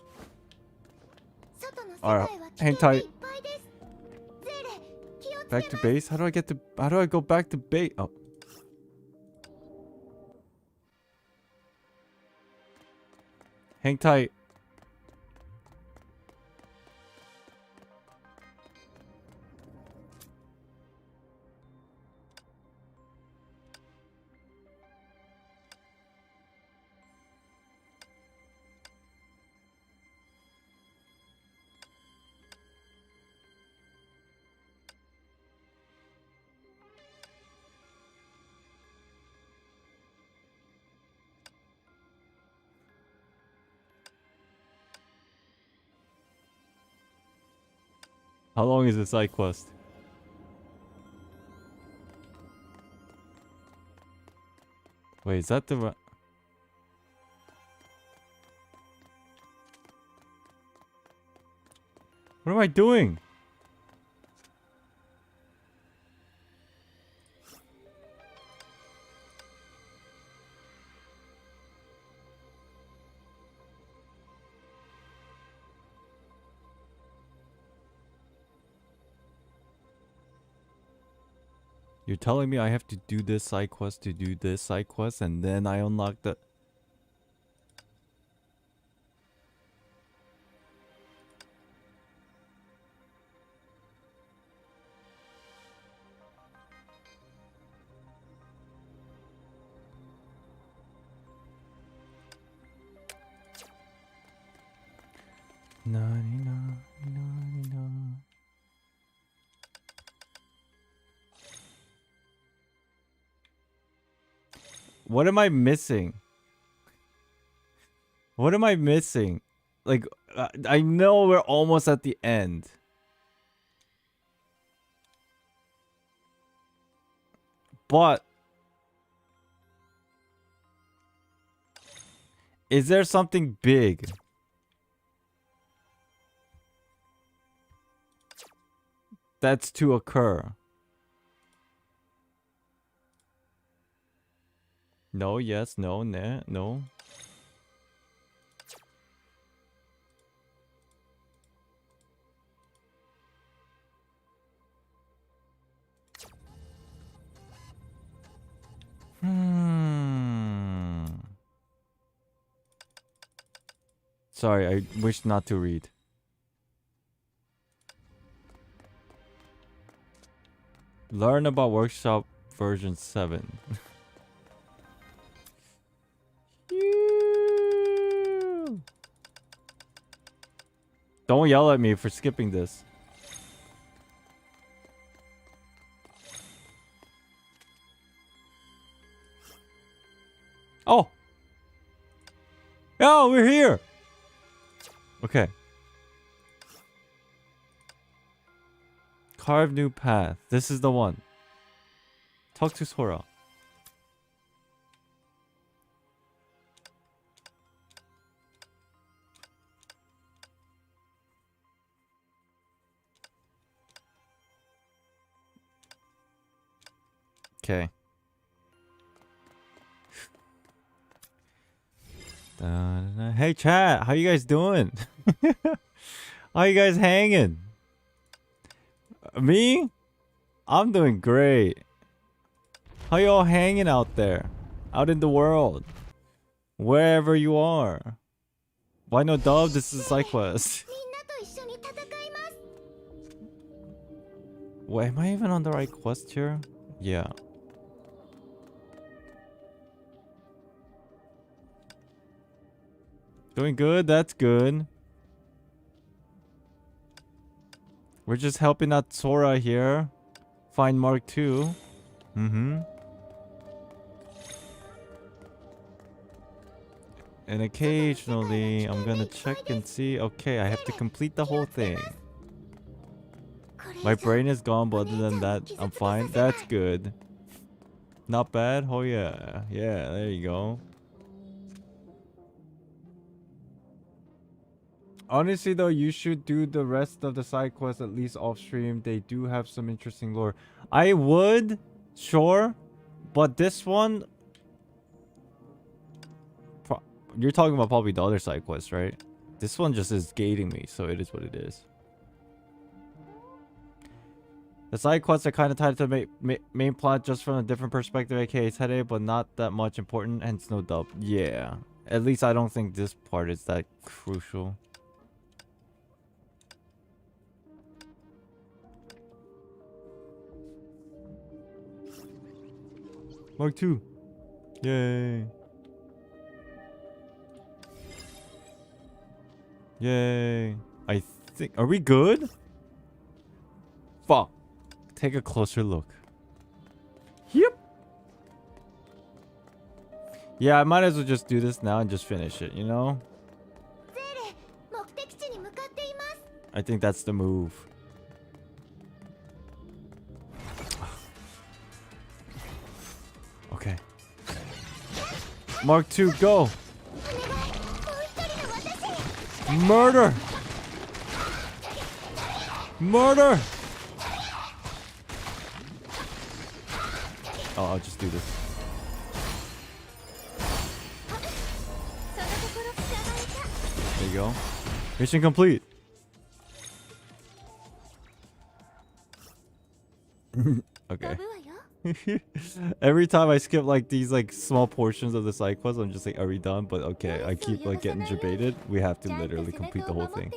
Alright, hang tight. Back to base? How do I go back to base? Oh. Hang tight. How long is the side quest? Wait, is that the... What am I doing? You're telling me I have to do this side quest to do this side quest and then I unlock the... What am I missing? What am I missing? Like, I know we're almost at the end. But... is there something big? That's to occur. No, yes, no, nah, no. Sorry, I wish not to read. Learn about workshop version 7. Don't yell at me for skipping this. Oh! Oh, we're here! Okay. Carve new path. This is the one. Talk to Sora. Okay. Hey chat, how you guys doing? How you guys hanging? Me? I'm doing great. How y'all hanging out there? Out in the world? Wherever you are. Why no dub? This is SideQuest. Wait, am I even on the right quest here? Yeah. Doing good, that's good. We're just helping out Sora here. Find Mark 2. And occasionally, I'm gonna check and see. Okay, I have to complete the whole thing. My brain is gone, but other than that, I'm fine. That's good. Not bad? Oh yeah. Yeah, there you go. Honestly though, you should do the rest of the side quests at least off stream. They do have some interesting lore. I would, sure, but this one, you're talking about probably the other side quests, right? This one just is gating me, so it is what it is. The side quests are kind of tied to the main plot just from a different perspective, aka today, but not that much important, hence no dub. Yeah, at least I don't think this part is that crucial. Mark 2. Yay. Yay. I think... Are we good? Fuck. Take a closer look. Yep. Yeah, I might as well just do this now and just finish it, you know? I think that's the move. Okay. Mark 2, go! Murder! Murder! Oh, I'll just do this. There you go. Mission complete. Okay. Every time I skip like these like small portions of the side quest, I'm just like, are we done? But okay, I keep like getting debated. We have to literally complete the whole thing.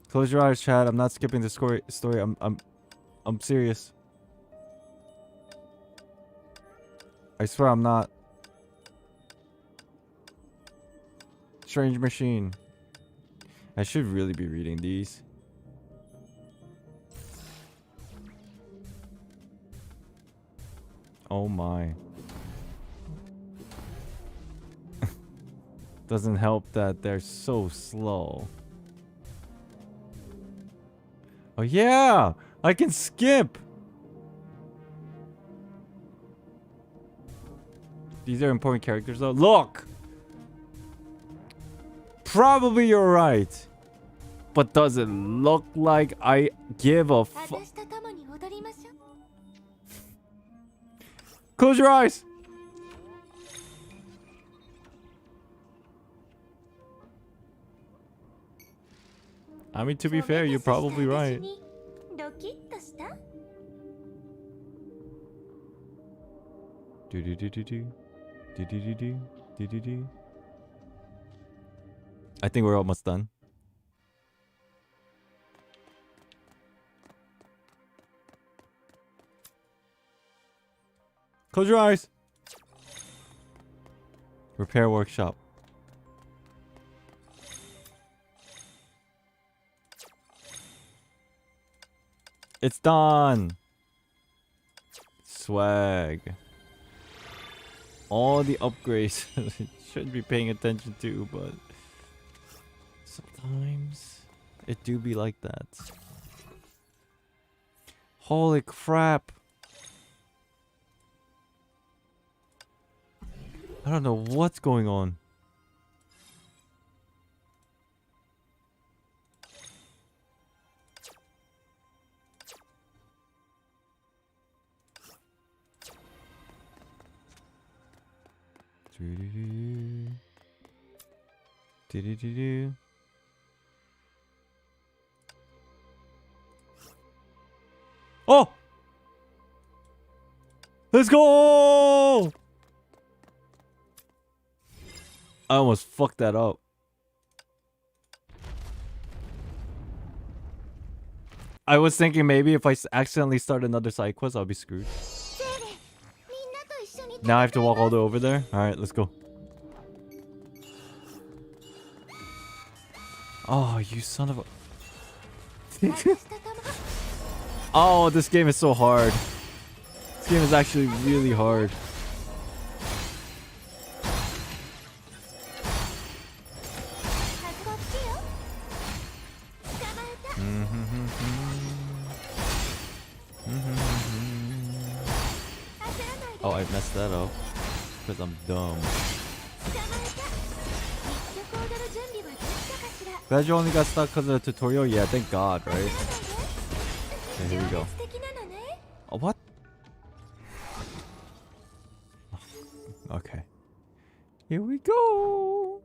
Close your eyes, chat. I'm not skipping the story. I'm serious. I swear I'm not. Strange machine. I should really be reading these. Oh my. Doesn't help that they're so slow. Oh yeah! I can skip! These are important characters though. Look! Probably you're right. But does it look like I give a fuck? Close your eyes! I mean, to be fair, you're probably right. Do do do do do do do do do do do do. I think we're almost done. Close your eyes. Repair workshop. It's done. Swag. All the upgrades should be paying attention to, but sometimes it do be like that. Holy crap. I don't know what's going on. Do-do-do. Do-do-do-do. Oh! Let's go! I almost fucked that up. I was thinking maybe if I accidentally start another side quest, I'll be screwed. Now I have to walk all the way over there? Alright, let's go. Oh, you son of a... Oh, this game is so hard. This game is actually really hard. Oh, I messed that up because I'm dumb. Glad you only got stuck because of the tutorial. Yeah, thank God, right? Okay, here we go. Oh, what? Okay. Here we go.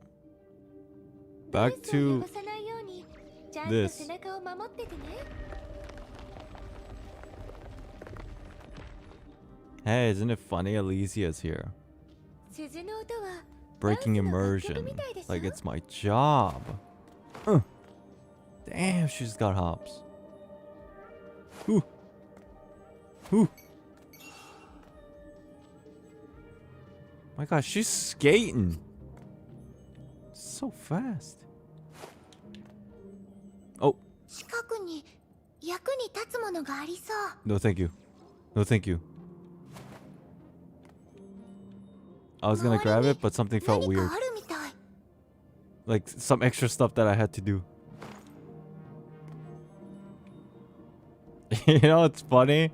Back to this. Hey, isn't it funny? Alicia's here. Breaking immersion. Like it's my job. Damn, she's got hops. Ooh. Ooh. My gosh, she's skating. So fast. Oh. No, thank you. No, thank you. I was gonna grab it, but something felt weird. Like some extra stuff that I had to do. You know, it's funny.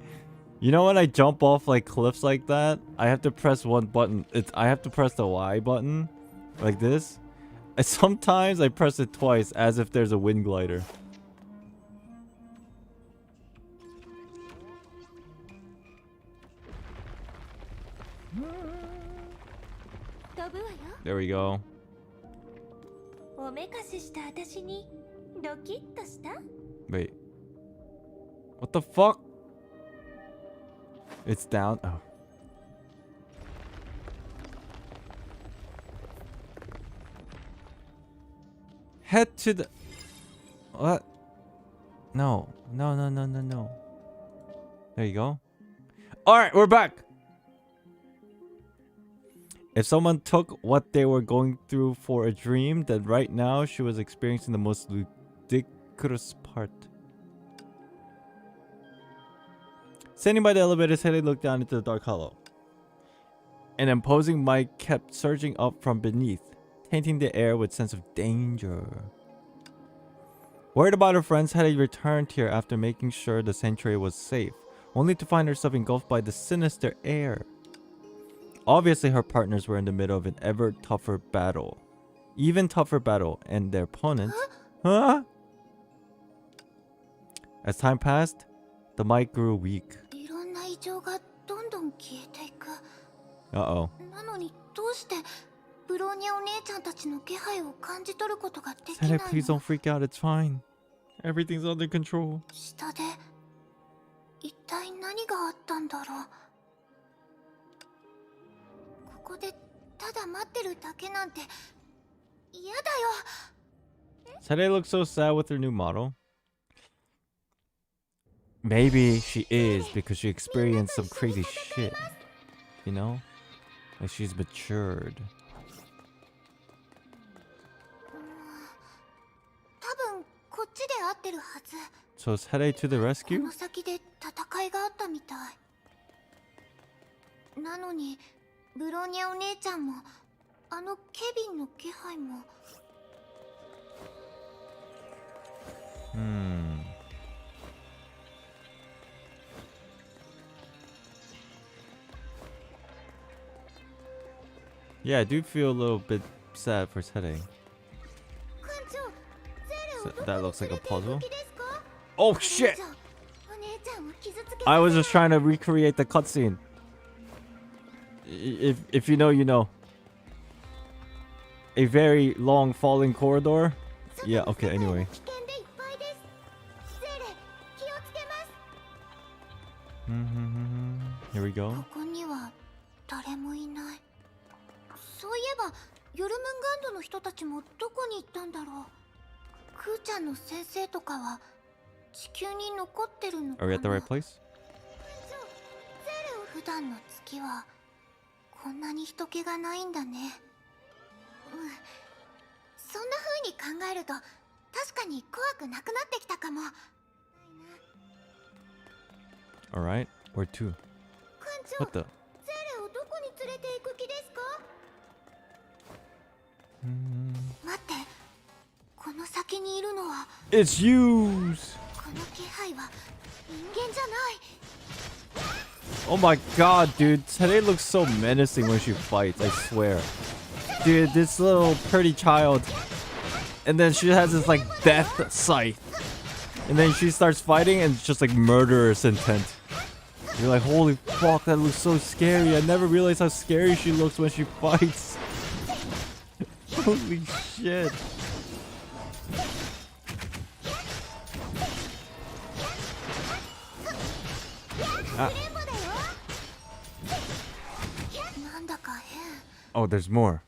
You know when I jump off like cliffs like that, I have to press one button. I have to press the Y button, like this. And sometimes I press it twice, as if there's a wind glider. There we go. Wait. What the fuck? It's down. Oh. Head to the... What? No. No, no, no, no, no. There you go. Alright, we're back! If someone took what they were going through for a dream, then right now she was experiencing the most ludicrous part. Standing by the elevator, Haley looked down into the dark hollow. An imposing might kept surging up from beneath, tainting the air with sense of danger. Worried about her friends, Haley returned here after making sure the sanctuary was safe, only to find herself engulfed by the sinister air. Obviously, her partners were in the middle of an ever tougher battle. Even tougher battle, and their opponents... Huh? As time passed, the might grew weak. Uh-oh. Sene, please don't freak out, it's fine. Everything's under control. Sene looks so sad with her new model. Maybe she is because she experienced some crazy shit. You know? Like she's matured. So is Hede to the rescue? Yeah, I do feel a little bit sad for Hede. So that looks like a puzzle. Oh shit! I was just trying to recreate the cutscene. If you know, you know. a very long falling corridor. Yeah, okay, anyway. Here we go. ここには誰もいない。そういえばヨルムンガンドの人たちもどこに行ったんだろう。クーちゃんの先生とかは地球に残ってるのか Are な。 we at the right place? 普段の月はこんなに人気がないんだね。そんな風に考えると確かに怖くなくなってきたかも。 Alright, where to? What the? ゼレをどこに連れて行く気ですか？待って、この先にいるのは It's yous! この気配は人間じゃない。 Oh my god, dude. Today looks so menacing when she fights, I swear. Dude, this little pretty child. And then she has this like death scythe. And then she starts fighting and it's just like murderous intent. You're like, holy fuck, that looks so scary. I never realized how scary she looks when she fights. Holy shit. Oh, there's more.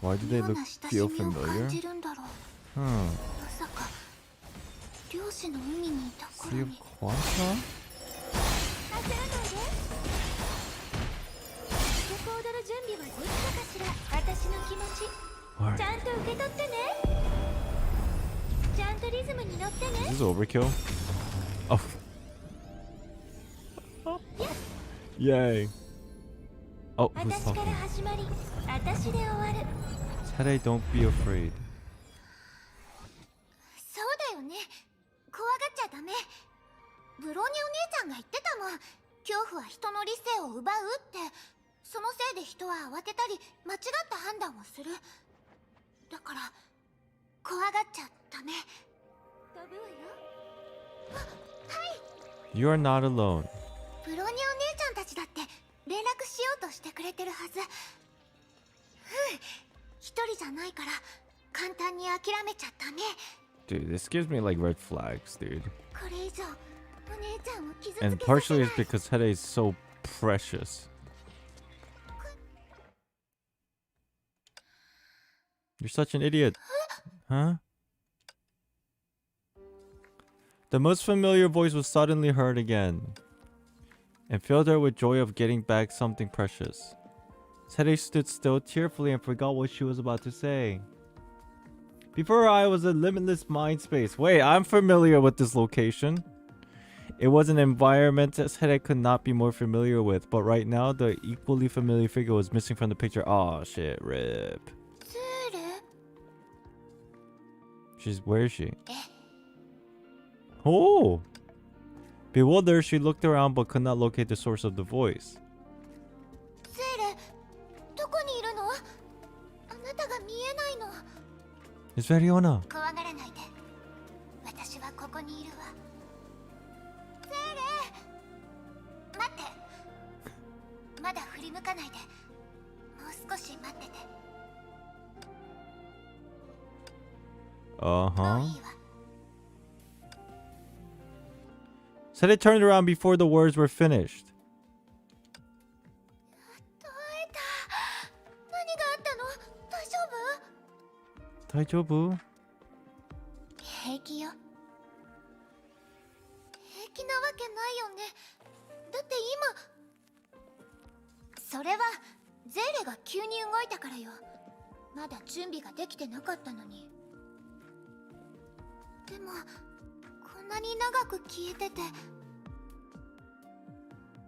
Why do they feel familiar? Huh. Sea of Quanta? Is this overkill? Oh. Yay. Oh, who's talking? Tade, don't be afraid. そうだよね。怖がっちゃダメ。ブローニャお姉ちゃんが言ってたもん。恐怖は人の理性を奪うって。そのせいで人は慌てたり間違った判断をする。だから怖がっちゃダメ。飛ぶわよ。あ、はい。 You are not alone. ブローニャお姉ちゃんたちだって連絡しようとしてくれてるはず。一人じゃないから簡単に諦めちゃダメ。 Dude, this gives me like red flags, dude. これ以上お姉ちゃんを傷つけさせない。 And partially it's because Tade is so precious. You're such an idiot. Huh? The most familiar voice was suddenly heard again and filled her with joy of getting back something precious. Teddy stood still tearfully and forgot what she was about to say. Before her eye was a limitless mind space. Wait, I'm familiar with this location. It was an environment that Teddy could not be more familiar with, but right now the equally familiar figure was missing from the picture. Oh shit, rip. Where is she? Oh! Bewildered, she looked around but could not locate the source of the voice. It's Veriona. Uh-huh. Said it turned around before the words were finished. 大丈夫？平気よ。平気なわけないよね。だって今それはゼーレが急に動いたからよ。まだ準備ができてなかったのに。でもこんなに長く消えてて。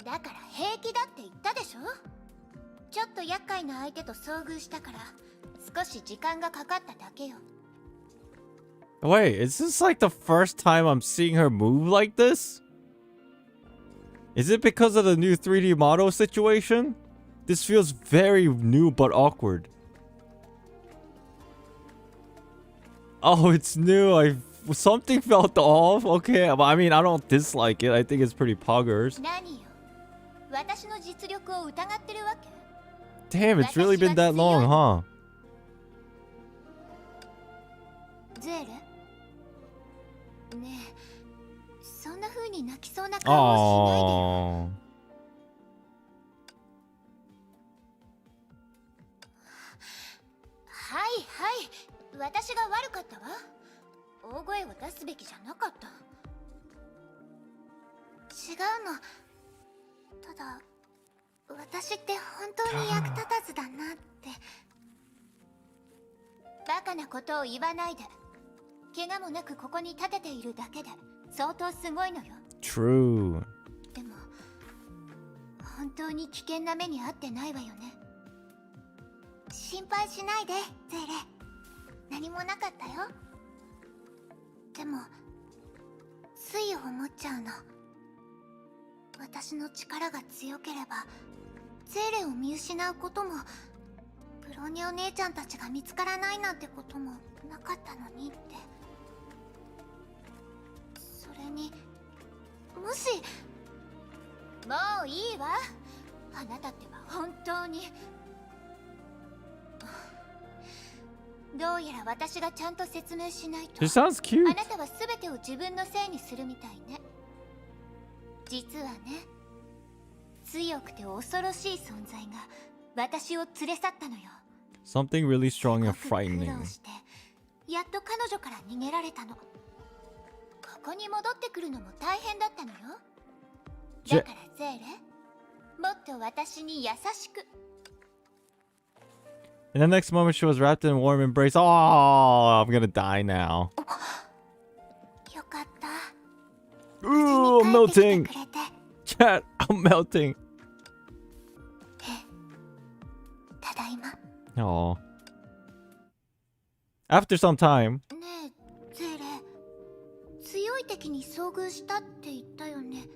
だから平気だって言ったでしょ。ちょっと厄介な相手と遭遇したから少し時間がかかっただけよ。 Wait, is this like the first time I'm seeing her move like this? Is it because of the new 3D model situation? This feels very new but awkward. Oh, it's new. Something felt off. Okay, but I mean, I don't dislike it. I think it's pretty poggers. Damn, it's really been that long, huh? ゼーレねえ、そんな風に泣きそうな顔をしないでよ。 Oh. はいはい、私が悪かったわ。大声を出すべきじゃなかった。違うの。ただ私って本当に役立たずだなって。バカなことを言わないで。怪我もなくここに立てているだけで相当すごいのよ。 True. でも本当に危険な目に遭ってないわよね。心配しないでゼーレ、何もなかったよ。でもつい思っちゃうの。私の力が強ければゼーレを見失うことも、ブローニャお姉ちゃんたちが見つからないなんてこともなかったのにって。それにもし、もういいわ。あなたっては本当に。どうやら私がちゃんと説明しないと。 She sounds cute. あなたは全てを自分のせいにするみたいね。実はね、強くて恐ろしい存在が私を連れ去ったのよ。 Something really strong and すごく苦 frightening. 労してやっと彼女から逃げられたの。ここに戻ってくるのも大変だったのよ。だからゼーレ、もっと私に優しく。 In the next moment, she was wrapped in a warm embrace. Oh, I'm gonna die now. よかった。 Ooh, I'm 無事に melting. 帰ってきてくれて。 Chat, I'm melting. ただいま。 Oh. After some time. ねえゼーレ、強い敵に遭遇したって言ったよね。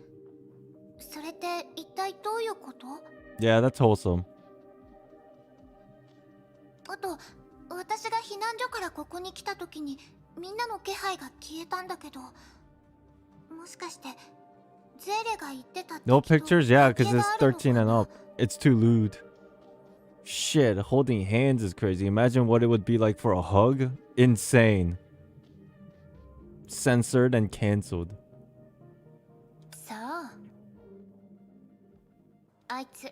それって一体どういうこと？ Yeah, that's wholesome. あと私が避難所からここに来た時にみんなの気配が消えたんだけど、もしかしてゼーレが言ってた No 敵と pictures? Yeah, 関 because 係 it's があるのか 13 and な？ up. It's too lewd. Shit, holding hands is crazy. Imagine what it would be like for a hug. Insane. Censored and cancelled. そう。あいつ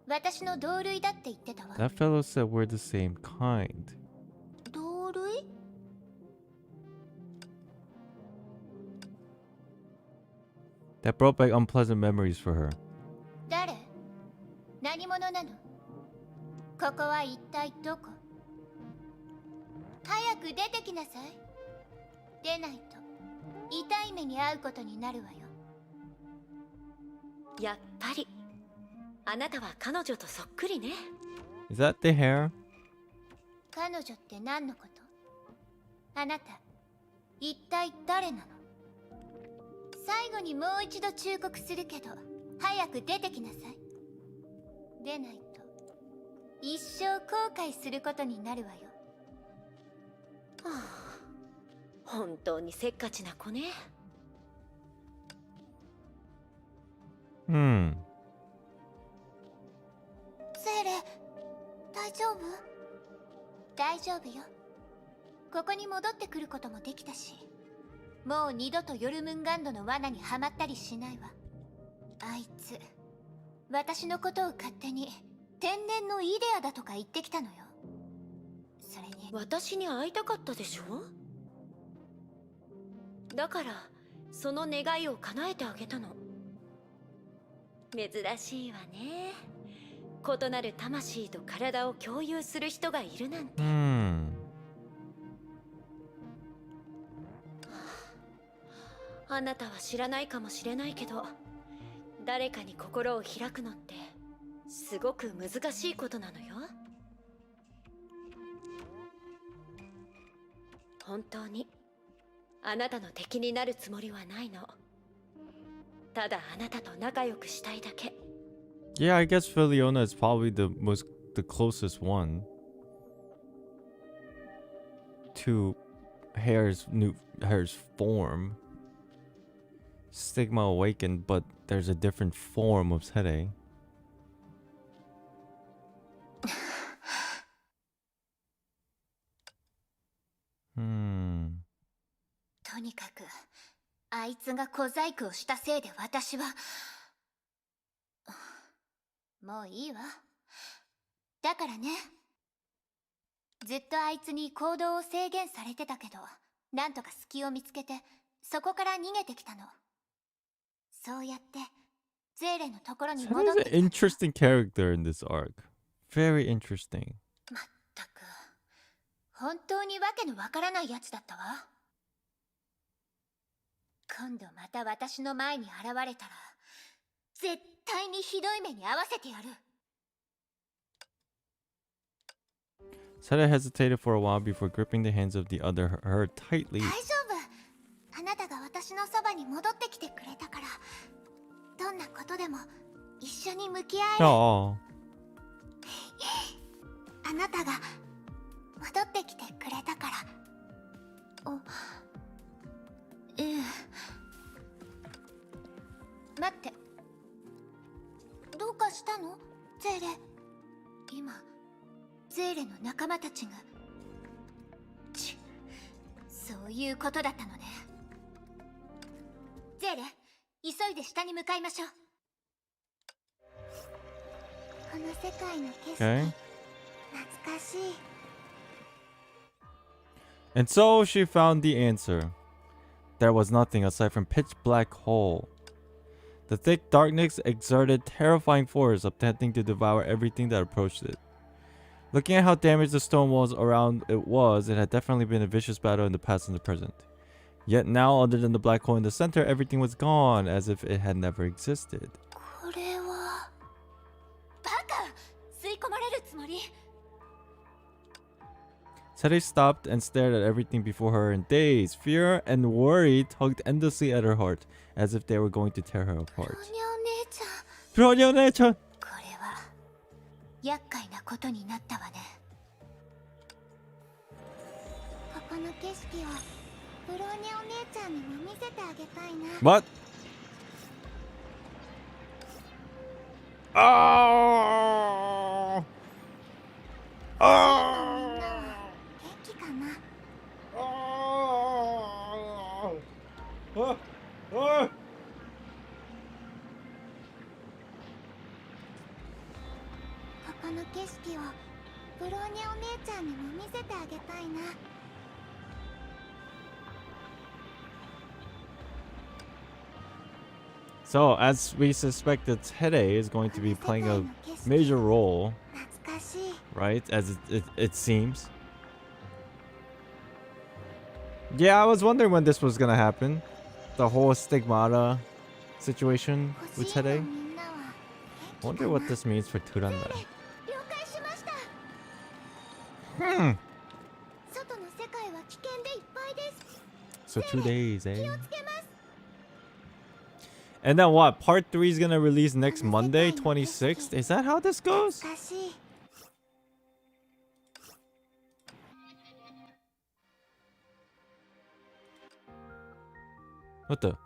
私の同類だって言ってたわ。 That fellow said we're the same kind. 同類？ That brought back unpleasant memories for her. 誰？何者なの？ここは一体どこ？早く出てきなさい。出ないと痛い目に遭うことになるわよ。やっぱりあなたは彼女とそっくりね。 Is that the hair? 彼女って何のこと？あなた一体誰なの？最後にもう一度忠告するけど早く出てきなさい。出ないと一生後悔することになるわよ。はあ、本当にせっかちな子ね。Hmm. セーレ、大丈夫？大丈夫よ。ここに戻ってくることもできたし、もう二度とヨルムンガンドの罠にはまったりしないわ。あいつ私のことを勝手に天然のイデアだとか言ってきたのよ。それに私に会いたかったでしょ。だからその願いを叶えてあげたの。珍しいわね。異なる魂と体を共有する人がいるなんて。Hmm. あなたは知らないかもしれないけど、誰かに心を開くのってすごく難しいことなのよ。本当にあなたの敵になるつもりはないの。ただあなたと仲良くしたいだけ。 Yeah, I guess Filiona is probably the closest one to Hair's form. Stigma awakened, but there's a different form of Sere. にかくあいつが小細工をしたせいで私はもういいわ。だからね、ずっとあいつに行動を制限されてたけど、なんとか隙を見つけてそこから逃げてきたの。そうやってゼーレのところに That 戻っ is て an きた。 interesting character in this arc. Very interesting. まったく本当にわけのわからないやつだったわ。今度また私の前に現れたら絶対にひどい目に遭わせてやる。 Sada hesitated for a while before gripping the hands of the other her tightly. 大丈夫。あなたが私のそばに戻ってきてくれたから、どんなことでも一緒に向き合える。 Oh. あなたが戻ってきてくれたから。お、待って、どうかしたのゼーレ。今ゼーレの仲間たちが。そういうことだったのね。ゼーレ、急いで下に向かいましょう。この世界の景色、 Okay. 懐かしい。 And so she found the answer. There was nothing aside from pitch black hole. The thick darkness exerted terrifying force, attempting to devour everything that approached it. Looking at how damaged the stone walls around it was, it had definitely been a vicious battle in the past and the present. Yet now, other than the black hole in the center, everything was gone, as if it had never existed. これはバカ、吸い込まれるつもり。 Sete stopped and stared at everything before her in daze. Fear and worry tugged endlessly at her heart, as if they were going to tear her apart. お姉ちゃん、 Bronya姉ちゃん! これは厄介なことになったわね。ここの景色をブローニャお姉ちゃんにも見せてあげたいな。 What? Oh! みんなは元気かな。 ここの景色をブローニャお姉ちゃんにも見せてあげたいな。 So, as we suspected, Tede is going to be playing a major role, 懐かしい。 right? As it seems. Yeah, I was wondering when this was gonna happen. The whole stigmata situation with 欲しいの Tede. みんなは Wonder what this means for Turanda. 了解しました。 Hmm. 外の世界は危険でいっぱいです。 So 2 days, eh? 気をつけます。 And then what? Part 3 is gonna release next Monday, 26th? Is that how this goes? 懐かしい。 What the?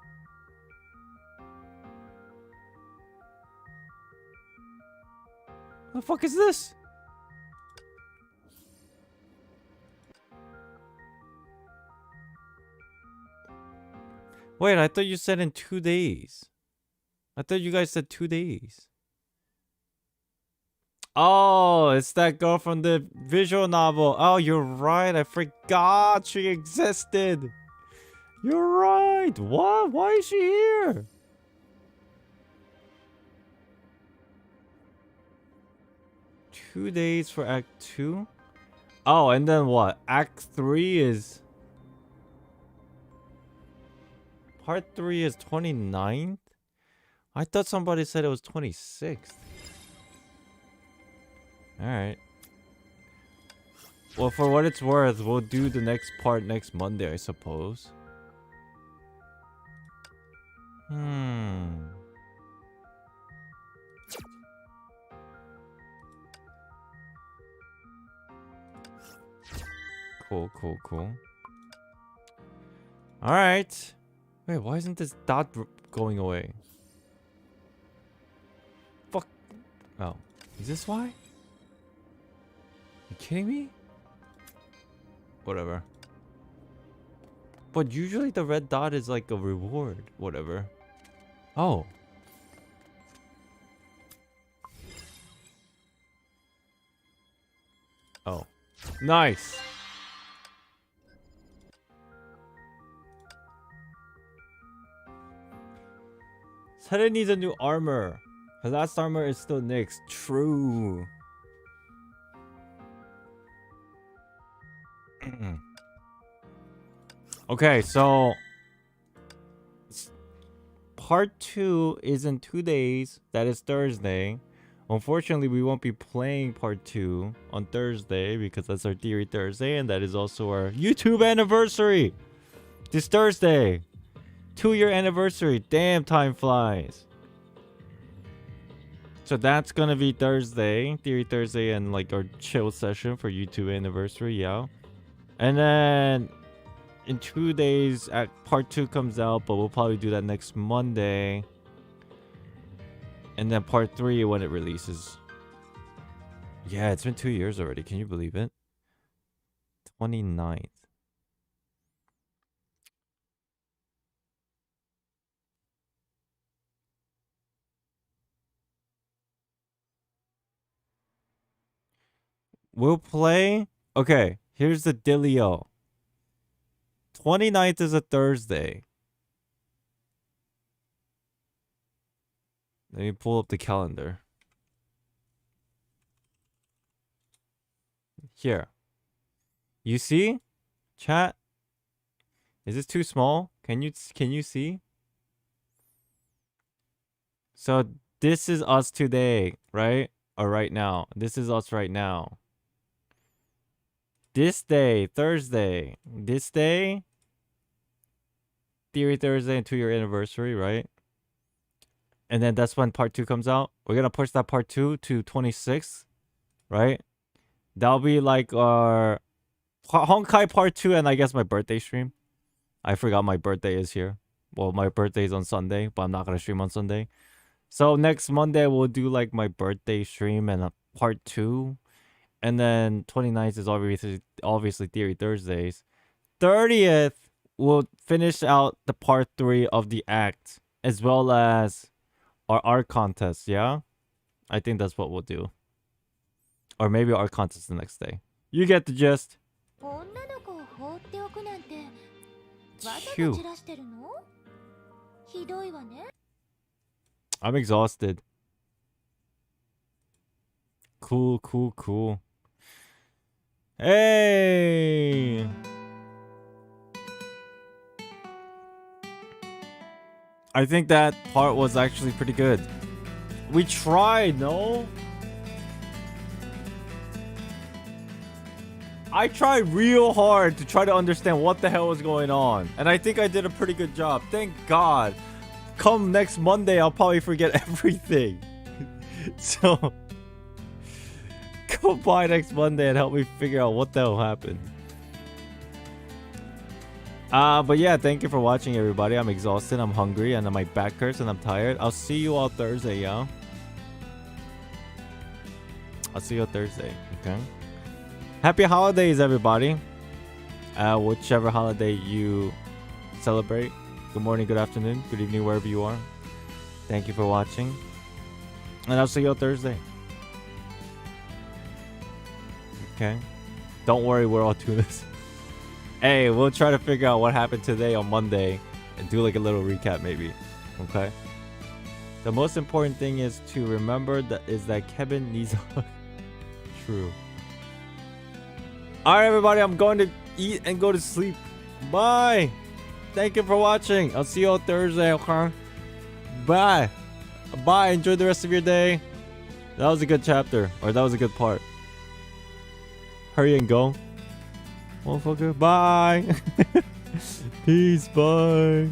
What the fuck is this? Wait, I thought you said in 2 days. I thought you guys said 2 days. Oh, it's that girl from the visual novel. Oh, you're right. I forgot she existed. You're right. What? Why is she here? Two days for Act 2? Oh, and then what? Act 3 is... Part 3 is 29th? I thought somebody said it was 26th. Alright. Well, for what it's worth, we'll do the next part next Monday, I suppose. Cool, cool, cool. Alright. Wait, why isn't this dot going away? Fuck. Oh. Is this why? You kidding me? Whatever. But usually the red dot is like a reward, whatever. Oh. Oh. Nice. Seren needs a new armor. Her last armor is still Nyx. True. Okay, so part 2 is in 2 days. That is Thursday. Unfortunately, we won't be playing part 2 on Thursday because that's our Theory Thursday, and that is also our YouTube anniversary. This Thursday. 2-year anniversary. Damn, time flies. So that's gonna be Thursday. Theory Thursday and like our chill session for YouTube anniversary, yeah. And then in 2 days, part 2 comes out, but we'll probably do that next Monday. And then part 3 when it releases. Yeah, it's been 2 years already. Can you believe it? 29th. We'll play. Okay, here's the dealio. 29th is a Thursday. Let me pull up the calendar. Here. You see? Chat? Is this too small? Can you see? So this is us today, right? Or right now. This is us right now. This day, Thursday. This day, Theory Thursday and 2-year anniversary, right? And then that's when part 2 comes out. We're gonna push that part 2 to 26th, right? That'll be like our Honkai part 2 and I guess my birthday stream. I forgot my birthday is here. Well, my birthday is on Sunday, but I'm not gonna stream on Sunday. So next Monday we'll do like my birthday stream and a part 2. And then 29th is obviously Theory Thursdays. 30th we'll finish out the part 3 of the act as well as our art contest, yeah? I think that's what we'll do. Or maybe our contest the next day. You get the gist. Phew. I'm exhausted. Cool, cool, cool. Hey! I think that part was actually pretty good. We tried, no? I tried real hard to try to understand what the hell was going on. And I think I did a pretty good job. Thank God. Come next Monday, I'll probably forget everything. So, come by next Monday and help me figure out what the hell happened. But yeah, thank you for watching, everybody. I'm exhausted, I'm hungry, and my back hurts, and I'm tired. I'll see you all Thursday, yeah? I'll see you all Thursday, okay? Happy holidays, everybody. Whichever holiday you celebrate. Good morning, good afternoon, good evening, wherever you are. Thank you for watching. And I'll see you all Thursday. Okay? Don't worry, we're all doing this. Hey, we'll try to figure out what happened today on Monday and do like a little recap maybe. Okay? The most important thing is to remember that Kevin needs True. Alright, everybody, I'm going to eat and go to sleep. Bye! Thank you for watching. I'll see you on Thursday, okay? Bye! Bye, enjoy the rest of your day. That was a good chapter. Or that was a good part. Hurry and go. Motherfucker, bye! Peace, bye!